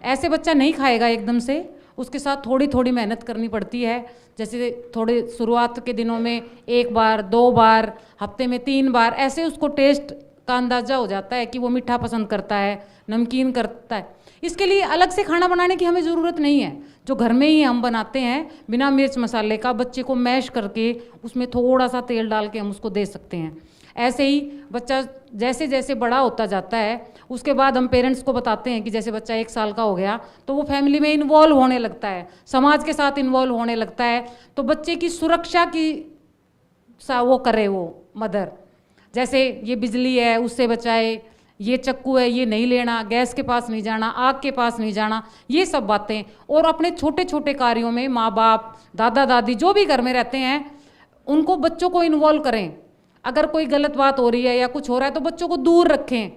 ऐसे बच्चा नहीं खाएगा एकदम से, उसके साथ थोड़ी थोड़ी मेहनत करनी पड़ती है। जैसे थोड़े शुरुआत के दिनों में 1 बार 2 बार, हफ्ते में 3 बार, ऐसे उसको टेस्ट का अंदाज़ा हो जाता है कि वो मीठा पसंद करता है, नमकीन करता है। इसके लिए अलग से खाना बनाने की हमें ज़रूरत नहीं है, जो घर में ही हम बनाते हैं बिना मिर्च मसाले का, बच्चे को मैश करके उसमें थोड़ा सा तेल डाल के हम उसको दे सकते हैं। ऐसे ही बच्चा जैसे जैसे बड़ा होता जाता है उसके बाद हम पेरेंट्स को बताते हैं कि जैसे बच्चा 1 साल का हो गया तो वो फैमिली में इन्वॉल्व होने लगता है, समाज के साथ इन्वॉल्व होने लगता है, तो बच्चे की सुरक्षा की वो करे वो मदर। जैसे ये बिजली है उससे बचाए, ये चक्कू है ये नहीं लेना, गैस के पास नहीं जाना, आग के पास नहीं जाना, ये सब बातें। और अपने छोटे छोटे कार्यों में माँ बाप, दादा दादी जो भी घर में रहते हैं उनको, बच्चों को इन्वॉल्व करें। अगर कोई गलत बात हो रही है या कुछ हो रहा है तो बच्चों को दूर रखें,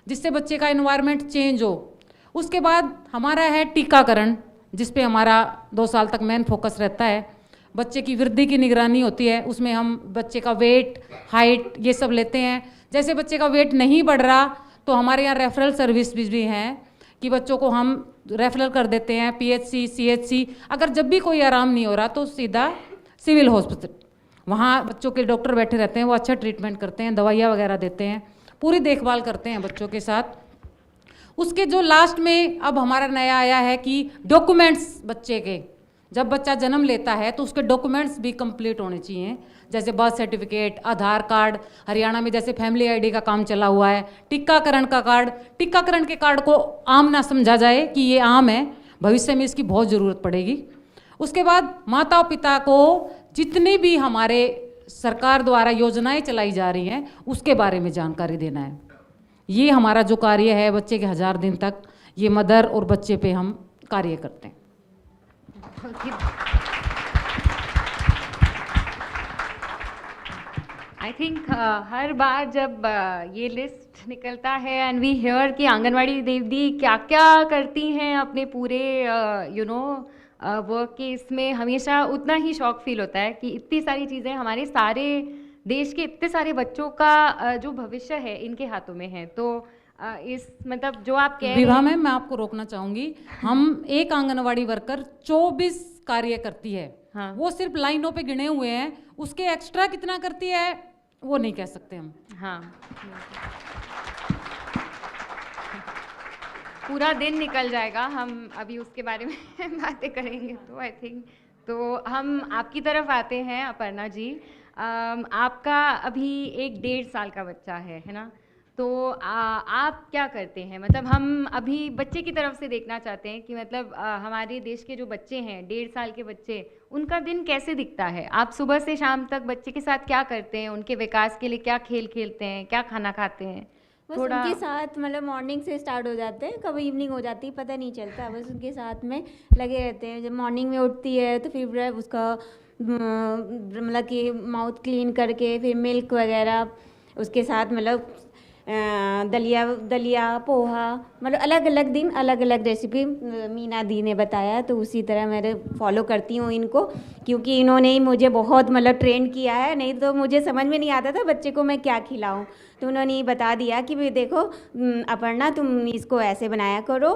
जिससे बच्चे का एनवायरनमेंट चेंज हो। उसके बाद हमारा है टीकाकरण, जिस पे हमारा 2 साल तक मेन फोकस रहता है। बच्चे की वृद्धि की निगरानी होती है, उसमें हम बच्चे का वेट, हाइट, ये सब लेते हैं। जैसे बच्चे का वेट नहीं बढ़ रहा तो हमारे यहाँ रेफरल सर्विस भी हैं कि बच्चों को हम रेफरल कर देते हैं PHC, CHC। अगर जब भी कोई आराम नहीं हो रहा तो सीधा सिविल हॉस्पिटल, वहाँ बच्चों के डॉक्टर बैठे रहते हैं, वो अच्छा ट्रीटमेंट करते हैं, दवाइयाँ वगैरह देते हैं, पूरी देखभाल करते हैं बच्चों के साथ। उसके जो लास्ट में अब हमारा नया आया है कि डॉक्यूमेंट्स बच्चे के, जब बच्चा जन्म लेता है तो उसके डॉक्यूमेंट्स भी कंप्लीट होने चाहिए, जैसे बर्थ सर्टिफिकेट, आधार कार्ड। हरियाणा में जैसे फैमिली ID का काम चला हुआ है, टीकाकरण का कार्ड। टीकाकरण के कार्ड को आम ना समझा जाए कि ये आम है, भविष्य में इसकी बहुत ज़रूरत पड़ेगी। उसके बाद माता और पिता को जितनी भी हमारे सरकार द्वारा योजनाएं चलाई जा रही हैं उसके बारे में जानकारी देना है। ये हमारा जो कार्य है बच्चे के 1000 दिन तक, ये मदर और बच्चे पे हम कार्य करते हैं। आई थिंक हर बार जब ये लिस्ट निकलता है एंड वी हियर कि आंगनवाड़ी दीदी क्या क्या करती हैं अपने पूरे वर्क के, इसमें हमेशा उतना ही शौक फील होता है कि इतनी सारी चीज़ें हमारे सारे देश के इतने सारे बच्चों का जो भविष्य है इनके हाथों में है। तो इस मतलब जो आप कह रहे हैं, विवाह में मैं आपको रोकना चाहूँगी, हम एक आंगनवाड़ी वर्कर 24 कार्य करती है। हाँ। वो सिर्फ लाइनों पे गिने हुए हैं, उसके एक्स्ट्रा कितना करती है वो नहीं कह सकते हम। हाँ, पूरा दिन निकल जाएगा, हम अभी उसके बारे में बातें करेंगे। तो आई थिंक तो हम आपकी तरफ आते हैं अपर्णा जी। आपका अभी एक 1.5 साल का बच्चा है ना? तो आप क्या करते हैं? मतलब हम अभी बच्चे की तरफ से देखना चाहते हैं कि मतलब हमारे देश के जो बच्चे हैं, 1.5 साल के बच्चे, उनका दिन कैसे दिखता है? आप सुबह से शाम तक बच्चे के साथ क्या करते हैं? उनके विकास के लिए क्या खेल खेलते हैं? क्या खाना खाते हैं? बस उनके साथ मतलब मॉर्निंग से स्टार्ट हो जाते हैं, कभी इवनिंग हो जाती है पता नहीं चलता, बस उनके साथ में लगे रहते हैं। जब मॉर्निंग में उठती है तो फिर उसका मतलब कि माउथ क्लीन करके फिर मिल्क वगैरह उसके साथ मतलब दलिया पोहा, मतलब अलग अलग दिन अलग अलग रेसिपी मीना दी ने बताया, तो उसी तरह मैं फॉलो करती हूँ इनको, क्योंकि इन्होंने ही मुझे बहुत मतलब ट्रेन किया है, नहीं तो मुझे समझ में नहीं आता था बच्चे को मैं क्या खिलाऊं। तो उन्होंने ही बता दिया कि भाई देखो अपर्णा तुम इसको ऐसे बनाया करो,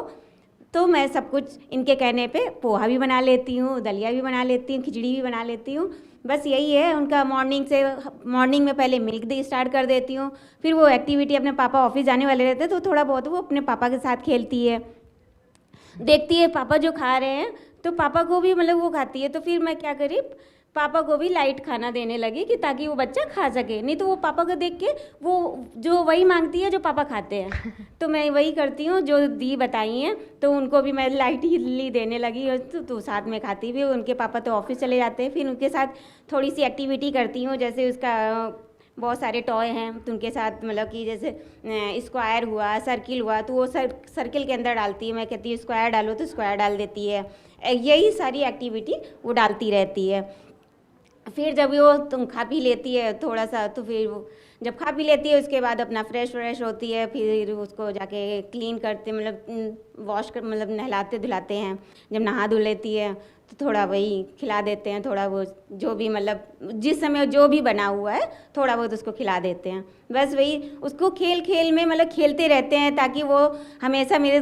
तो मैं सब कुछ इनके कहने पे पोहा भी बना लेती हूँ, दलिया भी बना लेती हूँ, खिचड़ी भी बना लेती हूँ। बस यही है उनका मॉर्निंग में पहले मिल्क दी स्टार्ट कर देती हूँ, फिर वो एक्टिविटी अपने पापा ऑफिस जाने वाले रहते हैं तो थोड़ा बहुत वो अपने पापा के साथ खेलती है, देखती है पापा जो खा रहे हैं तो पापा को भी मतलब वो खाती है, तो फिर मैं क्या करी पापा को भी लाइट खाना देने लगी कि ताकि वो बच्चा खा सके, नहीं तो वो पापा को देख के वो जो वही मांगती है जो पापा खाते हैं। तो मैं वही करती हूँ जो दी बताई हैं, तो उनको भी मैं लाइट ही देने लगी तो साथ में खाती भी। उनके पापा तो ऑफिस चले जाते हैं, फिर उनके साथ थोड़ी सी एक्टिविटी करती हूँ, जैसे उसका बहुत सारे टॉय हैं तो उनके साथ मतलब कि जैसे स्क्वायर हुआ, सर्किल हुआ, तो वो सर्किल के अंदर डालती है, मैं कहती हूँ स्क्वायर डालो तो स्क्वायर डाल देती है। यही सारी एक्टिविटी वो डालती रहती है। फिर जब वो तुम खा पी लेती है थोड़ा सा, तो फिर वो जब खा पी लेती है उसके बाद अपना फ्रेश होती है, फिर उसको जाके क्लीन करते मतलब वॉश कर मतलब नहलाते धुलाते हैं। जब नहा धो लेती है तो थोड़ा वही खिला देते हैं, थोड़ा वो जो भी मतलब जिस समय जो भी बना हुआ है थोड़ा बहुत उसको खिला देते हैं। बस वही उसको खेल में मतलब खेलते रहते हैं ताकि वो हमेशा मेरे,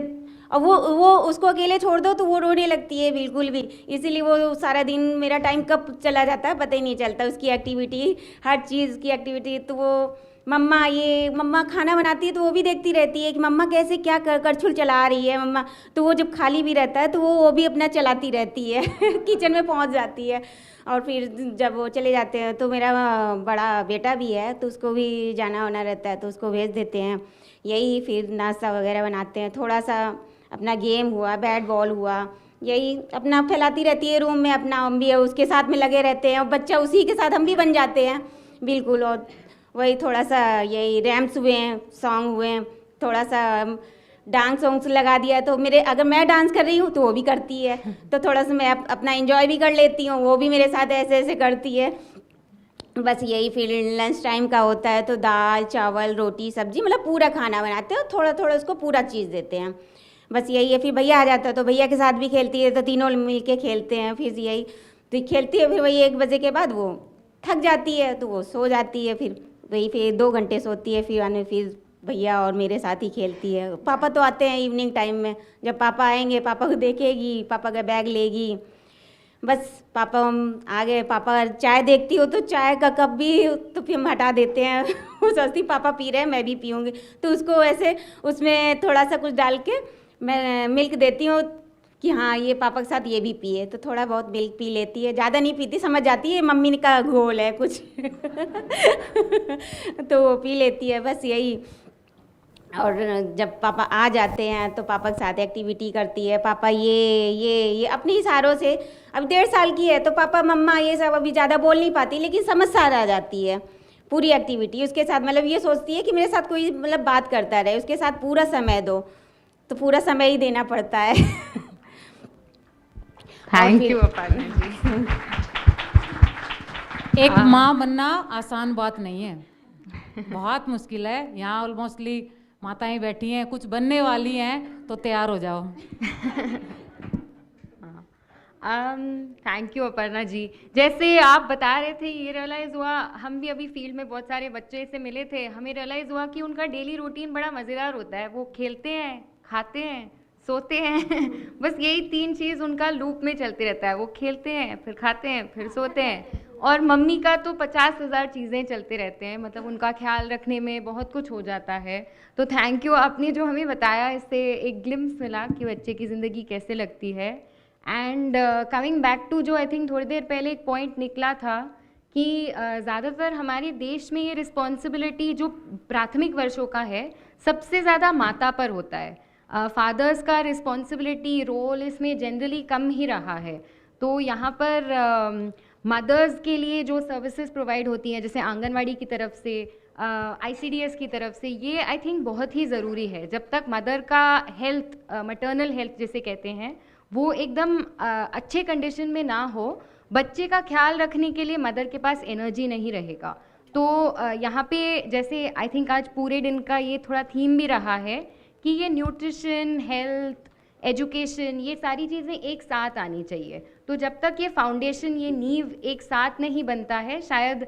और वो उसको अकेले छोड़ दो तो वो रोने लगती है बिल्कुल भी, इसीलिए वो सारा दिन मेरा टाइम कब चला जाता है पता ही नहीं चलता। उसकी एक्टिविटी, हर चीज़ की एक्टिविटी, तो वो मम्मा खाना बनाती है तो वो भी देखती रहती है कि मम्मा कैसे क्या करछुल चला रही है मम्मा, तो वो जब खाली भी रहता है तो वो भी अपना चलाती रहती है किचन में पहुंच जाती है। और फिर जब वो चले जाते हैं तो मेरा बड़ा बेटा भी है तो उसको भी जाना होना रहता है तो उसको भेज देते हैं। यही फिर नाश्ता वगैरह बनाते हैं, थोड़ा सा अपना गेम हुआ, बैट बॉल हुआ, यही अपना फैलाती रहती है रूम में, अपना हम भी उसके साथ में लगे रहते हैं और बच्चा उसी के साथ हम भी बन जाते हैं बिल्कुल। और वही थोड़ा सा यही रैम्स हुए हैं, सॉन्ग हुए हैं, थोड़ा सा डांस सॉन्ग्स लगा दिया तो मेरे अगर मैं डांस कर रही हूँ तो वो भी करती है, तो थोड़ा सा मैं अपना एंजॉय भी कर लेती हूँ, वो भी मेरे साथ ऐसे ऐसे करती है। बस यही फिर लंच टाइम का होता है तो दाल चावल रोटी सब्जी मतलब पूरा खाना बनाते हैं और थोड़ा थोड़ा उसको पूरा चीज़ देते हैं। बस यही है। फिर भैया आ जाता है तो भैया के साथ भी खेलती है, तो तीनों मिलके खेलते हैं। फिर यही तो खेलती है, फिर वही 1 बजे के बाद वो थक जाती है तो वो सो जाती है, फिर वही फिर 2 घंटे सोती है, फिर भैया और मेरे साथ ही खेलती है। पापा तो आते हैं इवनिंग टाइम में, जब पापा आएंगे पापा को देखेगी, पापा का बैग लेगी, बस पापा हम आ गए। पापा चाय देखती हो तो चाय का कप भी तो फिर हम हटा देते हैं वो सोचती पापा पी रहे हैं मैं भी पीऊँगी, तो उसको ऐसे उसमें थोड़ा सा कुछ डाल के मैं मिल्क देती हूँ कि हाँ ये पापा के साथ ये भी पिए, तो थोड़ा बहुत मिल्क पी लेती है, ज़्यादा नहीं पीती, समझ जाती है मम्मी का घोल है कुछ तो वो पी लेती है, बस यही। और जब पापा आ जाते हैं तो पापा के साथ एक्टिविटी करती है। पापा ये अपने इशारों से, अब 1.5 साल की है तो पापा मम्मा ये सब अभी ज़्यादा बोल नहीं पाती, लेकिन समझ सारा आ जाती है पूरी एक्टिविटी उसके साथ। मतलब ये सोचती है कि मेरे साथ कोई मतलब बात करता रहे, उसके साथ पूरा समय दो, तो पूरा समय ही देना पड़ता है। Thank you Aparna ji. एक माँ बनना आसान बात नहीं है, बहुत मुश्किल है। यहाँ ऑलमोस्टली माताएं बैठी हैं, कुछ बनने वाली हैं, तो तैयार हो जाओ। Thank you Aparna ji. जैसे आप बता रहे थे ये रियलाइज़ हुआ, हम भी अभी फील्ड में बहुत सारे बच्चे से मिले थे, हमें रियलाइज़ हुआ कि उनका डेली रूटीन बड़ा मज़ेदार होता है। वो खेलते हैं, खाते हैं, सोते हैं बस यही 3 चीज़ उनका लूप में चलते रहता है। वो खेलते हैं, फिर खाते हैं, फिर सोते हैं। और मम्मी का तो 50,000 चीज़ें चलते रहते हैं, मतलब उनका ख्याल रखने में बहुत कुछ हो जाता है। तो थैंक यू, आपने जो हमें बताया इससे एक ग्लिम्स मिला कि बच्चे की ज़िंदगी कैसे लगती है। एंड कमिंग बैक टू जो आई थिंक थोड़ी देर पहले एक पॉइंट निकला था कि ज़्यादातर हमारे देश में ये रिस्पॉन्सिबिलिटी जो प्राथमिक वर्षों का है सबसे ज़्यादा माता पर होता है. फादर्स का रिस्पॉन्सिबिलिटी रोल इसमें जनरली कम ही रहा है. तो यहाँ पर मदर्स के लिए जो सर्विसेज प्रोवाइड होती हैं जैसे आंगनवाड़ी की तरफ से, ICDS की तरफ से, ये आई थिंक बहुत ही ज़रूरी है. जब तक मदर का हेल्थ, मटर्नल हेल्थ जिसे कहते हैं, वो एकदम अच्छे कंडीशन में ना हो, बच्चे का ख्याल रखने के लिए मदर के पास एनर्जी नहीं रहेगा. तो यहाँ पे जैसे आई थिंक आज पूरे दिन का ये थोड़ा थीम भी रहा है कि ये न्यूट्रिशन, हेल्थ, एजुकेशन, ये सारी चीज़ें एक साथ आनी चाहिए. तो जब तक ये फाउंडेशन, ये नींव एक साथ नहीं बनता है, शायद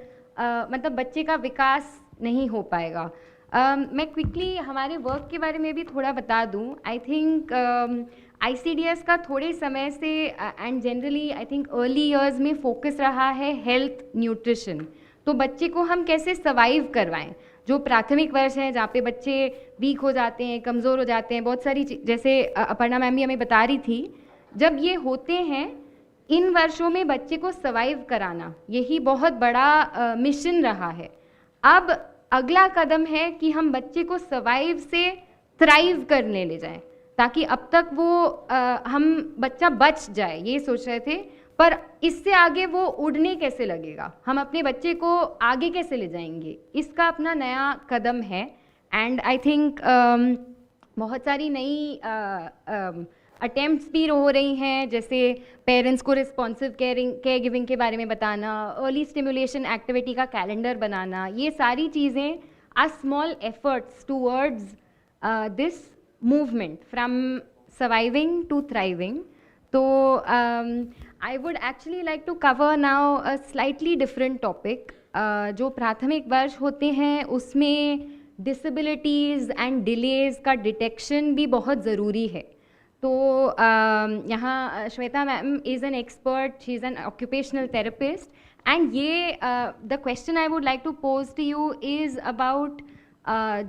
मतलब बच्चे का विकास नहीं हो पाएगा. मैं क्विकली हमारे वर्क के बारे में भी थोड़ा बता दूं. आई थिंक ICDS का थोड़े समय से and generally I think early years में फोकस रहा है हेल्थ, न्यूट्रिशन. तो बच्चे को हम कैसे सर्वाइव करवाएं. जो प्राथमिक वर्ष हैं जहाँ पे बच्चे वीक हो जाते हैं, कमज़ोर हो जाते हैं, बहुत सारी जैसे अपर्णा मैम भी हमें बता रही थी, जब ये होते हैं इन वर्षों में बच्चे को सर्वाइव कराना यही बहुत बड़ा मिशन रहा है. अब अगला कदम है कि हम बच्चे को सर्वाइव से थ्राइव करने ले जाएं, ताकि अब तक वो हम बच्चा बच जाए ये सोच रहे थे, पर इससे आगे वो उड़ने कैसे लगेगा, हम अपने बच्चे को आगे कैसे ले जाएंगे, इसका अपना नया कदम है. एंड आई थिंक बहुत सारी नई अटेम्प्ट्स भी हो रही हैं, जैसे पेरेंट्स को रिस्पॉन्सिव केयर गिविंग के बारे में बताना, अर्ली स्टिमुलेशन एक्टिविटी का कैलेंडर बनाना. ये सारी चीज़ें are small efforts towards this movement from surviving to thriving. So I would actually like to cover now a slightly different topic. जो प्राथमिक वर्ष होते हैं उसमें disabilities and delays का detection भी बहुत ज़रूरी है. तो यहाँ Shweta ma'am is an expert, she is an occupational therapist, and ये the question I would like to pose to you is about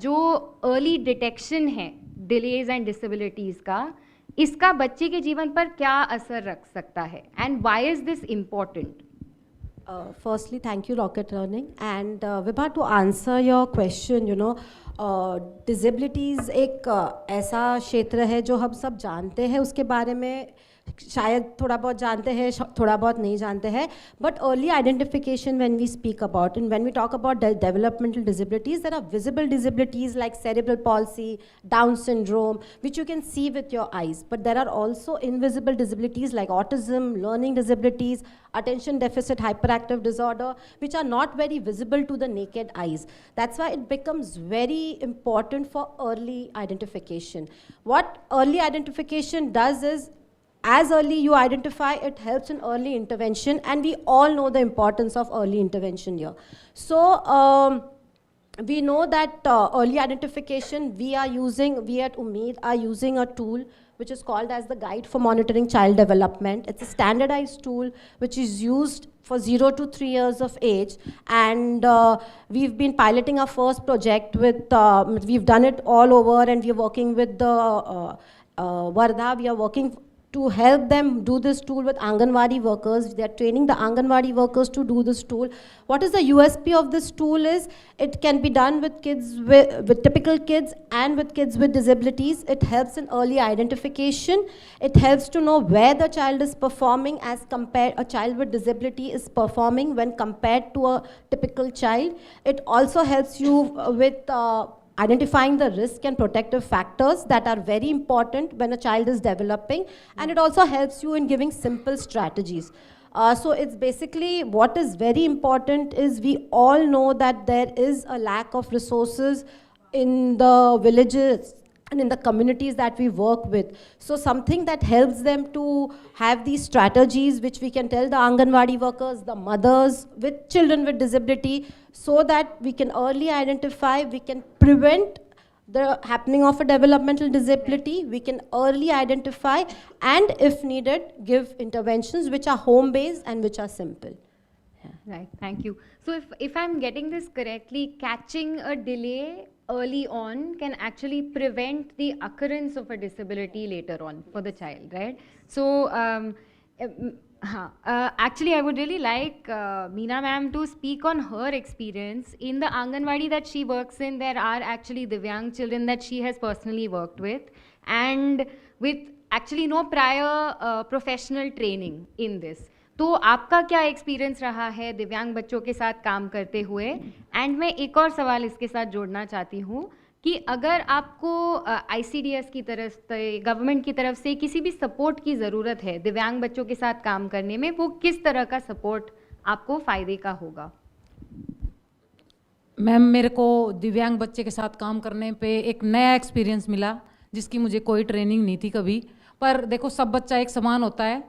जो early detection है डिलेज एंड डिसेबिलिटीज़ का, इसका बच्चे के जीवन पर क्या असर रख सकता है, and why is this important? Firstly, thank you, Rocket Learning. And Vibha, to answer your question, you know, disabilities एक ऐसा क्षेत्र है जो हम सब जानते हैं, उसके बारे में शायद थोड़ा बहुत जानते हैं, थोड़ा बहुत नहीं जानते हैं. But early identification, when we speak about, and when we talk about developmental disabilities, there are visible disabilities like cerebral palsy, Down syndrome, which you can see with your eyes. But there are also invisible disabilities like autism, learning disabilities, attention deficit hyperactive disorder, which are not very visible to the naked eyes. That's why it becomes very important for early identification. What early identification does is, as early you identify, it helps in early intervention, and we all know the importance of early intervention here. So we know that early identification, we at Umeed are using a tool which is called as the Guide for Monitoring Child Development. It's a standardized tool which is used for 0 to 3 years of age, and we've been piloting our first project with, we've done it all over, and we're working with the Vardha. We are working to help them do this tool with Anganwadi workers. They are training the Anganwadi workers to do this tool. What is the USP of this tool is, it can be done with kids, with typical kids and with kids with disabilities. It helps in early identification. It helps to know where the child is performing as compared, a child with disability is performing when compared to a typical child. It also helps you with identifying the risk and protective factors that are very important when a child is developing, and it also helps you in giving simple strategies. So it's basically, what is very important is, we all know that there is a lack of resources in the villages and in the communities that we work with. So something that helps them to have these strategies, which we can tell the Anganwadi workers, the mothers with children with disability, so that we can early identify, we can prevent the happening of a developmental disability, we can early identify, and if needed, give interventions which are home-based and which are simple. Right, thank you. So if I'm getting this correctly, catching a delay early on can actually prevent the occurrence of a disability later on for the child, right? So Actually, I would really like Meena ma'am to speak on her experience. In the Anganwadi that she works in, there are actually Divyang children that she has personally worked with, and with actually no prior professional training in this. तो आपका क्या experience रहा है दिव्यांग बच्चों के साथ काम करते हुए? एंड मैं एक और सवाल इसके साथ जोड़ना चाहती हूँ कि अगर आपको ICDS की तरफ से, गवर्नमेंट की तरफ से किसी भी सपोर्ट की ज़रूरत है दिव्यांग बच्चों के साथ काम करने में, वो किस तरह का सपोर्ट आपको फ़ायदे का होगा? मैम, मेरे को दिव्यांग बच्चे के साथ काम करने पे एक नया एक्सपीरियंस मिला जिसकी मुझे कोई ट्रेनिंग नहीं थी कभी। पर देखो, सब बच्चा एक समान होता है,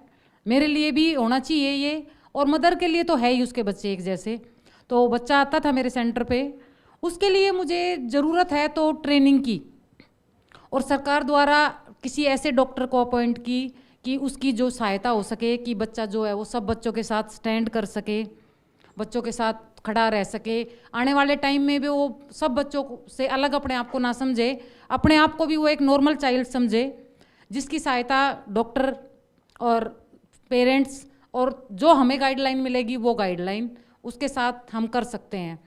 मेरे लिए भी होना चाहिए ये, और मदर के लिए तो है ही उसके बच्चे एक जैसे। तो बच्चा आता था मेरे सेंटर पे, उसके लिए मुझे ज़रूरत है तो ट्रेनिंग की, और सरकार द्वारा किसी ऐसे डॉक्टर को अपॉइंट की कि उसकी जो सहायता हो सके कि बच्चा जो है वो सब बच्चों के साथ स्टैंड कर सके, बच्चों के साथ खड़ा रह सके, आने वाले टाइम में भी वो सब बच्चों से अलग अपने आप को ना समझे, अपने आप को भी वो एक नॉर्मल चाइल्ड समझे, जिसकी सहायता डॉक्टर और पेरेंट्स और जो हमें गाइडलाइन मिलेगी वो गाइडलाइन उसके साथ हम कर सकते हैं।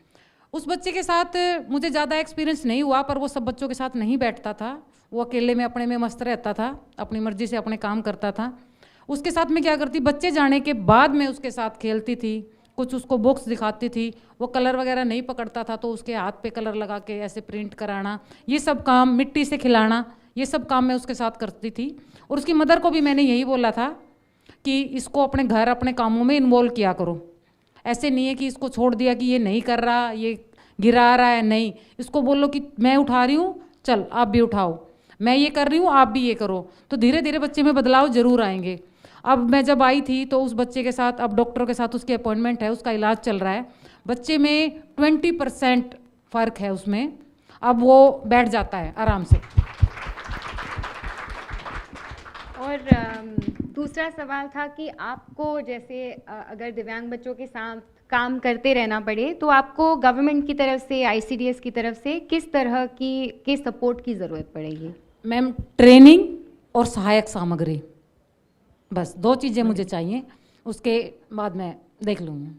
उस बच्चे के साथ मुझे ज़्यादा एक्सपीरियंस नहीं हुआ, पर वो सब बच्चों के साथ नहीं बैठता था, वो अकेले में अपने में मस्त रहता था, अपनी मर्जी से अपने काम करता था। उसके साथ मैं क्या करती, बच्चे जाने के बाद मैं उसके साथ खेलती थी, कुछ उसको बुक्स दिखाती थी, वो कलर वगैरह नहीं पकड़ता था तो उसके हाथ पे कलर लगा के ऐसे प्रिंट कराना, ये सब काम, मिट्टी से खिलाना, ये सब काम मैं उसके साथ करती थी। और उसकी मदर को भी मैंने यही बोला था कि इसको अपने घर, अपने कामों में इन्वॉल्व किया करो। ऐसे नहीं है कि इसको छोड़ दिया कि ये नहीं कर रहा, ये गिरा रहा है, नहीं, इसको बोलो कि मैं उठा रही हूँ, चल आप भी उठाओ, मैं ये कर रही हूँ, आप भी ये करो। तो धीरे धीरे बच्चे में बदलाव ज़रूर आएंगे। अब मैं जब आई थी तो उस बच्चे के साथ, अब डॉक्टरों के साथ उसकी अपॉइंटमेंट है, उसका इलाज चल रहा है, बच्चे में 20% फ़र्क है उसमें, अब वो बैठ जाता है आराम से। और दूसरा सवाल था कि आपको जैसे अगर दिव्यांग बच्चों के साथ काम करते रहना पड़े तो आपको गवर्नमेंट की तरफ से, ICDS की तरफ से किस तरह के सपोर्ट की ज़रूरत पड़ेगी? मैम, ट्रेनिंग और सहायक सामग्री, बस 2 चीज़ें मुझे चाहिए, उसके बाद मैं देख लूँगी।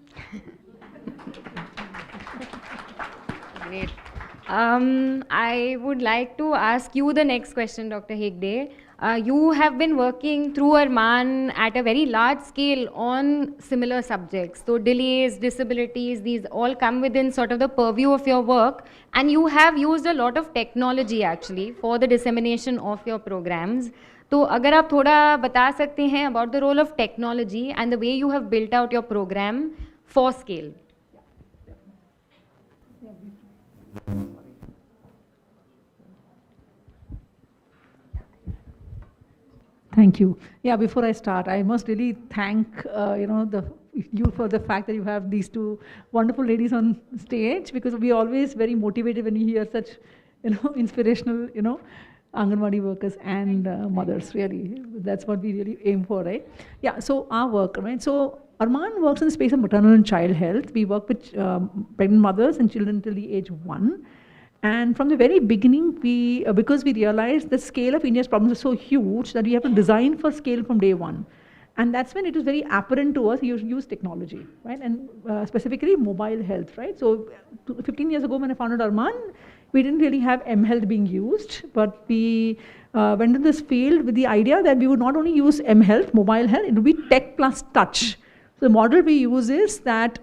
I would like to ask you the next question, Dr. Hegde. You have been working through Arman at a very large scale on similar subjects. So delays, disabilities, these all come within sort of the purview of your work, and you have used a lot of technology actually for the dissemination of your programs. तो अगर आप थोड़ा बता सकते हैं about the role of technology and the way you have built out your program for scale. Thank you. Yeah, before I start, I must really thank you for the fact that you have these 2 wonderful ladies on stage, because we are always very motivated when we hear such inspirational Anganwadi workers and mothers. Really, that's what we really aim for, right? Yeah. So our work, right? So Arman works in the space of maternal and child health. We work with pregnant mothers and children till the age 1. And from the very beginning, because we realized the scale of India's problems is so huge that we have to design for scale from day 1. And that's when it was very apparent to us you use technology, right? And specifically mobile health, right? So 15 years ago when I founded Arman, we didn't really have mHealth being used, but we went in this field with the idea that we would not only use mHealth, mobile health, it would be tech plus touch. So the model we use is that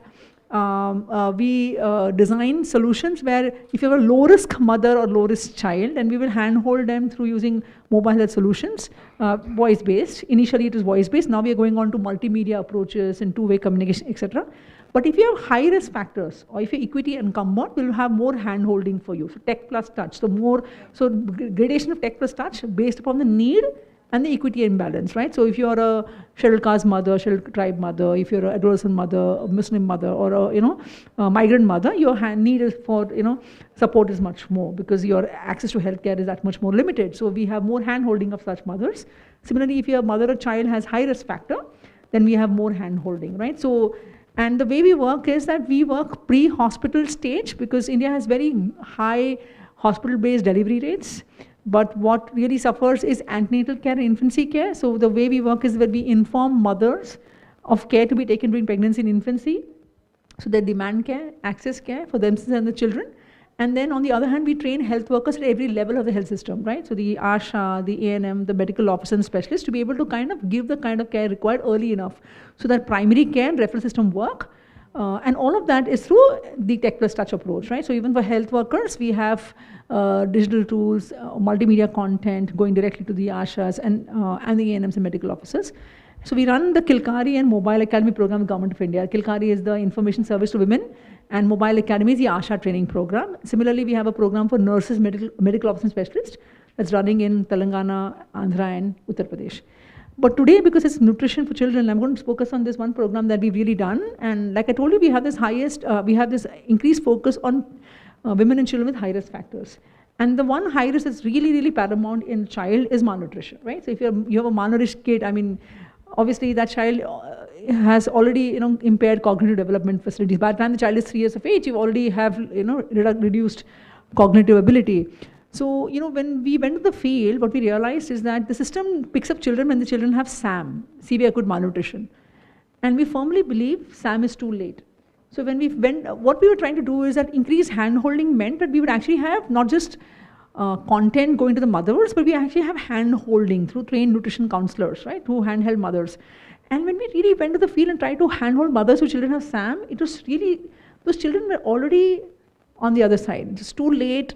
we design solutions where if you have a low-risk mother or low-risk child, then we will handhold them through using mobile health solutions, voice-based. Initially it is voice-based, now we are going on to multimedia approaches and two-way communication, etc. But if you have high-risk factors, or if you're equity incumbent, we'll have more hand-holding for you. So tech plus touch, so gradation of tech plus touch based upon the need and the equity imbalance, right? So if you're a scheduled caste mother, scheduled tribe mother, if you're an adolescent mother, a Muslim mother, or a migrant mother, your need is for support is much more because your access to healthcare is that much more limited. So we have more hand-holding of such mothers. Similarly, if your mother or child has high risk factor, then we have more hand-holding, right? So, and the way we work is that we work pre-hospital stage because India has very high hospital-based delivery rates. But what really suffers is antenatal care and infancy care. So the way we work is where we inform mothers of care to be taken during pregnancy and infancy. So they demand care, access care for themselves and the children. And then on the other hand, we train health workers at every level of the health system, right? So the ASHA, the A&M, the medical officer and specialists to be able to kind of give the kind of care required early enough so that primary care and referral system work. And all of that is through the tech plus touch approach, right? So even for health workers, we have digital tools, multimedia content going directly to the ASHAs and the A&Ms and medical officers. So we run the Kilkari and Mobile Academy program with Government of India. Kilkari is the information service to women, and Mobile Academy is the ASHA training program. Similarly, we have a program for nurses, medical officer specialists that's running in Telangana, Andhra and Uttar Pradesh. But today, because it's nutrition for children, I'm going to focus on this one program that we've really done. And like I told you, we have this increased focus on women and children with high-risk factors. And the one high risk that's really, really paramount in a child is malnutrition, right? So if you have a malnourished kid, I mean, obviously that child has already, impaired cognitive development facilities. By the time the child is 3 years of age, you already have, reduced cognitive ability. So, when we went to the field, what we realized is that the system picks up children when the children have SAM, severe acute malnutrition. And we firmly believe SAM is too late. So what we were trying to do is that increased hand-holding meant that we would actually have not just content going to the mothers, but we actually have hand-holding through trained nutrition counselors, right, who handheld mothers. And when we really went to the field and tried to handhold mothers whose children have SAM, it was really, those children were already on the other side. It's too late.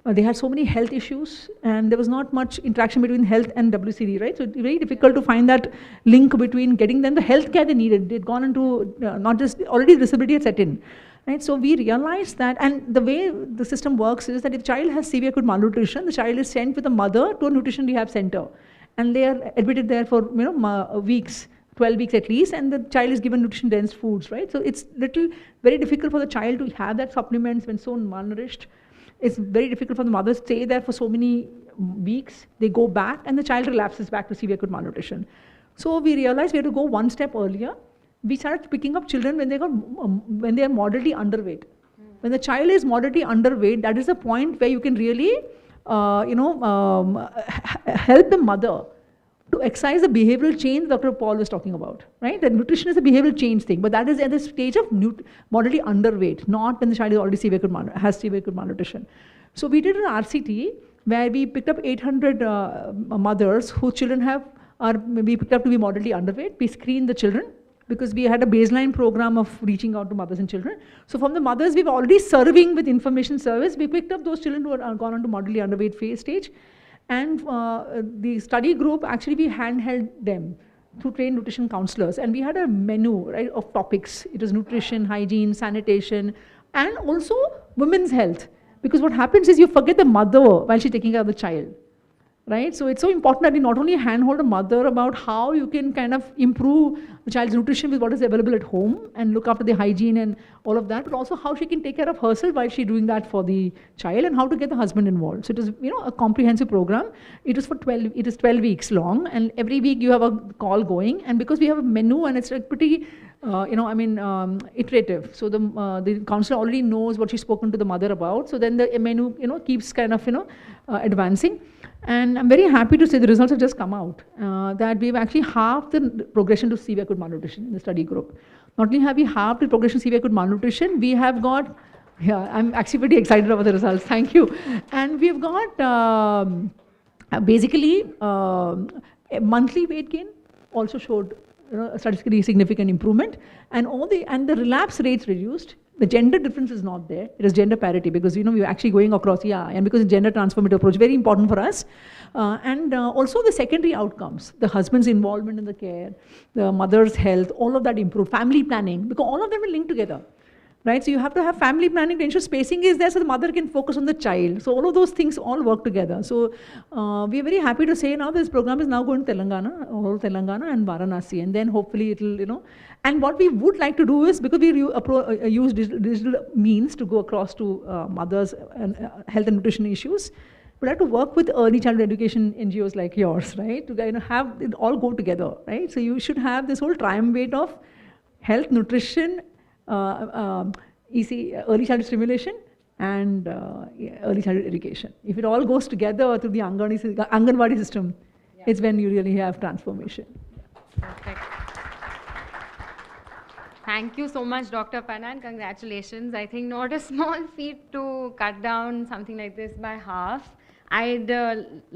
They had so many health issues, and there was not much interaction between health and WCD, right? So it's very difficult to find that link between getting them the health care they needed. They'd gone into not just, already disability had set in. Right? So we realized that, and the way the system works is that if the child has severe acute malnutrition, the child is sent with a mother to a nutrition rehab center. And they are admitted there for weeks, 12 weeks at least, and the child is given nutrition-dense foods, right? So it's very difficult for the child to have that supplements when so malnourished. It's very difficult for the mother to stay there for so many weeks. They go back, and the child relapses back to severe acute malnutrition. So we realized we had to go one step earlier. We started picking up children when they are moderately underweight. When the child is moderately underweight, that is the point where you can really, help the mother to exercise the behavioral change Dr. Paul was talking about, right? That nutrition is a behavioral change thing, but that is at the stage of moderately underweight, not when the child is already has severe acute malnutrition. So we did an RCT where we picked up 800 mothers whose children we picked up to be moderately underweight. We screened the children, because we had a baseline program of reaching out to mothers and children. So from the mothers we were already serving with information service, we picked up those children who had gone on to moderately underweight phase stage. And the study group, actually we handheld them through trained nutrition counselors. And we had a menu, right, of topics. It was nutrition, hygiene, sanitation, and also women's health. Because what happens is you forget the mother while she's taking care of the child. Right? So it's so important that we not only handhold a mother about how you can kind of improve the child's nutrition with what is available at home and look after the hygiene and all of that, but also how she can take care of herself while she's doing that for the child, and how to get the husband involved. So it is, a comprehensive program. It is 12 weeks long, and every week you have a call going. And because we have a menu and it's like pretty, iterative. So the counselor already knows what she's spoken to the mother about. So then the menu, keeps kind of, advancing. And I'm very happy to say the results have just come out, that we've actually halved the progression to severe acute malnutrition in the study group. Not only have we halved the progression to severe acute malnutrition, we have got, I'm actually pretty excited about the results, thank you. And we've got basically a monthly weight gain also showed a statistically significant improvement, and the relapse rates reduced. The gender difference is not there. It is gender parity, because we're actually going across, and because it's gender transformative approach, very important for us. And also the secondary outcomes, the husband's involvement in the care, the mother's health, all of that improved. Family planning, because all of them will link together. Right? So you have to have family planning to ensure spacing is there so the mother can focus on the child. So all of those things all work together. So we are very happy to say now this program is now going to Telangana, all Telangana and Varanasi, and then hopefully it'll, and what we would like to do is, because we use digital means to go across to mothers and health and nutrition issues, we'd have to work with early childhood education NGOs like yours, right? To have it all go together, right? So you should have this whole triumvirate of health, nutrition, early childhood stimulation, and early childhood education. If it all goes together through the Anganwadi system, it's when you really have transformation. Perfect. Thank you so much, Dr. Panna, and congratulations. I think not a small feat to cut down something like this by half. I'd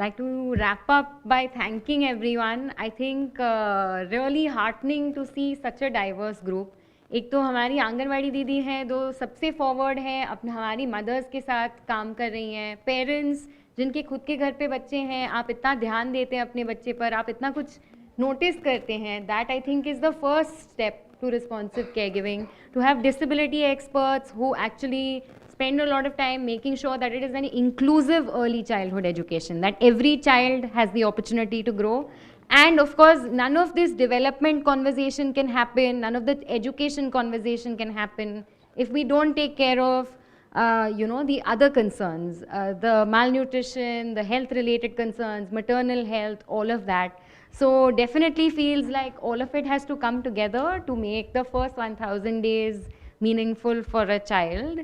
like to wrap up by thanking everyone. I think really heartening to see such a diverse group. एक तो हमारी आंगनवाड़ी दीदी हैं, दो सबसे forward हैं, अपने हमारी मदर्स के साथ काम कर रही हैं, पेरेंट्स जिनके खुद के घर पे बच्चे हैं, आप इतना ध्यान देते हैं अपने बच्चे पर, आप इतना कुछ नोटिस करते हैं. That I think is the first step to responsive caregiving, to have disability experts who actually spend a lot of time making sure that it is an inclusive early childhood education, that every child has the opportunity to grow. And of course, none of this development conversation can happen, none of the education conversation can happen if we don't take care of the other concerns, the malnutrition, the health related concerns, maternal health, all of that. So definitely feels like all of it has to come together to make the first 1000 days meaningful for a child.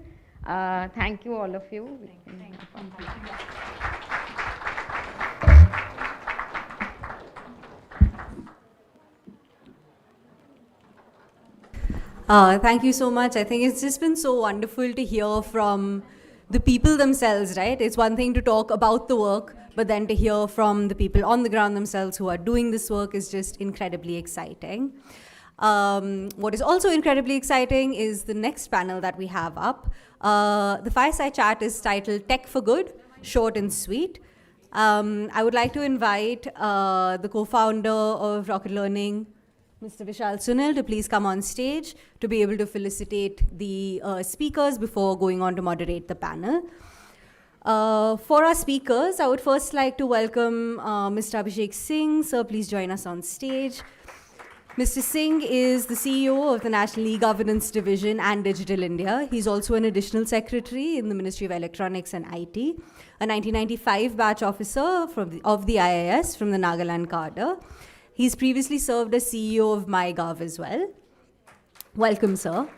Thank you, all of you. Thank you so much. I think it's just been so wonderful to hear from the people themselves, right? It's one thing to talk about the work, but then to hear from the people on the ground themselves who are doing this work is just incredibly exciting. What is also incredibly exciting is the next panel that we have up. The fireside chat is titled Tech for Good, short and sweet. I would like to invite the co-founder of Rocket Learning, Mr. Vishal Sunil, to please come on stage to be able to felicitate the speakers before going on to moderate the panel. For our speakers, I would first like to welcome Mr. Har Bacche Singh. Sir, please join us on stage. Mr. Singh is the CEO of the National E-Governance Division and Digital India. He's also an additional secretary in the Ministry of Electronics and IT, a 1995 batch officer of the IIS from the Nagaland cadre. He's previously served as CEO of MyGov as well. Welcome, sir.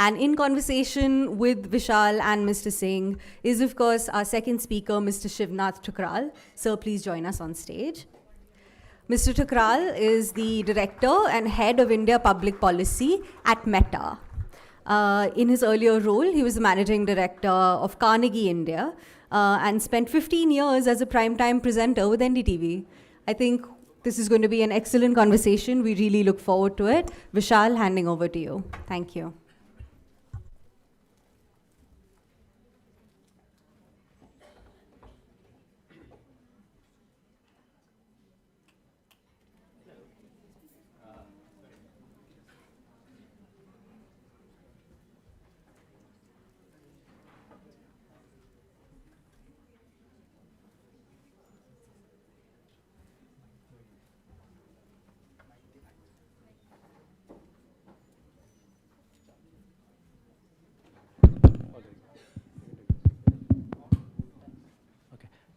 And in conversation with Vishal and Mr. Singh is, of course, our second speaker, Mr. Shivnath Thukral. Sir, please join us on stage. Mr. Thukral is the Director and Head of India Public Policy at Meta. In his earlier role, he was the Managing Director of Carnegie India and spent 15 years as a primetime presenter with NDTV. I think this is going to be an excellent conversation. We really look forward to it. Vishal, handing over to you. Thank you.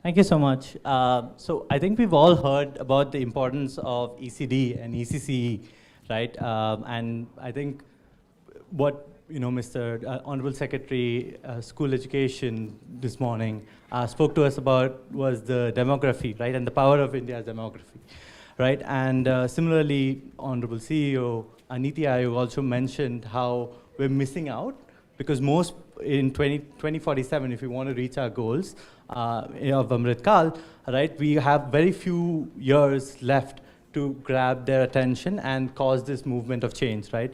Thank you so much. So I think we've all heard about the importance of ECD and ECCE, right? And I think what Mr. Honorable Secretary School Education this morning spoke to us about was the demography, right? And the power of India's demography, right? And similarly, Honorable CEO Niti Aayog also mentioned how we're missing out because most in 2047, if we want to reach our goals of Amrit Kal, right, we have very few years left to grab their attention and cause this movement of change, right?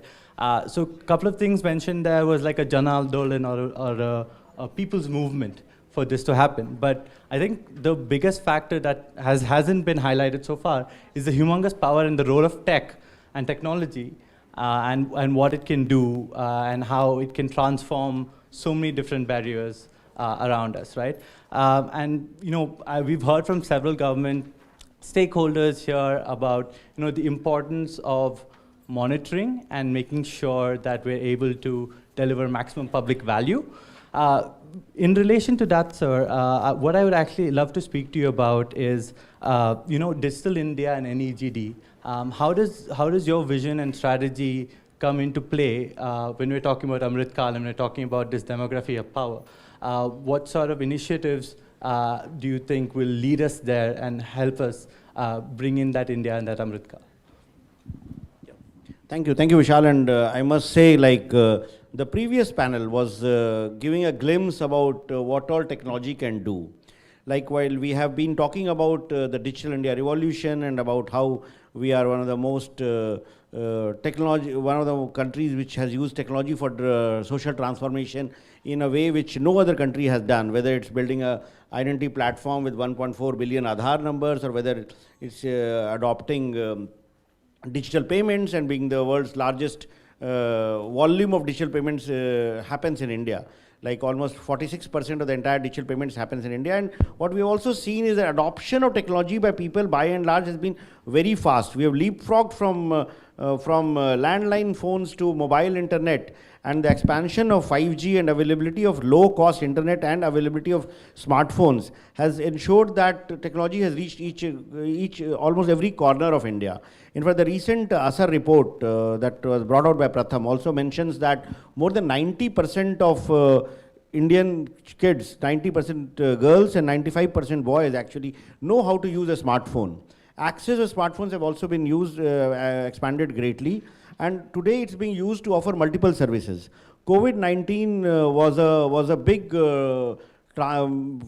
So a couple of things mentioned there was like a Jan Andolan or a people's movement for this to happen. But I think the biggest factor that hasn't been highlighted so far is the humongous power and the role of tech and technology and what it can do and how it can transform so many different barriers around us, right? And we've heard from several government stakeholders here about the importance of monitoring and making sure that we're able to deliver maximum public value. In relation to that, sir, what I would actually love to speak to you about is, Digital India and NEGD. How does your vision and strategy come into play when we're talking about Amrit Kal and we're talking about this demography of power? What sort of initiatives do you think will lead us there and help us bring in that India and that Amrit Kal? Thank you, Vishal. And I must say, the previous panel was giving a glimpse about what all technology can do. Like while we have been talking about the Digital India revolution and about how we are one of the most one of the countries which has used technology for social transformation in a way which no other country has done, whether it's building a identity platform with 1.4 billion Aadhaar numbers, or whether it's adopting digital payments and being the world's largest volume of digital payments happens in India. Like almost 46% of the entire digital payments happens in India. And what we've also seen is that adoption of technology by people by and large has been very fast. We have leapfrogged from landline phones to mobile internet, and the expansion of 5G and availability of low cost internet and availability of smartphones has ensured that technology has reached almost every corner of India. In fact, the recent Asar report that was brought out by Pratham also mentions that more than 90% of Indian kids, 90% girls and 95% boys actually know how to use a smartphone. Access to smartphones have also been expanded greatly, and today it's being used to offer multiple services. COVID-19 was a big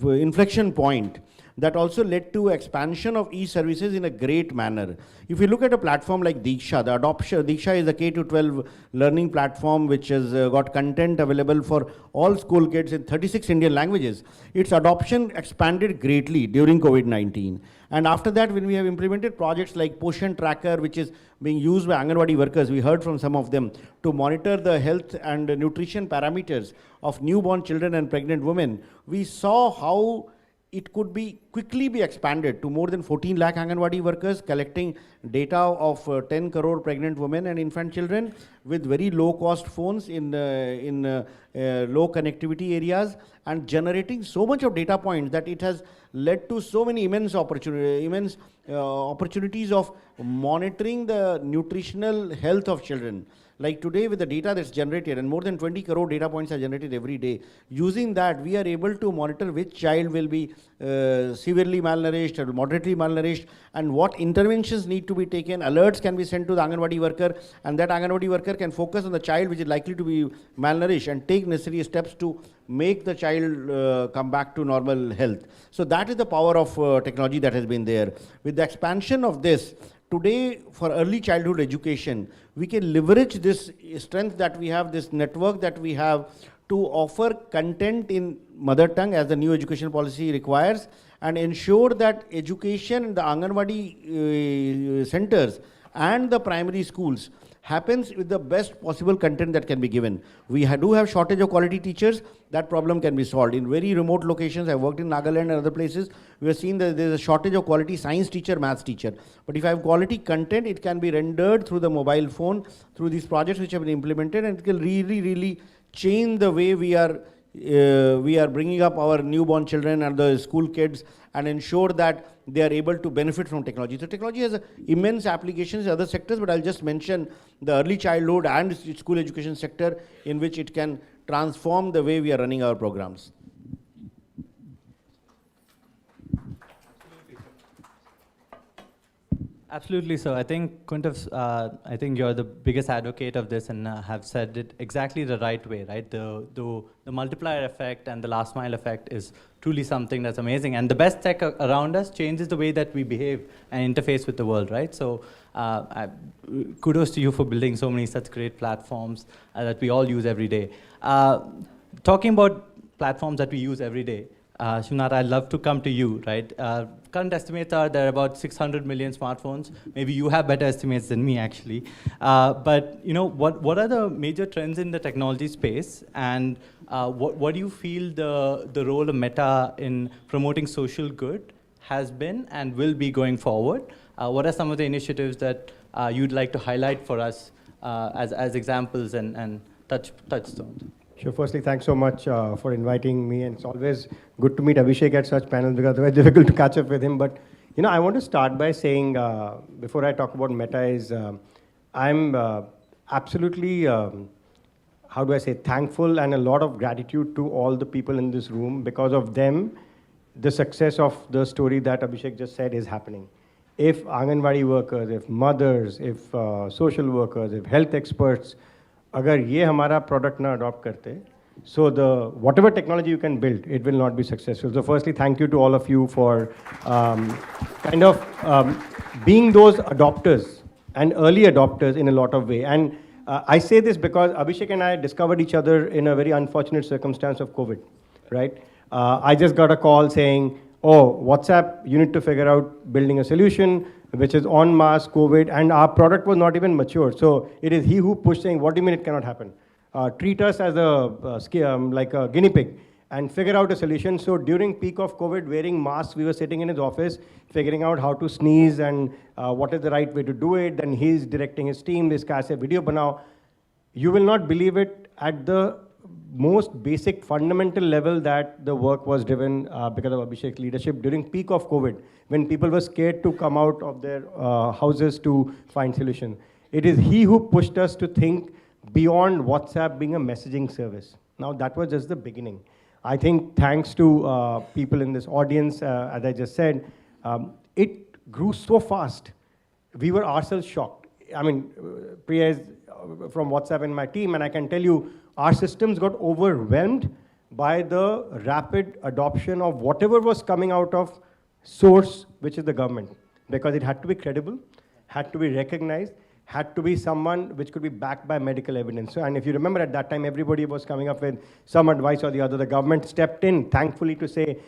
inflection point that also led to expansion of e-services in a great manner. If you look at a platform like Diksha, Diksha is a K-12 learning platform which has got content available for all school kids in 36 Indian languages. Its adoption expanded greatly during COVID-19. And after that, when we have implemented projects like Poshan Tracker, which is being used by Anganwadi workers, we heard from some of them, to monitor the health and nutrition parameters of newborn children and pregnant women, we saw how it could quickly be expanded to more than 14 lakh Anganwadi workers, collecting data of 10 crore pregnant women and infant children with very low cost phones in low connectivity areas, and generating so much of data points that it has led to so many immense opportunities of monitoring the nutritional health of children. Like today, with the data that's generated, and more than 20 crore data points are generated every day, using that, we are able to monitor which child will be severely malnourished or moderately malnourished, and what interventions need to be taken. Alerts can be sent to the Anganwadi worker, and that Anganwadi worker can focus on the child which is likely to be malnourished and take necessary steps to make the child come back to normal health. So that is the power of technology that has been there. With the expansion of this, today, for early childhood education, we can leverage this strength that we have, this network that we have, to offer content in mother tongue as the new education policy requires, and ensure that education in the Anganwadi centers and the primary schools happens with the best possible content that can be given. We do have shortage of quality teachers. That problem can be solved. In very remote locations, I've worked in Nagaland and other places, we have seen that there's a shortage of quality science teacher, maths teacher. But if I have quality content, it can be rendered through the mobile phone, through these projects which have been implemented, and it will really, really change the way we are bringing up our newborn children and the school kids, and ensure that they are able to benefit from technology. So technology has immense applications in other sectors, but I'll just mention the early childhood and school education sector in which it can transform the way we are running our programs. Absolutely. So I think, Kuntav, I think you're the biggest advocate of this and have said it exactly the right way, right? The multiplier effect and the last mile effect is truly something that's amazing. And the best tech around us changes the way that we behave and interface with the world, right? So kudos to you for building so many such great platforms that we all use every day. Talking about platforms that we use every day, Shivnata, I'd love to come to you, right? Current estimates are there are about 600 million smartphones. Maybe you have better estimates than me, actually. But you know, what are the major trends in the technology space, and what do you feel the role of Meta in promoting social good has been and will be going forward? What are some of the initiatives that you'd like to highlight for us as examples and touchstones? Sure. Firstly, thanks so much for inviting me, and it's always good to meet Abhishek at such panels because otherwise it's difficult to catch up with him. But you know, I want to start by saying, before I talk about Meta, is I'm absolutely, how do I say, thankful and a lot of gratitude to all the people in this room. Because of them, the success of the story that Abhishek just said is happening. if Anganwadi workers, if mothers, if social workers, if health experts, agar ye hamara product na adopt karte, so the whatever technology you can build, it will not be successful. So firstly, thank you to all of you for being those adopters and early adopters in a lot of way. And I say this because Abhishek and I discovered each other in a very unfortunate circumstance of COVID, right? I just got a call saying, oh, WhatsApp, you need to figure out building a solution, which is en masse COVID, and our product was not even mature. So it is he who pushed saying, what do you mean it cannot happen? Treat us as like a guinea pig and figure out a solution. So during peak of COVID, wearing masks, we were sitting in his office, figuring out how to sneeze and what is the right way to do it. Then he's directing his team, this guy said, video banao. You will not believe it, at the most basic fundamental level that the work was driven because of Abhishek's leadership during peak of COVID, when people were scared to come out of their houses to find solution. It is he who pushed us to think beyond WhatsApp being a messaging service. Now that was just the beginning. I think thanks to people in this audience, as I just said, it grew so fast. We were ourselves shocked. I mean, Priya is from WhatsApp in my team, and I can tell you, our systems got overwhelmed by the rapid adoption of whatever was coming out of source, which is the government, because it had to be credible, had to be recognized, had to be someone which could be backed by medical evidence. So, and if you remember at that time, everybody was coming up with some advice or the other. The government stepped in, thankfully, to say,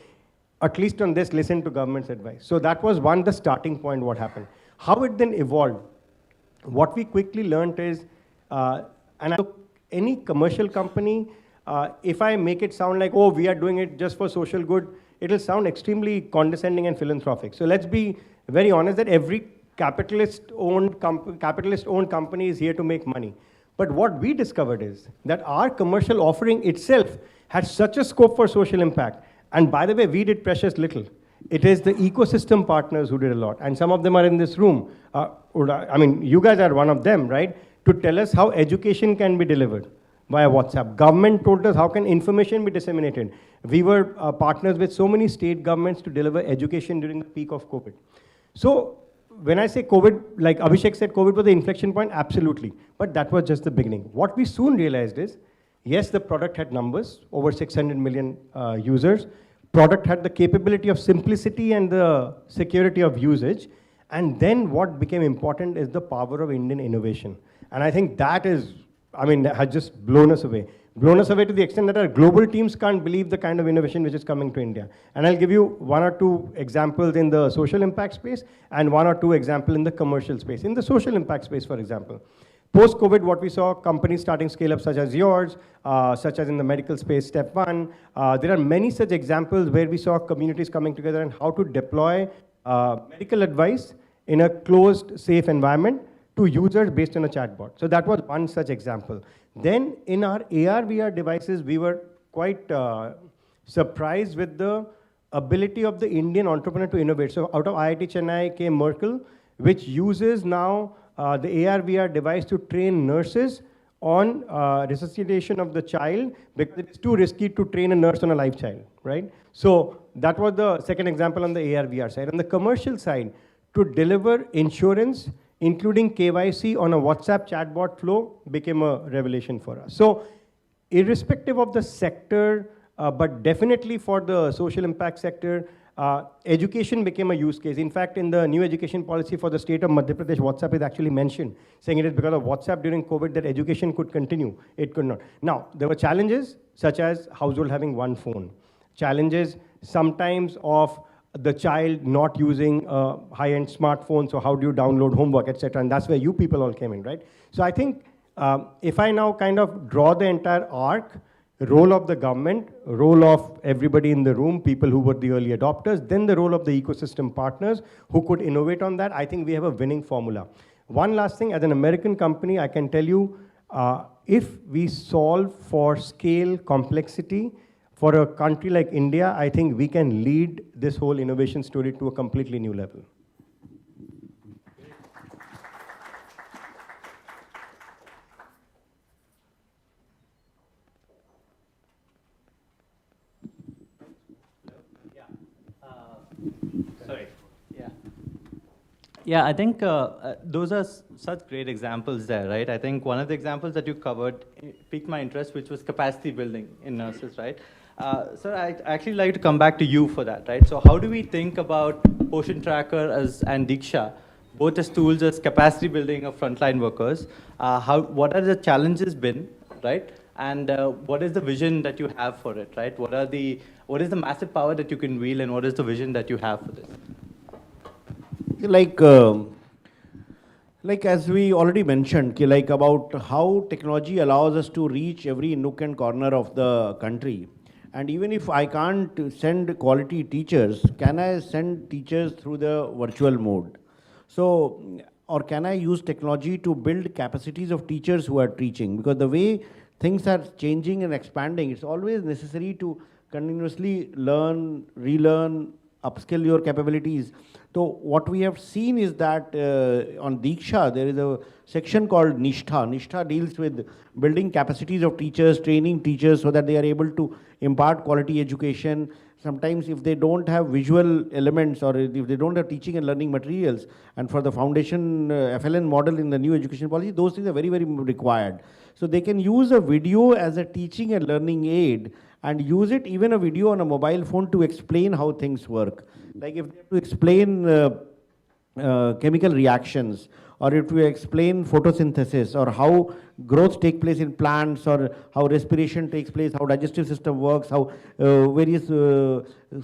at least on this, listen to government's advice. So that was the starting point, what happened. How it then evolved, what we quickly learned is, any commercial company, if I make it sound like, oh, we are doing it just for social good, it'll sound extremely condescending and philanthropic. So let's be very honest that every capitalist-owned company is here to make money. But what we discovered is that our commercial offering itself had such a scope for social impact. And by the way, we did precious little. It is the ecosystem partners who did a lot. And some of them are in this room. I mean, you guys are one of them, right? To tell us how education can be delivered via WhatsApp. Government told us how can information be disseminated. We were partners with so many state governments to deliver education during the peak of COVID. So when I say COVID, like Abhishek said, COVID was the inflection point, absolutely. But that was just the beginning. What we soon realized is, yes, the product had numbers, over 600 million users. Product had the capability of simplicity and the security of usage. And then what became important is the power of Indian innovation. And I think that is, I mean, has just blown us away. Blown us away to the extent that our global teams can't believe the kind of innovation which is coming to India. And I'll give you one or two examples in the social impact space and one or two examples in the commercial space. In the social impact space, for example, post-COVID, what we saw, companies starting scale up such as yours, such as in the medical space, Step One. There are many such examples where we saw communities coming together and how to deploy medical advice in a closed, safe environment to users based on a chatbot. So that was one such example. Then in our AR/VR devices, we were quite surprised with the ability of the Indian entrepreneur to innovate. So out of IIT Chennai came Merkel, which uses now the AR/VR device to train nurses on resuscitation of the child, because it's too risky to train a nurse on a live child, right? So that was the second example on the AR/VR side. On the commercial side, to deliver insurance, including KYC on a WhatsApp chatbot flow, became a revelation for us. So irrespective of the sector, but definitely for the social impact sector, education became a use case. In fact, in the new education policy for the state of Madhya Pradesh, WhatsApp is actually mentioned, saying it is because of WhatsApp during COVID that education could continue. It could not. Now, there were challenges such as household having one phone. Challenges sometimes of the child not using a high-end smartphone, so how do you download homework, etc. And that's where you people all came in, right? So I think if I now kind of draw the entire arc, role of the government, role of everybody in the room, people who were the early adopters, then the role of the ecosystem partners who could innovate on that, I think we have a winning formula. One last thing, as an American company, I can tell you, if we solve for scale complexity, for a country like India, I think we can lead this whole innovation story to a completely new level. Sorry. Yeah. Yeah, I think those are such great examples there, right? I think one of the examples that you covered piqued my interest, which was capacity building in nurses, right? So I'd actually like to come back to you for that, right? So how do we think about Poshan Tracker and Diksha, both as tools as capacity building of frontline workers? What are the challenges been, right? And what is the vision that you have for it, right? What is the massive power that you can wield, and what is the vision that you have for this? Like as we already mentioned, like about how technology allows us to reach every nook and corner of the country. And even if I can't send quality teachers, can I send teachers through the virtual mode? So, or can I use technology to build capacities of teachers who are teaching? Because the way things are changing and expanding, it's always necessary to continuously learn, relearn, upskill your capabilities. So what we have seen is that on Diksha, there is a section called Nishtha. Nishtha deals with building capacities of teachers, training teachers so that they are able to impart quality education. Sometimes if they don't have visual elements or if they don't have teaching and learning materials, and for the foundation FLN model in the new education policy, those things are very, very required. So they can use a video as a teaching and learning aid and use it, even a video on a mobile phone, to explain how things work. Like if they have to explain chemical reactions, or if we explain photosynthesis, or how growth takes place in plants, or how respiration takes place, how digestive system works, how various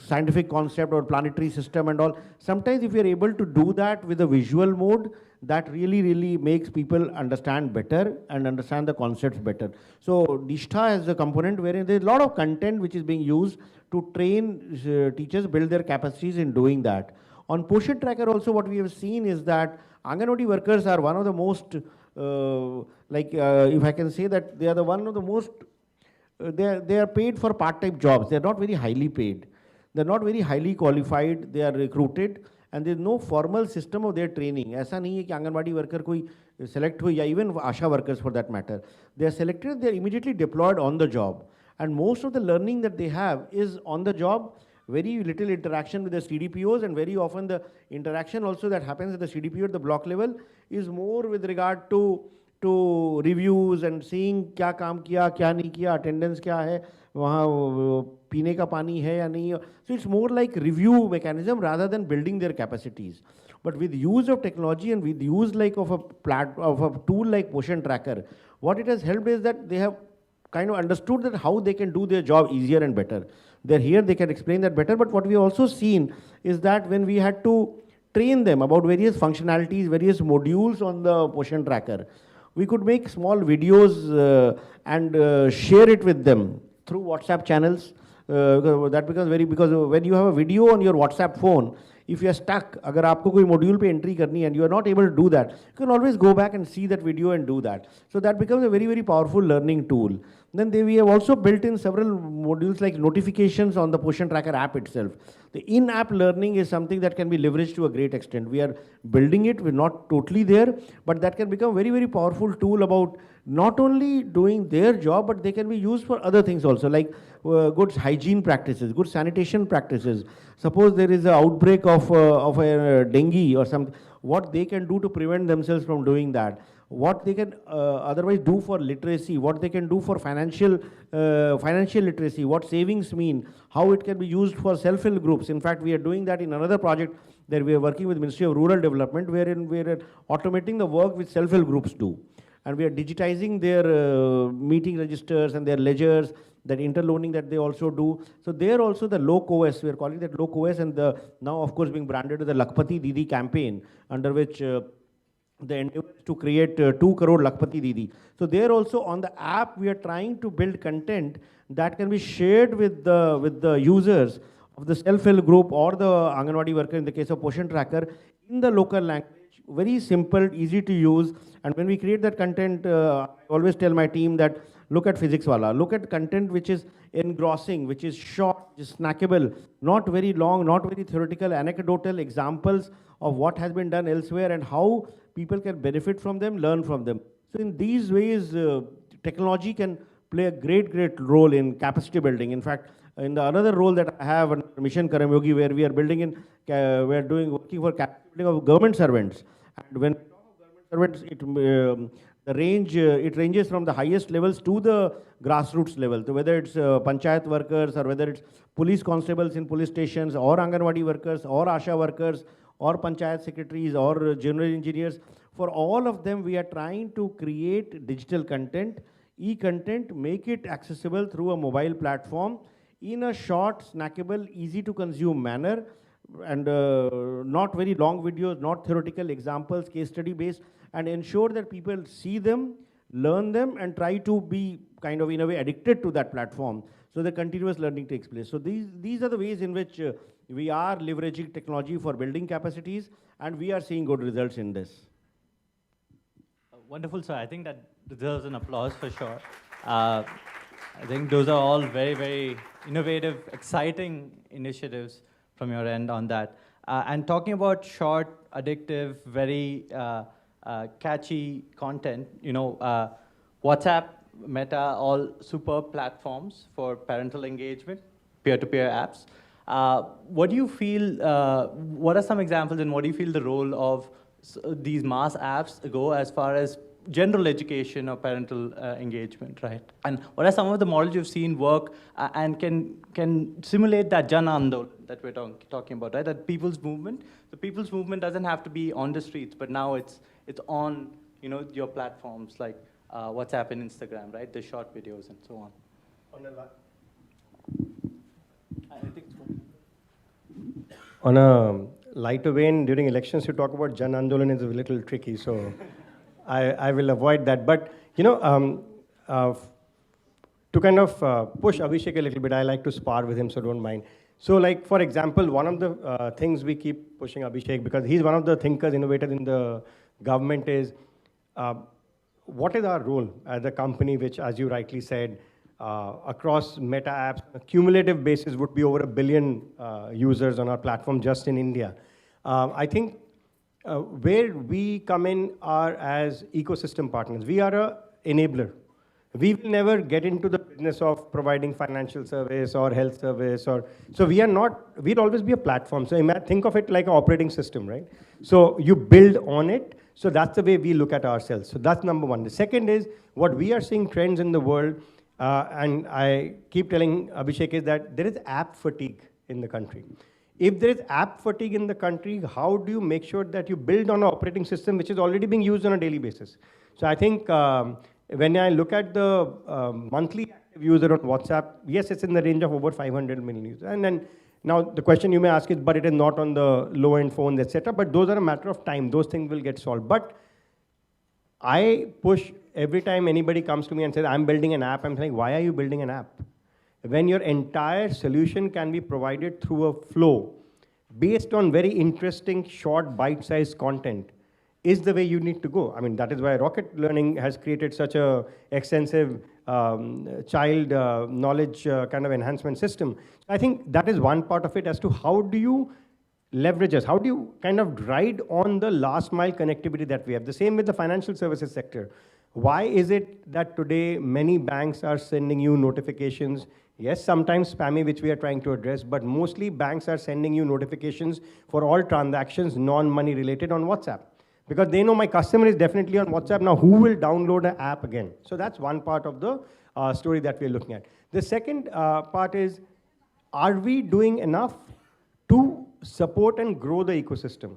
scientific concept or planetary system and all. Sometimes if you are able to do that with a visual mode, that really, really makes people understand better and understand the concepts better. So Nishtha has a component wherein there is a lot of content which is being used to train teachers, build their capacities in doing that. On Poshan Tracker also, what we have seen is that Anganwadi workers are one of the most, if I can say that, they are one of the most, they are paid for part-time jobs. They are not very highly paid. They are not very highly qualified. They are recruited, and there is no formal system of their training. ऐसा नहीं है कि anganwadi worker कोई select हुई, या even ASHA workers for that matter. They are selected, they are immediately deployed on the job. And most of the learning that they have is on the job, very little interaction with the CDPOs, and very often the interaction also that happens at the CDPO at the block level is more with regard to reviews and seeing क्या काम किया, क्या नहीं किया, attendance क्या है, वहाँ पीने का पानी है या नहीं. So it's more like review mechanism rather than building their capacities. But with use of technology and with use of a tool like Poshan Tracker, what it has helped is that they have kind of understood that how they can do their job easier and better. They're here, they can explain that better. But what we also seen is that when we had to train them about various functionalities, various modules on the Poshan Tracker, we could make small videos and share it with them through WhatsApp channels. Because when you have a video on your WhatsApp phone, if you are stuck, अगर आपको कोई module पे entry करनी है and you are not able to do that, you can always go back and see that video and do that. So that becomes a very, very powerful learning tool. Then we have also built in several modules like notifications on the Poshan Tracker app itself. The in-app learning is something that can be leveraged to a great extent. We are building it, we're not totally there, but that can become a very, very powerful tool about not only doing their job, but they can be used for other things also, like good hygiene practices, good sanitation practices. Suppose there is an outbreak of a dengue or something, what they can do to prevent themselves from doing that. What they can otherwise do for literacy, what they can do for financial literacy, what savings mean, how it can be used for self-help groups. In fact, we are doing that in another project that we are working with Ministry of Rural Development, wherein we are automating the work which self-help groups do. And we are digitizing their meeting registers and their ledgers, that interloaning that they also do. So there also the LOC-OS, we are calling that LOC-OS, and now of course being branded as the Lakpati Didi campaign, under which the endeavor is to create 2 crore Lakpati Didi. So there also on the app we are trying to build content that can be shared with the users of the self-help group or the Anganwadi worker in the case of Poshan Tracker in the local language. Very simple, easy to use. And when we create that content, I always tell my team that look at physics wala, look at content which is engrossing, which is short, which is snackable, not very long, not very theoretical, anecdotal examples of what has been done elsewhere and how people can benefit from them, learn from them. So in these ways, technology can play a great role in capacity building. In fact, in the another role that I have in Mission Karmyogi, where we are building in, we are working for capacity of government servants. And when we talk of government servants, it ranges from the highest levels to the grassroots level. So whether it's panchayat workers, or whether it's police constables in police stations, or Anganwadi workers, or Asha workers, or panchayat secretaries, or general engineers, for all of them, we are trying to create digital content, e-content, make it accessible through a mobile platform in a short, snackable, easy to consume manner, and not very long videos, not theoretical examples, case study based, and ensure that people see them, learn them, and try to be kind of in a way addicted to that platform. So the continuous learning takes place. So these are the ways in which we are leveraging technology for building capacities, and we are seeing good results in this. Wonderful, sir. I think that deserves an applause for sure. I think those are all very, very innovative, exciting initiatives from your end on that. And talking about short, addictive, very catchy content, you know, WhatsApp, Meta, all superb platforms for parental engagement, peer-to-peer apps. What do you feel, what are some examples, and what do you feel the role of these mass apps go as far as general education or parental engagement, right? And what are some of the models you've seen work and can simulate that Jan Andol that we're talking about, right? That people's movement. The people's movement doesn't have to be on the streets, but now it's on, you know, your platforms like WhatsApp and Instagram, right? The short videos and so on. On a lighter vein, during elections, to talk about Jan Andolan is a little tricky, so I will avoid that. But, you know, to kind of push Abhishek a little bit, I like to spar with him, so don't mind. So, like, for example, one of the things we keep pushing Abhishek, because he's one of the thinkers, innovators in the government, is what is our role as a company which, as you rightly said, across Meta apps, a cumulative basis would be over 1 billion users on our platform just in India. I think where we come in are as ecosystem partners. We are an enabler. We will never get into the business of providing financial service or health service, so we are not, we'll always be a platform. So think of it like an operating system, right? So you build on it. So that's the way we look at ourselves. So that's number one. The second is what we are seeing trends in the world, and I keep telling Abhishek, is that there is app fatigue in the country. If there is app fatigue in the country, how do you make sure that you build on an operating system which is already being used on a daily basis? So I think when I look at the monthly active user on WhatsApp, yes, it's in the range of over 500 million users. And then now the question you may ask is, but it is not on the low-end phones, etc. But those are a matter of time. Those things will get solved. But I push every time anybody comes to me and says, I'm building an app, I'm saying, why are you building an app? When your entire solution can be provided through a flow based on very interesting, short, bite-sized content, is the way you need to go. I mean, that is why Rocket Learning has created such a extensive child knowledge kind of enhancement system. I think that is one part of it, as to how do you leverage us? How do you kind of ride on the last mile connectivity that we have? The same with the financial services sector. Why is it that today many banks are sending you notifications? Yes, sometimes spammy, which we are trying to address, but mostly banks are sending you notifications for all transactions, non-money related, on WhatsApp. Because they know my customer is definitely on WhatsApp. Now, who will download an app again? So that's one part of the story that we're looking at. The second part is, are we doing enough to support and grow the ecosystem?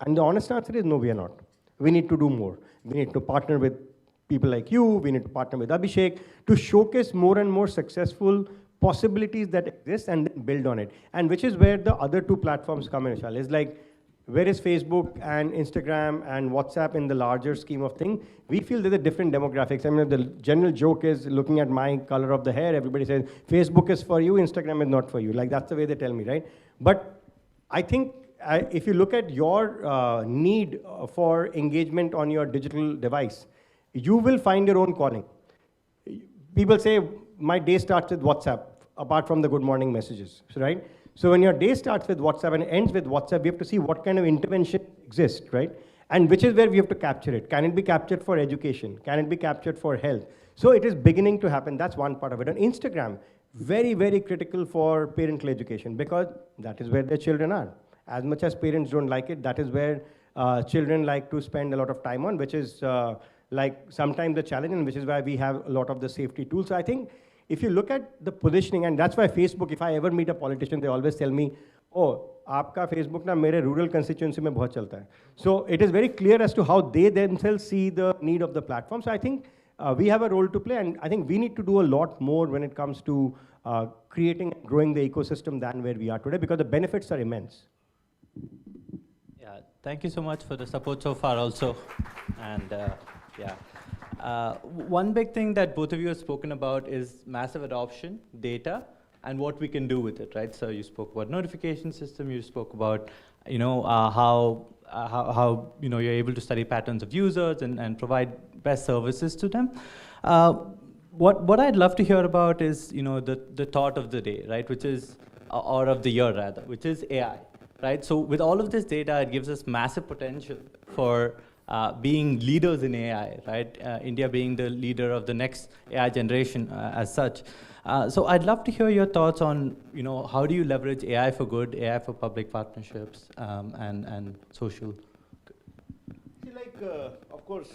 And the honest answer is no, we are not. We need to do more. We need to partner with people like you. We need to partner with Abhishek to showcase more and more successful possibilities that exist and then build on it. And which is where the other two platforms come in, Vishal. It's like, where is Facebook and Instagram and WhatsApp in the larger scheme of things? We feel there's a different demographics. I mean, the general joke is, looking at my color of the hair, everybody says, Facebook is for you, Instagram is not for you. Like, that's the way they tell me, right? But I think if you look at your need for engagement on your digital device, you will find your own calling. People say, my day starts with WhatsApp, apart from the good morning messages, right? So when your day starts with WhatsApp and ends with WhatsApp, we have to see what kind of intervention exists, right? And which is where we have to capture it. Can it be captured for education? Can it be captured for health? So it is beginning to happen. That's one part of it. On Instagram, very, very critical for parental education, because that is where their children are. As much as parents don't like it, that is where children like to spend a lot of time on, which is like sometimes the challenge, and which is why we have a lot of the safety tools. So I think if you look at the positioning, and that's why Facebook, if I ever meet a politician, they always tell me, oh, आपका Facebook ना मेरे rural constituency में बहुत चलता है. So it is very clear as to how they themselves see the need of the platform. So I think we have a role to play, and I think we need to do a lot more when it comes to creating and growing the ecosystem than where we are today, because the benefits are immense. Yeah, thank you so much for the support so far also. And one big thing that both of you have spoken about is massive adoption, data, and what we can do with it, right? So you spoke about notification system, you spoke about, how you're able to study patterns of users and provide best services to them. What I'd love to hear about is, the thought of the day, right? Which is, or of the year rather, which is AI, right? So with all of this data, it gives us massive potential for being leaders in AI, right? India being the leader of the next AI generation as such. So I'd love to hear your thoughts on, how do you leverage AI for good, AI for public partnerships, and social. Of course,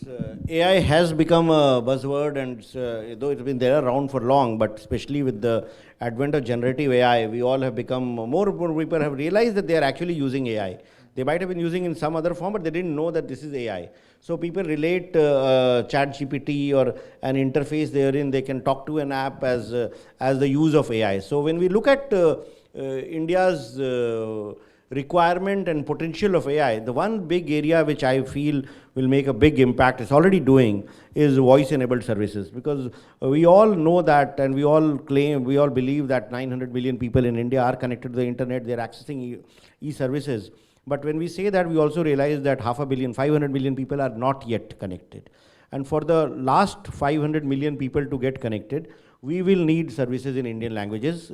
AI has become a buzzword, and though it's been there around for long, but especially with the advent of generative AI, we all have become, more people have realized that they are actually using AI. They might have been using in some other form, but they didn't know that this is AI. So people relate ChatGPT or an interface therein, they can talk to an app as the use of AI. So when we look at India's requirement and potential of AI, the one big area which I feel will make a big impact, it's already doing, is voice-enabled services. Because we all know that, and we all believe that 900 million people in India are connected to the internet, they're accessing e-services. But when we say that, we also realize that 500 million people are not yet connected. And for the last 500 million people to get connected, we will need services in Indian languages,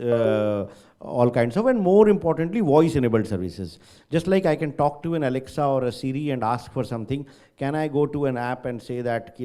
all kinds of, and more importantly, voice-enabled services. Just like I can talk to an Alexa or a Siri and ask for something, can I go to an app and say that,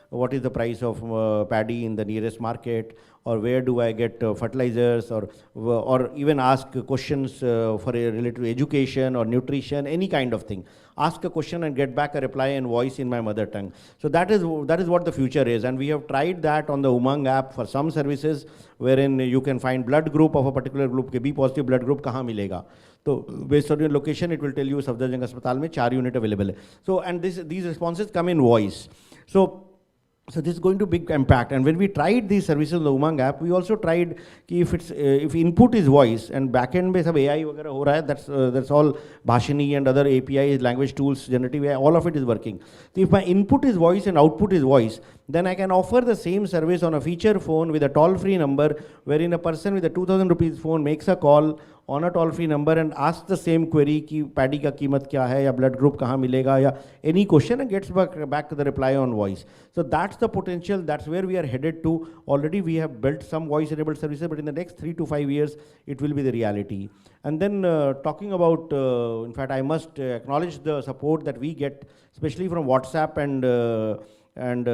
what is the price of paddy in the nearest market, or where do I get fertilizers, or even ask questions related to education or nutrition, any kind of thing. Ask a question and get back a reply in voice in my mother tongue. So that is what the future is, and we have tried that on the Umang app for some services, wherein you can find blood group of a particular group, B positive blood group kahan milega. So based on your location, it will tell you Safdarjung Hospital mein 4 unit available hai. So and these responses come in voice. So this is going to big impact. And when we tried these services on the Umang app, we also tried if input is voice and backend mein sab AI वगैरह हो रहा है, that's all Bhashini and other APIs, language tools, generative AI, all of it is working. So if my input is voice and output is voice, then I can offer the same service on a feature phone with a toll-free number, wherein a person with a 2,000 rupees phone makes a call on a toll-free number and asks the same query कि paddy का कीमत क्या है, या blood group कहाँ मिलेगा, या any question, and gets back to the reply on voice. So that's the potential, that's where we are headed to. Already we have built some voice-enabled services, but in the next 3 to 5 years, it will be the reality. And then talking about, in fact, I must acknowledge the support that we get, especially from WhatsApp and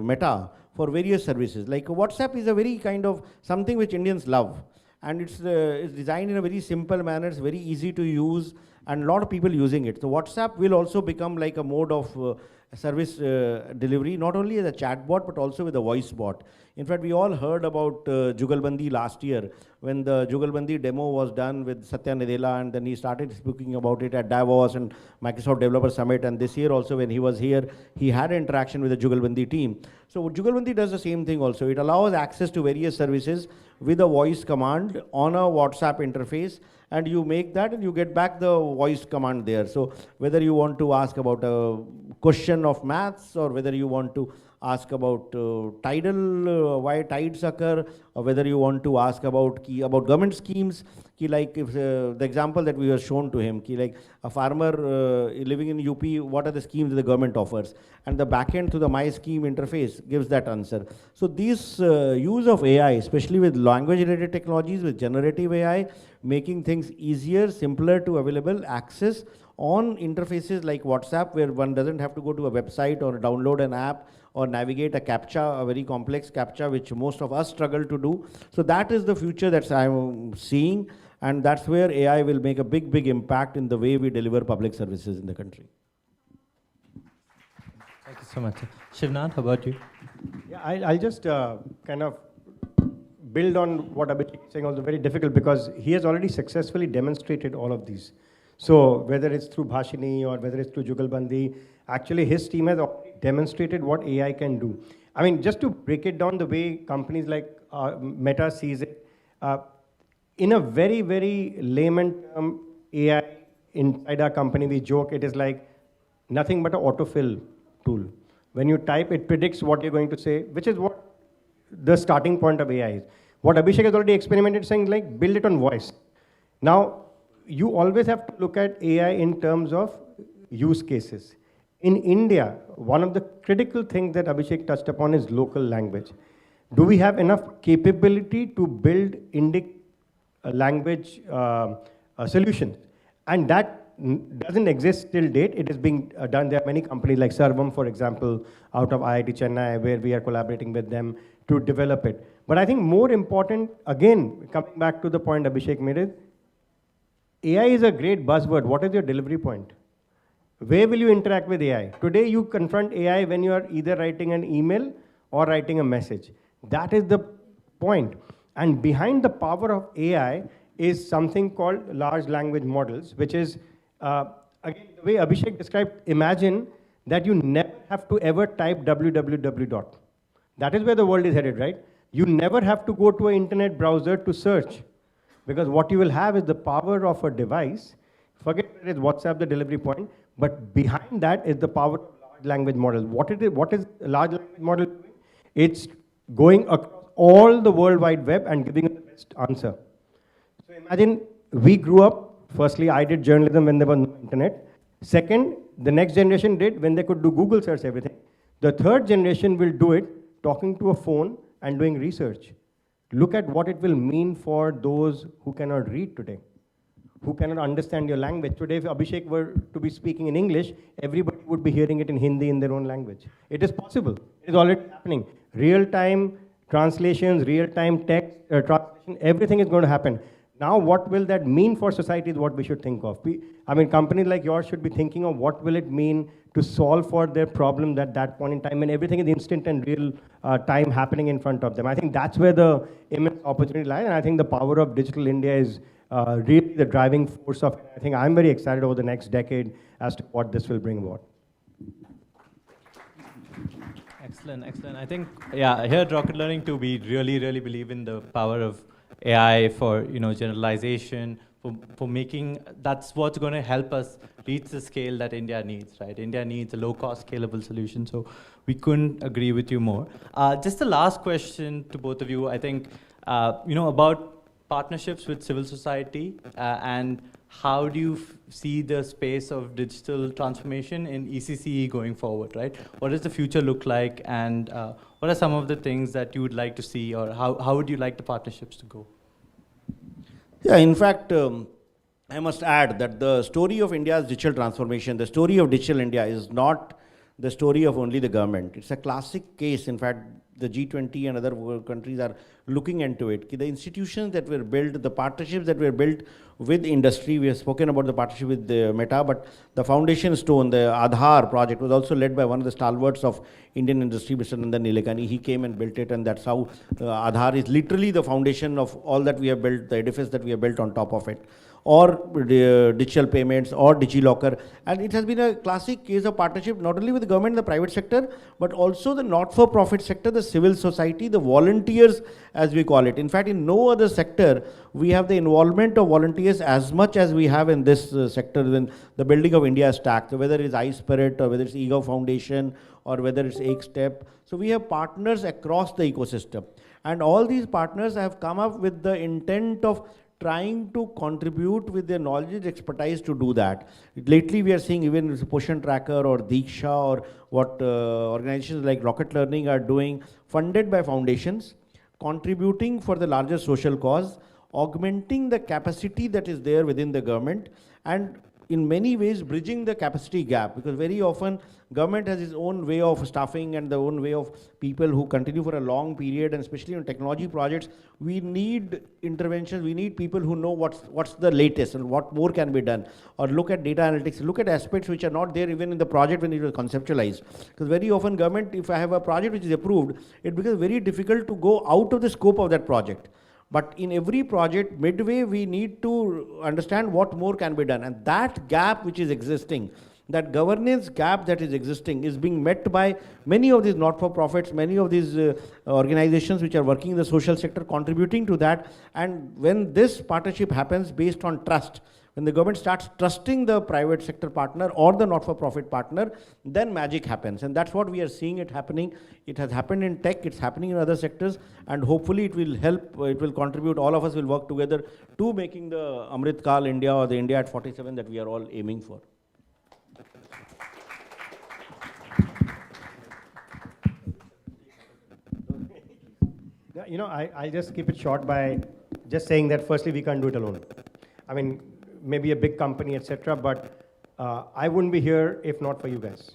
Meta for various services. Like WhatsApp is a very kind of something which Indians love. And it's designed in a very simple manner, it's very easy to use, and a lot of people using it. So WhatsApp will also become like a mode of service delivery, not only as a chatbot, but also with a voice bot. In fact, we all heard about Jugalbandi last year, when the Jugalbandi demo was done with Satya Nadella, and then he started speaking about it at Davos and Microsoft Developer Summit, and this year also when he was here, he had interaction with the Jugalbandi team. So Jugalbandi does the same thing also. It allows access to various services with a voice command on a WhatsApp interface, and you make that and you get back the voice command there. So whether you want to ask about a question of maths, or whether you want to ask about why tides occur, or whether you want to ask about government schemes, like if the example that we were shown to him, like a farmer living in UP, what are the schemes that the government offers, and the backend to the My Scheme interface gives that answer. So these use of AI, especially with language-related technologies, with generative AI, making things easier, simpler to available, access on interfaces like WhatsApp, where one doesn't have to go to a website or download an app or navigate a CAPTCHA, a very complex CAPTCHA, which most of us struggle to do. So that is the future that I'm seeing, and that's where AI will make a big, big impact in the way we deliver public services in the country. Thank you so much. Shivnath, how about you? Yeah, I'll just kind of build on what Abhishek is saying, also very difficult because he has already successfully demonstrated all of these. So whether it's through Bhashini or whether it's through Jugalbandi, actually his team has already demonstrated what AI can do. I mean, just to break it down the way companies like Meta sees it, in a very, very layman term, AI inside our company, we joke it is like nothing but an autofill tool. When you type, it predicts what you're going to say, which is what the starting point of AI is. What Abhishek has already experimented saying, like, build it on voice. Now, you always have to look at AI in terms of use cases. In India, one of the critical things that Abhishek touched upon is local language. Do we have enough capability to build Indic language solutions? And that doesn't exist till date. It is being done. There are many companies like Sarvam, for example, out of IIT Chennai, where we are collaborating with them to develop it. But I think more important, again, coming back to the point Abhishek made is, AI is a great buzzword. What is your delivery point? Where will you interact with AI? Today, you confront AI when you are either writing an email or writing a message. That is the point. And behind the power of AI is something called large language models, which is, again, the way Abhishek described, imagine that you never have to ever type www. That is where the world is headed, right? You never have to go to an internet browser to search, because what you will have is the power of a device. Forget it is WhatsApp, the delivery point, but behind that is the power of large language models. What is a large language model doing? It's going across all the World Wide Web and giving us the best answer. So imagine we grew up, firstly, I did journalism when there was no internet. Second, the next generation did when they could do Google search everything. The third generation will do it talking to a phone and doing research. Look at what it will mean for those who cannot read today, who cannot understand your language. Today, if Abhishek were to be speaking in English, everybody would be hearing it in Hindi in their own language. It is possible. It is already happening. Real-time translations, real-time text translation, everything is going to happen. Now, what will that mean for society is what we should think of. I mean, companies like yours should be thinking of what will it mean to solve for their problems at that point in time, and everything is instant and real time happening in front of them. I think that's where the immense opportunity lies, and I think the power of Digital India is really the driving force of it. I think I'm very excited over the next decade as to what this will bring about. Excellent, excellent. I think, yeah, here at Rocket Learning too, we really, really believe in the power of AI for, generalization, for making, that's what's going to help us reach the scale that India needs, right? India needs a low-cost, scalable solution, so we couldn't agree with you more. Just the last question to both of you, I think, about partnerships with civil society and how do you see the space of digital transformation in ECCE going forward, right? What does the future look like, and what are some of the things that you would like to see, or how would you like the partnerships to go? Yeah, in fact, I must add that the story of India's digital transformation, the story of Digital India is not the story of only the government. It's a classic case. In fact, the G20 and other countries are looking into it. The institutions that were built, the partnerships that were built with industry, we have spoken about the partnership with the Meta, but the foundation stone, the Aadhaar project, was also led by one of the stalwarts of Indian industry, Mr. Nandan Nilekani. He came and built it, and that's how Aadhaar is literally the foundation of all that we have built, the edifice that we have built on top of it. Or digital payments, or DigiLocker. And it has been a classic case of partnership, not only with the government and the private sector, but also the not-for-profit sector, the civil society, the volunteers, as we call it. In fact, in no other sector, we have the involvement of volunteers as much as we have in this sector, in the building of India stack. So whether it's iSpirit, or whether it's eGov Foundation, or whether it's ECCE. So we have partners across the ecosystem. And all these partners have come up with the intent of trying to contribute with their knowledge and expertise to do that. Lately, we are seeing even Poshan Tracker or Diksha, or what organizations like Rocket Learning are doing, funded by foundations, contributing for the larger social cause, augmenting the capacity that is there within the government, and in many ways bridging the capacity gap, because very often government has its own way of staffing and the own way of people who continue for a long period, and especially on technology projects, we need interventions, we need people who know what's the latest and what more can be done, or look at data analytics, look at aspects which are not there even in the project when it was conceptualized. Because very often government, if I have a project which is approved, it becomes very difficult to go out of the scope of that project. But in every project, midway, we need to understand what more can be done. And that gap which is existing, that governance gap that is existing, is being met by many of these not-for-profits, many of these organizations which are working in the social sector, contributing to that. And when this partnership happens based on trust, when the government starts trusting the private sector partner or the not-for-profit partner, then magic happens. And that's what we are seeing it happening. It has happened in tech, it's happening in other sectors, and hopefully it will help, it will contribute, all of us will work together to making the Amrit Kal India, or the India at 47 that we are all aiming for. You know, I'll just keep it short by just saying that firstly, we can't do it alone. I mean, maybe a big company, etc., but I wouldn't be here if not for you guys.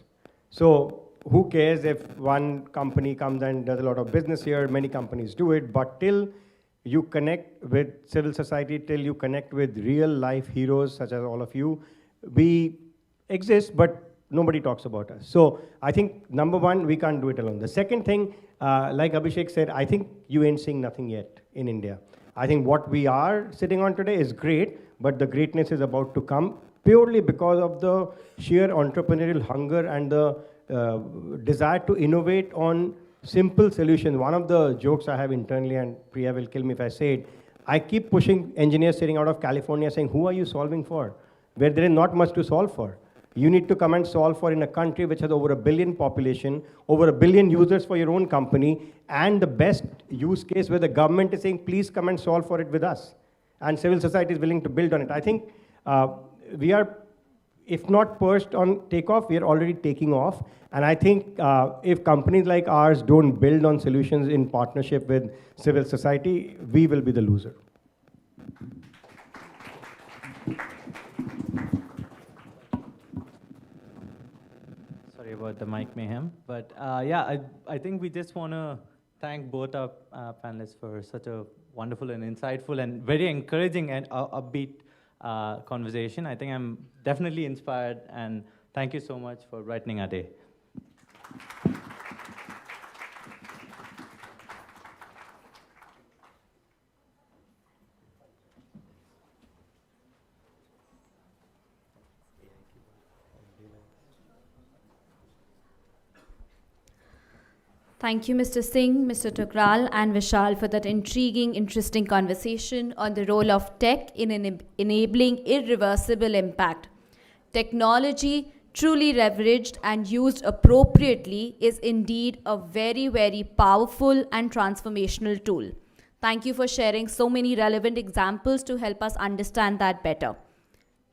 So who cares if one company comes and does a lot of business here? Many companies do it, but till you connect with civil society, till you connect with real life heroes such as all of you, we exist, but nobody talks about us. So I think, number one, we can't do it alone. The second thing, like Abhishek said, I think you ain't seeing nothing yet in India. I think what we are sitting on today is great, but the greatness is about to come purely because of the sheer entrepreneurial hunger and the desire to innovate on simple solutions. One of the jokes I have internally, and Priya will kill me if I say it, I keep pushing engineers sitting out of California saying, who are you solving for? Where there is not much to solve for. You need to come and solve for in a country which has over 1 billion population, over 1 billion users for your own company, and the best use case where the government is saying, please come and solve for it with us. And civil society is willing to build on it. I think we are, if not perched on takeoff, we are already taking off. And I think if companies like ours don't build on solutions in partnership with civil society, we will be the loser. Sorry about the mic mayhem. But yeah, I think we just want to thank both our panelists for such a wonderful and insightful and very encouraging and upbeat conversation. I think I'm definitely inspired, and thank you so much for brightening our day. Thank you, Mr. Singh, Mr. Tukral, and Vishal for that intriguing, interesting conversation on the role of tech in enabling irreversible impact. Technology, truly leveraged and used appropriately, is indeed a very, very powerful and transformational tool. Thank you for sharing so many relevant examples to help us understand that better.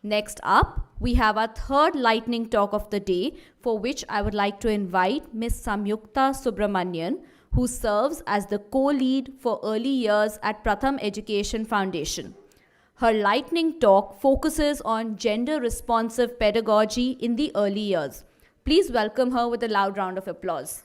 Next up, we have our third lightning talk of the day, for which I would like to invite Ms. Samyukta Subramanian, who serves as the co-lead for early years at Pratham Education Foundation. Her lightning talk focuses on gender-responsive pedagogy in the early years. Please welcome her with a loud round of applause.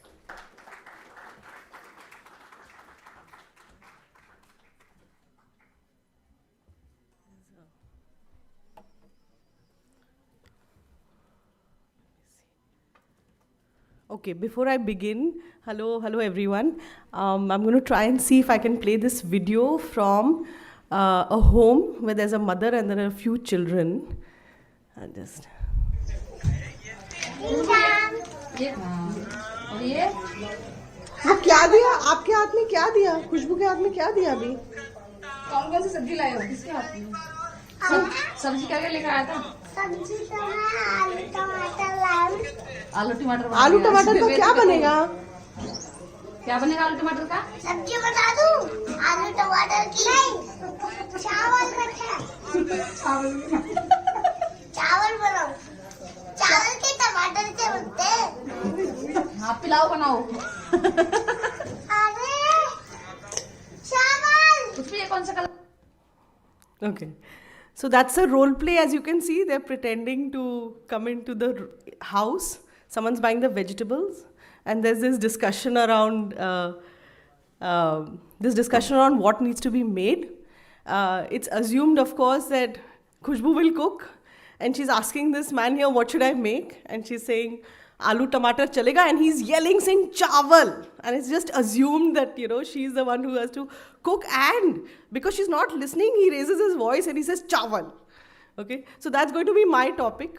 Okay, before I begin, hello everyone. I'm going to try and see if I can play this video from a home where there's a mother and there are a few children. I'll just... हाँ क्या दिया आपके हाथ में क्या दिया खुशबू के हाथ में क्या दिया अभी कौन कौन सी सब्जी लाए हो किसके हाथ में सब्जी क्या क्या लेकर आया था सब्जी तो आलू टमाटर आलू टमाटर तो क्या बनेगा क्या बनेगा आलू टमाटर का सब्जी बता दूं आलू टमाटर की चावल चावल बनाओ चावल के टमाटर से बनते हाँ पिलाओ बनाओ अरे चावल उसमें ये कौन सा colour Okay. So that's a role play, as you can see. They're pretending to come into the house. Someone's buying the vegetables, and there's this discussion around what needs to be made. It's assumed, of course, that Khushbu will cook, and she's asking this man here, "What should I make?" And she's saying, "Aloo tomato chalega," and he's yelling, saying "chawal," and it's just assumed that she's the one who has to cook, and because she's not listening, he raises his voice and he says "chawal." Okay, so that's going to be my topic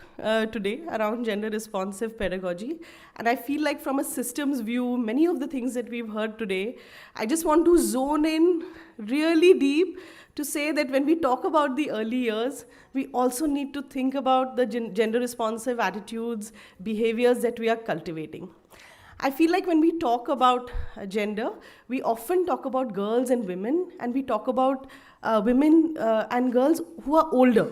today around gender responsive pedagogy, and I feel like from a systems view, many of the things that we've heard today, I just want to zone in really deep to say that when we talk about the early years, we also need to think about the gender responsive attitudes, behaviors that we are cultivating. I feel like when we talk about gender, we often talk about girls and women, and we talk about women and girls who are older.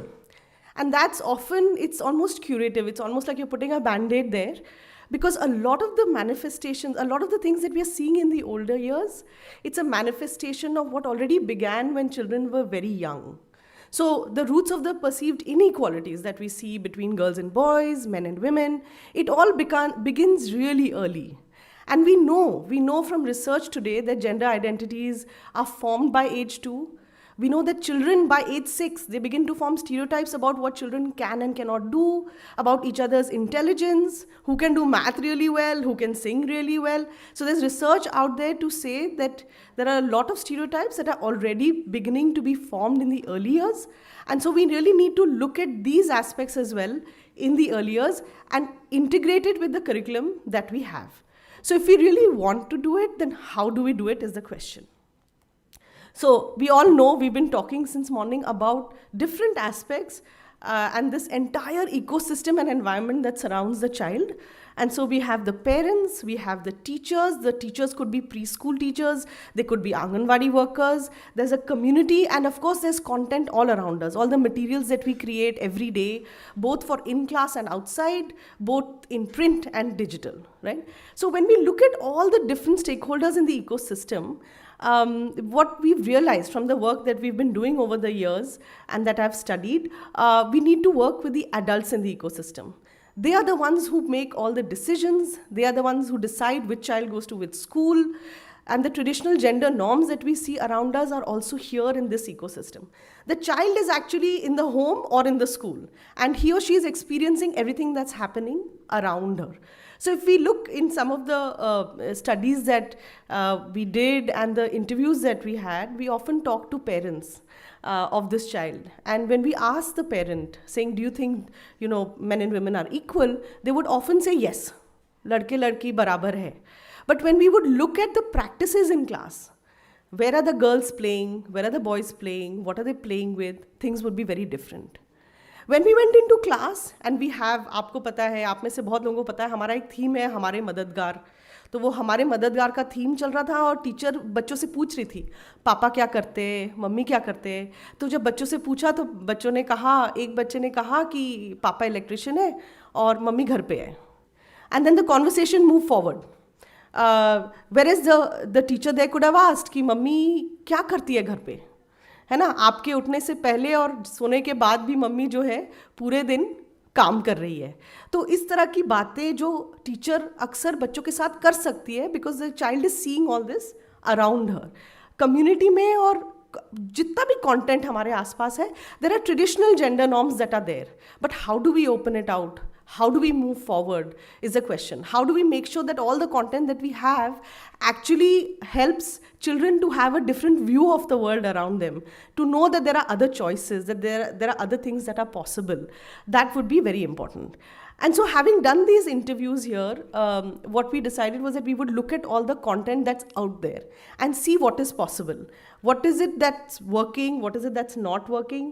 And that's often, it's almost curative. It's almost like you're putting a Band-Aid there. Because a lot of the manifestations, a lot of the things that we are seeing in the older years, it's a manifestation of what already began when children were very young. So the roots of the perceived inequalities that we see between girls and boys, men and women, it all begins really early. And we know from research today that gender identities are formed by age 2. We know that children by age 6, they begin to form stereotypes about what children can and cannot do, about each other's intelligence, who can do math really well, who can sing really well. So there's research out there to say that there are a lot of stereotypes that are already beginning to be formed in the early years. And so we really need to look at these aspects as well in the early years and integrate it with the curriculum that we have. So if we really want to do it, then how do we do it is the question. So we all know, we've been talking since morning about different aspects and this entire ecosystem and environment that surrounds the child. And so we have the parents, we have the teachers could be preschool teachers, they could be Anganwadi workers, there's a community, and of course there's content all around us, all the materials that we create every day, both for in-class and outside, both in print and digital, right? So when we look at all the different stakeholders in the ecosystem, what we've realized from the work that we've been doing over the years and that I've studied, we need to work with the adults in the ecosystem. They are the ones who make all the decisions. They are the ones who decide which child goes to which school. And the traditional gender norms that we see around us are also here in this ecosystem. The child is actually in the home or in the school, and he or she is experiencing everything that's happening around her. So if we look in some of the studies that we did and the interviews that we had, we often talk to parents of this child. And when we ask the parent, saying, do you think, men and women are equal? They would often say, yes, ladke ladki barabar hai. But when we would look at the practices in class, where are the girls playing? Where are the boys playing? What are they playing with? Things would be very different. When we went into class, and we have, आपको पता है, आप में से बहुत लोगों को पता है, हमारा एक थीम है, हमारे मददगार. तो वो हमारे मददगार का थीम चल रहा था और टीचर बच्चों से पूछ रही थी, पापा क्या करते, मम्मी क्या करते. तो जब बच्चों से पूछा तो बच्चों ने कहा, एक बच्चे ने कहा कि पापा इलेक्ट्रिशियन है और मम्मी घर पे है. And then the conversation moved forward. Whereas the teacher there could have asked कि मम्मी क्या करती है घर पे, है ना, आपके उठने से पहले और सोने के बाद भी मम्मी जो है पूरे दिन काम कर रही है. तो इस तरह की बातें जो टीचर अक्सर बच्चों के साथ कर सकती है, because the child is seeing all this around her. Community में और जितना भी कंटेंट हमारे आसपास है, there are traditional gender norms that are there, but how do we open it out? How do we move forward is the question. How do we make sure that all the content that we have actually helps children to have a different view of the world around them, to know that there are other choices, that there are other things that are possible? That would be very important. And so having done these interviews here, what we decided was that we would look at all the content that's out there and see what is possible. What is it that's working? What is it that's not working?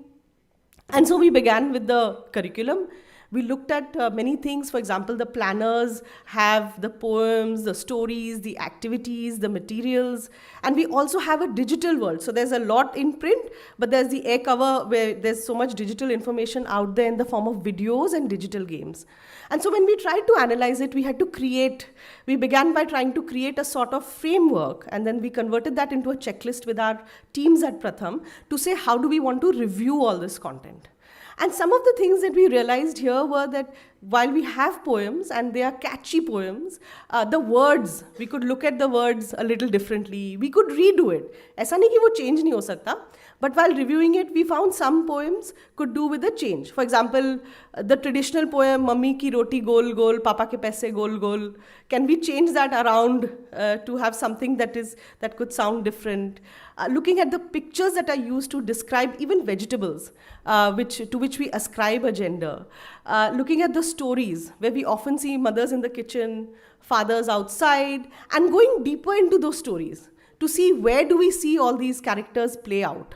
And so we began with the curriculum. We looked at many things. For example, the planners have the poems, the stories, the activities, the materials, and we also have a digital world. So there's a lot in print, but there's the air cover where there's so much digital information out there in the form of videos and digital games. And so when we tried to analyze it, we began by trying to create a sort of framework, and then we converted that into a checklist with our teams at Pratham to say, how do we want to review all this content? And some of the things that we realized here were that while we have poems and they are catchy poems, the words, we could look at the words a little differently. We could redo it. ऐसा नहीं कि वो change नहीं हो सकता. But while reviewing it, we found some poems could do with a change. For example, the traditional poem, Mummy ki roti gol gol, Papa ke paise gol gol. Can we change that around to have something that could sound different? Looking at the pictures that are used to describe even vegetables, to which we ascribe a gender. Looking at the stories, where we often see mothers in the kitchen, fathers outside, and going deeper into those stories to see where do we see all these characters play out.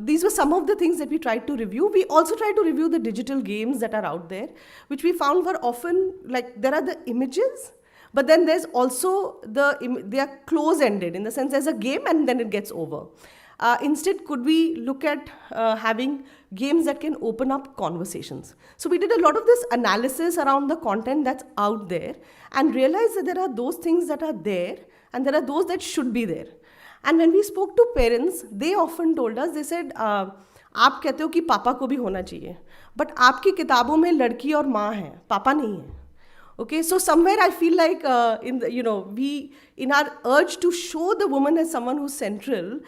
These were some of the things that we tried to review. We also tried to review the digital games that are out there, which we found were often, like, there are the images, but then there's also they are close-ended, in the sense there's a game and then it gets over. Instead, could we look at having games that can open up conversations? So we did a lot of this analysis around the content that's out there and realized that there are those things that are there and there are those that should be there. And when we spoke to parents, they often told us, they said, आप कहते हो कि पापा को भी होना चाहिए, but आपकी किताबों में लड़की और माँ है, पापा नहीं है. Okay, so somewhere I feel like in our urge to show the woman as someone who's central,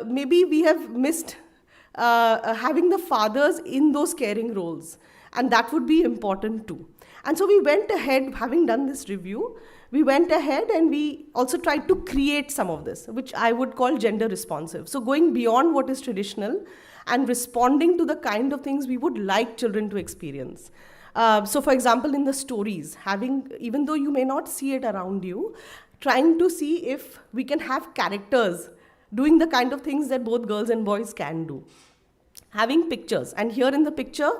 maybe we have missed having the fathers in those caring roles, and that would be important too. And so we went ahead, having done this review, we went ahead and we also tried to create some of this, which I would call gender responsive. So going beyond what is traditional and responding to the kind of things we would like children to experience. So for example, in the stories, even though you may not see it around you, trying to see if we can have characters doing the kind of things that both girls and boys can do. Having pictures, and here in the picture,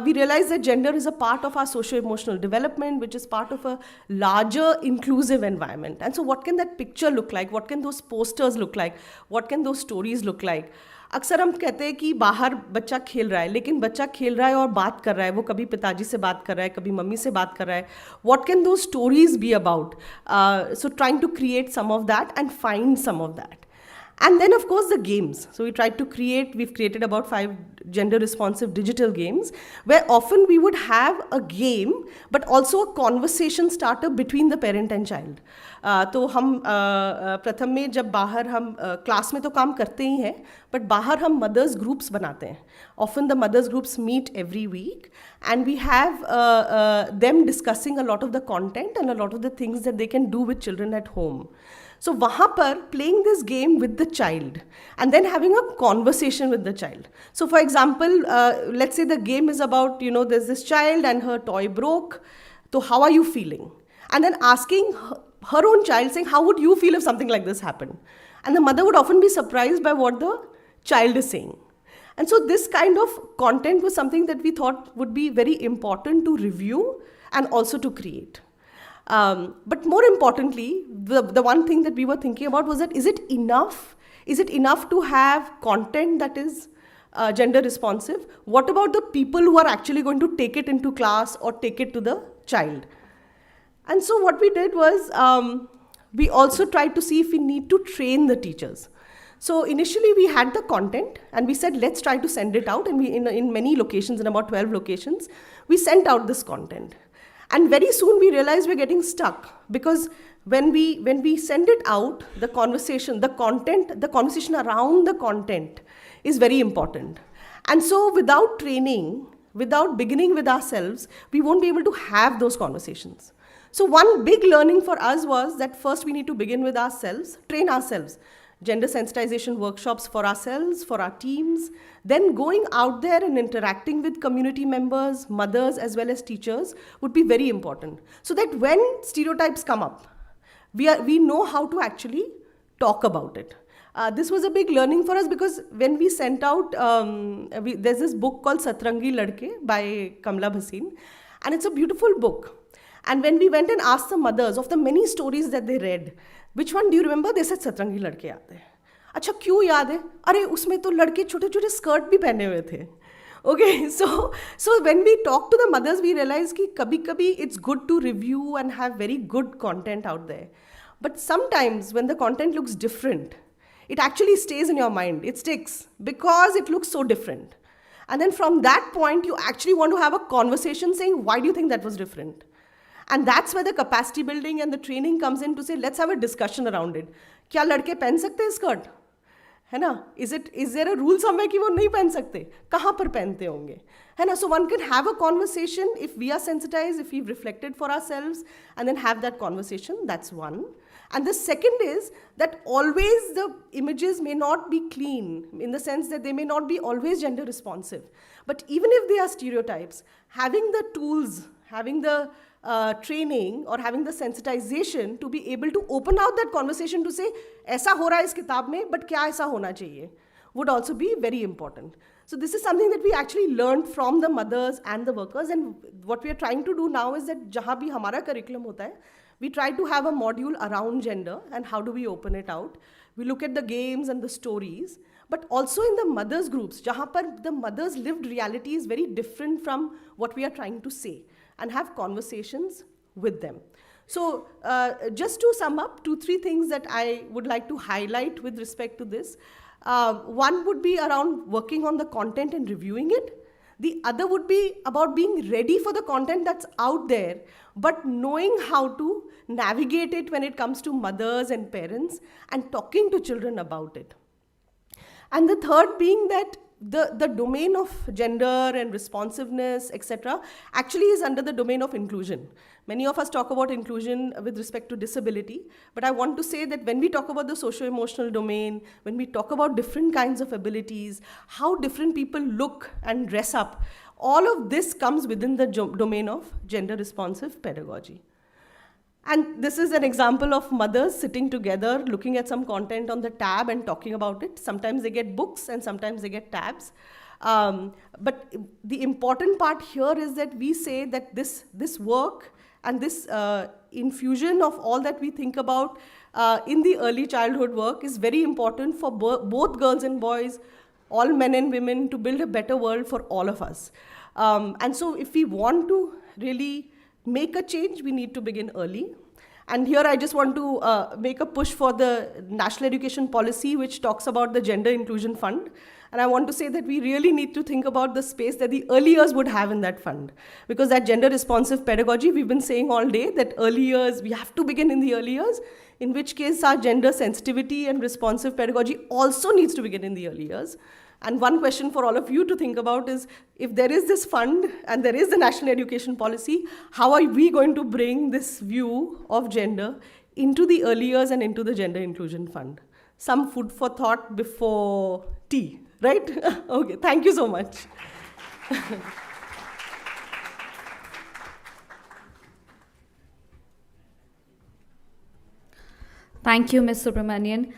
we realize that gender is a part of our socio-emotional development, which is part of a larger inclusive environment. And so what can that picture look like? What can those posters look like? What can those stories look like? अक्सर हम कहते हैं कि बाहर बच्चा खेल रहा है, लेकिन बच्चा खेल रहा है और बात कर रहा है, वो कभी पिताजी से बात कर रहा है, कभी मम्मी से बात कर रहा है. What can those stories be about? So trying to create some of that and find some of that. And then, of course, the games. So we've created about 5 gender-responsive digital games, where often we would have a game, but also a conversation starter between the parent and child. तो हम प्रथम में जब बाहर हम class में तो काम करते ही हैं, but बाहर हम mothers groups बनाते हैं. Often the mothers groups meet every week, and we have them discussing a lot of the content and a lot of the things that they can do with children at home. So वहाँ पर playing this game with the child and then having a conversation with the child. So for example, let's say the game is about, there's this child and her toy broke. So how are you feeling? And then asking her own child, saying, how would you feel if something like this happened? And the mother would often be surprised by what the child is saying. And so this kind of content was something that we thought would be very important to review and also to create. But more importantly, the one thing that we were thinking about was that, is it enough? Is it enough to have content that is gender responsive? What about the people who are actually going to take it into class or take it to the child? And so what we did was, we also tried to see if we need to train the teachers. So initially we had the content and we said, let's try to send it out. And we, in many locations, in about 12 locations, we sent out this content. And very soon we realized we're getting stuck, because when we send it out, the conversation around the content is very important. And so without training, without beginning with ourselves, we won't be able to have those conversations. So one big learning for us was that first we need to begin with ourselves, train ourselves. Gender sensitization workshops for ourselves, for our teams, then going out there and interacting with community members, mothers, as well as teachers would be very important. So that when stereotypes come up, we know how to actually talk about it. This was a big learning for us because when we sent out, there's this book called Satrangi Ladke by Kamla Bhasin, and it's a beautiful book. And when we went and asked the mothers of the many stories that they read, which one do you remember? They said Satrangi Ladke yaad hai. अच्छा क्यों याद है? अरे उसमें तो लड़के छोटे छोटे स्कर्ट भी पहने हुए थे. Okay, so when we talk to the mothers, we realize कि कभी-कभी it's good to review and have very good content out there. But sometimes when the content looks different, it actually stays in your mind. It sticks because it looks so different. And then from that point, you actually want to have a conversation saying, why do you think that was different? And that's where the capacity building and the training comes in to say, let's have a discussion around it. क्या लड़के पहन सकते हैं skirt? है ना? Is there a rule somewhere कि वो नहीं पहन सकते? कहाँ पर पहनते होंगे? है ना? So one can have a conversation if we are sensitized, if we've reflected for ourselves, and then have that conversation. That's one. And the second is that always the images may not be clean in the sense that they may not be always gender responsive. But even if they are stereotypes, having the tools, having the training or having the sensitization to be able to open out that conversation to say, ऐसा हो रहा है इस किताब में, but क्या ऐसा होना चाहिए, would also be very important. So this is something that we actually learned from the mothers and the workers, and what we are trying to do now is that जहाँ भी हमारा curriculum होता है, we try to have a module around gender and how do we open it out. We look at the games and the stories, but also in the mothers groups, जहाँ पर the mothers' lived reality is very different from what we are trying to say, and have conversations with them. So just to sum up, 2-3 things that I would like to highlight with respect to this. One would be around working on the content and reviewing it. The other would be about being ready for the content that's out there, but knowing how to navigate it when it comes to mothers and parents and talking to children about it. And the third being that the domain of gender and responsiveness, etc., actually is under the domain of inclusion. Many of us talk about inclusion with respect to disability, but I want to say that when we talk about the socio-emotional domain, when we talk about different kinds of abilities, how different people look and dress up, all of this comes within the domain of gender-responsive pedagogy. And this is an example of mothers sitting together, looking at some content on the tab and talking about it. Sometimes they get books and sometimes they get tabs. But the important part here is that we say that this work and this infusion of all that we think about in the early childhood work is very important for both girls and boys, all men and women, to build a better world for all of us. And so if we want to really make a change, we need to begin early. And here I just want to make a push for the National Education Policy, which talks about the Gender Inclusion Fund. And I want to say that we really need to think about the space that the early years would have in that fund. Because that gender responsive pedagogy, we've been saying all day that early years, we have to begin in the early years, in which case our gender sensitivity and responsive pedagogy also needs to begin in the early years. And one question for all of you to think about is, if there is this fund and there is the National Education Policy, how are we going to bring this view of gender into the early years and into the Gender Inclusion Fund? Some food for thought before tea, right? Okay, thank you so much. Thank you, Ms. Subramanian.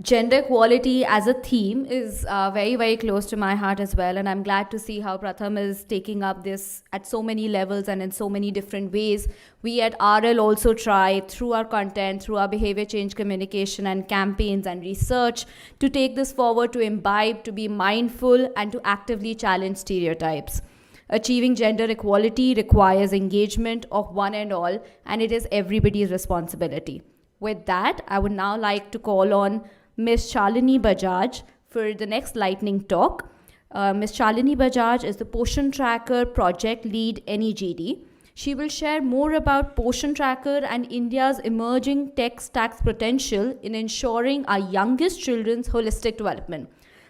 Gender equality as a theme is very, very close to my heart as well, and I'm glad to see how Pratham is taking up this at so many levels and in so many different ways. We at RL also try, through our content, through our behavior change communication and campaigns and research, to take this forward, to imbibe, to be mindful, and to actively challenge stereotypes. Achieving gender equality requires engagement of one and all, and it is everybody's responsibility. With that, I would now like to call on Ms. Shalini Bajaj for the next lightning talk. Ms. Shalini Bajaj is the Poshan Tracker Project Lead NEGD. She will share more about Poshan Tracker and India's emerging tech stack's potential in ensuring our youngest children's holistic development.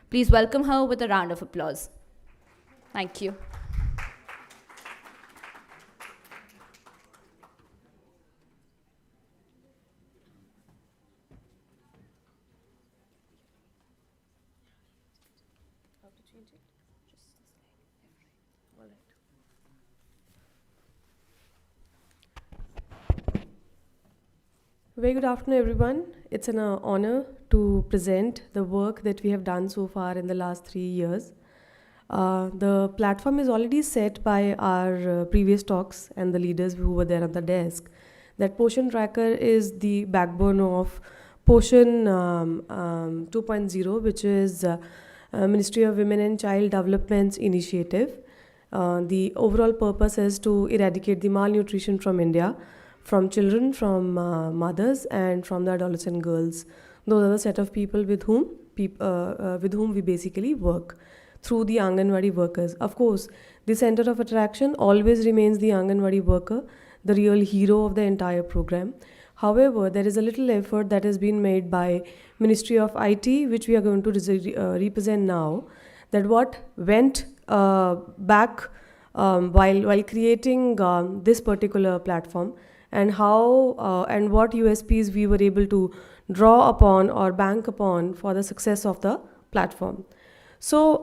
Please welcome her with a round of applause. Thank you. Very good afternoon, everyone. It's an honor to present the work that we have done so far in the last 3 years. The platform is already set by our previous talks and the leaders who were there on the desk, that Poshan Tracker is the backbone of Poshan 2.0, which is Ministry of Women and Child Development's initiative. The overall purpose is to eradicate the malnutrition from India, from children, from mothers, and from the adolescent girls. Those are the set of people with whom we basically work through the Anganwadi workers. Of course, the center of attraction always remains the Anganwadi worker, the real hero of the entire program. However, there is a little effort that has been made by Ministry of IT, which we are going to represent now, that what went back while creating this particular platform, and how and what USPs we were able to draw upon or bank upon for the success of the platform. So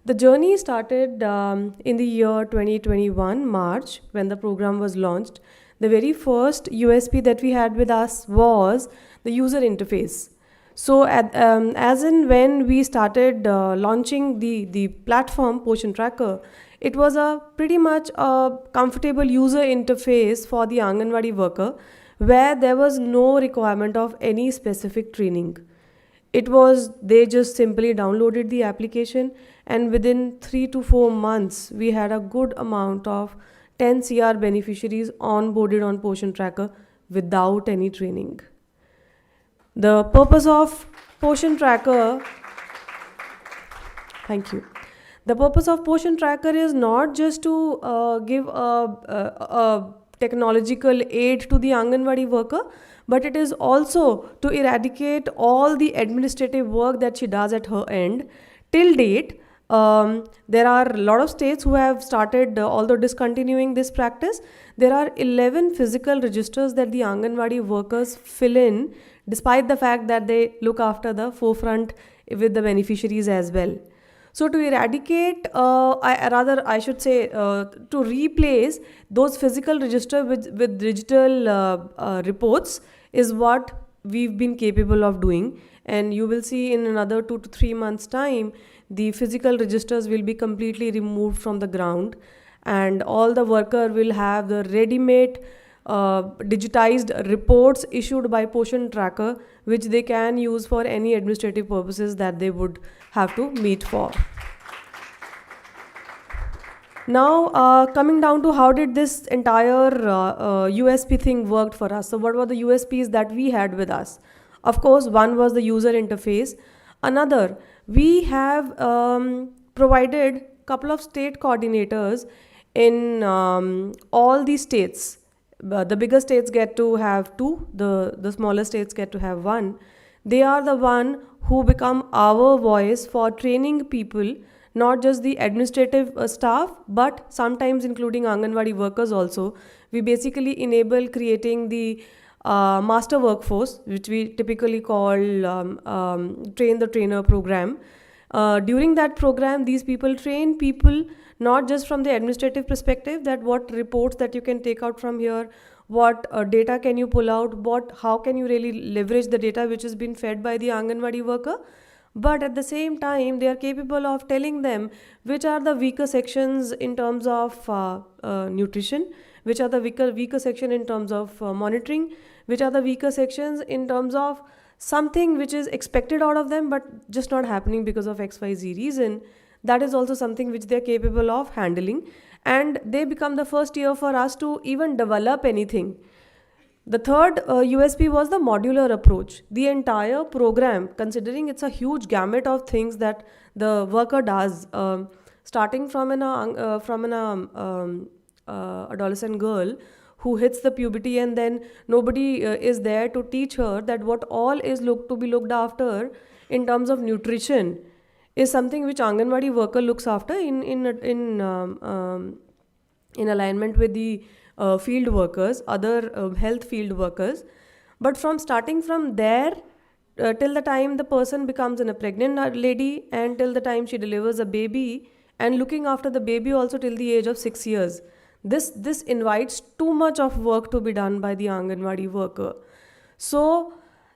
the journey started in the year 2021, March, when the program was launched. The very first USP that we had with us was the user interface. So as in when we started launching the platform Poshan Tracker, it was a pretty much a comfortable user interface for the Anganwadi worker, where there was no requirement of any specific training. They just simply downloaded the application, and within 3 to 4 months, we had a good amount of 10 CR beneficiaries onboarded on Poshan Tracker without any training. The purpose of Poshan Tracker, thank you. The purpose of Poshan Tracker is not just to give a technological aid to the Anganwadi worker, but it is also to eradicate all the administrative work that she does at her end. Till date, there are a lot of states who have started, although discontinuing this practice, there are 11 physical registers that the Anganwadi workers fill in, despite the fact that they look after the forefront with the beneficiaries as well. So to eradicate, I should say, to replace those physical registers with digital reports is what we've been capable of doing. And you will see in another 2 to 3 months' time, the physical registers will be completely removed from the ground, and all the worker will have the ready-made digitized reports issued by Poshan Tracker, which they can use for any administrative purposes that they would have to meet for. Now, coming down to how did this entire USP thing worked for us. So what were the USPs that we had with us? Of course, one was the user interface. Another, we have provided a couple of state coordinators in all the states. The bigger states get to have 2, the smaller states get to have 1. They are the one who become our voice for training people, not just the administrative staff, but sometimes including Anganwadi workers also. We basically enable creating the master workforce, which we typically call train the trainer program. During that program, these people train people not just from the administrative perspective, that what reports that you can take out from here, what data can you pull out, how can you really leverage the data which has been fed by the Anganwadi worker. But at the same time, they are capable of telling them which are the weaker sections in terms of nutrition, which are the weaker section in terms of monitoring, which are the weaker sections in terms of something which is expected out of them but just not happening because of XYZ reason. That is also something which they are capable of handling, and they become the first year for us to even develop anything. The third USP was the modular approach. The entire program, considering it's a huge gamut of things that the worker does, starting from an adolescent girl who hits the puberty, and then nobody is there to teach her that what all is to be looked after in terms of nutrition is something which Anganwadi worker looks after in alignment with the field workers, other health field workers. But starting from there till the time the person becomes a pregnant lady, and till the time she delivers a baby, and looking after the baby also till the age of 6 years. This invites too much of work to be done by the Anganwadi worker. So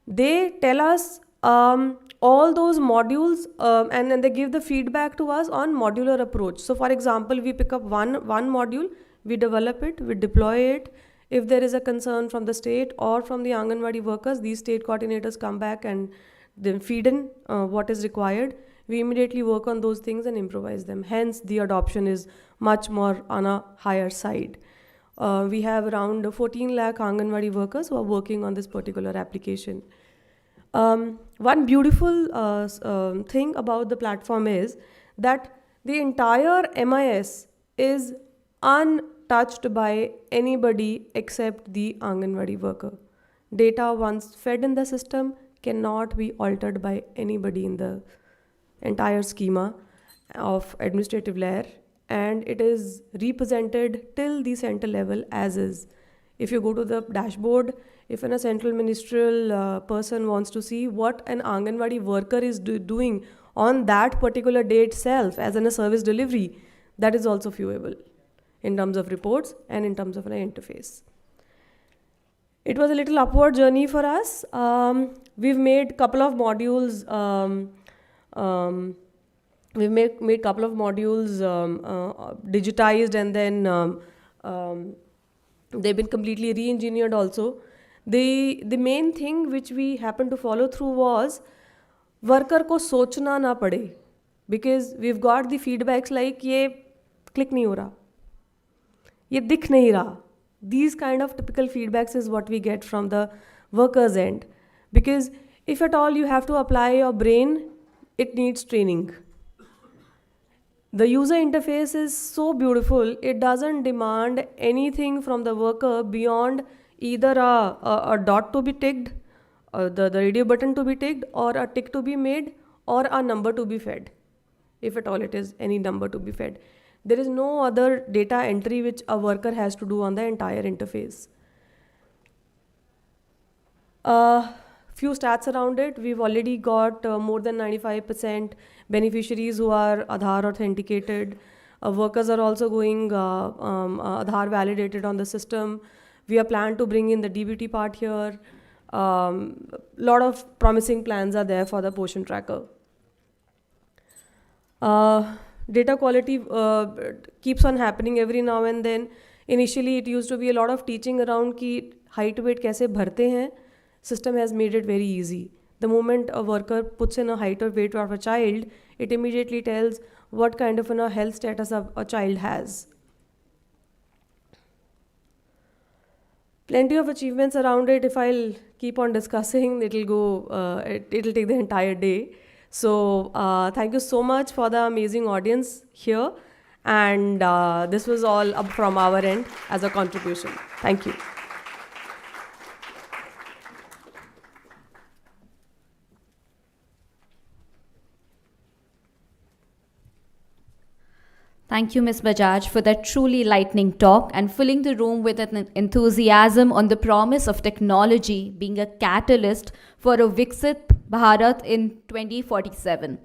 they tell us all those modules and then they give the feedback to us on modular approach. So for example, we pick up one module, we develop it, we deploy it. If there is a concern from the state or from the Anganwadi workers, these state coordinators come back and then feed in what is required. We immediately work on those things and improvise them. Hence, the adoption is much more on a higher side. We have around 14 lakh Anganwadi workers who are working on this particular application. One beautiful thing about the platform is that the entire MIS is untouched by anybody except the Anganwadi worker. Data once fed in the system cannot be altered by anybody in the entire schema of administrative layer, and it is represented till the center level as is. If you go to the dashboard, if a central ministerial person wants to see what an Anganwadi worker is doing on that particular day itself as in a service delivery, that is also viewable in terms of reports and in terms of an interface. It was a little upward journey for us. We've made couple of modules. We've made couple of modules digitized, and then they've been completely re-engineered also. The main thing which we happened to follow through was worker ko sochna na pade, because we've got the feedbacks like ye click nahi ho raha, ye dikh nahi raha. These kind of typical feedbacks is what we get from the workers' end, because if at all you have to apply your brain, it needs training. The user interface is so beautiful, it doesn't demand anything from the worker beyond either a dot to be ticked, the radio button to be ticked, or a tick to be made, or a number to be fed, if at all it is any number to be fed. There is no other data entry which a worker has to do on the entire interface. Few stats around it. We've already got more than 95% beneficiaries who are Aadhaar authenticated. Workers are also going Aadhaar validated on the system. We are planned to bring in the DBT part here. Lot of promising plans are there for the portion tracker. Data quality keeps on happening every now and then. Initially, it used to be a lot of teaching around ki height weight kaise bharte hain. System has made it very easy. The moment a worker puts in a height or weight of a child, it immediately tells what kind of a health status a child has. Plenty of achievements around it. If I'll keep on discussing, it'll take the entire day. So thank you so much for the amazing audience here. And this was all up from our end as a contribution. Thank you. Thank you, Ms. Bajaj, for that truly lightning talk and filling the room with an enthusiasm on the promise of technology being a catalyst for a Viksit Bharat in 2047.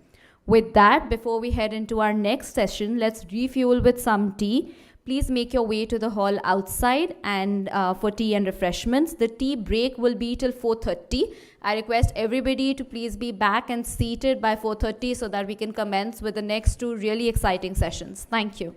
With that, before we head into our next session, let's refuel with some tea. Please make your way to the hall outside and for tea and refreshments. The tea break will be till 4:30. I request everybody to please be back and seated by 4:30 so that we can commence with the next two really exciting sessions. Thank you.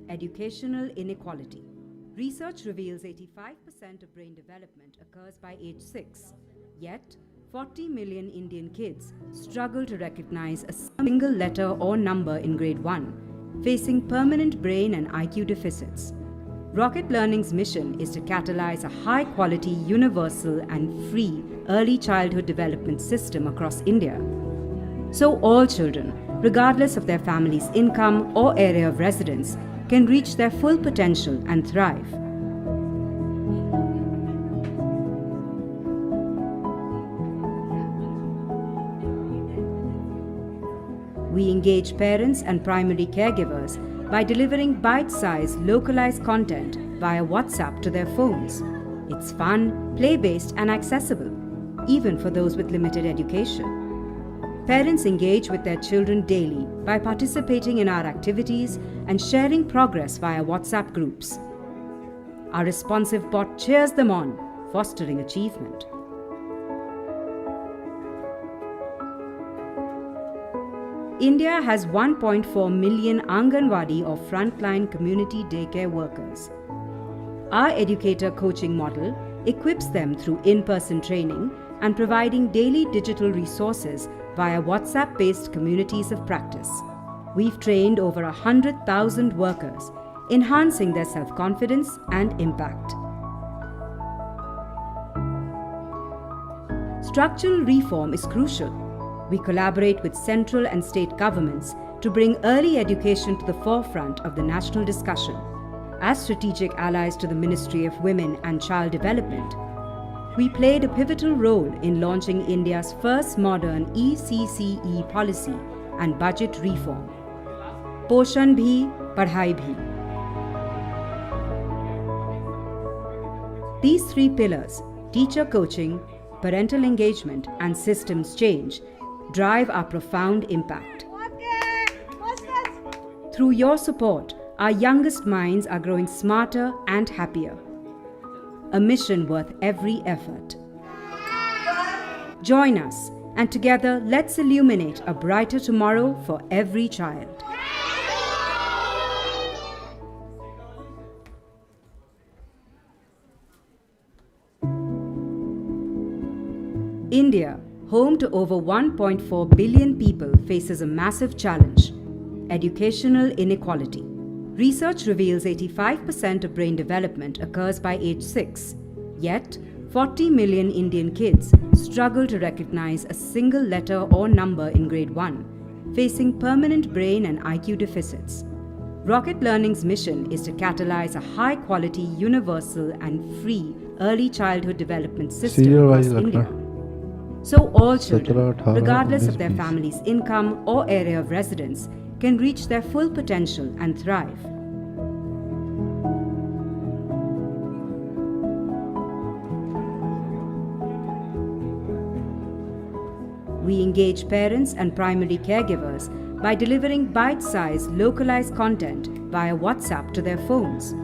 Educational inequality. Research reveals 85% of brain development occurs by age 6. Yet, 40 million Indian kids struggle to recognize a single letter or number in grade 1, facing permanent brain and IQ deficits. Rocket Learning's mission is to catalyze a high-quality, universal and free early childhood development system across India. So all children, regardless of their family's income or area of residence, can reach their full potential and thrive. We engage parents and primary caregivers by delivering bite-sized, localized content via WhatsApp to their phones. It's fun, play-based and accessible, even for those with limited education. Parents engage with their children daily by participating in our activities and sharing progress via WhatsApp groups. Our responsive bot cheers them on, fostering achievement. India has 1.4 million Anganwadi or frontline community daycare workers. Our educator coaching model equips them through in-person training and providing daily digital resources via WhatsApp-based communities of practice. We've trained over 100,000 workers, enhancing their self-confidence and impact. Structural reform is crucial. We collaborate with central and state governments to bring early education to the forefront of the national discussion. As strategic allies to the Ministry of Women and Child Development, we played a pivotal role in launching India's first modern ECCE policy and budget reform. Poshan bhi, padhai bhi. These three pillars, teacher coaching, parental engagement, and systems change, drive our profound impact. Through your support, our youngest minds are growing smarter and happier. A mission worth every effort. Join us, and together let's illuminate a brighter tomorrow for every child. India, home to over 1.4 billion people, faces a massive challenge: educational inequality. Research reveals 85% of brain development occurs by age 6, yet 40 million Indian kids struggle to recognize a single letter or number in grade 1, facing permanent brain and IQ deficits. Rocket Learning's mission is to catalyze a high-quality, universal and free early childhood development system across India. So all children, regardless of their family's income or area of residence, can reach their full potential and thrive. We engage parents and primary caregivers by delivering bite-sized, localized content via WhatsApp to their phones.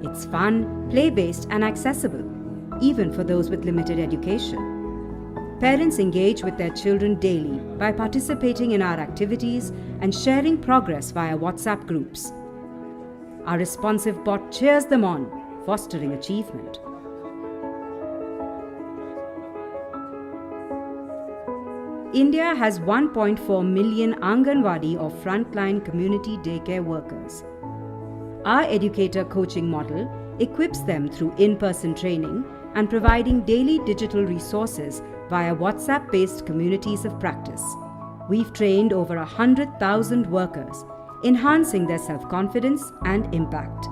It's fun, play-based and accessible, even for those with limited education. Parents engage with their children daily by participating in our activities and sharing progress via WhatsApp groups. Our responsive bot cheers them on, fostering achievement. India has 1.4 million Anganwadi or frontline community daycare workers. Our educator coaching model equips them through in-person training and providing daily digital resources via WhatsApp-based communities of practice. We've trained over 100,000 workers, enhancing their self-confidence and impact.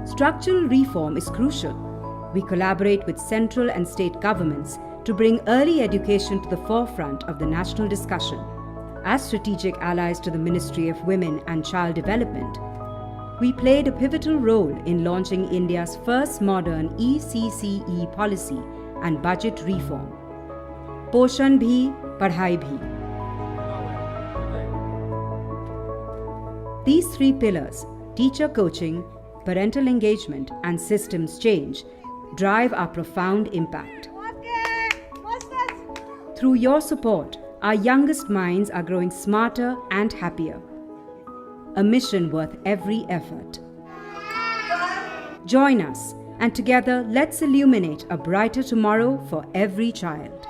Structural reform is crucial. We collaborate with central and state governments to bring early education to the forefront of the national discussion. As strategic allies to the Ministry of Women and Child Development, we played a pivotal role in launching India's first modern ECCE policy and budget reform. Poshan bhi, padhai bhi. These three pillars, teacher coaching, parental engagement, and systems change, drive our profound impact. Through your support, our youngest minds are growing smarter and happier. A mission worth every effort. Join us, and together let's illuminate a brighter tomorrow for every child.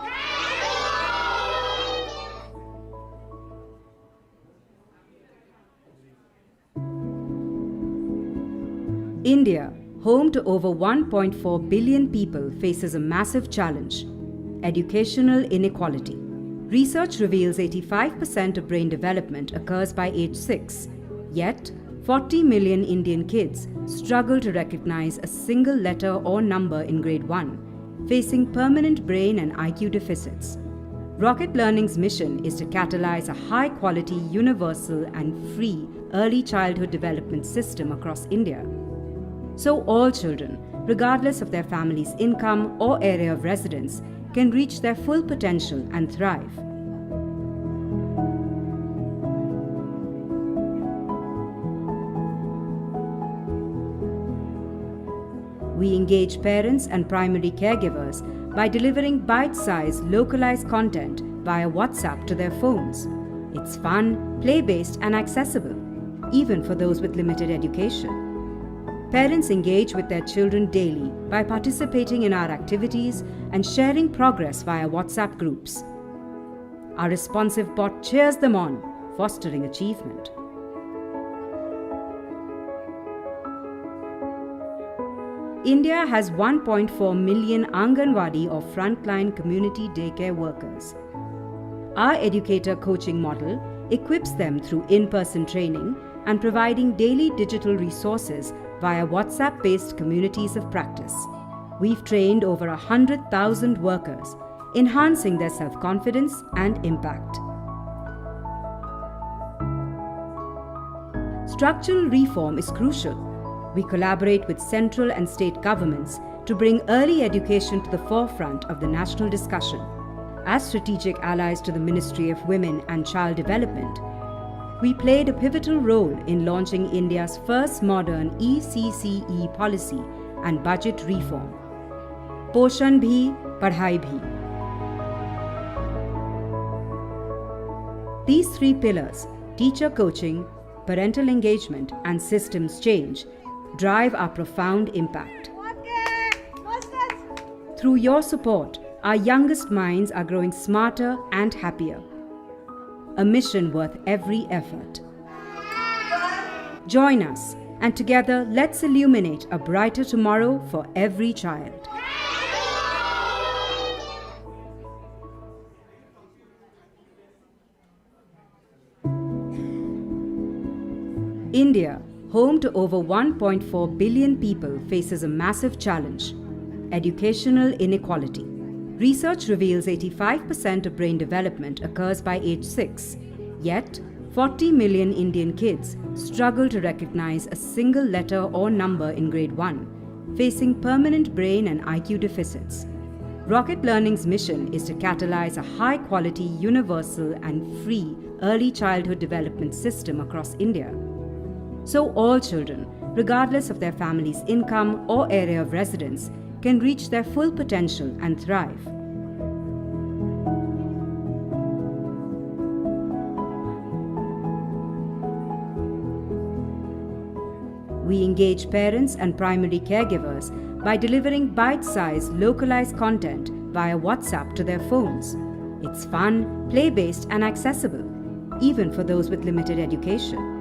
India, home to over 1.4 billion people, faces a massive challenge: educational inequality. Research reveals 85% of brain development occurs by age 6, yet 40 million Indian kids struggle to recognize a single letter or number in grade 1, facing permanent brain and IQ deficits. Rocket Learning's mission is to catalyze a high-quality, universal and free early childhood development system across India, so all children, regardless of their family's income or area of residence, can reach their full potential and thrive. We engage parents and primary caregivers by delivering bite-sized, localized content via WhatsApp to their phones. It's fun, play-based and accessible, even for those with limited education. Parents engage with their children daily by participating in our activities and sharing progress via WhatsApp groups. Our responsive bot cheers them on, fostering achievement. India has 1.4 million Anganwadi or frontline community daycare workers. Our educator coaching model equips them through in-person training and providing daily digital resources via WhatsApp-based communities of practice. We've trained over 100,000 workers, enhancing their self-confidence and impact. Structural reform is crucial. We collaborate with central and state governments to bring early education to the forefront of the national discussion. As strategic allies to the Ministry of Women and Child Development, we played a pivotal role in launching India's first modern ECCE policy and budget reform. Poshan bhi, padhai bhi. These three pillars, teacher coaching, parental engagement, and systems change, drive our profound impact. Through your support, our youngest minds are growing smarter and happier. A mission worth every effort. Join us, and together let's illuminate a brighter tomorrow for every child. India, home to over 1.4 billion people, faces a massive challenge: educational inequality. Research reveals 85% of brain development occurs by age 6, yet 40 million Indian kids struggle to recognize a single letter or number in grade 1, facing permanent brain and IQ deficits. Rocket Learning's mission is to catalyze a high-quality, universal and free early childhood development system across India, so all children, regardless of their family's income or area of residence, can reach their full potential and thrive. We engage parents and primary caregivers by delivering bite-sized, localized content via WhatsApp to their phones. It's fun, play-based and accessible, even for those with limited education.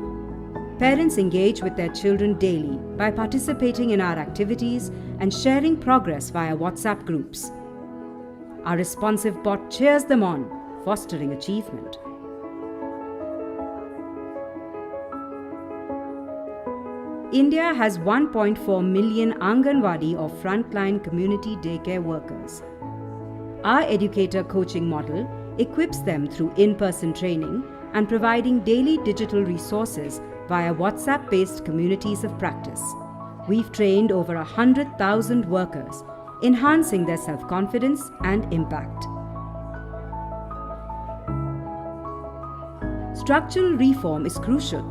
Parents engage with their children daily by participating in our activities and sharing progress via WhatsApp groups. Our responsive bot cheers them on, fostering achievement. India has 1.4 million Anganwadi or frontline community daycare workers. Our educator coaching model equips them through in-person training and providing daily digital resources via WhatsApp-based communities of practice. We've trained over 100,000 workers, enhancing their self-confidence and impact. Structural reform is crucial.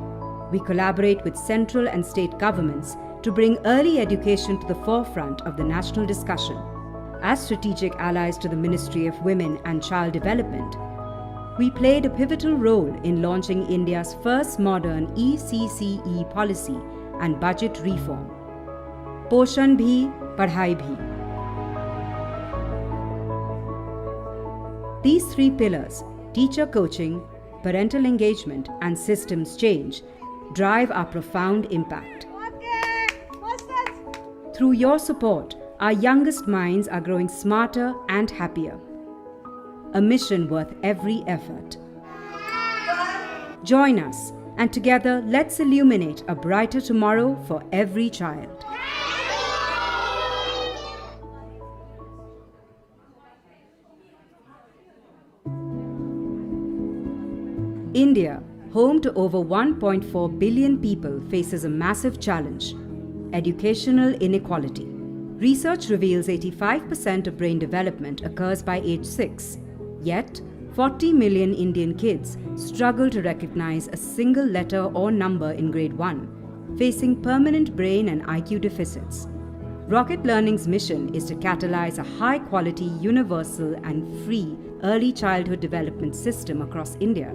We collaborate with central and state governments to bring early education to the forefront of the national discussion. As strategic allies to the Ministry of Women and Child Development, we played a pivotal role in launching India's first modern ECCE policy and budget reform. Poshan bhi, padhai bhi. These three pillars, teacher coaching, parental engagement, and systems change, drive our profound impact. Through your support, our youngest minds are growing smarter and happier. A mission worth every effort. Join us, and together let's illuminate a brighter tomorrow for every child. India, home to over 1.4 billion people, faces a massive challenge: educational inequality. Research reveals 85% of brain development occurs by age 6, yet 40 million Indian kids struggle to recognize a single letter or number in grade 1, facing permanent brain and IQ deficits. Rocket Learning's mission is to catalyze a high-quality, universal and free early childhood development system across India,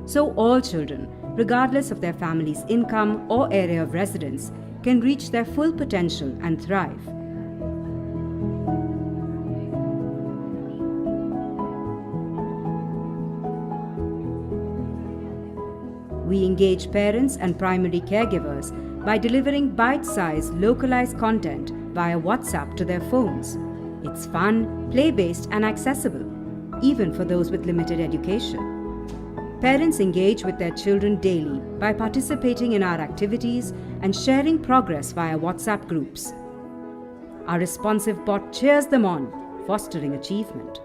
so all children, regardless of their family's income or area of residence, can reach their full potential and thrive. We engage parents and primary caregivers by delivering bite-sized, localized content via WhatsApp to their phones. It's fun, play-based and accessible, even for those with limited education. Parents engage with their children daily by participating in our activities and sharing progress via WhatsApp groups. Our responsive bot cheers them on, fostering achievement.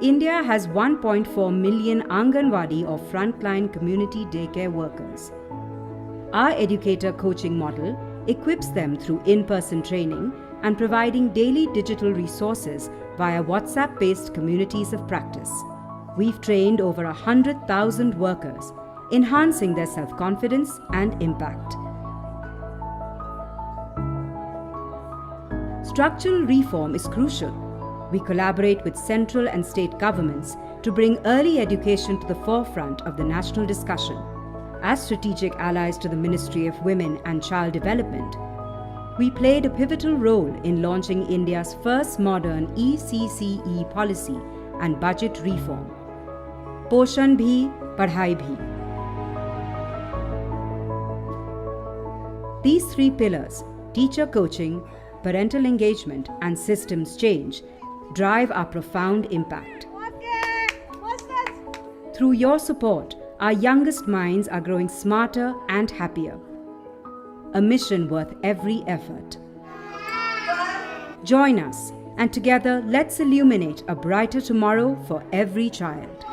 India has 1.4 million Anganwadi or frontline community daycare workers. Our educator coaching model equips them through in-person training and providing daily digital resources via WhatsApp-based communities of practice. We've trained over 100,000 workers, enhancing their self-confidence and impact. Structural reform is crucial. We collaborate with central and state governments to bring early education to the forefront of the national discussion. As strategic allies to the Ministry of Women and Child Development, we played a pivotal role in launching India's first modern ECCE policy and budget reform. Poshan bhi, padhai bhi. These three pillars, teacher coaching, parental engagement, and systems change, drive our profound impact. Through your support, our youngest minds are growing smarter and happier. A mission worth every effort. Join us, and together let's illuminate a brighter tomorrow for every child.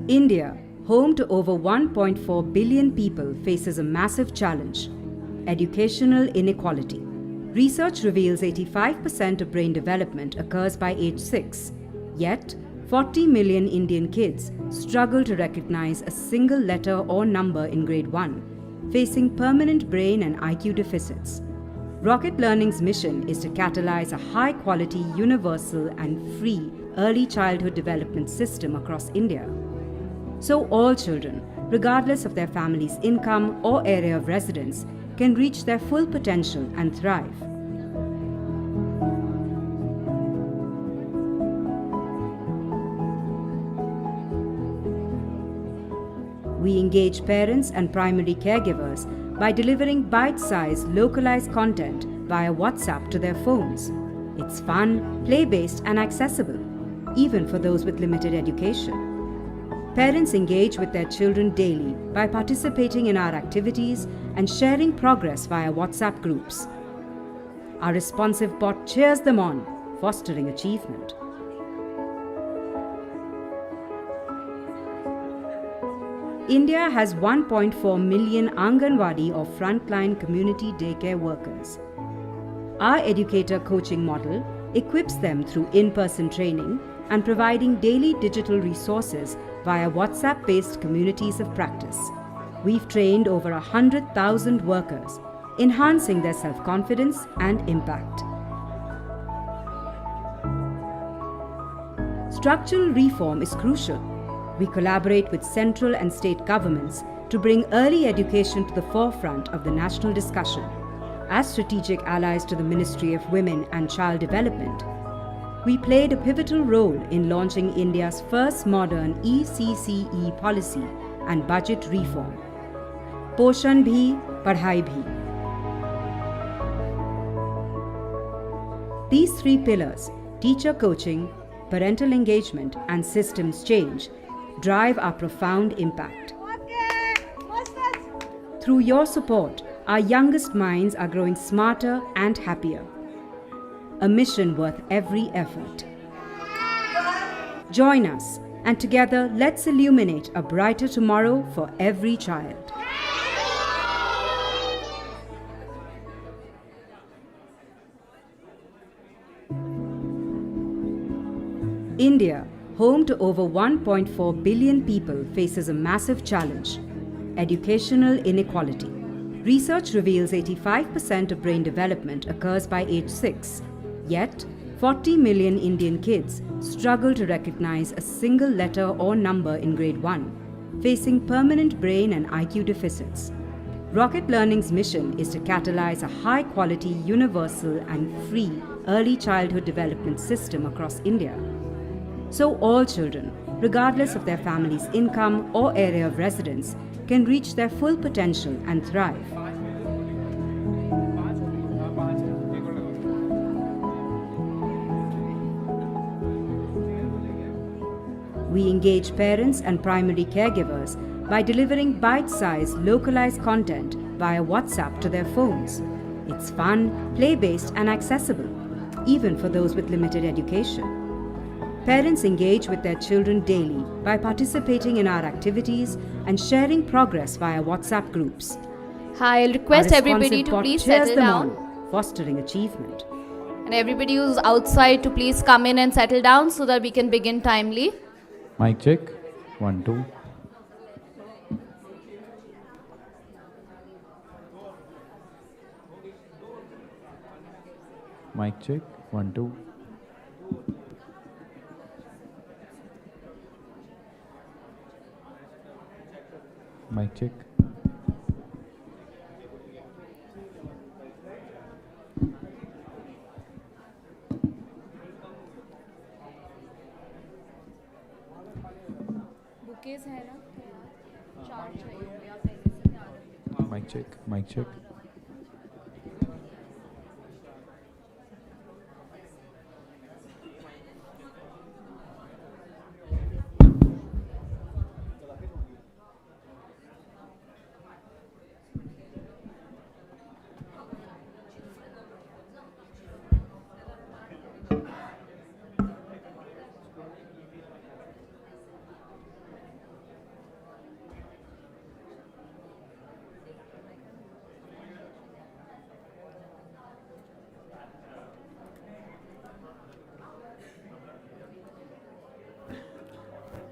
India, home to over 1.4 billion people, faces a massive challenge: educational inequality. Research reveals 85% of brain development occurs by age 6, yet 40 million Indian kids struggle to recognize a single letter or number in grade 1, facing permanent brain and IQ deficits. Rocket Learning's mission is to catalyze a high-quality, universal and free early childhood development system across India, so all children, regardless of their family's income or area of residence, can reach their full potential and thrive. We engage parents and primary caregivers by delivering bite-sized, localized content via WhatsApp to their phones. It's fun, play-based and accessible, even for those with limited education. Parents engage with their children daily by participating in our activities and sharing progress via WhatsApp groups. Our responsive bot cheers them on, fostering achievement. India has 1.4 million Anganwadi or frontline community daycare workers. Our educator coaching model equips them through in-person training and providing daily digital resources via WhatsApp-based communities of practice. We've trained over 100,000 workers, enhancing their self-confidence and impact. Structural reform is crucial. We collaborate with central and state governments to bring early education to the forefront of the national discussion. As strategic allies to the Ministry of Women and Child Development, we played a pivotal role in launching India's first modern ECCE policy and budget reform. Poshan Bhi, Padhai Bhi. These three pillars, teacher coaching, parental engagement, and systems change, drive our profound impact. Through your support, our youngest minds are growing smarter and happier. A mission worth every effort. Join us, and together let's illuminate a brighter tomorrow for every child. India, home to over 1.4 billion people, faces a massive challenge: educational inequality. Research reveals 85% of brain development occurs by age 6. Yet, 40 million Indian kids struggle to recognize a single letter or number in grade 1, facing permanent brain and IQ deficits. Rocket Learning's mission is to catalyze a high-quality, universal and free early childhood development system across India, so all children, regardless of their family's income or area of residence, can reach their full potential and thrive. We engage parents and primary caregivers by delivering bite-sized, localized content via WhatsApp to their phones. It's fun, play-based and accessible, even for those with limited education. Parents engage with their children daily by participating in our activities and sharing progress via WhatsApp groups. Hi, I'll request everybody to please settle down. Fostering achievement. And everybody who's outside to please come in and settle down so that we can begin timely. Mic check. 1, 2. Mic check. 1, 2. Mic check. Bouquets है ना? चार चाहिए। Mic check. Mic check.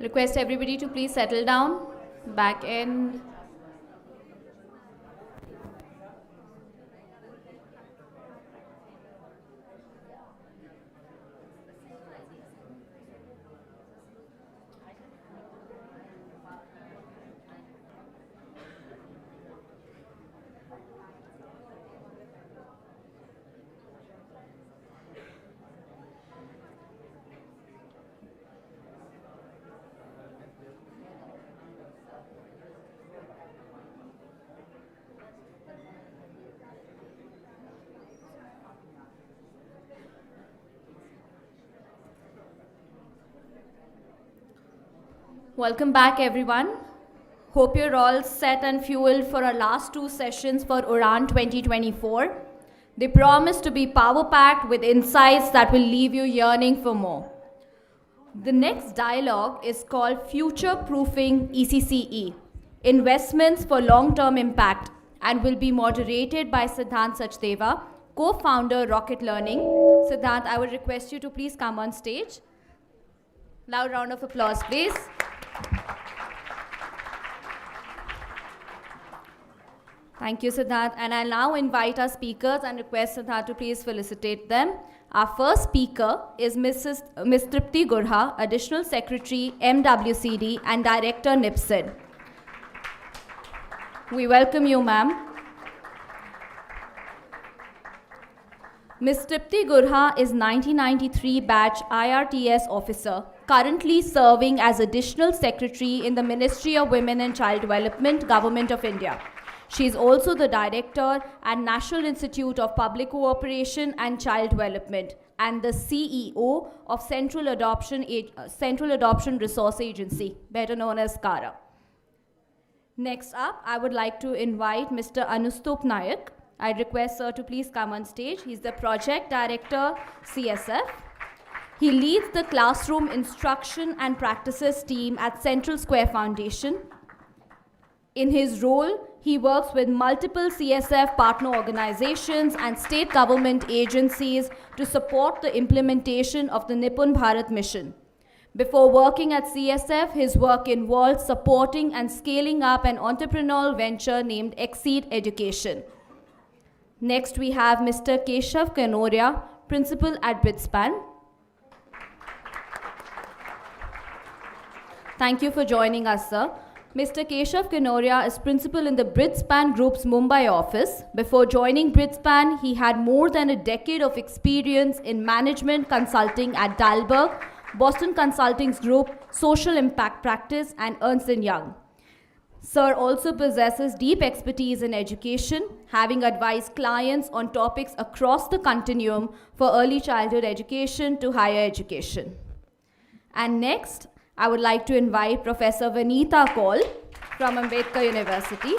Request everybody to please settle down. Back in. Welcome back, everyone. Hope you're all set and fueled for our last two sessions for Udaan 2024. They promise to be power-packed with insights that will leave you yearning for more. The next dialogue is called Future-Proofing ECCE, Investments for Long-Term Impact, and will be moderated by Siddhant Sachdeva, co-founder Rocket Learning. Siddhant, I would request you to please come on stage. Loud round of applause, please. Thank you, Siddharth. And I'll now invite our speakers and request Siddharth to please felicitate them. Our first speaker is Ms. Tripti Gurha, Additional Secretary, MWCD, and Director, NIPSID. We welcome you, ma'am. Ms. Tripti Gurha is 1993 batch IRTS officer, currently serving as Additional Secretary in the Ministry of Women and Child Development, Government of India. She is also the Director at National Institute of Public Cooperation and Child Development and the CEO of Central Adoption Resource Agency, better known as CARA. Next up, I would like to invite Mr. Anustup Nayak. I request sir to please come on stage. He's the Project Director, CSF. He leads the Classroom Instruction and Practices team at Central Square Foundation. In his role, he works with multiple CSF partner organizations and state government agencies to support the implementation of the Nipun Bharat mission. Before working at CSF, his work involved supporting and scaling up an entrepreneurial venture named Exceed Education. Next, we have Mr. Keshav Kanoria, Principal at Britspan. Thank you for joining us, sir. Mr. Keshav Kanoria is principal in the Britspan Group's Mumbai office. Before joining Britspan, he had more than a decade of experience in management consulting at Dalberg, Boston Consulting's Group, Social Impact Practice, and Ernst & Young. Sir also possesses deep expertise in education, having advised clients on topics across the continuum for early childhood education to higher education. And next, I would like to invite Professor Vanita Kaul from Ambedkar University.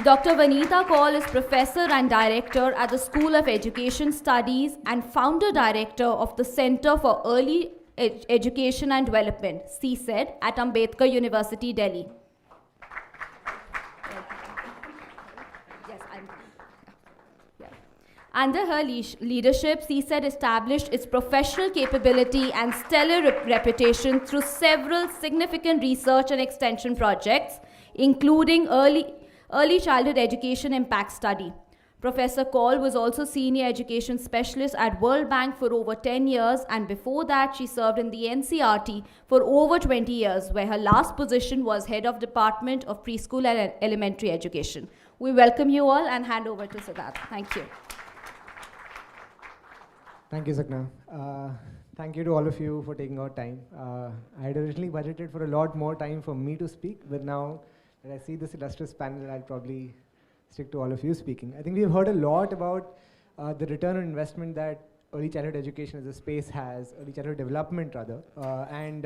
Dr. Vanita Kaul is Professor and Director at the School of Education Studies and Founder Director of the Center for Early Education and Development, CSED, at Ambedkar University, Delhi. Under her leadership, CSED established its professional capability and stellar reputation through several significant research and extension projects, including early childhood education impact study. Professor Kaul was also Senior Education Specialist at World Bank for over 10 years, and before that she served in the NCRT for over 20 years, where her last position was Head of Department of Preschool and Elementary Education. We welcome you all and hand over to Siddharth. Thank you. Thank you, Sakna. Thank you to all of you for taking out time. I had originally budgeted for a lot more time for me to speak, but now that I see this illustrious panel, I'll probably stick to all of you speaking. I think we've heard a lot about the return on investment that early childhood education as a space has, early childhood development rather, and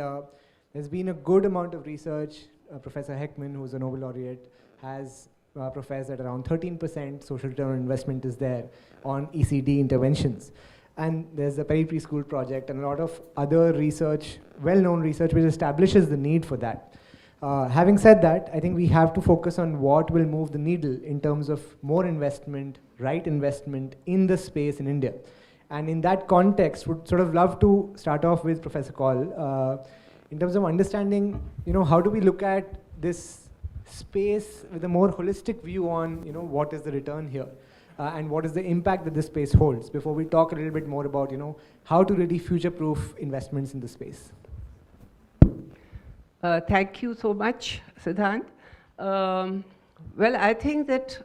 there's been a good amount of research. Professor Heckman, who's a Nobel laureate, has professed that around 13% social return on investment is there on ECD interventions. And there's the Peri-Preschool project and a lot of other research, well-known research, which establishes the need for that. Having said that, I think we have to focus on what will move the needle in terms of more investment, right investment in the space in India. And in that context, would sort of love to start off with Professor Kaul, in terms of understanding, how do we look at this space with a more holistic view on, what is the return here? And what is the impact that this space holds, before we talk a little bit more about, how to really future-proof investments in the space. Thank you so much, Siddhant. Well, I think that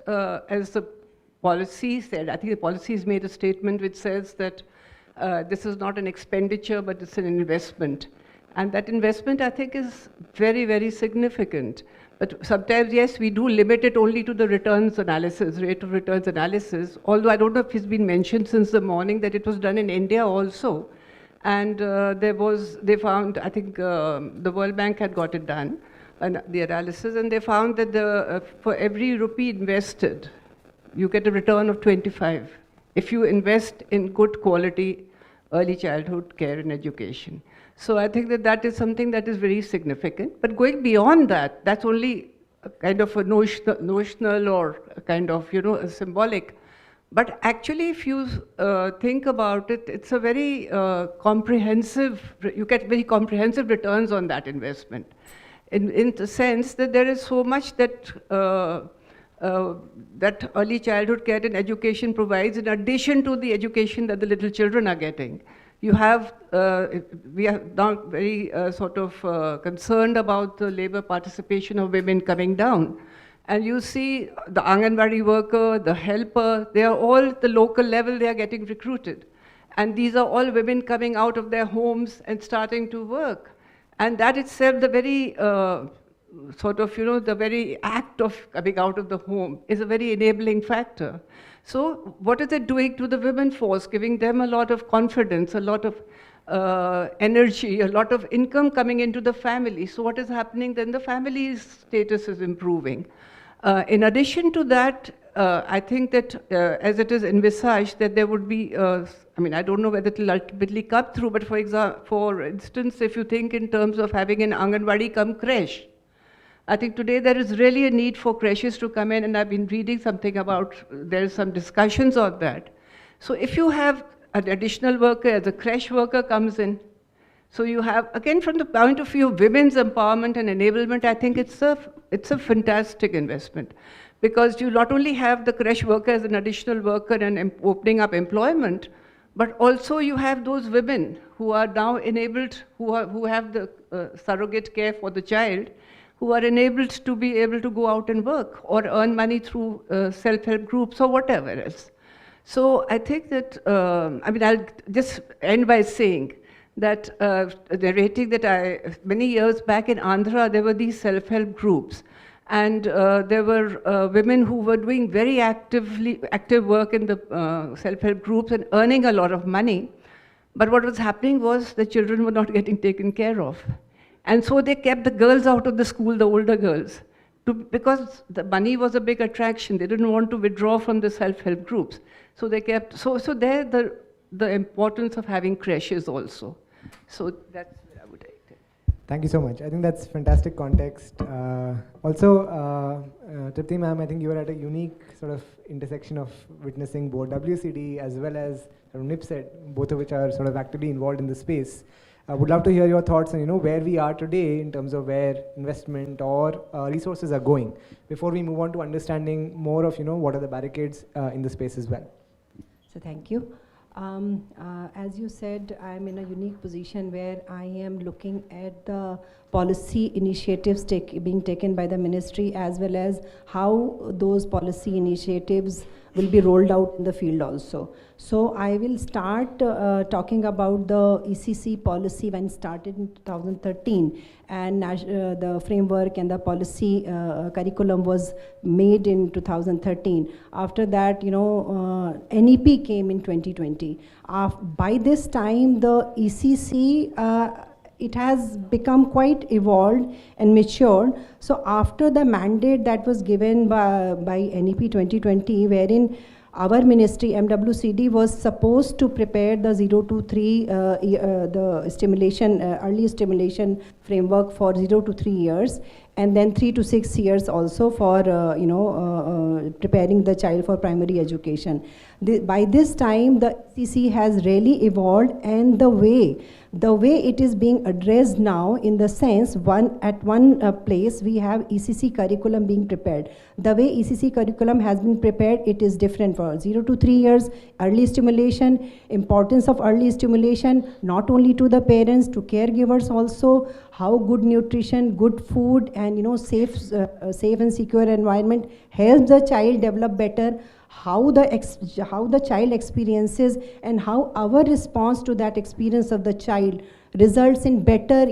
as the policy said, I think the policy has made a statement which says that this is not an expenditure, but it's an investment. And that investment, I think, is very, very significant. But sometimes, yes, we do limit it only to the returns analysis, rate of returns analysis, although I don't know if it's been mentioned since the morning that it was done in India also. And they found, I think the World Bank had got it done, the analysis, and they found that for every rupee invested, you get a return of 25 if you invest in good quality early childhood care and education. So I think that that is something that is very significant. But going beyond that, that's only a kind of a notional or a kind of, a symbolic. But actually, if you think about it, it's a very comprehensive, you get very comprehensive returns on that investment. In the sense that there is so much that that early childhood care and education provides in addition to the education that the little children are getting. You have, we are now very concerned about the labor participation of women coming down. And you see the Anganwadi worker, the helper, they are all at the local level, they are getting recruited. And these are all women coming out of their homes and starting to work. And that itself, the very the very act of coming out of the home is a very enabling factor. So what is it doing to the women force? Giving them a lot of confidence, a lot of energy, a lot of income coming into the family. So what is happening then? The family's status is improving. In addition to that, I think that as it is envisaged that there would be, I don't know whether it will ultimately come through, but for instance, if you think in terms of having an Anganwadi come creche, I think today there is really a need for creches to come in, and I've been reading something about, there's some discussions on that. So if you have an additional worker, as a creche worker comes in, so you have, again, from the point of view of women's empowerment and enablement, I think it's a fantastic investment. Because you not only have the creche worker as an additional worker and opening up employment, but also you have those women who are now enabled, who have the surrogate care for the child, who are enabled to be able to go out and work or earn money through self-help groups or whatever else. So I think that, I'll just end by saying that narrating that many years back in Andhra, there were these self-help groups. And there were women who were doing very active work in the self-help groups and earning a lot of money. But what was happening was the children were not getting taken care of. And so they kept the girls out of the school, the older girls, because the money was a big attraction. They didn't want to withdraw from the self-help groups. So they kept, so there the importance of having creches also. So that's where I would take it. Thank you so much. I think that's fantastic context. Tripti ma'am, I think you are at a unique sort of intersection of witnessing both WCD as well as NIPSET, both of which are sort of actively involved in the space. I would love to hear your thoughts on where we are today in terms of where investment or resources are going before we move on to understanding more of what are the barricades in the space as well. So thank you. As you said, I'm in a unique position where I am looking at the policy initiatives being taken by the ministry as well as how those policy initiatives will be rolled out in the field also. So I will start talking about the ECCE policy when it started in 2013, and the framework and the policy curriculum was made in 2013. After that, NEP came in 2020. By this time, the ECCE it has become quite evolved and matured. So after the mandate that was given by NEP 2020, wherein our ministry, MWCD, was supposed to prepare the 0 to 3, the stimulation, early stimulation framework for 0 to 3 years, and then 3 to 6 years also for, preparing the child for primary education. By this time, the ECCE has really evolved, and the way it is being addressed now, in the sense, at one place we have ECCE curriculum being prepared. The way ECCE curriculum has been prepared, it is different for 0 to 3 years, early stimulation, importance of early stimulation, not only to the parents, to caregivers also, how good nutrition, good food, and safe and secure environment helps the child develop better, how the child experiences and how our response to that experience of the child results in better,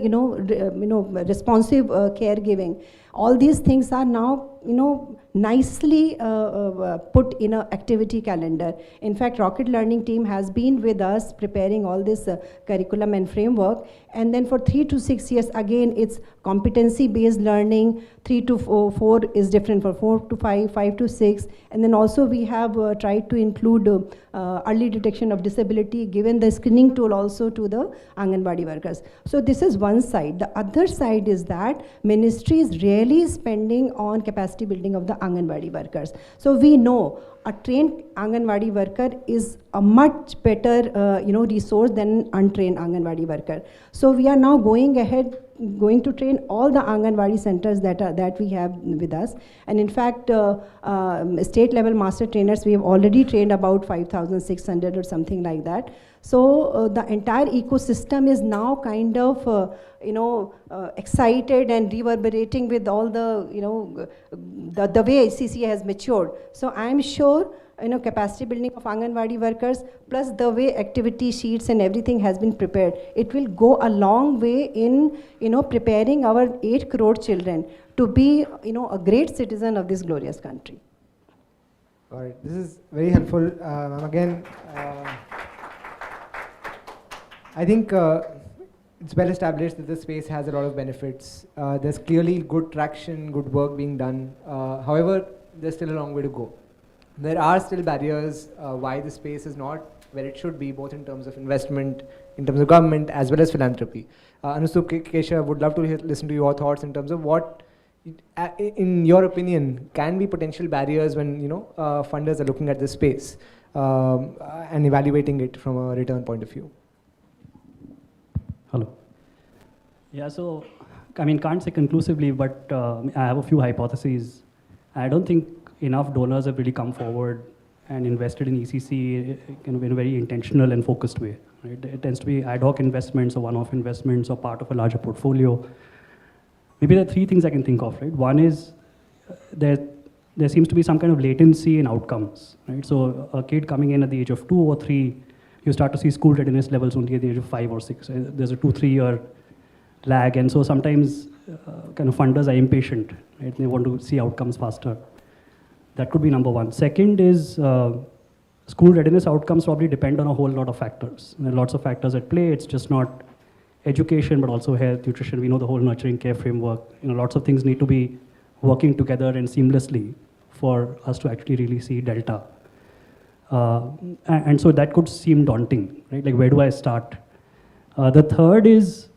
responsive caregiving. All these things are now, nicely put in an activity calendar. In fact, Rocket Learning team has been with us preparing all this curriculum and framework. And then for 3 to 6 years, again, it's competency-based learning. 3 to 4 is different for 4 to 5, 5 to 6. And then also we have tried to include early detection of disability, given the screening tool also to the Anganwadi workers. So this is one side. The other side is that ministry is really spending on capacity building of the Anganwadi workers. So we know a trained Anganwadi worker is a much better resource than an untrained Anganwadi worker. So we are now going to train all the Anganwadi centers that we have with us. And in fact, state level master trainers, we have already trained about 5,600 or something like that. So the entire ecosystem is now kind of, excited and reverberating with all the, the way ECCE has matured. So I'm sure, capacity building of Anganwadi workers, plus the way activity sheets and everything has been prepared, it will go a long way in, preparing our 8 crore children to be, a great citizen of this glorious country. All right, this is very helpful. Again, I think it's well established that this space has a lot of benefits. There's clearly good traction, good work being done. However, there's still a long way to go. There are still barriers why the space is not where it should be, both in terms of investment, in terms of government, as well as philanthropy. Anustup, Keshav, would love to listen to your thoughts in terms of what, in your opinion, can be potential barriers when funders are looking at this space and evaluating it from a return point of view. Hello. Yeah, so can't say conclusively, but I have a few hypotheses. I don't think enough donors have really come forward and invested in ECCE in a very intentional and focused way. Right? It tends to be ad hoc investments or one-off investments or part of a larger portfolio. Maybe there are 3 things I can think of. Right? One is there seems to be some kind of latency in outcomes. Right? So a kid coming in at the age of 2 or 3, you start to see school readiness levels only at the age of 5 or 6. There's a 2-3 year lag, and so sometimes kind of funders are impatient. Right? They want to see outcomes faster. That could be number one. Second is school readiness outcomes probably depend on a whole lot of factors. There are lots of factors at play. It's just not education, but also health, nutrition. We know the whole nurturing care framework. Lots of things need to be working together and seamlessly for us to actually really see delta. And so that could seem daunting, right? Like, where do I start? The third is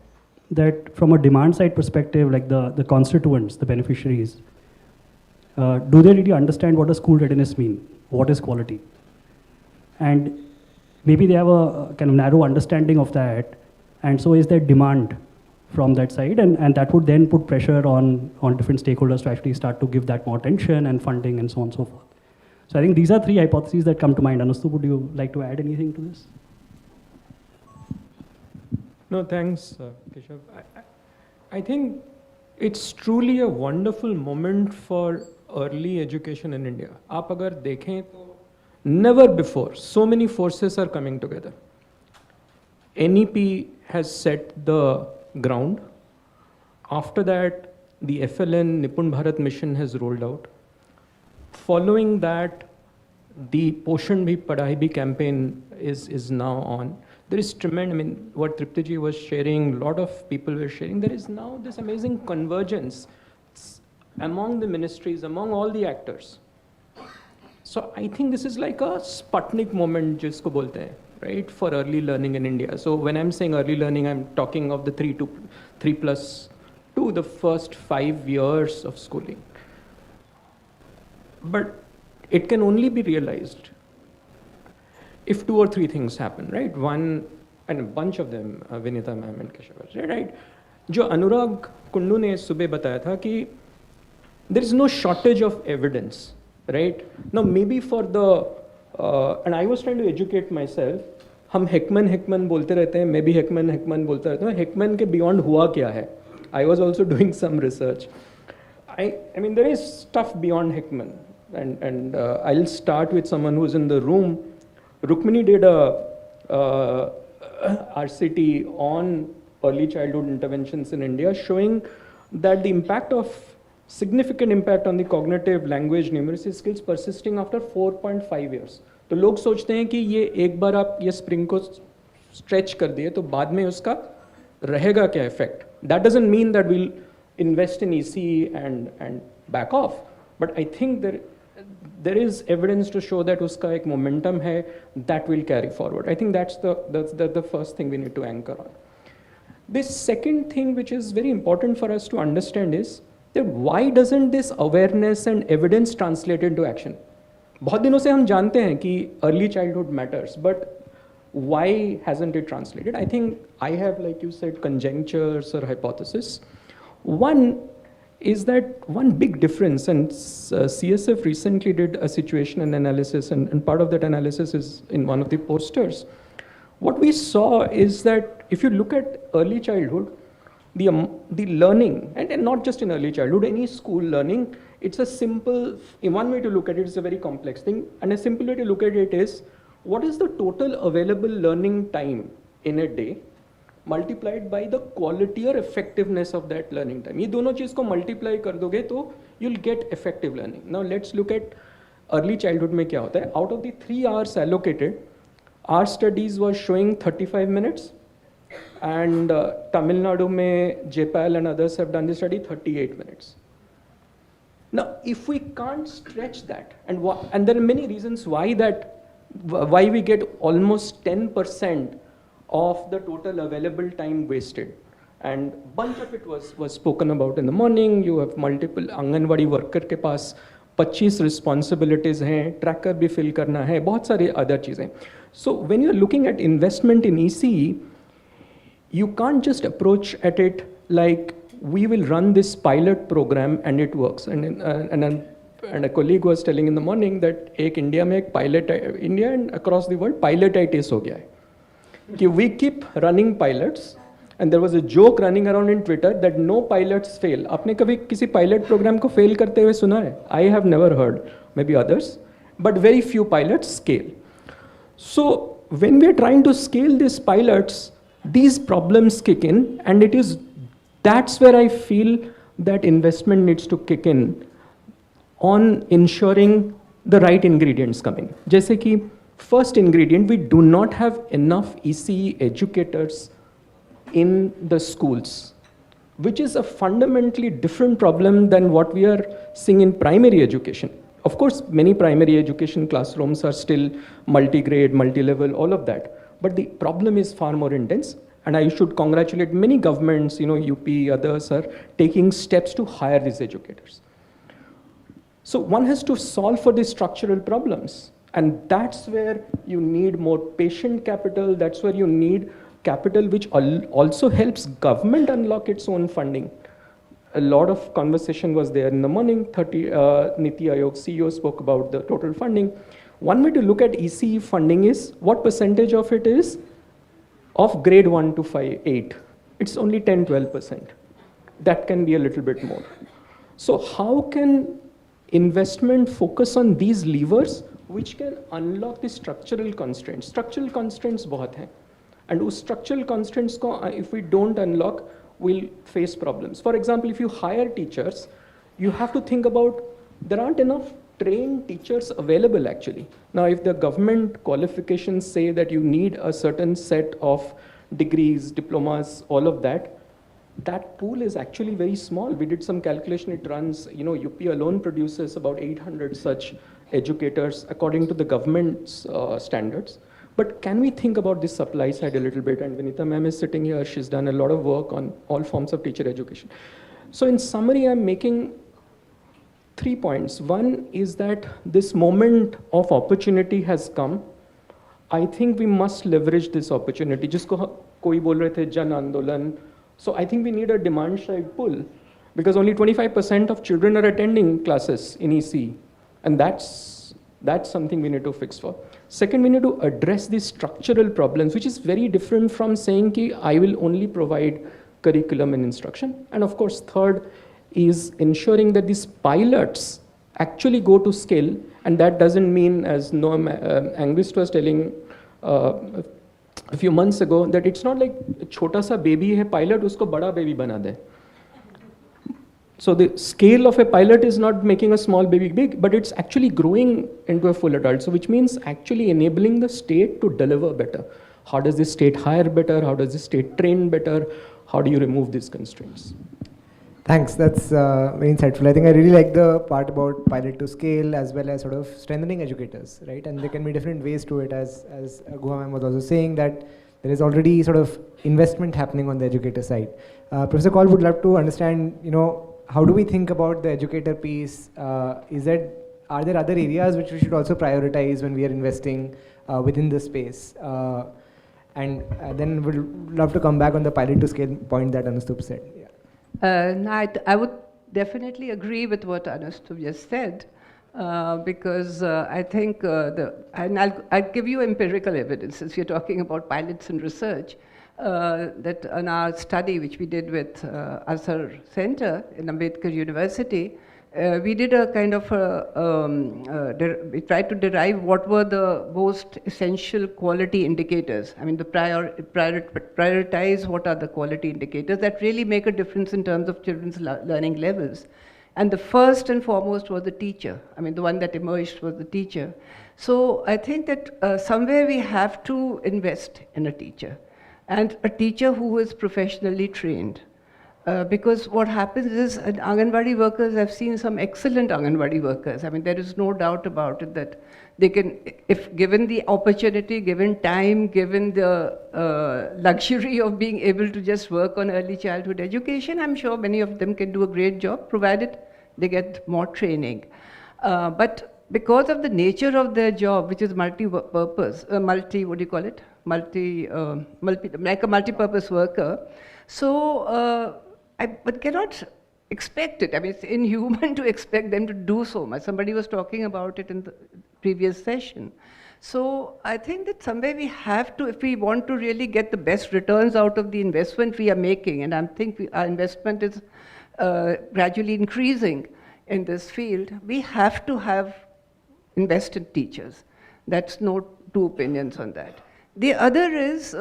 that from a demand side perspective, like the constituents, the beneficiaries, do they really understand what does school readiness mean? What is quality? And maybe they have a kind of narrow understanding of that, and so is there demand from that side, and that would then put pressure on different stakeholders to actually start to give that more attention and funding and so on and so forth. So I think these are 3 hypotheses that come to mind. Anustup, would you like to add anything to this? No, thanks, Keshav. I think it's truly a wonderful moment for early education in India. आप अगर देखें तो never before so many forces are coming together. NEP has set the ground. After that, the FLN Nipun Bharat mission has rolled out. Following that, the Poshan Bhi Padhai Bhi campaign is now on. There is tremendous, what Triptiji was sharing, a lot of people were sharing, there is now this amazing convergence among the ministries, among all the actors. So I think this is like a Sputnik moment, jisko bolte hain, right, for early learning in India. So when I'm saying early learning, I'm talking of the 3+2, the first 5 years of schooling. But it can only be realized if 2 or 3 things happen, right? One, and a bunch of them, Vinita ma'am and Keshav, right? जो अनुराग कुंडू ने सुबह बताया था कि there is no shortage of evidence, right? Now maybe for the, and I was trying to educate myself, हम Heckman बोलते रहते हैं, मैं भी Heckman बोलता रहता हूँ, Heckman के beyond हुआ क्या है? I was also doing some research. I mean, there is stuff beyond Heckman, and I'll start with someone who's in the room. Rukmini did a RCT on early childhood interventions in India, showing that the impact of significant impact on the cognitive, language, numeracy skills persisting after 4.5 years. तो लोग सोचते हैं कि ये एक बार आप ये spring को स्ट्रेच कर दिए तो बाद में उसका रहेगा क्या effect. That doesn't mean that we'll invest in ECE and back off, but I think there is evidence to show that uska ek momentum hai that will carry forward. I think that's the first thing we need to anchor on. This second thing which is very important for us to understand is that why doesn't this awareness and evidence translate into action? बहुत दिनों से हम जानते हैं कि early childhood matters, but why hasn't it translated? I think I have, like you said, conjectures or hypotheses. One is that one big difference, and CSF recently did a situation and analysis, and part of that analysis is in one of the posters. what we saw is that if you look at early childhood, the learning, and not just in early childhood, any school learning, it's a simple, in one way to look at it, it's a very complex thing, and a simple way to look at it is, what is the total available learning time in a day multiplied by the quality or effectiveness of that learning time. ये दोनों चीज़ को multiply कर दोगे तो you'll get effective learning. Now let's look at early childhood में क्या होता है. Out of the 3 hours allocated, our studies was showing 35 minutes, and Tamil Nadu में JPAL and others have done the study 38 minutes. Now, if we can't stretch that, and there are many reasons why we get almost 10% of the total available time wasted, and bunch of it was spoken about in the morning. You have multiple anganwadi worker के पास 25 responsibilities हैं, tracker भी fill करना है, बहुत सारे other चीजें. So when you're looking at investment in ECE, you can't just approach at it like we will run this pilot program and it works. And a colleague was telling in the morning that India में एक pilot, India and across the world pilot-itis हो गया है. कि we keep running pilots, and there was a joke running around in Twitter that no pilots fail. आपने कभी किसी pilot program को fail करते हुए सुना है? I have never heard, maybe others, but very few pilots scale. So when we are trying to scale these pilots, these problems kick in, and that's where I feel that investment needs to kick in on ensuring the right ingredients coming. जैसे कि first ingredient, we do not have enough ECE educators in the schools, which is a fundamentally different problem than what we are seeing in primary education. Of course, many primary education classrooms are still multi-grade, multi-level, all of that. But the problem is far more intense. And I should congratulate many governments, UP, others are taking steps to hire these educators. So one has to solve for these structural problems. And that's where you need more patient capital. That's where you need capital which also helps government unlock its own funding. A lot of conversation was there in the morning. Niti Aayog CEO spoke about the total funding. One way to look at ECE funding is what percentage of it is of grade 1 to 8. It's only 10-12%. That can be a little bit more. So how can investment focus on these levers which can unlock the structural constraints? Structural constraints बहुत हैं. And those structural constraints को, if we don't unlock, we'll face problems. For example, if you hire teachers, you have to think about there aren't enough trained teachers available actually. Now, if the government qualifications say that you need a certain set of degrees, diplomas, all of that, that pool is actually very small. We did some calculation, it runs, UP alone produces about 800 such educators according to the government's standards. But can we think about this supply side a little bit? And Vinita ma'am is sitting here, she's done a lot of work on all forms of teacher education. So in summary, I'm making 3 points. One is that this moment of opportunity has come. I think we must leverage this opportunity. जिसको कोई बोल रहे थे जन आंदोलन. So I think we need a demand side pull because only 25% of children are attending classes in ECE. And that's something we need to fix for. Second, we need to address these structural problems, which is very different from saying ki I will only provide curriculum and instruction. And of course, third is ensuring that these pilots actually go to scale. And that doesn't mean, as Noam Anguist was telling a few months ago, that it's not like a chota sa baby hai pilot, usko bada baby bana de. So the scale of a pilot is not making a small baby big, but it's actually growing into a full adult. So which means actually enabling the state to deliver better. How does the state hire better? How does the state train better? How do you remove these constraints? Thanks, that's very insightful. I think I really like the part about pilot to scale as well as sort of strengthening educators, right? And there can be different ways to it, as Guha ma'am was also saying that there is already sort of investment happening on the educator side. Professor Kaul would love to understand, how do we think about the educator piece? Are there other areas which we should also prioritize when we are investing within the space? And then we'd love to come back on the pilot to scale point that Anustup said. Yeah. I would definitely agree with what Anustup just said. because I think and I'll give you empirical evidence since you're talking about pilots and research, that in our study which we did with Azhar Center in Ambedkar University, we did a kind of we tried to derive what were the most essential quality indicators. I mean, prioritize what are the quality indicators that really make a difference in terms of children's learning levels. And the first and foremost was the teacher. I mean, the one that emerged was the teacher. So I think that somewhere we have to invest in a teacher, and a teacher who is professionally trained. Because what happens is, Anganwadi workers, I've seen some excellent Anganwadi workers. I mean, there is no doubt about it that they can, if given the opportunity, given time, given the luxury of being able to just work on early childhood education, I'm sure many of them can do a great job, provided they get more training. But because of the nature of their job, which is multi-purpose, like a multi-purpose worker, so but cannot expect it. I mean, it's inhuman to expect them to do so much. Somebody was talking about it in the previous session. So I think that somewhere we have to, if we want to really get the best returns out of the investment we are making, and I think our investment is gradually increasing in this field, we have to have invested teachers. That's no two opinions on that. The other is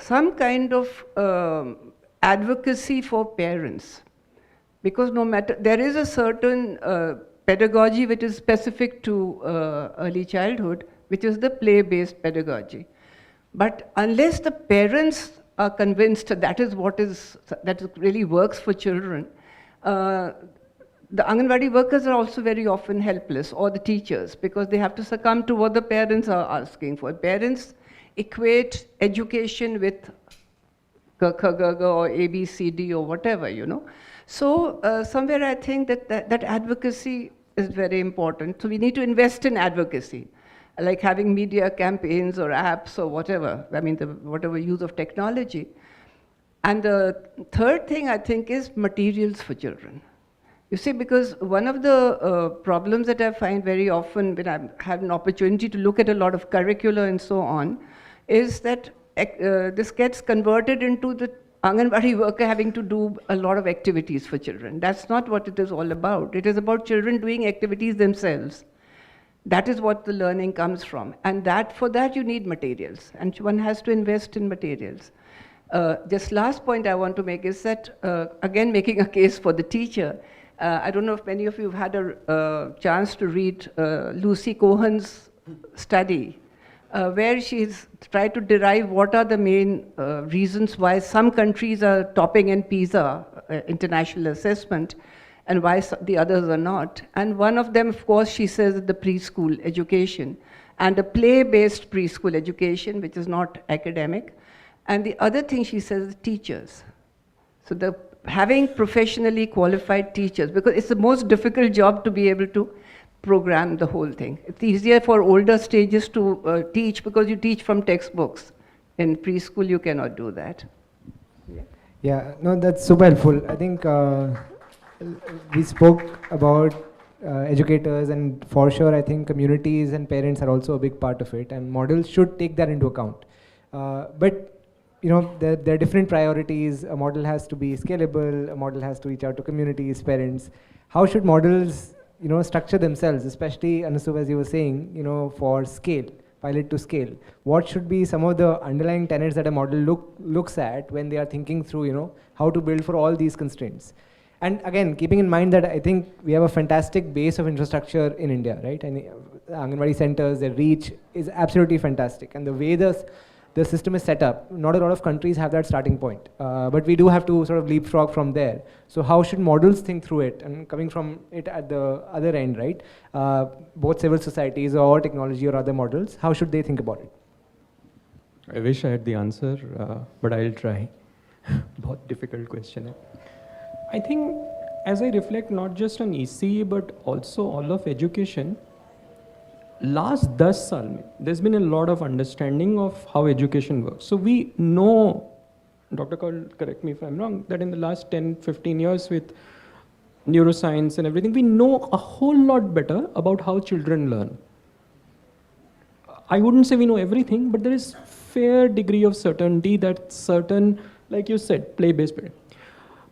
some kind of advocacy for parents, because no matter, there is a certain pedagogy which is specific to early childhood, which is the play-based pedagogy. But unless the parents are convinced that is what is, that really works for children, the Anganwadi workers are also very often helpless, or the teachers, because they have to succumb to what the parents are asking for. Parents equate education with or ABCD or whatever, you know. So somewhere I think that advocacy is very important. So we need to invest in advocacy, like having media campaigns or apps or whatever. I mean, whatever use of technology. And the third thing I think is materials for children. You see, because one of the problems that I find very often when I have an opportunity to look at a lot of curricula and so on, is that this gets converted into the Anganwadi worker having to do a lot of activities for children. That's not what it is all about. It is about children doing activities themselves. That is what the learning comes from. And for that you need materials, and one has to invest in materials. Just last point I want to make is that, again, making a case for the teacher, I don't know if many of you have had a chance to read Lucy Cohen's study, where she's tried to derive what are the main reasons why some countries are topping in PISA, international assessment, and why the others are not. And one of them, of course, she says the preschool education, and a play-based preschool education, which is not academic. And the other thing she says is teachers. So having professionally qualified teachers, because it's the most difficult job to be able to program the whole thing. It's easier for older stages to teach because you teach from textbooks. In preschool, you cannot do that. Yeah, no, that's super helpful. I think we spoke about educators, and for sure, I think communities and parents are also a big part of it, and models should take that into account. But you know, there are different priorities. A model has to be scalable. A model has to reach out to communities, parents. How should models, you know, structure themselves, especially, Anasu, as you were saying, you know, for scale, pilot to scale? What should be some of the underlying tenets that a model looks at when they are thinking through, you know, how to build for all these constraints? And again, keeping in mind that I think we have a fantastic base of infrastructure in India, right? And Anganwadi centers, their reach is absolutely fantastic. And the way the system is set up, not a lot of countries have that starting point. But we do have to sort of leapfrog from there. So how should models think through it? And coming from it at the other end, right? Both civil societies or technology or other models, how should they think about it? I wish I had the answer, but I'll try. Very difficult question. I think as I reflect not just on ECE, but also all of education, last 10 साल में there's been a lot of understanding of how education works. So we know, Dr. Kaul, correct me if I'm wrong, that in the last 10-15 years with neuroscience and everything, we know a whole lot better about how children learn. I wouldn't say we know everything, but there is fair degree of certainty that certain, like you said, play-based.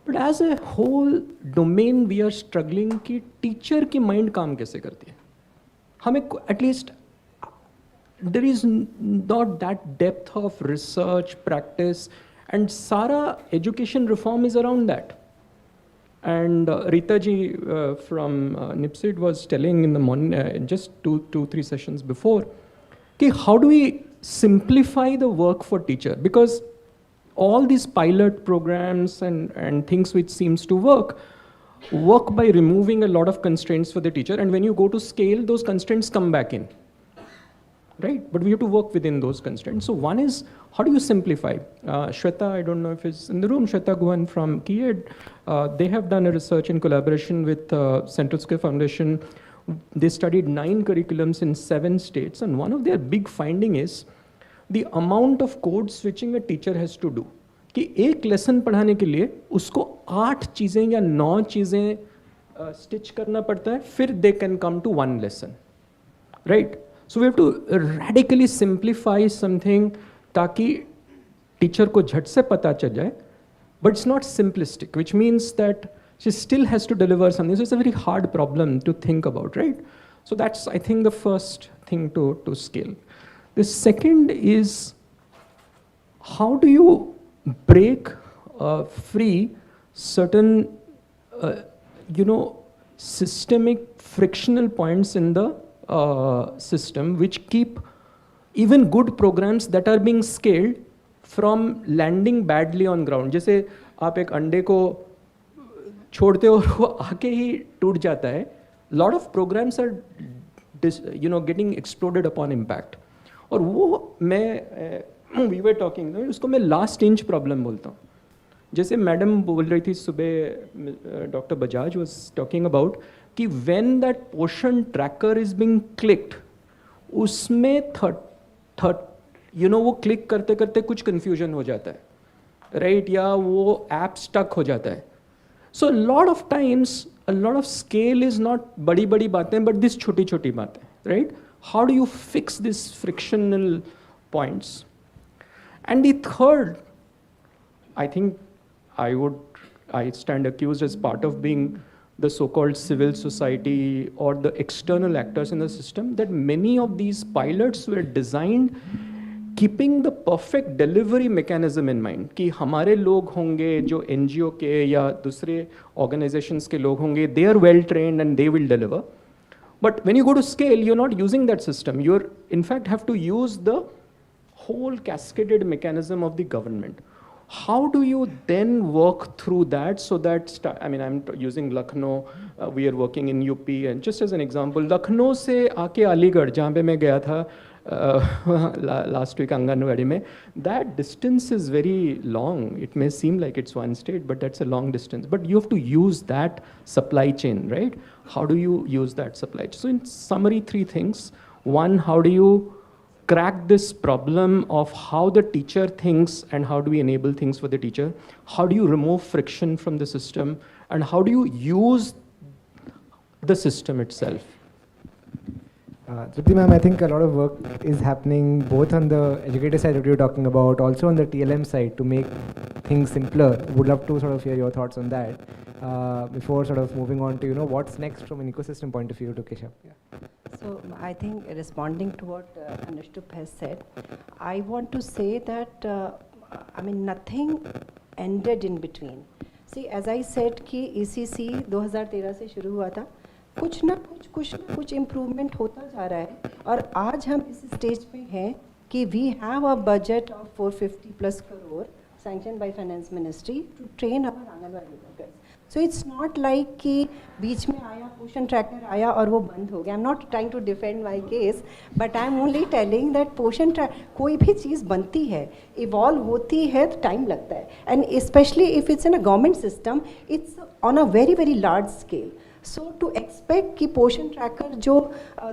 But as a whole domain, we are struggling कि teacher की mind काम कैसे करती है. हमें at least there is not that depth of research, practice, and Sara education reform is around that. And Rita ji from NIPSID was telling in the morning, just two, 3 sessions before, कि how do we simplify the work for teacher? Because all these pilot programs and things which seems to work by removing a lot of constraints for the teacher. And when you go to scale, those constraints come back in. Right? But we have to work within those constraints. So one is, how do you simplify? Shweta, I don't know if it's in the room, Shweta Guhan from KIED, they have done a research in collaboration with Central Skill Foundation. They studied 9 curriculums in 7 states. And one of their big finding is the amount of code switching a teacher has to do. कि एक lesson पढ़ाने के लिए उसको 8 चीज़ें या 9 चीज़ें stitch करना पड़ता है, फिर they can come to one lesson. Right? So we have to radically simplify something ताकि teacher को झट से पता चल जाए, but it's not simplistic, which means that she still has to deliver something. So it's a very hard problem to think about, right? So that's, I think, the first thing to scale. The second is, how do you break free certain, systemic frictional points in the system which keep even good programs that are being scaled from landing badly on ground. जैसे आप एक अंडे को छोड़ते हो और वो आके ही टूट जाता है. Lot of programs are getting exploded upon impact. और वो we were talking, उसको मैं last inch problem बोलता हूँ. जैसे मैडम बोल रही थी सुबह, doctor Bajaj was talking about कि when that portion tracker is being clicked, उसमें वो क्लिक करते करते कुछ confusion हो जाता है, right? या वो app stuck हो जाता है. So a lot of times, a lot of scale is not बड़ी बड़ी बातें, but this छोटी छोटी बातें, right? How do you fix these frictional points? And the third, I think I stand accused as part of being the so-called civil society or the external actors in the system, that many of these pilots were designed keeping the perfect delivery mechanism in mind, कि हमारे लोग होंगे जो NGO के या दूसरे organizations के लोग होंगे, they are well trained and they will deliver. But when you go to scale, you're not using that system. You're in fact have to use the whole cascaded mechanism of the government. How do you then work through that so that, I'm using Lucknow, we are working in UP, and just as an example, Lucknow से आके अलीगढ़, जहाँ पे मैं गया था last week anganwadi में, that distance is very long. It may seem like it's one state, but that's a long distance. But you have to use that supply chain, right? How do you use that supply chain? So in summary, 3 things. One, how do you crack this problem of how the teacher thinks and how do we enable things for the teacher? How do you remove friction from the system? And how do you use the system itself? Tripti ma'am, I think a lot of work is happening both on the educator side that you're talking about, also on the TLM side to make things simpler. Would love to sort of hear your thoughts on that before sort of moving on to what's next from an ecosystem point of view to Keshav. Yeah. So I think responding to what Anushtup has said, I want to say that nothing ended in between. See, as I said कि ECCE 2013 से शुरू हुआ था, कुछ ना कुछ improvement होता जा रहा है, और आज हम इस स्टेज पे हैं कि we have a budget of 450+ crore sanctioned by finance ministry to train our anganwadi workers. So it's not like कि बीच में आया पोषण ट्रैकर आया और वो बंद हो गया. I'm not trying to defend my case, but I'm only telling that पोषण कोई भी चीज़ बनती है, इवॉल्व होती है तो टाइम लगता है, and especially if it's in a government system, it's on a very very large scale. So to expect कि पोषण ट्रैकर जो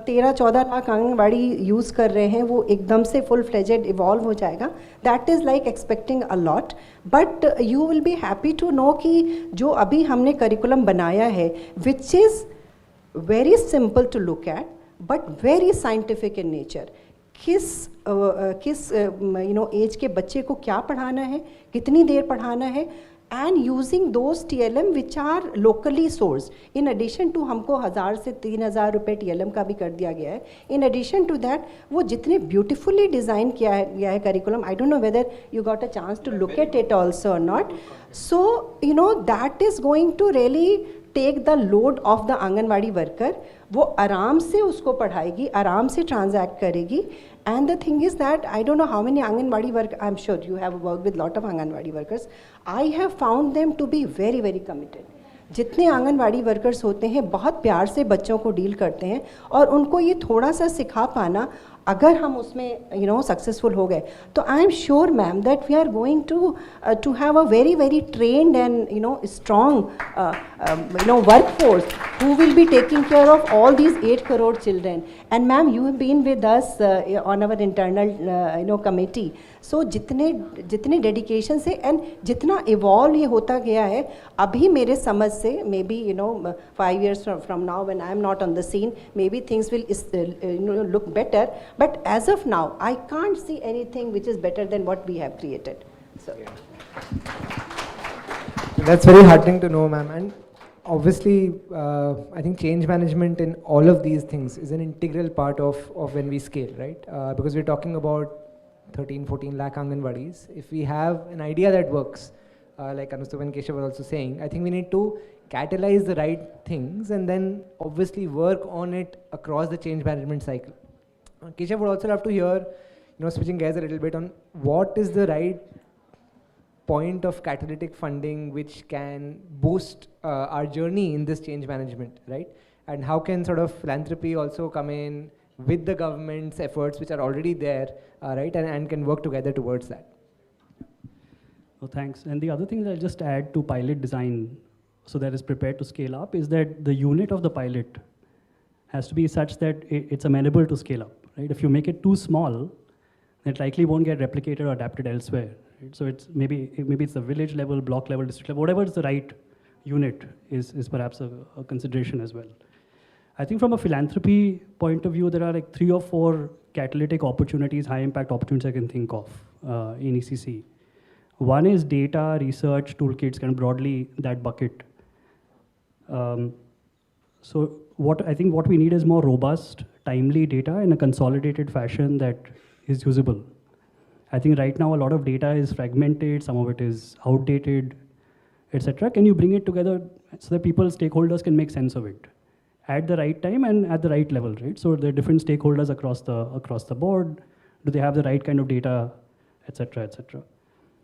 13-14 लाख आंगनबाड़ी यूज़ कर रहे हैं वो एकदम से फुल फ्लेजेड इवॉल्व हो जाएगा, that is like expecting a lot. But you will be happy to know कि जो अभी हमने करिकुलम बनाया है which is very simple to look at but very scientific in nature. किस एज के बच्चे को क्या पढ़ाना है, कितनी देर पढ़ाना है, and using those TLM which are locally sourced. In addition to हमको 1000 से 3000 रुपए TLM का भी कर दिया गया है. In addition to that, वो जितने beautifully design किया है curriculum, I don't know whether you got a chance to look at it also or not. So, that is going to really take the load of the anganwadi worker. वो आराम से उसको पढ़ाएगी, आराम से transact करेगी. And the thing is that I don't know how many Anganwadi workers, I'm sure you have worked with lot of Anganwadi workers. I have found them to be very, very committed. जितने anganwadi workers होते हैं बहुत प्यार से बच्चों को deal करते हैं और उनको ये थोड़ा सा सिखा पाना, अगर हम उसमें सक्सेसफुल हो गए तो I am sure ma'am that we are going to have a very very trained and strong workforce who will be taking care of all these 8 crore children. And ma'am, you have been with us on our internal committee. So जितने dedication से and जितना evolve ये होता गया है, अभी मेरे समझ से maybe 5 years from now when I am not on the scene, maybe things will look better. But as of now, I can't see anything which is better than what we have created. So. That's very heartening to know, ma'am. And obviously, I think change management in all of these things is an integral part of when we scale, right? Because we're talking about 13-14 lakh Anganwadis. If we have an idea that works, like Anustha and Keshav were also saying, I think we need to catalyze the right things and then obviously work on it across the change management cycle. Keshav would also love to hear, switching gears a little bit on what is the right point of catalytic funding which can boost our journey in this change management, right? And how can sort of philanthropy also come in with the government's efforts which are already there, right? And can work together towards that. Well, thanks. And the other thing that I'll just add to pilot design so that it's prepared to scale up is that the unit of the pilot has to be such that it's amenable to scale up, right? If you make it too small, it likely won't get replicated or adapted elsewhere. Right? So it's maybe it's the village level, block level, district level, whatever is the right unit is perhaps a consideration as well. I think from a philanthropy point of view, there are like 3 or 4 catalytic opportunities, high impact opportunities I can think of in ECCE. One is data, research, toolkits, kind of broadly that bucket. So what we need is more robust, timely data in a consolidated fashion that is usable. I think right now a lot of data is fragmented, some of it is outdated, etc. Can you bring it together so that people, stakeholders can make sense of it at the right time and at the right level, right? So the different stakeholders across the board, do they have the right kind of data, etc., etc.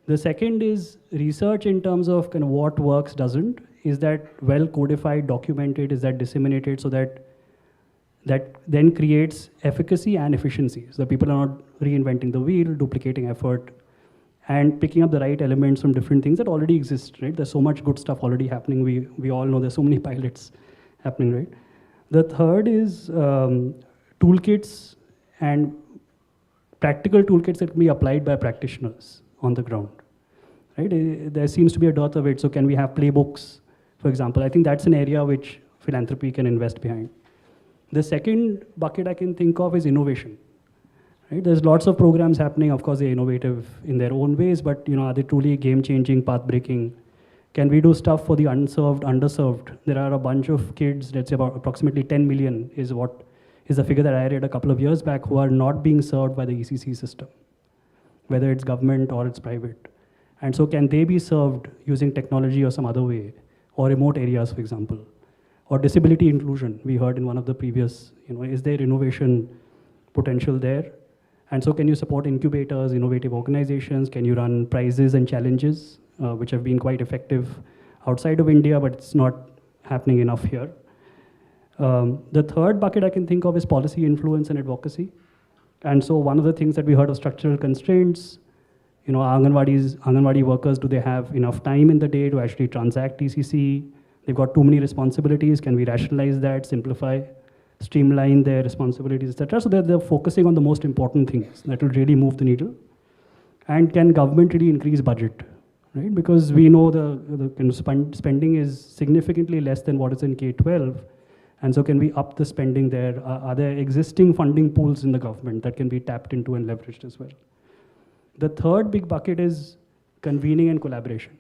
The second is research in terms of kind of what works, doesn't. Is that well codified, documented? Is that disseminated so that then creates efficacy and efficiency? So that people are not reinventing the wheel, duplicating effort, and picking up the right elements from different things that already exist, right? There's so much good stuff already happening. We all know there's so many pilots happening, right? The third is toolkits and practical toolkits that can be applied by practitioners on the ground, right? There seems to be a dearth of it. So can we have playbooks, for example? I think that's an area which philanthropy can invest behind. The second bucket I can think of is innovation, right? There's lots of programs happening. Of course, they're innovative in their own ways, but are they truly game-changing, path-breaking? Can we do stuff for the unserved, underserved? There are a bunch of kids, let's say about approximately 10 million is the figure that I read a couple of years back, who are not being served by the ECCE system, whether it's government or it's private. And so can they be served using technology or some other way, or remote areas, for example? Or disability inclusion, we heard in one of the previous, is there innovation potential there? And so can you support incubators, innovative organizations? Can you run prizes and challenges, which have been quite effective outside of India, but it's not happening enough here? The third bucket I can think of is policy influence and advocacy. And so one of the things that we heard of structural constraints, Anganwadi workers, do they have enough time in the day to actually transact ECCE? They've got too many responsibilities. Can we rationalize that, simplify, streamline their responsibilities, etc.? So they're focusing on the most important things that will really move the needle. And can government really increase budget, right? Because we know the kind of spending is significantly less than what is in K-12. And so can we up the spending there? Are there existing funding pools in the government that can be tapped into and leveraged as well? The third big bucket is convening and collaboration.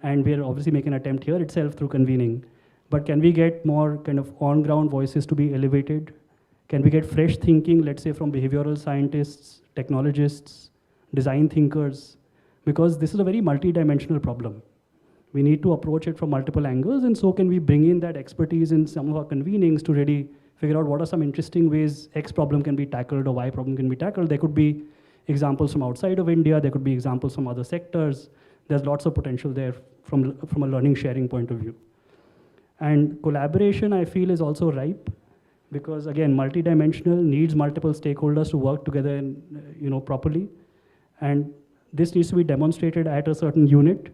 And we're obviously making an attempt here itself through convening. But can we get more kind of on-ground voices to be elevated? Can we get fresh thinking, let's say from behavioral scientists, technologists, design thinkers? Because this is a very multi-dimensional problem. We need to approach it from multiple angles, and so can we bring in that expertise in some of our convenings to really figure out what are some interesting ways X problem can be tackled or Y problem can be tackled. There could be examples from outside of India, there could be examples from other sectors. There's lots of potential there from a learning sharing point of view. And collaboration, I feel, is also ripe because, again, multidimensional needs multiple stakeholders to work together and, properly. And this needs to be demonstrated at a certain unit.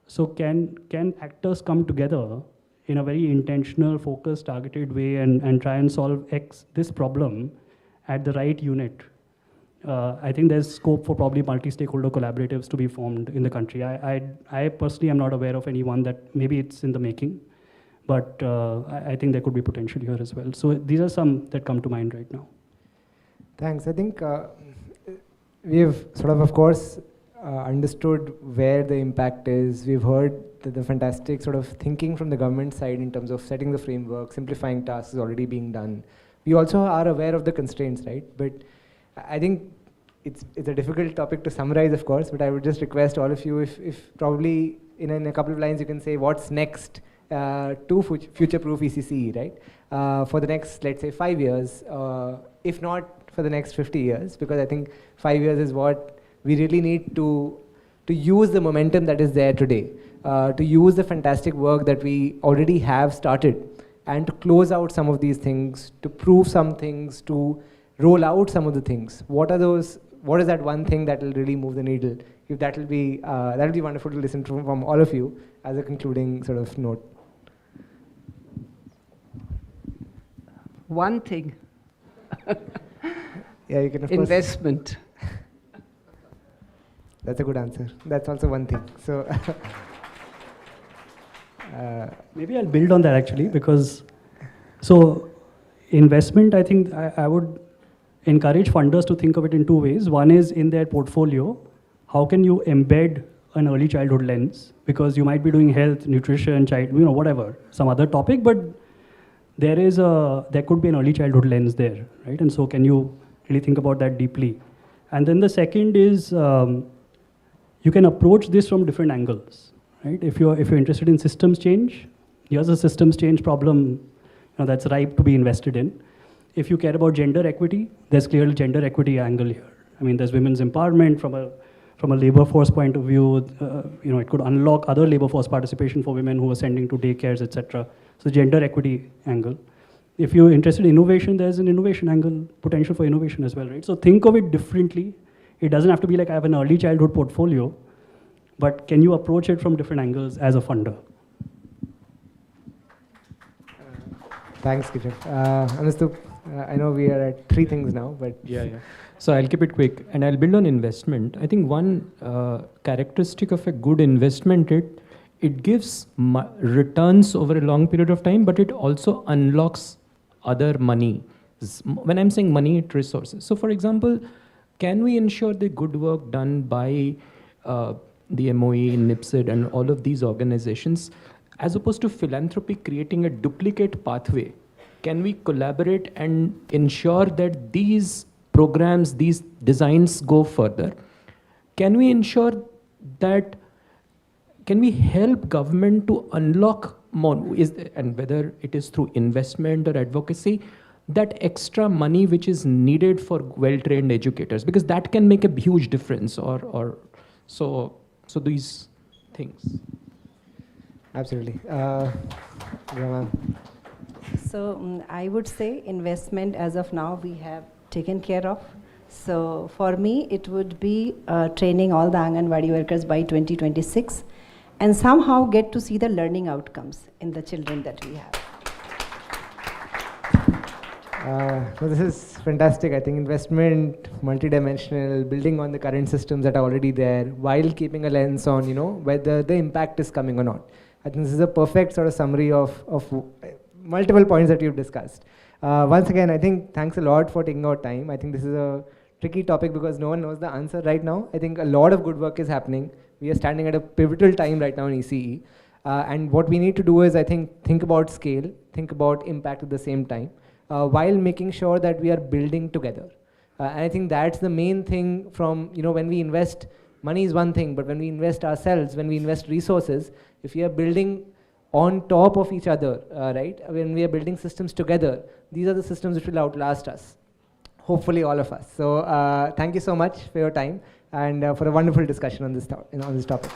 So can actors come together in a very intentional, focused, targeted way and try and solve this problem at the right unit? I think there's scope for probably multi-stakeholder collaboratives to be formed in the country. I personally am not aware of anyone that maybe it's in the making, but I think there could be potential here as well. So these are some that come to mind right now. Thanks. I think we have sort of course, understood where the impact is. We've heard the fantastic sort of thinking from the government side in terms of setting the framework, simplifying tasks is already being done. We also are aware of the constraints, right? But I think it's a difficult topic to summarize, of course, but I would just request all of you, if probably in a couple of lines you can say what's next to future-proof ECCE, right? For the next, let's say, 5 years, if not for the next 50 years, because I think 5 years is what we really need to use the momentum that is there today, to use the fantastic work that we already have started, and to close out some of these things, to prove some things, to roll out some of the things. What is that one thing that will really move the needle? If that'll be wonderful to listen to from all of you as a concluding sort of note. One thing. Yeah, you can of investment. Course. That's a good answer. That's also one thing. So maybe I'll build on that actually, because so investment, I think I would encourage funders to think of it in two ways. One is in their portfolio, how can you embed an early childhood lens? Because you might be doing health, nutrition, whatever, some other topic, but there could be an early childhood lens there, right? And so can you really think about that deeply? And then the second is you can approach this from different angles, right? If you're interested in systems change, here's a systems change problem that's ripe to be invested in. If you care about gender equity, there's clearly gender equity angle here. I mean, there's women's empowerment from a labor force point of view. It could unlock other labor force participation for women who are sending to daycares, etc. So gender equity angle. If you're interested in innovation, there's an innovation angle, potential for innovation as well, right? So think of it differently. It doesn't have to be like I have an early childhood portfolio, but can you approach it from different angles as a funder? Thanks, Kishan. Anustup, I know we are at 3 things now, but... Yeah. So I'll keep it quick, and I'll build on investment. I think one characteristic of a good investment, it gives returns over a long period of time, but it also unlocks other money. When I'm saying money, it's resources. So for example, can we ensure the good work done by the MOE, NIPSID, and all of these organizations, as opposed to philanthropy creating a duplicate pathway, can we collaborate and ensure that these programs, these designs go further? Can we ensure that, can we help government to unlock more, and whether it is through investment or advocacy, that extra money which is needed for well-trained educators, because that can make a huge difference, so these things. Absolutely. So I would say investment as of now we have taken care of. So for me it would be training all the Anganwadi workers by 2026 and somehow get to see the learning outcomes in the children that we have. So this is fantastic. I think investment, multidimensional, building on the current systems that are already there, while keeping a lens on, you know, whether the impact is coming or not. I think this is a perfect sort of summary of multiple points that you've discussed. Once again, I think thanks a lot for taking out time. I think this is a tricky topic because no one knows the answer right now. I think a lot of good work is happening. We are standing at a pivotal time right now in ECE. And what we need to do is, I think about scale, think about impact at the same time, while making sure that we are building together. And I think that's the main thing from, you know, when we invest, money is one thing, but when we invest ourselves, when we invest resources, if we are building on top of each other, right, when we are building systems together, these are the systems which will outlast us. Hopefully all of us. So thank you so much for your time and for a wonderful discussion on this topic.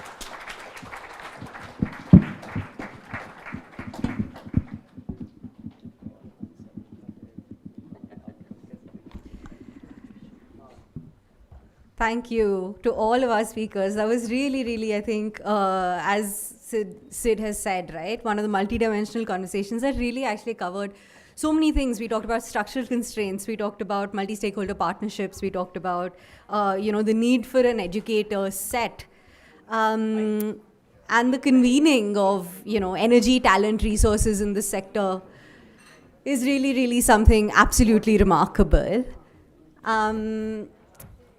Thank you to all of our speakers. That was really, I think, as Sid has said, right, one of the multidimensional conversations that really actually covered so many things. We talked about structural constraints. We talked about multi-stakeholder partnerships. We talked about, the need for an educator set. And the convening of, energy, talent, resources in this sector is really something absolutely remarkable.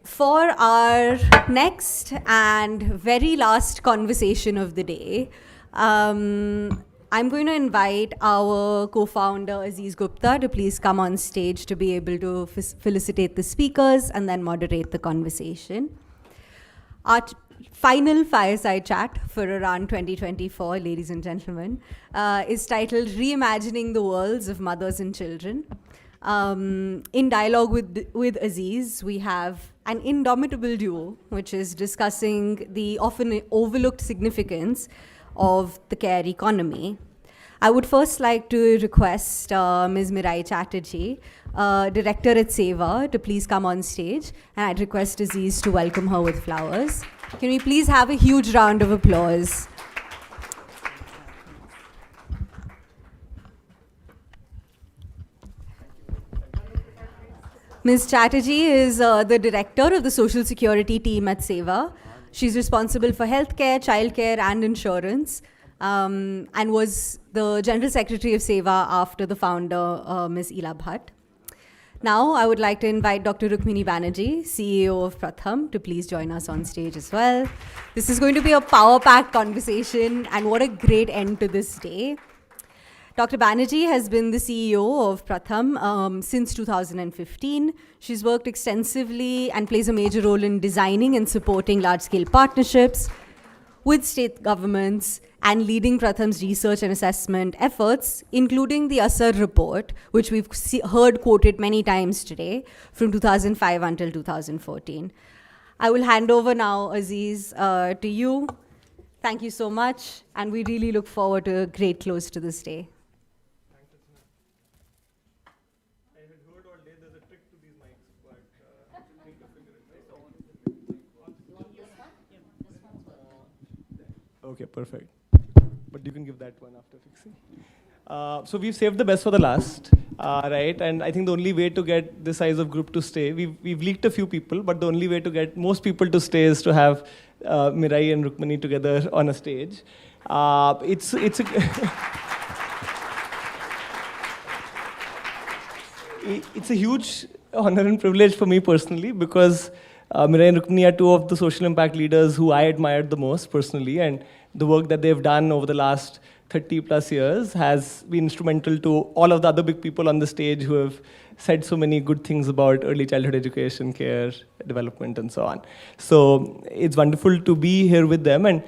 For our next and very last conversation of the day, I'm going to invite our co-founder Aziz Gupta to please come on stage to be able to felicitate the speakers and then moderate the conversation. Our final fireside chat for around 2024, ladies and gentlemen, is titled Reimagining the Worlds of Mothers and Children. In dialogue with Aziz, we have an indomitable duo, which is discussing the often overlooked significance of the care economy. I would first like to request Ms. Mirai Chatterjee, Director at SEVA, to please come on stage, and I'd request Aziz to welcome her with flowers. Can we please have a huge round of applause? Ms. Chatterjee is the director of the Social Security team at SEVA. She's responsible for healthcare, childcare, and insurance, and was the General Secretary of SEVA after the founder, Ms. Ila Bhatt. Now, I would like to invite Dr. Rukmini Banerjee, CEO of Pratham, to please join us on stage as well. This is going to be a power-packed conversation, and what a great end to this day. Dr. Banerjee has been the CEO of Pratham since 2015. She's worked extensively and plays a major role in designing and supporting large-scale partnerships with state governments and leading Pratham's research and assessment efforts, including the Asar report, which we've heard quoted many times today, from 2005 until 2014. I will hand over now, Aziz, to you. Thank you so much, and we really look forward to a great close to this day. Okay, perfect. But you can give that one after fixing. So we've saved the best for the last, right? And I think the only way to get this size of group to stay, we've leaked a few people, but the only way to get most people to stay is to have Mirai and Rukmini together on a stage. It's a huge honor and privilege for me personally, because Mirai and Rukmini are two of the social impact leaders who I admired the most personally, and the work that they've done over the last 30 plus years has been instrumental to all of the other big people on the stage who have said so many good things about early childhood education, care, development, and so on. So it's wonderful to be here with them, and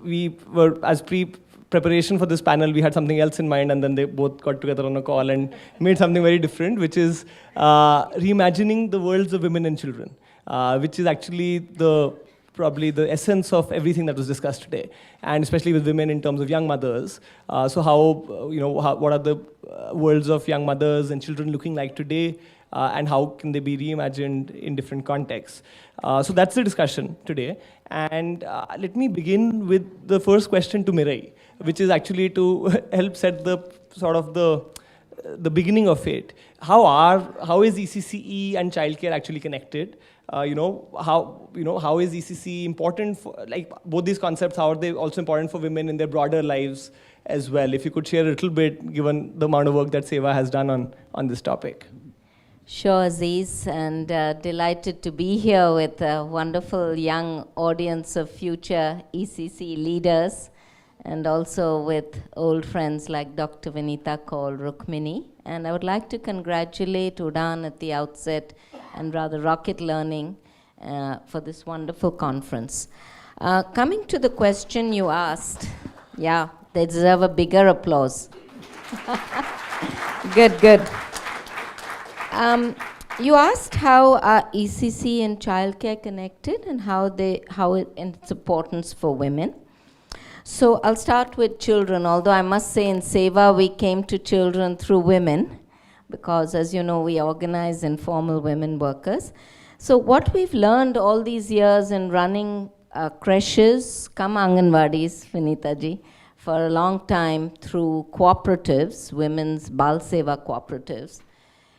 we were, as preparation for this panel, we had something else in mind, and then they both got together on a call and made something very different, which is reimagining the worlds of women and children. Which is actually probably the essence of everything that was discussed today, and especially with women in terms of young mothers. So what are the worlds of young mothers and children looking like today? and how can they be reimagined in different contexts. So that's the discussion today. And let me begin with the first question to Mirai, which is actually to help set the sort of the beginning of it. How is ECCE and childcare actually connected? How is ECCE important for, like, both these concepts, how are they also important for women in their broader lives as well? If you could share a little bit, given the amount of work that Seva has done on this topic. Sure, Aziz, and delighted to be here with a wonderful young audience of future ECC leaders, and also with old friends like Dr. Vinita Kaul, Rukmini. And I would like to congratulate Udaan at the outset, and rather Rocket Learning, for this wonderful conference. Coming to the question you asked, yeah, they deserve a bigger applause. Good. You asked how are ECC and childcare connected, and how its importance for women. So I'll start with children, although I must say in Seva we came to children through women, because as you know we organize informal women workers. So what we've learned all these years in running creches, Anganwadis, Vinita ji, for a long time through cooperatives, women's Bal Seva cooperatives,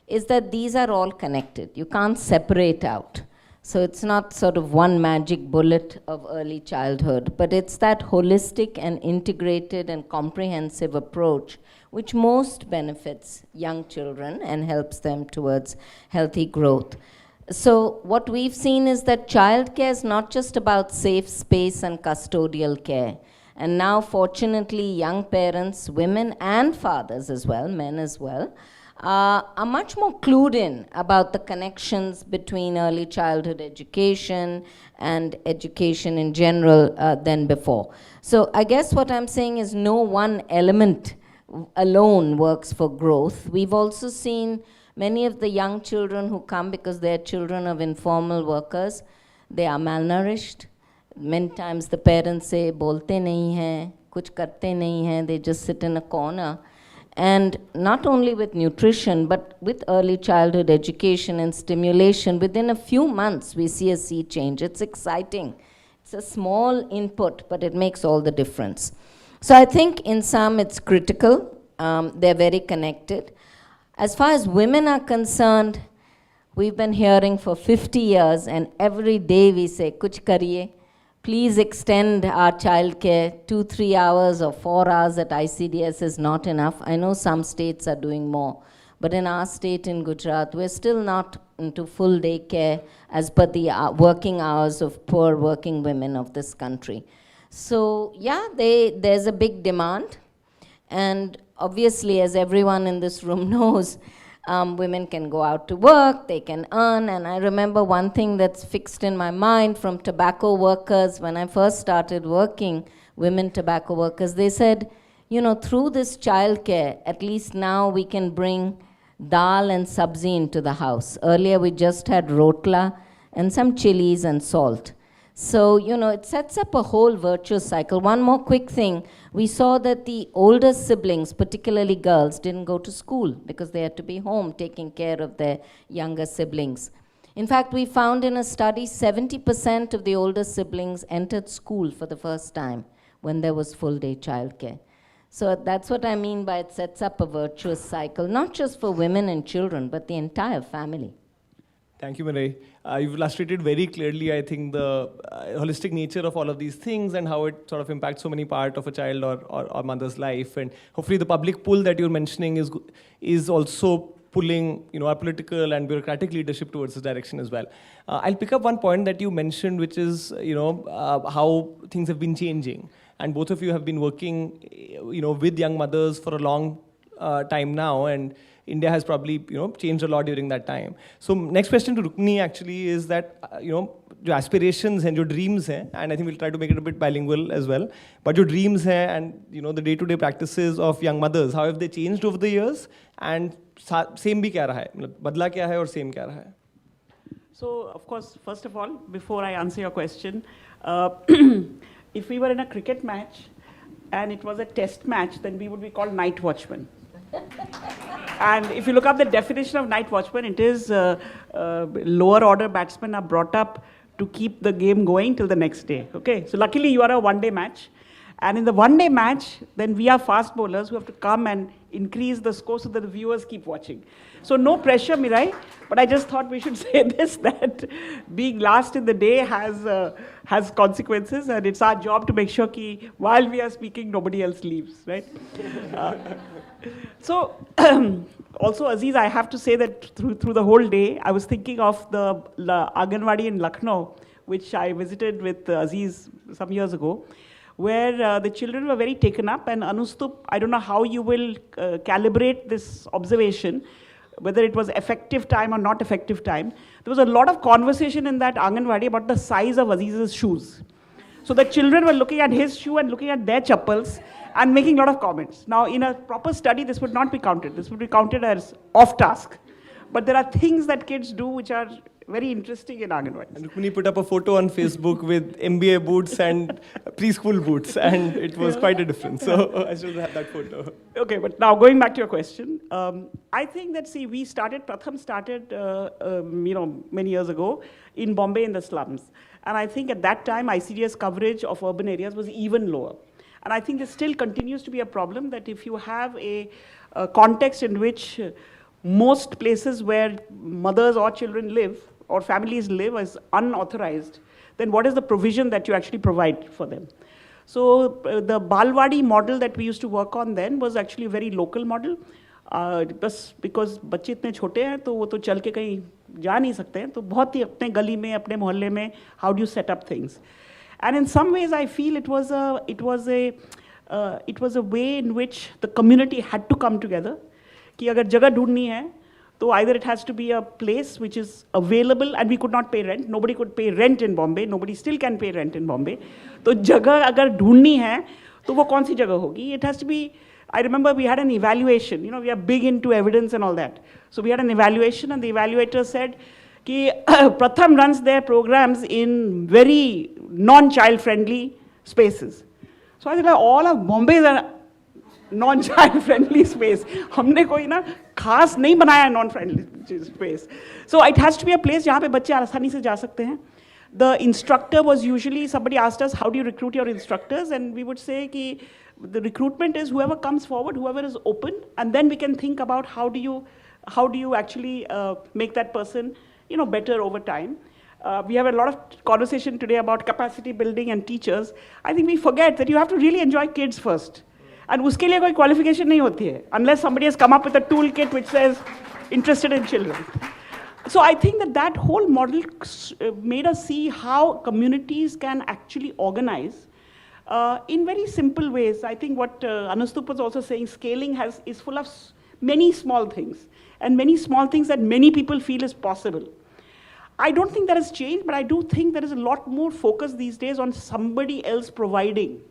is that these are all connected. You can't separate out. So it's not sort of one magic bullet of early childhood, but it's that holistic and integrated and comprehensive approach which most benefits young children and helps them towards healthy growth. So what we've seen is that childcare is not just about safe space and custodial care. And now, fortunately, young parents, women and fathers as well, men as well, are much more clued in about the connections between early childhood education and education in general than before. So I guess what I'm saying is no one element alone works for growth. We've also seen many of the young children who come because they're children of informal workers, they are malnourished. Many times the parents say, bolte nahi hai, kuch karte nahi hai, they just sit in a corner. And not only with nutrition, but with early childhood education and stimulation, within a few months we see a sea change. It's exciting. It's a small input, but it makes all the difference. So I think in sum it's critical. They're very connected. As far as women are concerned, we've been hearing for 50 years, and every day we say, kuch kariye. Please extend our childcare. 2-3 hours or 4 hours at ICDS is not enough. I know some states are doing more, but in our state in Gujarat, we're still not into full day care as per the working hours of poor working women of this country. So yeah, there's a big demand. And obviously, as everyone in this room knows, women can go out to work, they can earn. And I remember one thing that's fixed in my mind from tobacco workers, when I first started working, women tobacco workers, they said, you know, through this childcare, at least now we can bring dal and sabzi into the house. Earlier we just had rotla and some chilies and salt. So, you know, it sets up a whole virtuous cycle. One more quick thing. We saw that the older siblings, particularly girls, didn't go to school because they had to be home taking care of their younger siblings. In fact, we found in a study 70% of the older siblings entered school for the first time when there was full-day childcare. So that's what I mean by it sets up a virtuous cycle, not just for women and children, but the entire family. Thank you, Mirai. You've illustrated very clearly, I think, the holistic nature of all of these things and how it sort of impacts so many parts of a child or mother's life. And hopefully the public pull that you're mentioning is also pulling, you know, our political and bureaucratic leadership towards this direction as well. I'll pick up one point that you mentioned, which is, you know, how things have been changing. And both of you have been working, you know, with young mothers for a long time now. And India has probably, you know, changed a lot during that time. So next question to Rukmini actually is that, you know, your aspirations and your dreams hai, and I think we'll try to make it a bit bilingual as well, but your dreams hai and, you know, the day-to-day practices of young mothers, how have they changed over the years? And same bhi kya raha hai? Badla kya hai aur same kya raha hai? So, of course, first of all, before I answer your question, if we were in a cricket match and it was a test match, then we would be called night watchmen. And if you look up the definition of night watchman, it is lower order batsmen are brought up to keep the game going till the next day. Okay, so luckily you are a one-day match. And in the one-day match, then we are fast bowlers who have to come and increase the score so that the viewers keep watching. So no pressure, Mirai, but I just thought we should say this, that being last in the day has consequences, and it's our job to make sure that while we are speaking, nobody else leaves, right? So also, Aziz, I have to say that through the whole day, I was thinking of the Anganwadi in Lucknow, which I visited with Aziz some years ago, where the children were very taken up, and Anustup, I don't know how you will calibrate this observation, whether it was effective time or not effective time. There was a lot of conversation in that Anganwadi about the size of Aziz's shoes. So the children were looking at his shoe and looking at their chappals and making a lot of comments. Now, in a proper study, this would not be counted. This would be counted as off task. But there are things that kids do which are very interesting in Anganwadi. And Rukmini put up a photo on Facebook with MBA boots and preschool boots, and it was quite a difference. So I still have that photo. Okay, but now going back to your question, I think that, see, Pratham started, many years ago in Bombay in the slums. And I think at that time, ICDS coverage of urban areas was even lower. And I think this still continues to be a problem, that if you have a context in which most places where mothers or children live or families live is unauthorized, then what is the provision that you actually provide for them? So the Balwadi model that we used to work on then was actually a very local model. बस because बच्चे इतने छोटे हैं तो वो तो चल के कहीं जा नहीं सकते हैं, तो बहुत ही अपने गली में अपने मोहल्ले में how do you set up things? And in some ways I feel it was a way in which the community had to come together. कि अगर जगह ढूंढनी है तो either it has to be a place which is available, and we could not pay rent. Nobody could pay rent in Bombay. Nobody still can pay rent in Bombay. तो जगह अगर ढूंढनी है तो वो कौन सी जगह होगी? It has to be. I remember we had an evaluation. We are big into evidence and all that. So we had an evaluation, and the evaluator said कि Pratham runs their programs in very non-child friendly spaces. So I said, all of Bombay is a non-child friendly space. हमने कोई ना खास नहीं बनाया non-friendly space. So it has to be a place जहाँ पे बच्चे आसानी से जा सकते हैं. The instructor was usually, somebody asked us, how do you recruit your instructors? And we would say कि the recruitment is whoever comes forward, whoever is open, and then we can think about how do you actually make that person better over time. We have a lot of conversation today about capacity building and teachers. I think we forget that you have to really enjoy kids first. And उसके लिए कोई qualification नहीं होती है, unless somebody has come up with a toolkit which says interested in children. So I think that whole model made us see how communities can actually organize in very simple ways. I think what Anustup was also saying, scaling is full of many small things, and many small things that many people feel is possible. I don't think that has changed, but I do think there is a lot more focus these days on somebody else providing,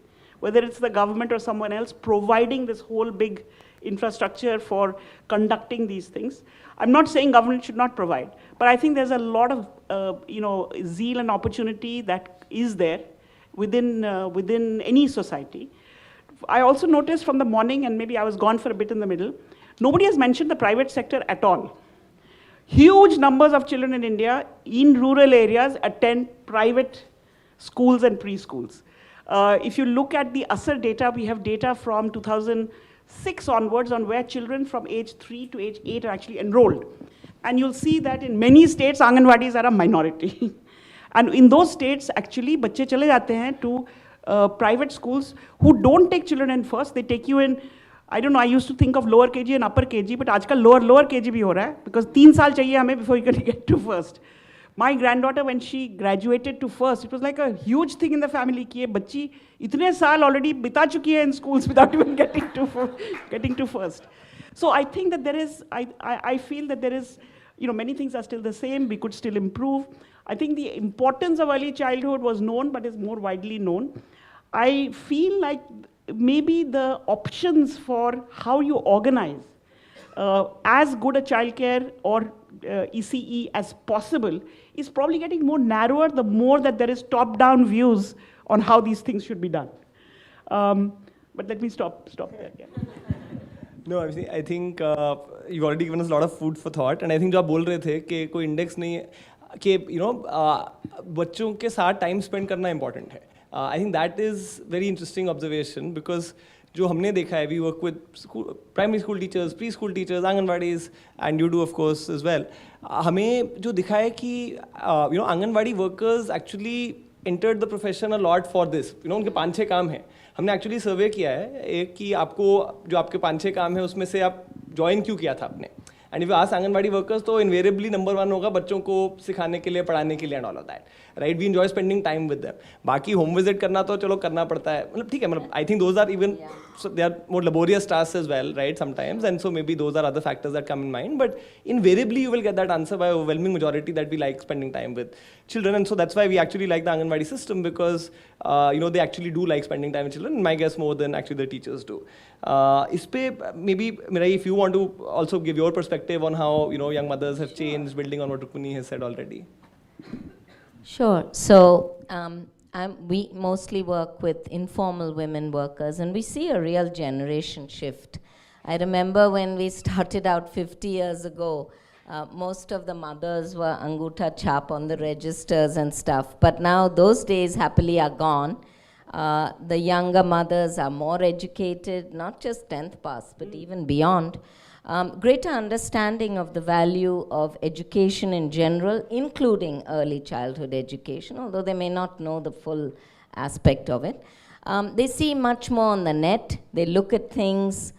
whether it's the government or someone else providing this whole big infrastructure for conducting these things. I'm not saying government should not provide, but I think there's a lot of zeal and opportunity that is there within any society. I also noticed from the morning, and maybe I was gone for a bit in the middle, nobody has mentioned the private sector at all. Huge numbers of children in India in rural areas attend private schools and preschools. If you look at the ASR data, we have data from 2006 onwards on where children from age 3 to age 8 are actually enrolled. And you'll see that in many states, Anganwadis are a minority. And in those states, actually, बच्चे चले जाते हैं to private schools who don't take children in first. They take you in, I don't know, I used to think of lower KG and upper KG, but आजकल lower KG भी हो रहा है, because 3 साल चाहिए हमें before you can get to first. My granddaughter, when she graduated to first, it was like a huge thing in the family कि ये बच्ची इतने साल already बिता चुकी है in schools without even getting to first. So I think that there is, I feel that there is, many things are still the same. We could still improve. I think the importance of early childhood was known, but is more widely known. I feel like maybe the options for how you organize as good a childcare or ECE as possible is probably getting more narrower the more that there is top-down views on how these things should be done. But let me stop there. Yeah. No, I think you've already given us a lot of food for thought, and I think जो आप बोल रहे थे कि कोई index नहीं है कि बच्चों के साथ टाइम स्पेंड करना इम्पॉर्टेंट है. I think that is very interesting observation because जो हमने देखा है, we work with primary school teachers, preschool teachers, anganwadis, and you do of course as well. हमें जो दिखा है कि anganwadi workers actually entered the profession a lot for this. उनके 5-6 काम हैं. हमने एक्चुअली सर्वे किया है एक कि आपको जो आपके 5-6 काम है उसमें से आप ज्वाइन क्यों किया था आपने. And if you ask anganwadi workers तो इन्वेरिएबली नंबर 1 होगा बच्चों को सिखाने के लिए, पढ़ाने के लिए and all of that, right. We enjoy spending time with them. बाकी होम विजिट करना तो चलो करना पड़ता है, मतलब ठीक है, मतलब I think those are even they are more laborious tasks as well, right, sometimes, and so maybe those are other factors that come in mind, but invariably you will get that answer by overwhelming majority that we like spending time with children. And so that's why we actually like the Anganwadi system, because they actually do like spending time with children, my guess more than actually the teachers do. Is pe maybe Mirai, if you want to also give your perspective on how young mothers have changed, building on what Rukmini has said already. Sure. So we mostly work with informal women workers, and we see a real generation shift. I remember when we started out 50 years ago, most of the mothers were anguta chap on the registers and stuff, but now those days happily are gone. The younger mothers are more educated, not just 10th pass, but even beyond. Greater understanding of the value of education in general, including early childhood education, although they may not know the full aspect of it. They see much more on the net. They look at things.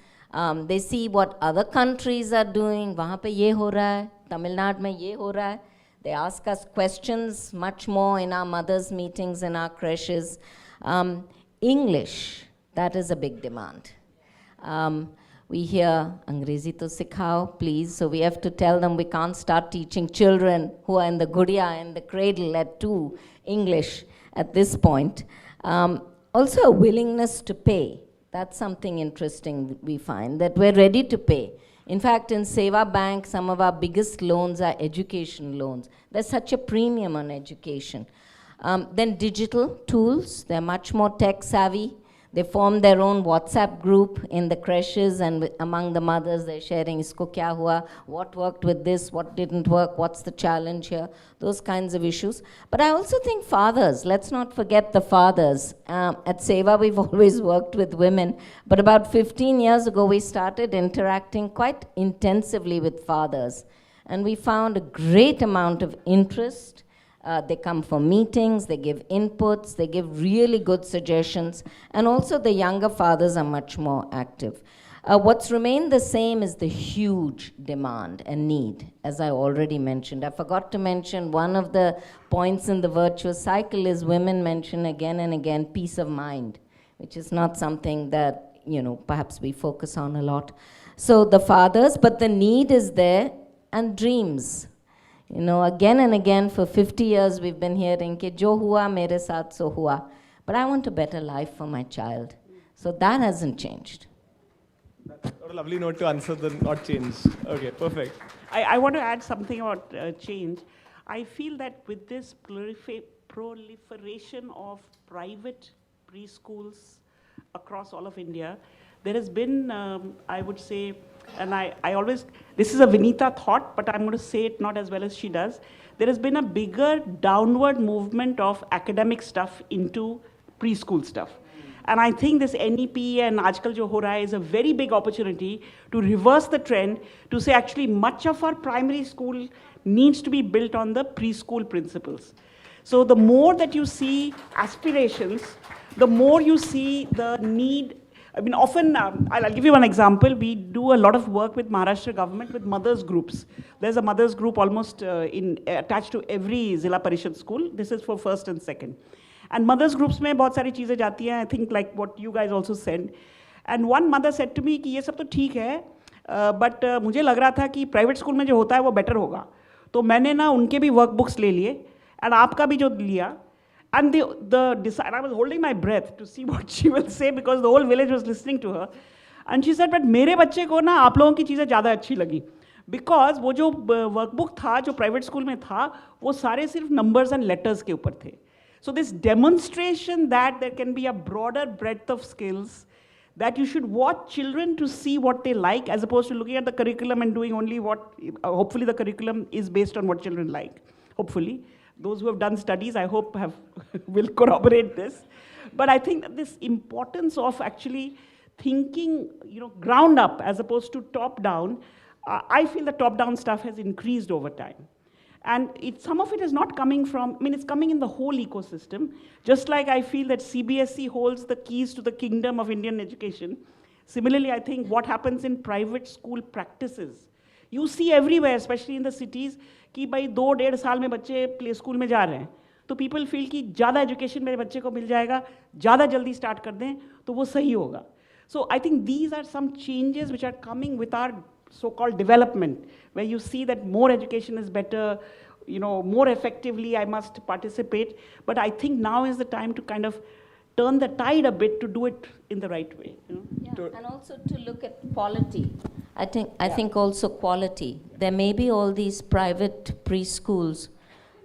They see what other countries are doing. वहाँ पे ये हो रहा है, तमिलनाडु में ये हो रहा है. They ask us questions much more in our mothers' meetings, in our creches. English, that is a big demand. We hear, Angrezi to sikhao, please. So we have to tell them we can't start teaching children who are in the gudiya, in the cradle at 2 English at this point. Also a willingness to pay. That's something interesting we find, that we're ready to pay. In fact, in Seva Bank, some of our biggest loans are education loans. There's such a premium on education. Then digital tools, they're much more tech savvy. They form their own WhatsApp group in the creches, and among the mothers they're sharing, isko kya hua, what worked with this, what didn't work, what's the challenge here, those kinds of issues. But I also think fathers, let's not forget the fathers. At Seva we've always worked with women, but about 15 years ago we started interacting quite intensively with fathers, and we found a great amount of interest. They come for meetings, they give inputs, they give really good suggestions, and also the younger fathers are much more active. What's remained the same is the huge demand and need, as I already mentioned. I forgot to mention one of the points in the virtuous cycle is women mention again and again peace of mind, which is not something that, perhaps we focus on a lot. So the fathers, but the need is there, and dreams. Again and again for 50 years we've been hearing कि जो हुआ मेरे साथ सो हुआ. But I want a better life for my child. So that hasn't changed. That's a lovely note to answer the not change. Okay, perfect. I want to add something about change. I feel that with this proliferation of private preschools across all of India, there has been, I would say, and I always, this is a Vinita thought, but I'm going to say it not as well as she does. There has been a bigger downward movement of academic stuff into preschool stuff. And I think this NEP and Aajkal Jo Ho Raha Hai is a very big opportunity to reverse the trend, to say actually much of our primary school needs to be built on the preschool principles. So the more that you see aspirations, the more you see the need. I mean, often, I'll give you one example. We do a lot of work with Maharashtra government with mothers groups. There's a mothers group almost attached to every Zilla Parishad school. This is for first and second. And mothers groups में बहुत सारी चीज़ें जाती हैं. I think like what you guys also said. And one mother said to me कि ये सब तो ठीक है, but मुझे लग रहा था कि private school में जो होता है वो better होगा. तो मैंने ना उनके भी workbooks ले लिए, and आपका भी जो लिया. And I was holding my breath to see what she will say because the whole village was listening to her. And she said, but मेरे बच्चे को ना आप लोगों की चीज़ें ज़्यादा अच्छी लगी. Because वो जो workbook था, जो private school में था, वो सारे सिर्फ numbers and letters के ऊपर थे. So this demonstration that there can be a broader breadth of skills, that you should watch children to see what they like as opposed to looking at the curriculum and doing only what, hopefully the curriculum is based on what children like, hopefully. Those who have done studies, I hope will corroborate this. But I think that this importance of actually thinking, ground up as opposed to top down, I feel the top down stuff has increased over time. And some of it is not coming from, it's coming in the whole ecosystem. Just like I feel that CBSE holds the keys to the kingdom of Indian education. Similarly, I think what happens in private school practices, you see everywhere, especially in the cities, कि भाई 2-1.5 साल में बच्चे play school में जा रहे हैं, तो people feel कि ज़्यादा education मेरे बच्चे को मिल जाएगा, ज़्यादा जल्दी start कर दें, तो वो सही होगा. So I think these are some changes which are coming with our so-called development, where you see that more education is better, more effectively I must participate. But I think now is the time to kind of turn the tide a bit to do it in the right way. And also to look at quality. I think also quality. There may be all these private preschools,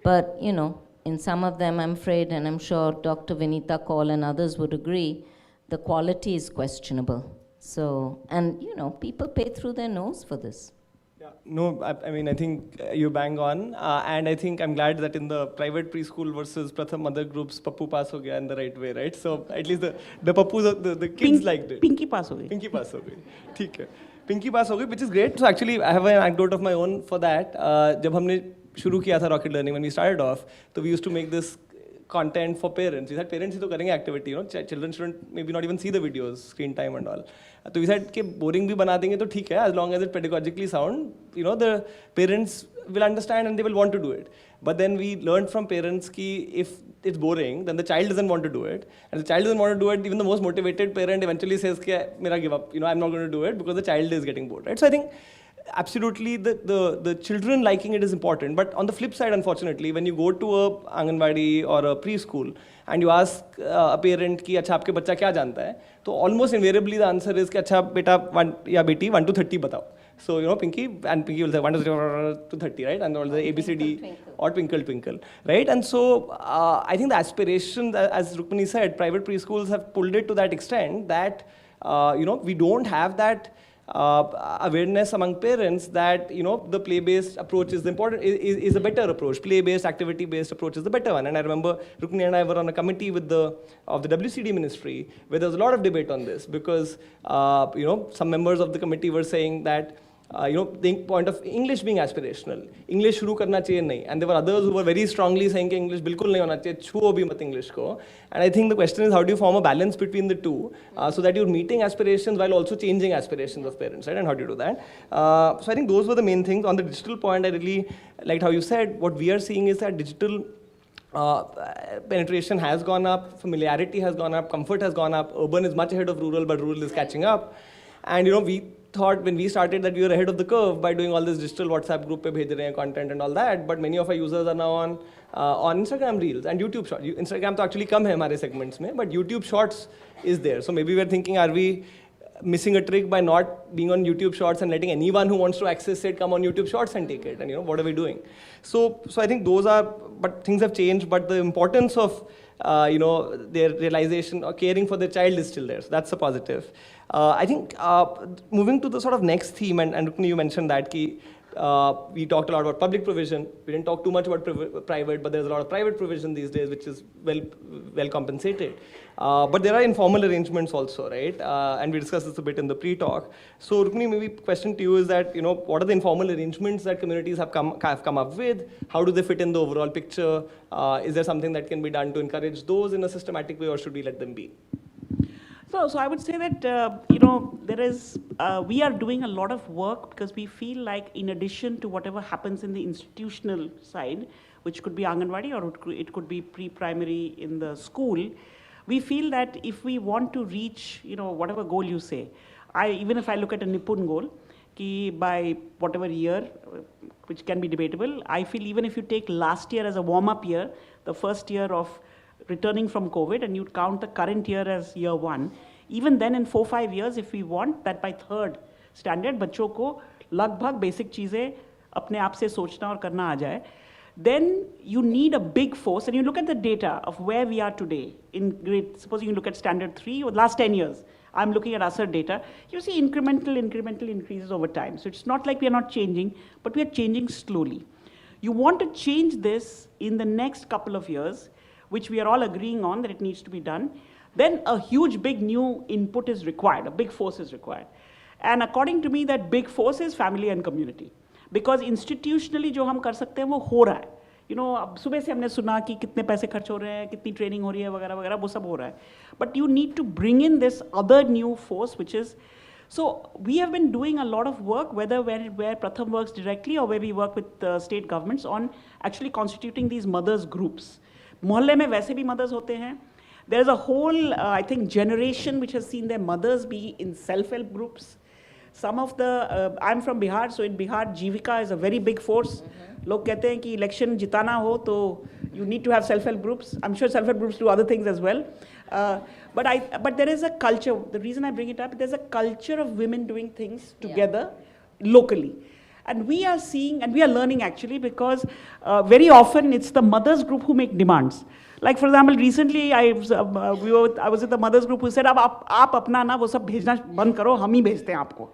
but in some of them, I'm afraid, and I'm sure Dr. Vinita Kaul and others would agree, the quality is questionable. So, and people pay through their nose for this. Yeah, no, I think you bang on, and I think I'm glad that in the private preschool versus Pratham Mother groups, Pappu pass ho gaya in the right way, right? So at least the Pappus, the kids liked it. Pinky pass ho gayi. Pinky pass ho gayi. ठीक है. Pinky pass ho gayi, which is great. So actually, I have an anecdote of my own for that. जब हमने शुरू किया था Rocket Learning, when we started off, so we used to make this content for parents. We said parents ही तो करेंगे activity, children shouldn't maybe not even see the videos, screen time and all. So we said कि boring भी बना देंगे तो ठीक है, as long as it's pedagogically sound, the parents will understand and they will want to do it. But then we learned from parents कि if it's boring, then the child doesn't want to do it. And the child doesn't want to do it, even the most motivated parent eventually says कि मेरा give up, I'm not going to do it because the child is getting bored, right? So I think absolutely the children liking it is important. But on the flip side, unfortunately, when you go to a Anganwadi or a preschool and you ask a parent कि अच्छा आपके बच्चा क्या जानता है, तो almost invariably the answer is कि अच्छा बेटा या बेटी 1 to 30 बताओ. So Pinky will say 1 to 30, right? And all the ABCD or twinkle twinkle, right? And so I think the aspiration, as Rukmini said, private preschools have pulled it to that extent that we don't have that awareness among parents that the play-based approach is is a better approach. Play-based, activity-based approach is the better one. And I remember Rukmini and I were on a committee of the WCD ministry where there was a lot of debate on this because some members of the committee were saying that the point of English being aspirational, English shuru karna chahiye nahi, and there were others who were very strongly saying कि English बिल्कुल नहीं होना चाहिए, छुओ भी मत English को. And I think the question is how do you form a balance between the two so that you're meeting aspirations while also changing aspirations of parents, right? And how do you do that? So I think those were the main things. On the digital point, I really liked how you said what we are seeing is that digital penetration has gone up, familiarity has gone up, comfort has gone up. Urban is much ahead of rural, but rural is catching up. And we thought when we started that we were ahead of the curve by doing all this digital WhatsApp group pe bhej rahe hain content and all that, but many of our users are now on Instagram Reels and YouTube Shorts. Instagram to actually come hai hamare segments mein, but YouTube Shorts is there. So maybe we're thinking, are we missing a trick by not being on YouTube Shorts and letting anyone who wants to access it come on YouTube Shorts and take it? And what are we doing? So I think but things have changed, but the importance of their realization or caring for their child is still there. So that's a positive. I think moving to the sort of next theme, and Rukmini, you mentioned that we talked a lot about public provision. We didn't talk too much about private, but there's a lot of private provision these days, which is well compensated. But there are informal arrangements also, right? And we discussed this a bit in the pre-talk. So Rukmini, maybe question to you is that, what are the informal arrangements that communities have come up with? How do they fit in the overall picture? Is there something that can be done to encourage those in a systematic way, or should we let them be? So I would say that, we are doing a lot of work because we feel like in addition to whatever happens in the institutional side, which could be Anganwadi or it could be pre-primary in the school, we feel that if we want to reach, whatever goal you say, even if I look at a Nipun goal, by whatever year, which can be debatable, I feel even if you take last year as a warm-up year, the first year of returning from COVID, and you count the current year as year 1, even then in 4-5 years, if we want that by 3rd standard, बच्चों को लगभग basic चीजें अपने आप से सोचना और करना आ जाए, then you need a big force, and you look at the data of where we are today in grade, supposing you look at standard 3 or the last 10 years, I'm looking at ASER data, you see incremental increases over time. So it's not like we are not changing, but we are changing slowly. You want to change this in the next couple of years, which we are all agreeing on that it needs to be done, then a huge big new input is required, a big force is required. And according to me, that big force is family and community. Because institutionally जो हम कर सकते हैं वो हो रहा है. You know, अब सुबह से हमने सुना कि कितने पैसे खर्च हो रहे हैं, कितनी ट्रेनिंग हो रही है वगैरह वगैरह, वो सब हो रहा है. But you need to bring in this other new force, which is, so we have been doing a lot of work, whether where Pratham works directly or where we work with state governments on actually constituting these mothers groups. मोहल्ले में वैसे भी mothers होते हैं. There is a whole, I think, generation which has seen their mothers be in self-help groups. Some of the, I'm from Bihar, so in Bihar, Jivika is a very big force. लोग कहते हैं कि election जिताना हो तो you need to have self-help groups. I'm sure self-help groups do other things as well. But there is a culture, the reason I bring it up, there's a culture of women doing things together locally. And we are seeing, and we are learning actually, because very often it's the mothers group who make demands. Like for example, recently I was with the mothers group who said, अब आप अपना ना वो सब भेजना बंद करो, हम ही भेजते हैं आपको.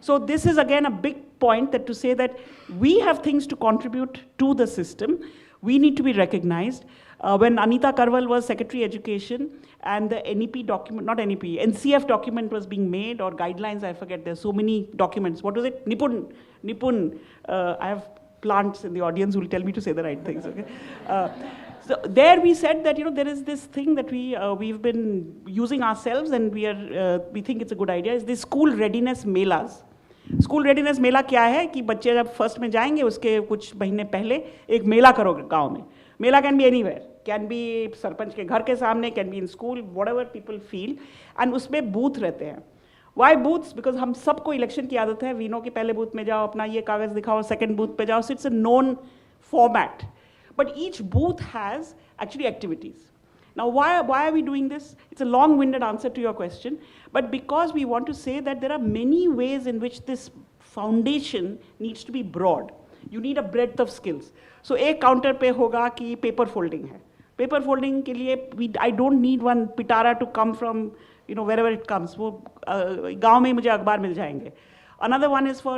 So this is again a big point, that to say that we have things to contribute to the system. We need to be recognized. When Anita Karwal was Secretary Education and the NEP document, not NEP, NCF document was being made, or guidelines, I forget, there's so many documents. What was it? Nipun. I have plants in the audience who will tell me to say the right things, okay? So there we said that, you know, there is this thing that we've been using ourselves, and we think it's a good idea, is the school readiness melas. School readiness mela क्या है कि बच्चे जब first में जाएंगे उसके कुछ महीने पहले एक मेला करोगे गांव में. Mela can be anywhere, can be सरपंच के घर के सामने, can be in school, whatever people feel, and उसमें बूथ रहते हैं. Y booths? बिकॉज हम सबको इलेक्शन की आदत है, वी नो कि पहले बूथ में जाओ, अपना ये कागज़ दिखाओ, सेकेंड बूथ पे जाओ. So it's a known format, but each booth has actually activities. Now, why are we doing this? It's a long-winded answer to your question, but because we want to say that there are many ways in which this foundation needs to be broad. You need a breadth of skills. So, एक counter पे होगा कि paper folding है. Paper folding के लिए I don't need one pitara to come from, you know, wherever it comes. वो गांव में मुझे अखबार मिल जाएंगे. Another one is for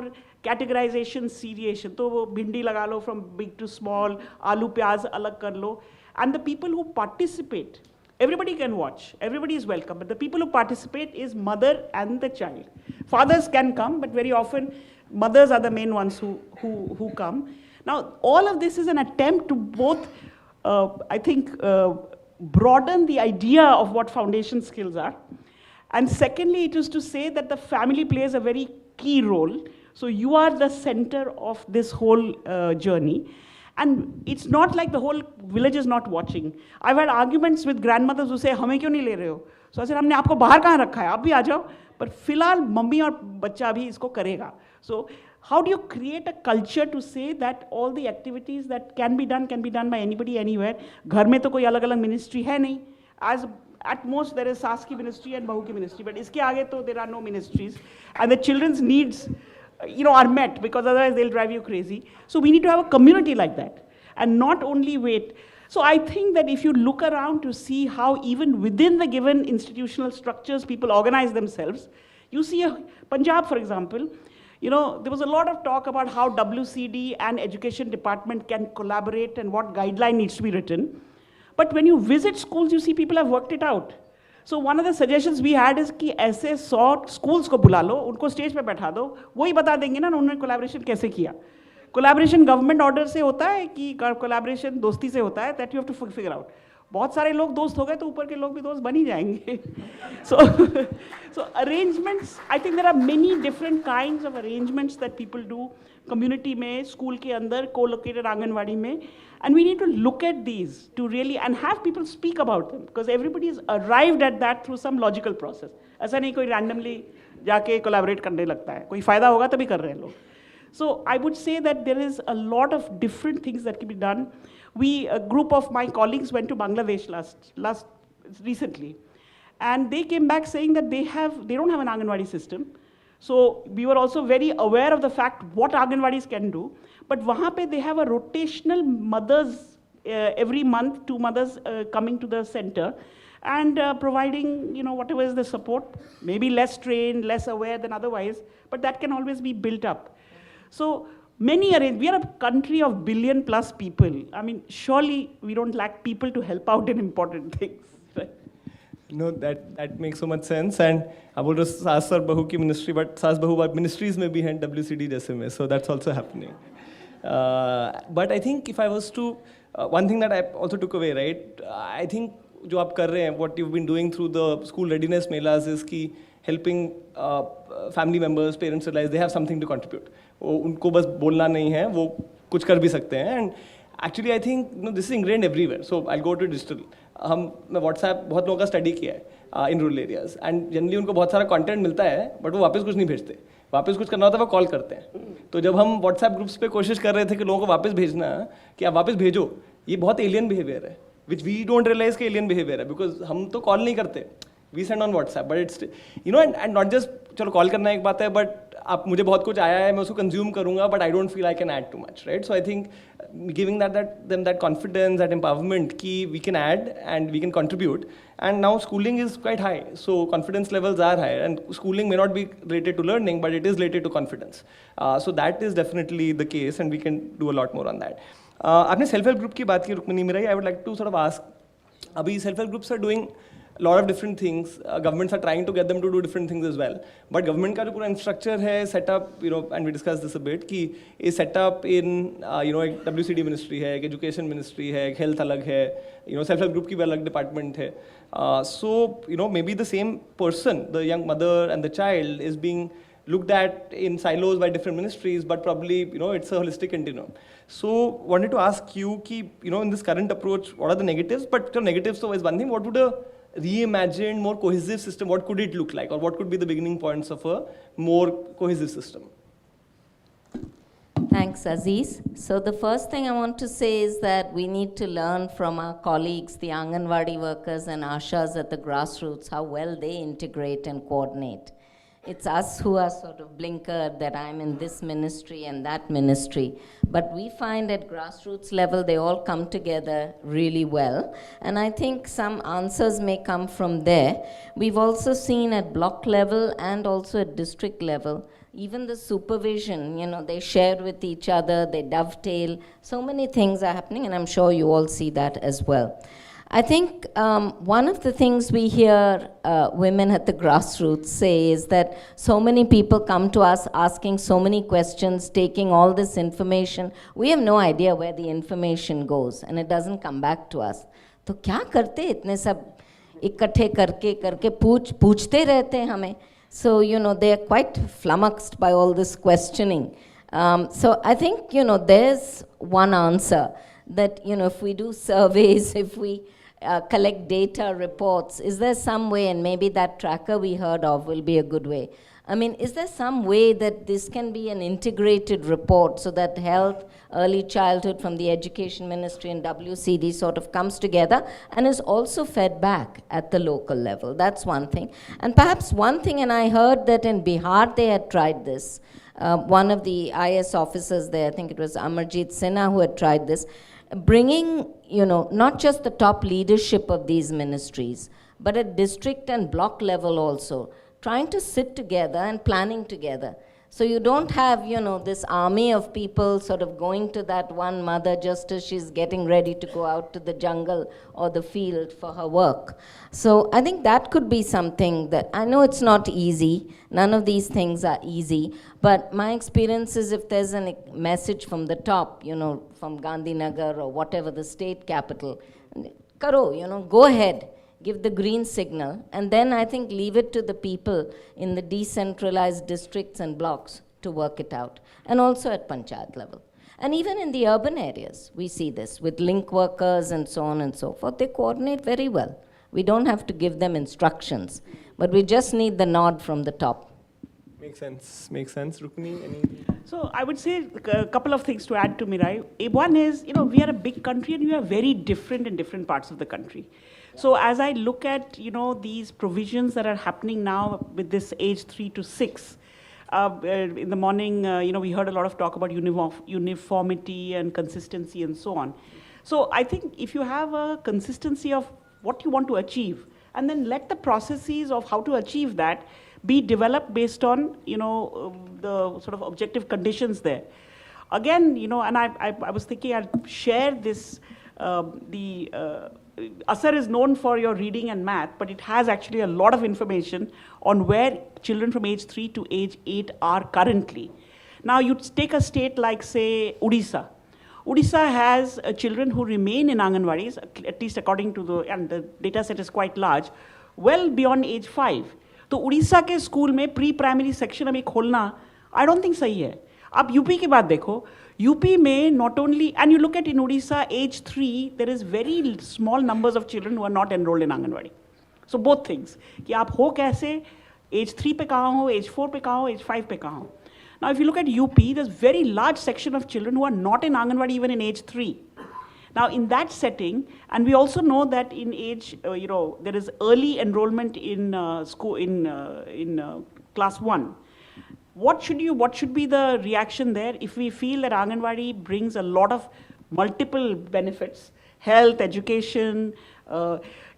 categorization, seriation. तो वो भिंडी लगा लो from big to small, आलू प्याज अलग कर लो. And the people who participate, everybody can watch, everybody is welcome, but the people who participate is mother and the child. Fathers can come, but very often mothers are the main ones who come. Now, all of this is an attempt to both, I think, broaden the idea of what foundation skills are. And secondly, it is to say that the family plays a very key role. So you are the center of this whole journey. And it's not like the whole village is not watching. I've had arguments with grandmothers who say, हमें क्यों नहीं ले रहे हो? So I said, हमने आपको बाहर कहाँ रखा है? आप भी आ जाओ. पर फिलहाल मम्मी और बच्चा भी इसको करेगा. So how do you create a culture to say that all the activities that can be done by anybody, anywhere? घर में तो कोई अलग-अलग ministry है नहीं. As at most there is सास की ministry and बहू की ministry, but इसके आगे तो there are no ministries. And the children's needs, you know, are met, because otherwise they'll drive you crazy. So we need to have a community like that and not only wait. So I think that if you look around to see how even within the given institutional structures people organize themselves, you see Punjab, for example, you know, there was a lot of talk about how WCD and education department can collaborate and what guideline needs to be written. But when you visit schools, you see people have worked it out. So one of the suggestions we had is कि ऐसे 100 schools को बुला लो, उनको stage पे बैठा दो, वही बता देंगे ना उन्होंने collaboration कैसे किया. Collaboration government order से होता है कि collaboration दोस्ती से होता है, that you have to figure out. बहुत सारे लोग दोस्त हो गए तो ऊपर के लोग भी दोस्त बन ही जाएंगे. So arrangements, I think there are many different kinds of arrangements that people do. Community में, school के अंदर, co-located आंगनवाड़ी में, and we need to look at these to really and have people speak about them, because everybody is arrived at that through some logical process. ऐसा नहीं कोई randomly जाके collaborate करने लगता है. कोई फायदा होगा तभी कर रहे हैं लोग. So I would say that there is a lot of different things that can be done. A group of my colleagues went to Bangladesh recently, and they came back saying that they don't have an Anganwadi system. So we were also very aware of the fact what Anganwadis can do. But wahan pe they have a rotational mothers every month, 2 mothers coming to the center and providing, whatever is the support, maybe less trained, less aware than otherwise, but that can always be built up. So we are a country of billion plus people. I mean, surely we don't lack people to help out in important things. Right? No, that makes so much sense. And I बोल रहा सास और बहू की ministry, but सास बहू ministries में भी हैं WCD जैसे में, so that's also happening. But I think if I was to, one thing that I also took away, right? I think जो आप कर रहे हैं, what you've been doing through the school readiness melas is कि helping family members, parents realize they have something to contribute. उनको बस बोलना नहीं है, वो कुछ कर भी सकते हैं. And actually I think this is ingrained everywhere. So I'll go to digital. मैं WhatsApp बहुत लोगों का स्टडी किया है in rural areas. And generally उनको बहुत सारा content मिलता है, but वो वापस कुछ नहीं भेजते. वापस कुछ करना होता है वो कॉल करते हैं. तो जब हम व्हाट्सएप ग्रुप्स पे कोशिश कर रहे थे कि लोगों को वापस भेजना, कि आप वापस भेजो, ये बहुत एलियन बिहेवियर है, विच वी डोंट रियलाइज कि एलियन बिहेवियर है, बिकॉज हम तो कॉल नहीं करते, we send on WhatsApp, but it's and not just चलो कॉल करना एक बात है, बट आप मुझे बहुत कुछ आया है मैं उसको कंज्यूम करूंगा, but I don't feel I can add too much, right? So I think giving that confidence, that empowerment ki we can add and we can contribute, and now schooling is quite high, so confidence levels are high, and schooling may not be related to learning, but it is related to confidence. So that is definitely the case, and we can do a lot more on that. आपने self help group की बात की Rukmini Meera, I would like to sort of ask, अभी self help groups are doing a lot of different things. Governments are trying to get them to do different things as well. But government का जो पूरा infrastructure है, set up, and we discussed this a bit, कि ये set up in, एक WCD ministry है, एक education ministry है, एक health अलग है, self help group की भी अलग department है. So, maybe the same person, the young mother and the child, is being looked at in silos by different ministries, but probably, it's a holistic continuum. So, wanted to ask you, ki, in this current approach, what are the negatives? But negatives so is one thing. What would a reimagined, more cohesive system, what could it look like? Or what could be the beginning points of a more cohesive system? Thanks, Aziz. So the first thing I want to say is that we need to learn from our colleagues, the Anganwadi workers and Ashas at the grassroots, how well they integrate and coordinate. It's us who are sort of blinkered that I'm in this ministry and that ministry. But we find at grassroots level, they all come together really well. And I think some answers may come from there. We've also seen at block level and also at district level, even the supervision, they share with each other, they dovetail. So many things are happening, and I'm sure you all see that as well. I think one of the things we hear women at the grassroots say is that so many people come to us asking so many questions, taking all this information. We have no idea where the information goes, and it doesn't come back to us. तो क्या करते इतने सब इकट्ठे करके पूछते रहते हैं हमें. So, they are quite flummoxed by all this questioning. So I think, there's one answer that, if we do surveys, if we collect data reports, is there some way, and maybe that tracker we heard of will be a good way. I mean, is there some way that this can be an integrated report so that health, early childhood from the education ministry and WCD sort of comes together and is also fed back at the local level? That's one thing. And perhaps one thing, and I heard that in Bihar they had tried this. One of the IS officers there, I think it was Amarjit Sinha who had tried this, bringing, not just the top leadership of these ministries, but at district and block level also, trying to sit together and planning together. So you don't have, this army of people sort of going to that one mother just as she's getting ready to go out to the jungle or the field for her work. So I think that could be something that, I know it's not easy, none of these things are easy, but my experience is if there's a message from the top, from Gandhinagar or whatever the state capital, karo, go ahead. Give the green signal, and then I think leave it to the people in the decentralized districts and blocks to work it out, and also at panchayat level. And even in the urban areas, we see this with link workers and so on and so forth. They coordinate very well. We don't have to give them instructions, but we just need the nod from the top. Makes sense. Rukmini, any? So I would say a couple of things to add to Mirai. One is, we are a big country and we are very different in different parts of the country. So as I look at, these provisions that are happening now with this age 3 to 6, In the morning, we heard a lot of talk about uniformity and consistency and so on. So I think if you have a consistency of what you want to achieve, and then let the processes of how to achieve that be developed based on, the sort of objective conditions there. Again, and I was thinking I'll share this, Asar is known for your reading and math, but it has actually a lot of information on where children from age 3 to age 8 are currently. Now, you take a state like, say, Odisha. Odisha has children who remain in Anganwadis, at least according to and the data set is quite large, well beyond age 5. So, Odisha ke school mein pre-primary section abhi kholna, I don't think sahi hai. Ab UP ki baat dekho, UP may not only, and you look at in Odisha, age 3, there is very small numbers of children who are not enrolled in Anganwadi. So both things, कि आप हो कैसे, age 3 पे कहाँ हो, age 4 पे कहाँ हो, age 5 पे कहाँ हो. Now if you look at UP, there's very large section of children who are not in Anganwadi even in age 3. Now in that setting, and we also know that in age, there is early enrollment in school, in class 1. What should be the reaction there if we feel that Anganwadi brings a lot of multiple benefits, health, education,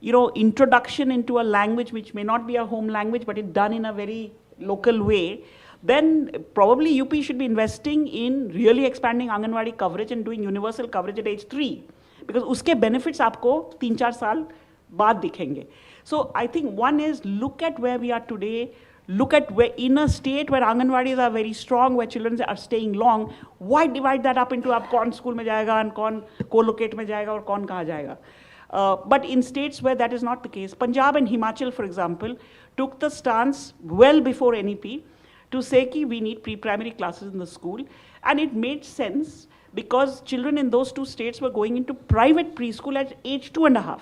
introduction into a language which may not be a home language, but it's done in a very local way, then probably UP should be investing in really expanding Anganwadi coverage and doing universal coverage at age 3. Because uske benefits aapko 3-4 saal baad dikhenge. So I think one is look at where we are today, look at where in a state where Anganwadis are very strong, where children are staying long, why divide that up into ab kaun school mein jayega and kaun co-locate mein jayega or kaun kahan jayega. But in states where that is not the case, Punjab and Himachal, for example, took the stance well before NEP to say ki we need pre-primary classes in the school, and it made sense because children in those two states were going into private preschool at age 2.5.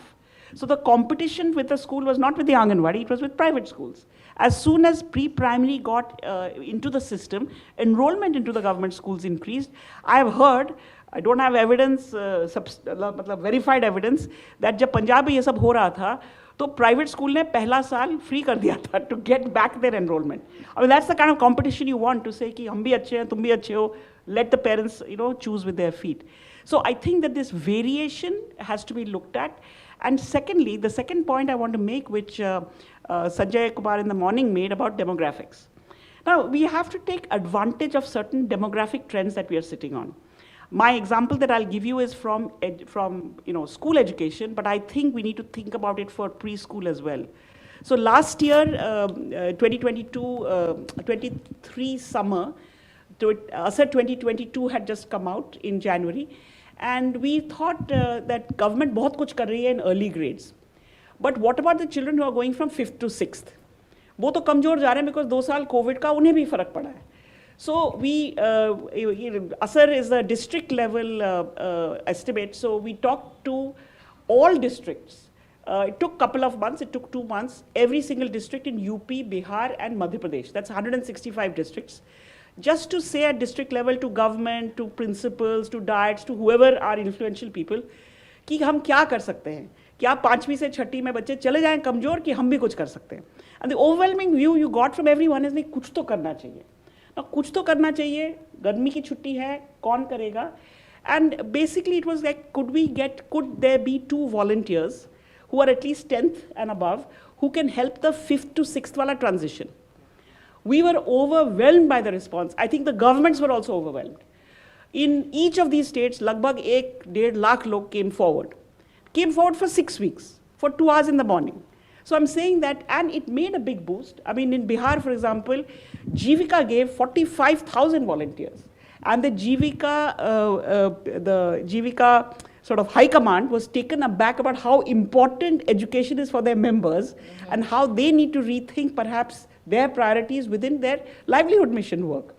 So the competition with the school was not with the Anganwadi, it was with private schools. As soon as pre-primary got into the system, enrollment into the government schools increased. I have heard, I don't have evidence, verified evidence, that जब पंजाब में ये सब हो रहा था, तो private school ने पहला साल free कर दिया था to get back their enrollment. I mean, that's the kind of competition you want to say कि हम भी अच्छे हैं, तुम भी अच्छे हो. Let the parents, choose with their feet. So I think that this variation has to be looked at. And secondly, the second point I want to make, which Sanjay Kumar in the morning made about demographics. Now, we have to take advantage of certain demographic trends that we are sitting on. My example that I'll give you is from school education, but I think we need to think about it for preschool as well. So last year, 2022-23 summer, ASAR 2022 had just come out in January. And we thought that government बहुत कुछ कर रही है in early grades. But what about the children who are going from 5th to 6th? वो तो कमजोर जा रहे हैं because 2 साल COVID का उन्हें भी फर्क पड़ा है. So we, ASAR is a district level estimate. So we talked to all districts. It took a couple of months, it took 2 months. Every single district in UP, Bihar and Madhya Pradesh. That's 165 districts. Just to say at district level to government, to principals, to dietes, to whoever are influential people, कि हम क्या कर सकते हैं? कि आप 5वीं से 6वीं में बच्चे चले जाएं कमजोर कि हम भी कुछ कर सकते हैं. And the overwhelming view you got from everyone is नहीं कुछ तो करना चाहिए. Now कुछ तो करना चाहिए. गर्मी की छुट्टी है, कौन करेगा? And basically it was like, could there be 2 volunteers who are at least 10th and above who can help the 5th to 6th wala transition? We were overwhelmed by the response. I think the governments were also overwhelmed. In each of these states, lagbhag 1.5 lakh log came forward for 6 weeks, for 2 hours in the morning. So I'm saying that, and it made a big boost. I mean, in Bihar, for example, Jivika gave 45,000 volunteers. And the Jivika sort of high command was taken aback about how important education is for their members and how they need to rethink perhaps their priorities within their livelihood mission work.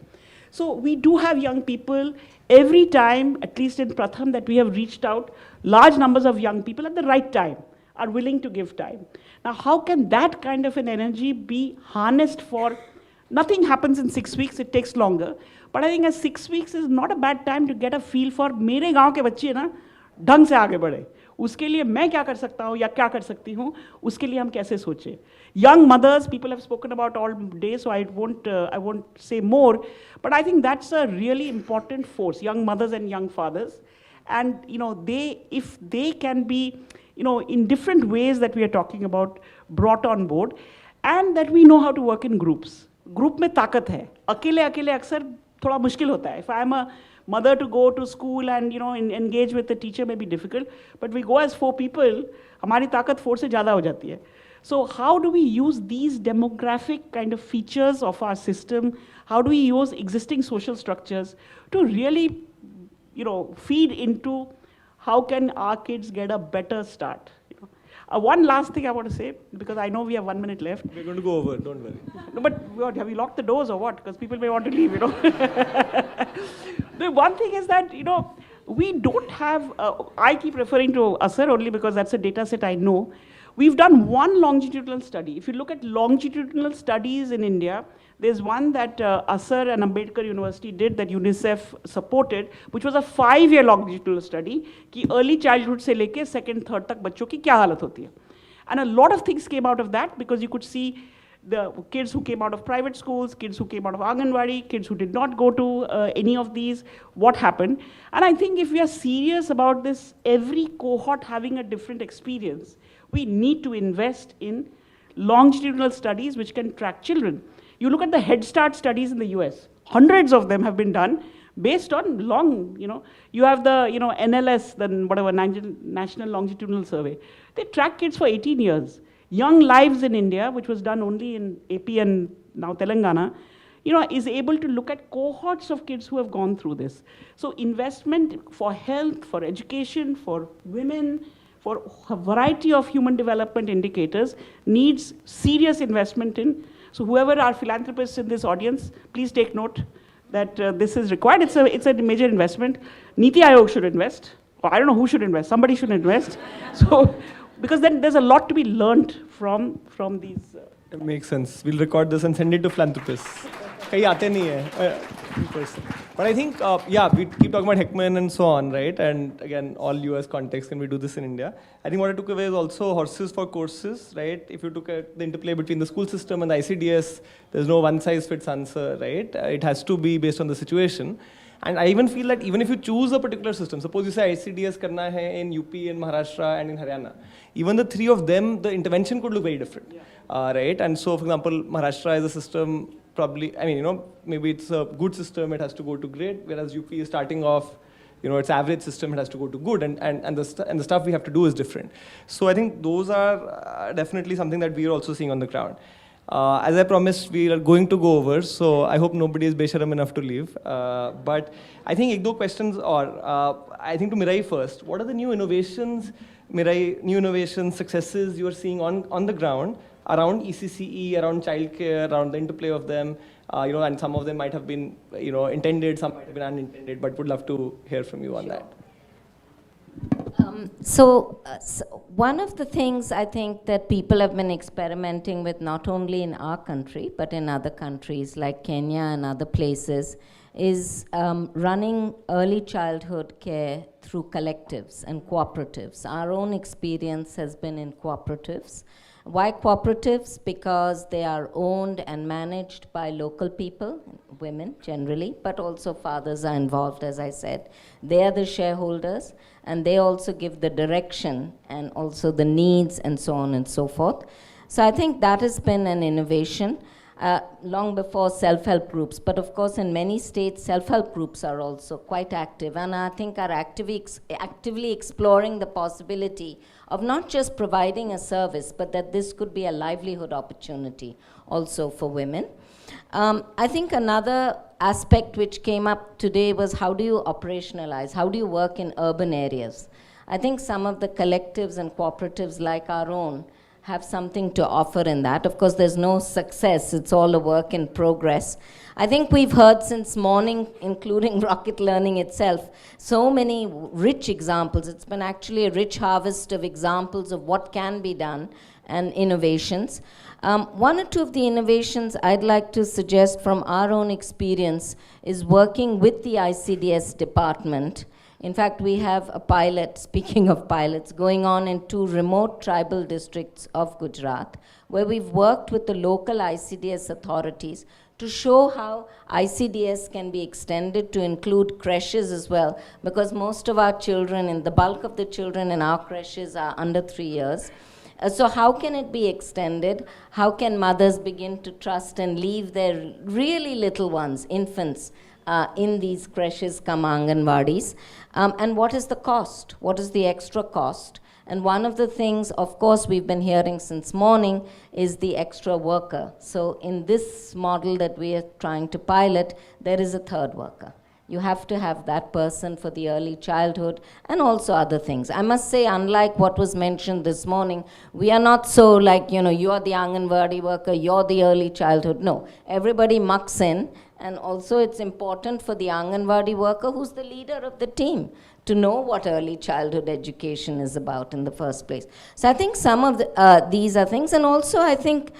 So we do have young people. Every time, at least in Pratham, that we have reached out, large numbers of young people at the right time are willing to give time. Now, how can that kind of an energy be harnessed for, nothing happens in 6 weeks, it takes longer. But I think 6 weeks is not a bad time to get a feel for, मेरे गांव के बच्चे ना ढंग से आगे बढ़े. उसके लिए मैं क्या कर सकता हूँ या क्या कर सकती हूँ, उसके लिए हम कैसे सोचें. Young mothers, people have spoken about all day, so I won't say more, but I think that's a really important force, young mothers and young fathers. And if they can be, in different ways that we are talking about, brought on board, and that we know how to work in groups. Group में ताकत है. अकेले अक्सर थोड़ा मुश्किल होता है. If I am a mother to go to school and engage with the teacher may be difficult, but we go as 4 people, हमारी ताकत 4 से ज़्यादा हो जाती है. So how do we use these demographic kind of features of our system? How do we use existing social structures to really, feed into how can our kids get a better start? One last thing I want to say, because I know we have 1 minute left. We're going to go over, don't worry. No, but what, have you locked the doors or what? Because people may want to leave, The one thing is that, we don't have, I keep referring to ASAR only because that's a data set I know. We've done one longitudinal study. If you look at longitudinal studies in India, there's one that ASAR and Ambedkar University did that UNICEF supported, which was a 5-year longitudinal study कि early childhood से लेके second, third तक बच्चों की क्या हालत होती है. And a lot of things came out of that because you could see the kids who came out of private schools, kids who came out of Anganwadi, kids who did not go to any of these, what happened. And I think if we are serious about this, every cohort having a different experience, we need to invest in longitudinal studies which can track children. You look at the Head Start studies in the US, hundreds of them have been done based on long, you have the, NLS, then whatever, National Longitudinal Survey. They track kids for 18 years. Young Lives in India, which was done only in AP and now Telangana, is able to look at cohorts of kids who have gone through this. So investment for health, for education, for women, for a variety of human development indicators needs serious investment in. So whoever are philanthropists in this audience, please take note that this is required. It's a major investment. Niti Aayog should invest. Or I don't know who should invest. Somebody should invest. So, because then there's a lot to be learned from these. It makes sense. We'll record this and send it to philanthropists. Kahi aate nahi hai. But I think, we keep talking about Heckman and so on, right? And again, all US context, can we do this in India? I think what I took away is also horses for courses, right? If you took the interplay between the school system and the ICDS, there's no one-size-fits answer, right? It has to be based on the situation. And I even feel that even if you choose a particular system, suppose you say ICDS karna hai in UP, in Maharashtra, and in Haryana, even the 3 of them, the intervention could look very different, right? And so, for example, Maharashtra is a system, probably, maybe it's a good system, it has to go to great, whereas UP is starting off, its average system, it has to go to good, and the stuff we have to do is different. So I think those are definitely something that we are also seeing on the ground. As I promised, we are going to go over, so I hope nobody is besharam enough to leave. But I think 1-2 questions, or I think to Mirai first. What are the new innovations, Mirai, new innovations, successes you are seeing on the ground around ECCE, around childcare, around the interplay of them? And some of them might have been, intended, some might have been unintended, but would love to hear from you on that. So one of the things I think that people have been experimenting with, not only in our country, but in other countries like Kenya and other places, is running early childhood care through collectives and cooperatives. Our own experience has been in cooperatives. Why cooperatives? Because they are owned and managed by local people, women generally, but also fathers are involved, as I said. They are the shareholders, and they also give the direction and also the needs and so on and so forth. So I think that has been an innovation long before self-help groups. But of course, in many states, self-help groups are also quite active, and I think are actively exploring the possibility of not just providing a service, but that this could be a livelihood opportunity also for women. I think another aspect which came up today was how do you operationalize, how do you work in urban areas? I think some of the collectives and cooperatives like our own have something to offer in that. Of course, there's no success, it's all a work in progress. I think we've heard since morning, including Rocket Learning itself, so many rich examples. It's been actually a rich harvest of examples of what can be done and innovations. 1 or 2 of the innovations I'd like to suggest from our own experience is working with the ICDS department In fact, we have a pilot, speaking of pilots, going on in 2 remote tribal districts of Gujarat, where we've worked with the local ICDS authorities to show how ICDS can be extended to include creches as well, because most of our children, and the bulk of the children in our creches are under 3 years. So how can it be extended? How can mothers begin to trust and leave their really little ones, infants, in these creches come Anganwadis? And what is the cost? What is the extra cost? And one of the things, of course, we've been hearing since morning is the extra worker. So in this model that we are trying to pilot, there is a third worker. You have to have that person for the early childhood and also other things. I must say, unlike what was mentioned this morning, we are not so like, you're the Anganwadi worker, you're the early childhood. No, everybody mucks in. And also it's important for the Anganwadi worker, who's the leader of the team, to know what early childhood education is about in the first place. So I think some of these are things, and also I think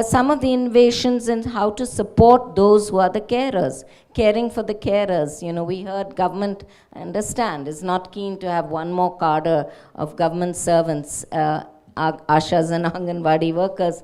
some of the innovations in how to support those who are the carers, caring for the carers. We heard government, I understand, is not keen to have one more cadre of government servants, Ashas and Anganwadi workers.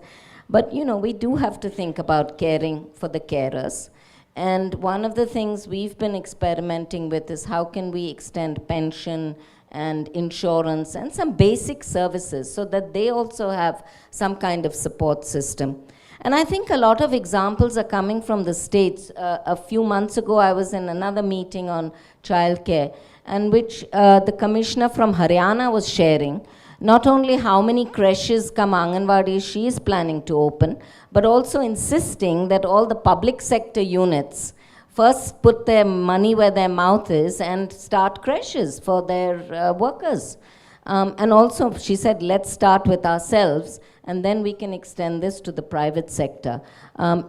But, we do have to think about caring for the carers. And one of the things we've been experimenting with is how can we extend pension and insurance and some basic services so that they also have some kind of support system. And I think a lot of examples are coming from the States. A few months ago, I was in another meeting on childcare, and which the commissioner from Haryana was sharing not only how many creches come Anganwadi she is planning to open, but also insisting that all the public sector units first put their money where their mouth is and start creches for their workers. And also, she said, let's start with ourselves, and then we can extend this to the private sector.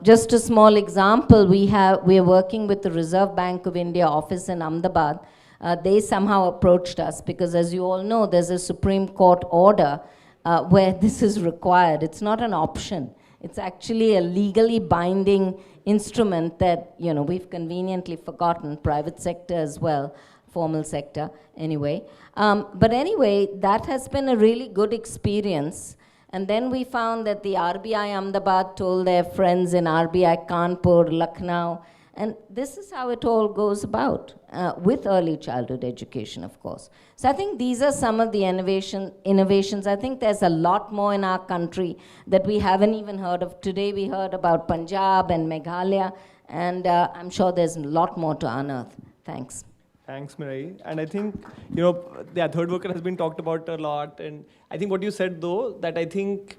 Just a small example, we are working with the Reserve Bank of India office in Ahmedabad. They somehow approached us because, as you all know, there's a Supreme Court order where this is required. It's not an option. It's actually a legally binding instrument that, we've conveniently forgotten, private sector as well, formal sector, anyway. But anyway, that has been a really good experience. And then we found that the RBI Ahmedabad told their friends in RBI Kanpur, Lucknow, and this is how it all goes about, with early childhood education, of course. So I think these are some of the innovations. I think there's a lot more in our country that we haven't even heard of. Today we heard about Punjab and Meghalaya, and I'm sure there's a lot more to unearth. Thanks. Thanks, Mirai. And I think, the third worker has been talked about a lot. And I think what you said, though, that I think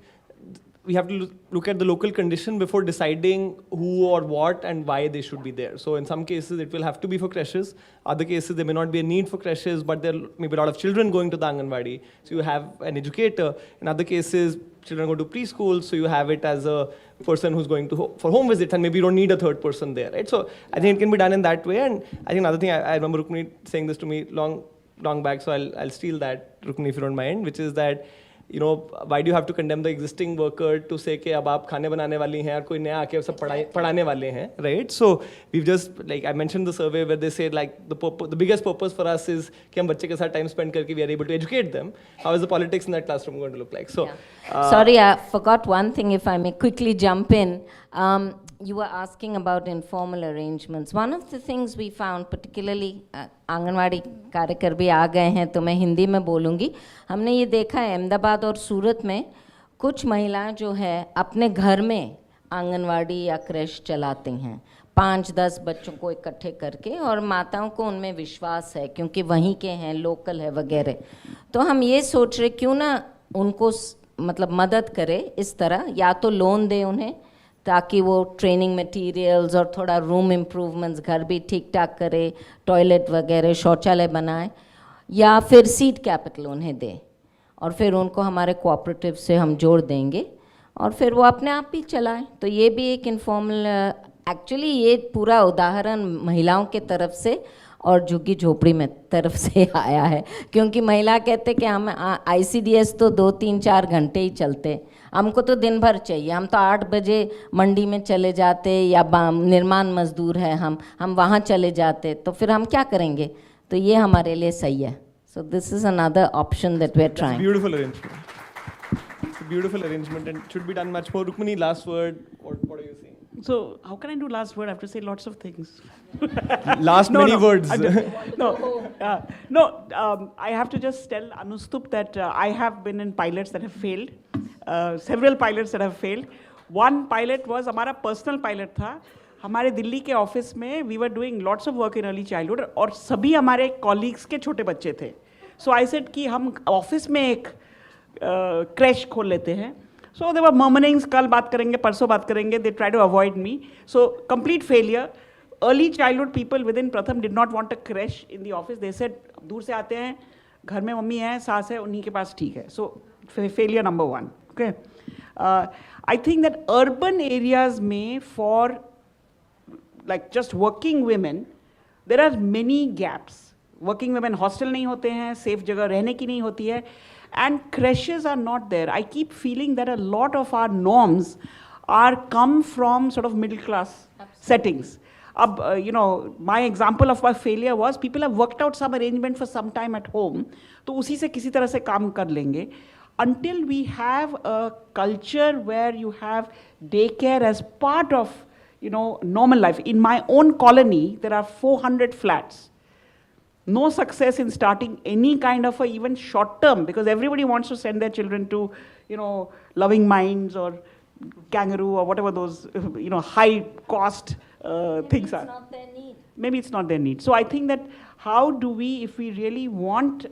we have to look at the local condition before deciding who or what and why they should be there. So in some cases, it will have to be for creches. Other cases, there may not be a need for creches, but there may be a lot of children going to the Anganwadi. So you have an educator. In other cases, children go to preschool, so you have it as a person who's going to for home visits, and maybe you don't need a third person there, right? So I think it can be done in that way. And I think another thing, I remember Rukmini saying this to me long back, so I'll steal that, Rukmini, if you don't mind, which is that, why do you have to condemn the existing worker to say कि अब आप खाने बनाने वाली हैं और कोई नया आके सब पढ़ाने वाले हैं, right? So we've just, like I mentioned the survey where they said like the biggest purpose for us is कि हम बच्चे के साथ time spend करके we are able to educate them. How is the politics in that classroom going to look like? So, sorry, I forgot one thing, if I may quickly jump in. You were asking about informal arrangements. One of the things we found, particularly anganwadi कार्यकर भी आ गए हैं तो मैं हिंदी में बोलूँगी, हमने ये देखा है अहमदाबाद और सूरत में कुछ महिलाएं जो है अपने घर में आंगनवाड़ी या क्रेश चलाती हैं 5-10 बच्चों को इकट्ठे करके, और माताओं को उनमें विश्वास है क्योंकि वहीं के हैं, लोकल है वगैरह. तो हम ये सोच रहे क्यों ना उनको मतलब मदद करे इस तरह, या तो लोन दे उन्हें ताकि वो ट्रेनिंग मटेरियल्स और थोड़ा रूम इम्प्रूवमेंट्स घर भी ठीक ठाक करे, टॉयलेट वगैरह शौचालय बनाए, या फिर सीड कैपिटल उन्हें दे और फिर उनको हमारे कोऑपरेटिव से हम जोड़ देंगे और फिर वो अपने आप ही चलाएं. तो ये भी एक इनफॉर्मल, एक्चुअली ये पूरा उदाहरण महिलाओं के तरफ से और झुग्गी झोपड़ी में तरफ से आया है, क्योंकि महिला कहते कि हम ICDS तो 2-3-4 घंटे ही चलते, हमको तो दिन भर चाहिए, हम तो 8 बजे मंडी में चले जाते, या निर्माण मजदूर है हम वहाँ चले जाते, तो फिर हम क्या करेंगे. तो तो ये हमारे लिए सही है. So this is another option that we're trying. Beautiful arrangement. It's a beautiful arrangement and should be done much more. Rukmini, last word. What are you saying? So how can I do last word? I have to say lots of things. Many words. I have to just tell Anustup that I have been in pilots that have failed. Several pilots that have failed. One pilot was हमारा personal pilot था. हमारे दिल्ली के office में we were doing lots of work in early childhood और सभी हमारे colleagues के छोटे बच्चे थे. So I said कि हम ऑफिस में एक क्रैश खोल लेते हैं. So there were murmurings, कल बात करेंगे, परसों बात करेंगे. They tried to avoid me. So complete failure. Early childhood people within Pratham did not want a crash in the office. They said दूर से आते हैं, घर में मम्मी है, सास है, उन्हीं के पास ठीक है. So failure number one. Okay. I think that urban areas may for like just working women, there are many gaps. Working women hostel नहीं होते हैं, safe जगह रहने की नहीं होती है, and crashes are not there. I keep feeling that a lot of our norms are come from sort of middle class settings. My example of my failure was people have worked out some arrangement for some time at home, तो उसी से किसी तरह से काम कर लेंगे. Until we have a culture where you have daycare as part of normal life. In my own colony, there are 400 flats. No success in starting any kind of even short term because everybody wants to send their children to, Loving Minds or Kangaroo or whatever those, high cost things are. Not their need. Maybe it's not their need. So I think that how do we, if we really want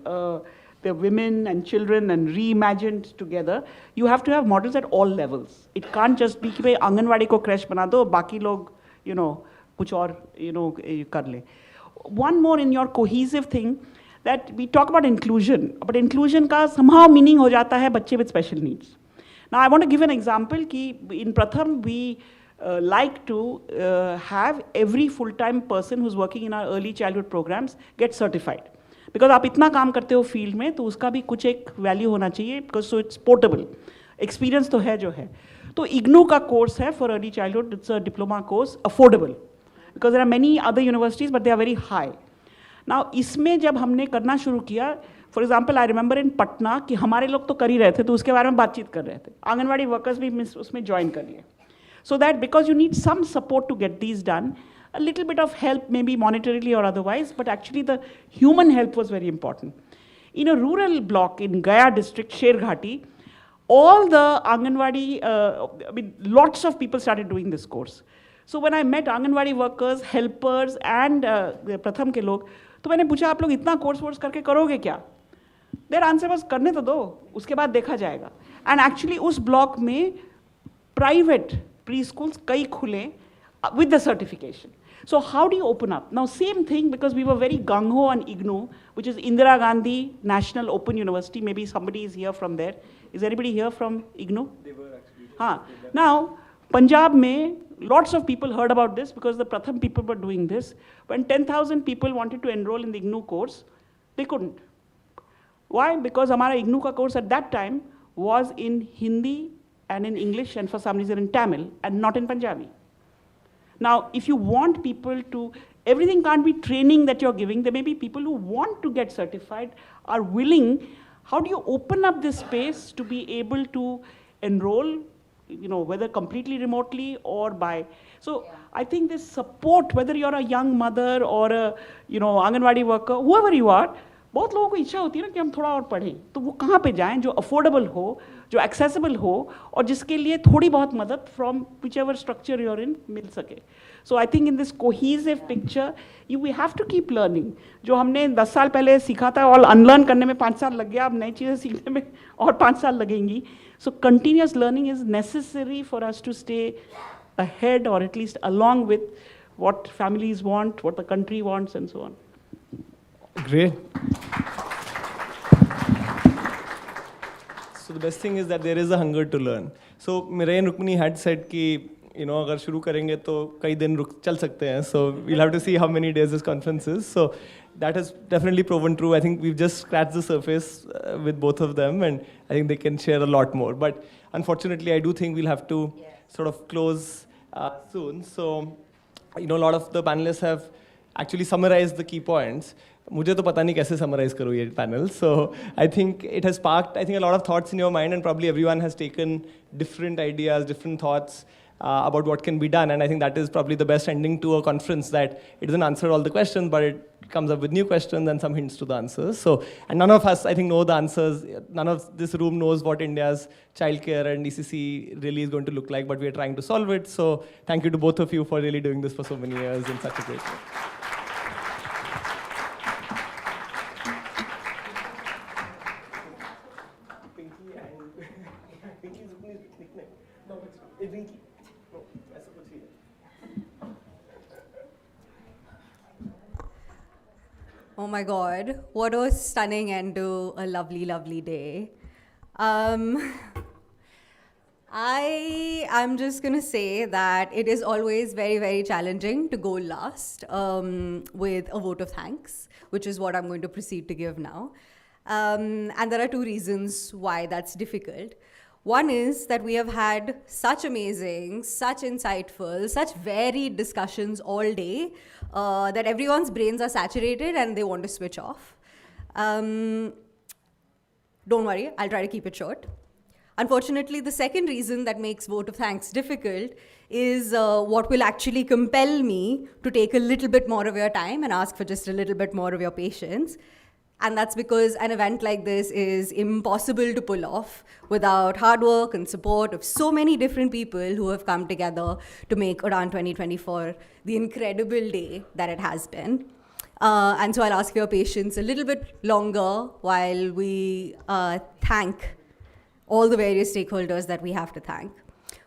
the women and children and reimagined together, you have to have models at all levels. It can't just be कि भाई आंगनवाड़ी को crash बना दो, बाकी लोग, कुछ और, कर ले. One more in your cohesive thing, that we talk about inclusion, but inclusion का somehow meaning हो जाता है बच्चे with special needs. Now I want to give an example कि in Pratham we like to have every full-time person who's working in our early childhood programs get certified. Because आप इतना काम करते हो फील्ड में तो उसका भी कुछ एक वैल्यू होना चाहिए because so it's portable. Experience तो है जो है. तो इग्नू का कोर्स है for early childhood. It's a diploma course, affordable because there are many other universities but they are very high. Now इसमें जब हमने करना शुरू किया, for example I remember in Patna कि हमारे लोग तो कर ही रहे थे तो उसके बारे में बातचीत कर रहे थे. आंगनवाड़ी वर्कर्स भी उसमें ज्वाइन कर लिए. So that because you need some support to get these done, a little bit of help maybe monetarily or otherwise, but actually the human help was very important. In a rural block in Gaya district, Sherghati, all the Anganwadi, lots of people started doing this course. So when I met Anganwadi workers, helpers and Pratham ke log, तो मैंने पूछा आप लोग इतना course verse करके करोगे क्या? Their answer was करने तो दो, उसके बाद देखा जाएगा. And actually उस block में private preschools कई खुले with the certification. So how do you open up? Now same thing because we were very gung-ho on IGNOU, which is Indira Gandhi National Open University. Maybe somebody is here from there. Is anybody here from IGNOU? They were actually. Now, Punjab mein, lots of people heard about this because the Pratham people were doing this. When 10,000 people wanted to enroll in the IGNOU course, they couldn't. Why? Because our IGNOU ka course at that time was in Hindi and in English and for some reason in Tamil and not in Punjabi. Now, if you want people to, everything can't be training that you're giving. There may be people who want to get certified, are willing. How do you open up this space to be able to enroll, whether completely remotely or by? So I think this support, whether you're a young mother or a, Anganwadi worker, whoever you are, बहुत लोगों को इच्छा होती है ना कि हम थोड़ा और पढ़ें. तो वो कहाँ पे जाएं जो अफोर्डेबल हो, जो एक्सेसिबल हो और जिसके लिए थोड़ी बहुत मदद from whichever structure you're in मिल सके. So I think in this cohesive picture, we have to keep learning. जो हमने 10 साल पहले सीखा था और अनलर्न करने में 5 साल लग गया, अब नई चीज़ें सीखने में और 5 साल लगेंगी. So continuous learning is necessary for us to stay ahead or at least along with what families want, what the country wants and so on. Great. So the best thing is that there is a hunger to learn. So Mirai and Rukmini had said कि अगर शुरू करेंगे तो कई दिन चल सकते हैं. So we'll have to see how many days this conference is. So that has definitely proven true. I think we've just scratched the surface with both of them, and I think they can share a lot more. But unfortunately, I do think we'll have to sort of close soon. So a lot of the panelists have actually summarized the key points. मुझे तो पता नहीं कैसे summarize करूँ ये panel. So I think it has sparked, I think, a lot of thoughts in your mind, and probably everyone has taken different ideas, different thoughts about what can be done. And I think that is probably the best ending to a conference, that it doesn't answer all the questions, but it comes up with new questions and some hints to the answers. So, and none of us, I think, know the answers. None of this room knows what India's childcare and ECC really is going to look like, but we are trying to solve it. So thank you to both of you for really doing this for so many years in such a great way. Oh my God, what a stunning end to a lovely, lovely day. I'm just going to say that it is always very, very challenging to go last with a vote of thanks, which is what I'm going to proceed to give now. And there are two reasons why that's difficult. One is that we have had such amazing, such insightful, such varied discussions all day that everyone's brains are saturated and they want to switch off. Don't worry, I'll try to keep it short. Unfortunately, the second reason that makes vote of thanks difficult is what will actually compel me to take a little bit more of your time and ask for just a little bit more of your patience. And that's because an event like this is impossible to pull off without hard work and support of so many different people who have come together to make Udaan 2024 the incredible day that it has been. And so I'll ask for your patience a little bit longer while we thank all the various stakeholders that we have to thank.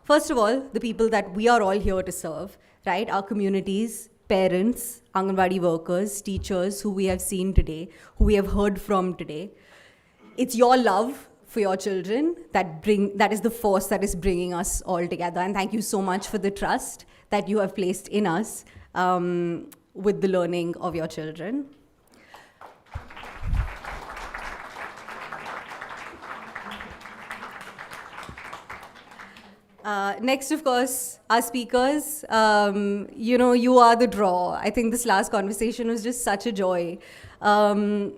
First of all, the people that we are all here to serve, right? Our communities, parents, Anganwadi workers, teachers who we have seen today, who we have heard from today. It's your love for your children that is the force that is bringing us all together. And thank you so much for the trust that you have placed in us with the learning of your children. Next, of course, our speakers. You are the draw. I think this last conversation was just such a joy. And,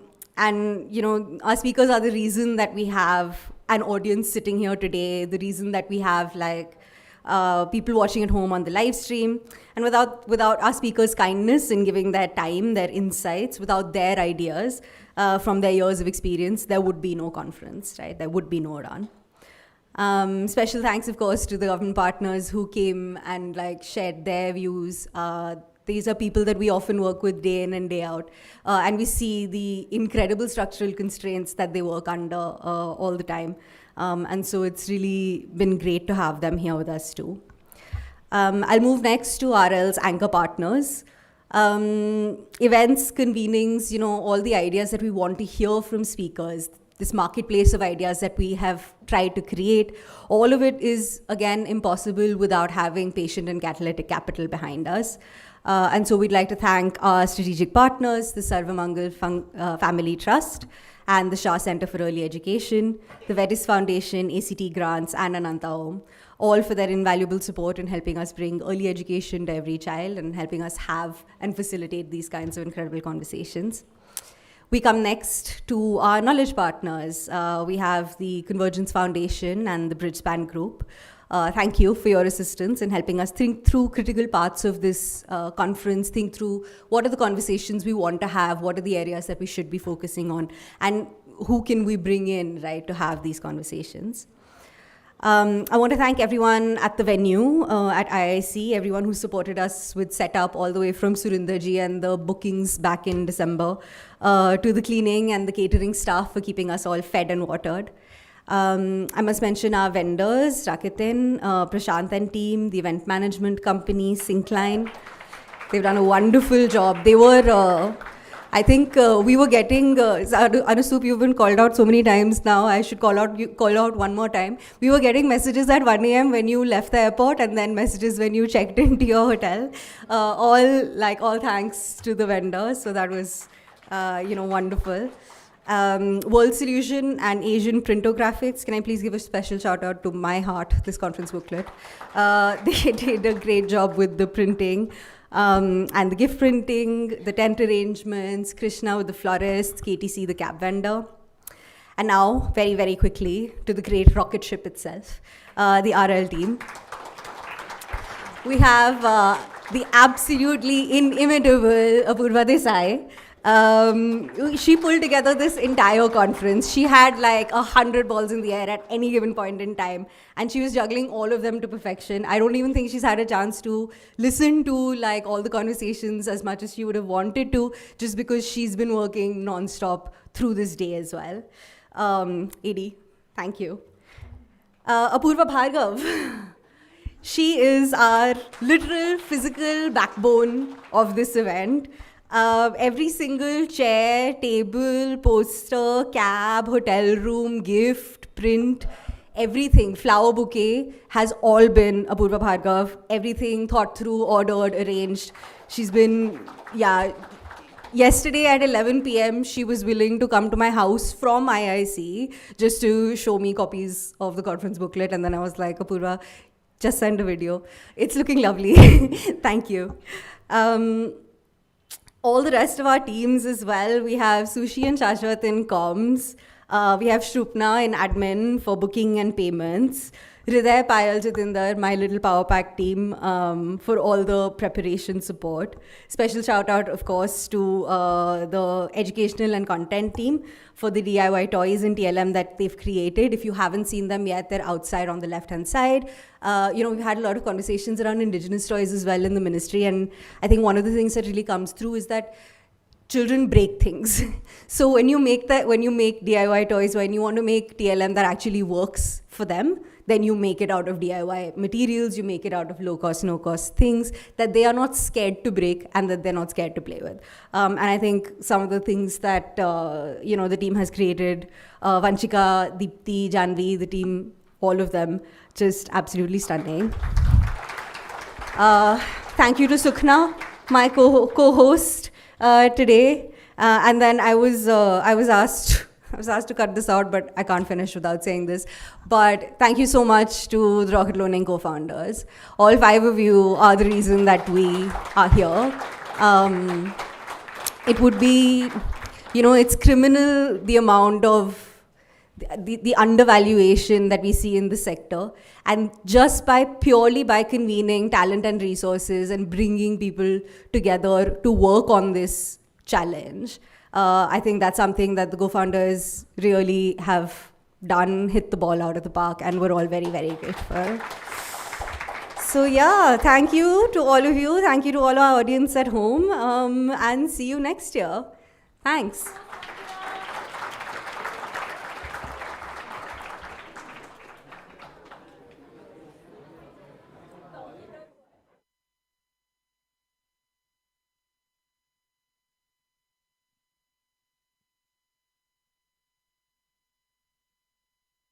our speakers are the reason that we have an audience sitting here today, the reason that we have, people watching at home on the live stream. And without our speakers' kindness in giving their time, their insights, without their ideas from their years of experience, there would be no conference, right? There would be no Udaan. Special thanks, of course, to the government partners who came and shared their views. These are people that we often work with day in and day out. And we see the incredible structural constraints that they work under all the time. And so it's really been great to have them here with us too. I'll move next to RL's anchor partners. Events, convenings, all the ideas that we want to hear from speakers, this marketplace of ideas that we have tried to create, all of it is, again, impossible without having patient and catalytic capital behind us. And so we'd like to thank our strategic partners, the Sarvamangal Family Trust, and the Shah Center for Early Education, the Vedis Foundation, ACT Grants, and Ananta Om, all for their invaluable support in helping us bring early education to every child and helping us have and facilitate these kinds of incredible conversations. We come next to our knowledge partners. We have the Convergence Foundation and the Bridgespan Group. Thank you for your assistance in helping us think through critical parts of this conference, think through what are the conversations we want to have, what are the areas that we should be focusing on, and who can we bring in, right, to have these conversations. I want to thank everyone at the venue, at IIC, everyone who supported us with setup all the way from Surinderji and the bookings back in December, to the cleaning and the catering staff for keeping us all fed and watered. I must mention our vendors, Rakitin, Prashant and team, the event management company, Syncline. They've done a wonderful job. They were... I think we were getting, Anusup, you've been called out so many times now, I should call out one more time. We were getting messages at 1 a.m. when you left the airport and then messages when you checked into your hotel. All thanks to the vendors, so that was, wonderful. World Solution and Asian Printographics, can I please give a special shout out to My Heart, this conference booklet. They did a great job with the printing. and the gift printing, the tent arrangements, Krishna with the florists, KTC, the cab vendor. And now, very, very quickly, to the great rocket ship itself, the RL team. We have the absolutely inimitable Apurva Desai. She pulled together this entire conference. She had like 100 balls in the air at any given point in time, and she was juggling all of them to perfection. I don't even think she's had a chance to listen to like all the conversations as much as she would have wanted to, just because she's been working non-stop through this day as well. Edie, thank you. Apurva Bhargav. She is our literal physical backbone of this event. Every single chair, table, poster, cab, hotel room, gift, print, everything, flower bouquet has all been Apurva Bhargav. Everything thought through, ordered, arranged. She's been, yesterday at 11 p.m. she was willing to come to my house from IIC just to show me copies of the conference booklet, and then I was like, Apurva, just send a video. It's looking lovely. Thank you. All the rest of our teams as well. We have Sushi and Shashwat in comms. We have Shrupna in admin for booking and payments. Hriday, Payal, Jatinder, my little Power Pack team for all the preparation support. Special shout out, of course, to the educational and content team for the DIY toys in TLM that they've created. If you haven't seen them yet, they're outside on the left-hand side. We've had a lot of conversations around indigenous toys as well in the ministry, and I think one of the things that really comes through is that children break things. So when you make DIY toys, when you want to make TLM that actually works for them, then you make it out of DIY materials, you make it out of low-cost, no-cost things that they are not scared to break and that they're not scared to play with. And I think some of the things that the team has created, Vanchika, Deepti, Janvi, the team, all of them, just absolutely stunning. Thank you to Sukhna, my co-host today. And then I was asked to cut this out, but I can't finish without saying this. But thank you so much to the Rocket Learning co-founders. All 5 of you are the reason that we are here. It would be, it's criminal the amount of the undervaluation that we see in the sector. And just purely by convening talent and resources and bringing people together to work on this challenge, I think that's something that the co-founders really have done, hit the ball out of the park, and we're all very, very grateful. So thank you to all of you. Thank you to all our audience at home, and see you next year. Thanks.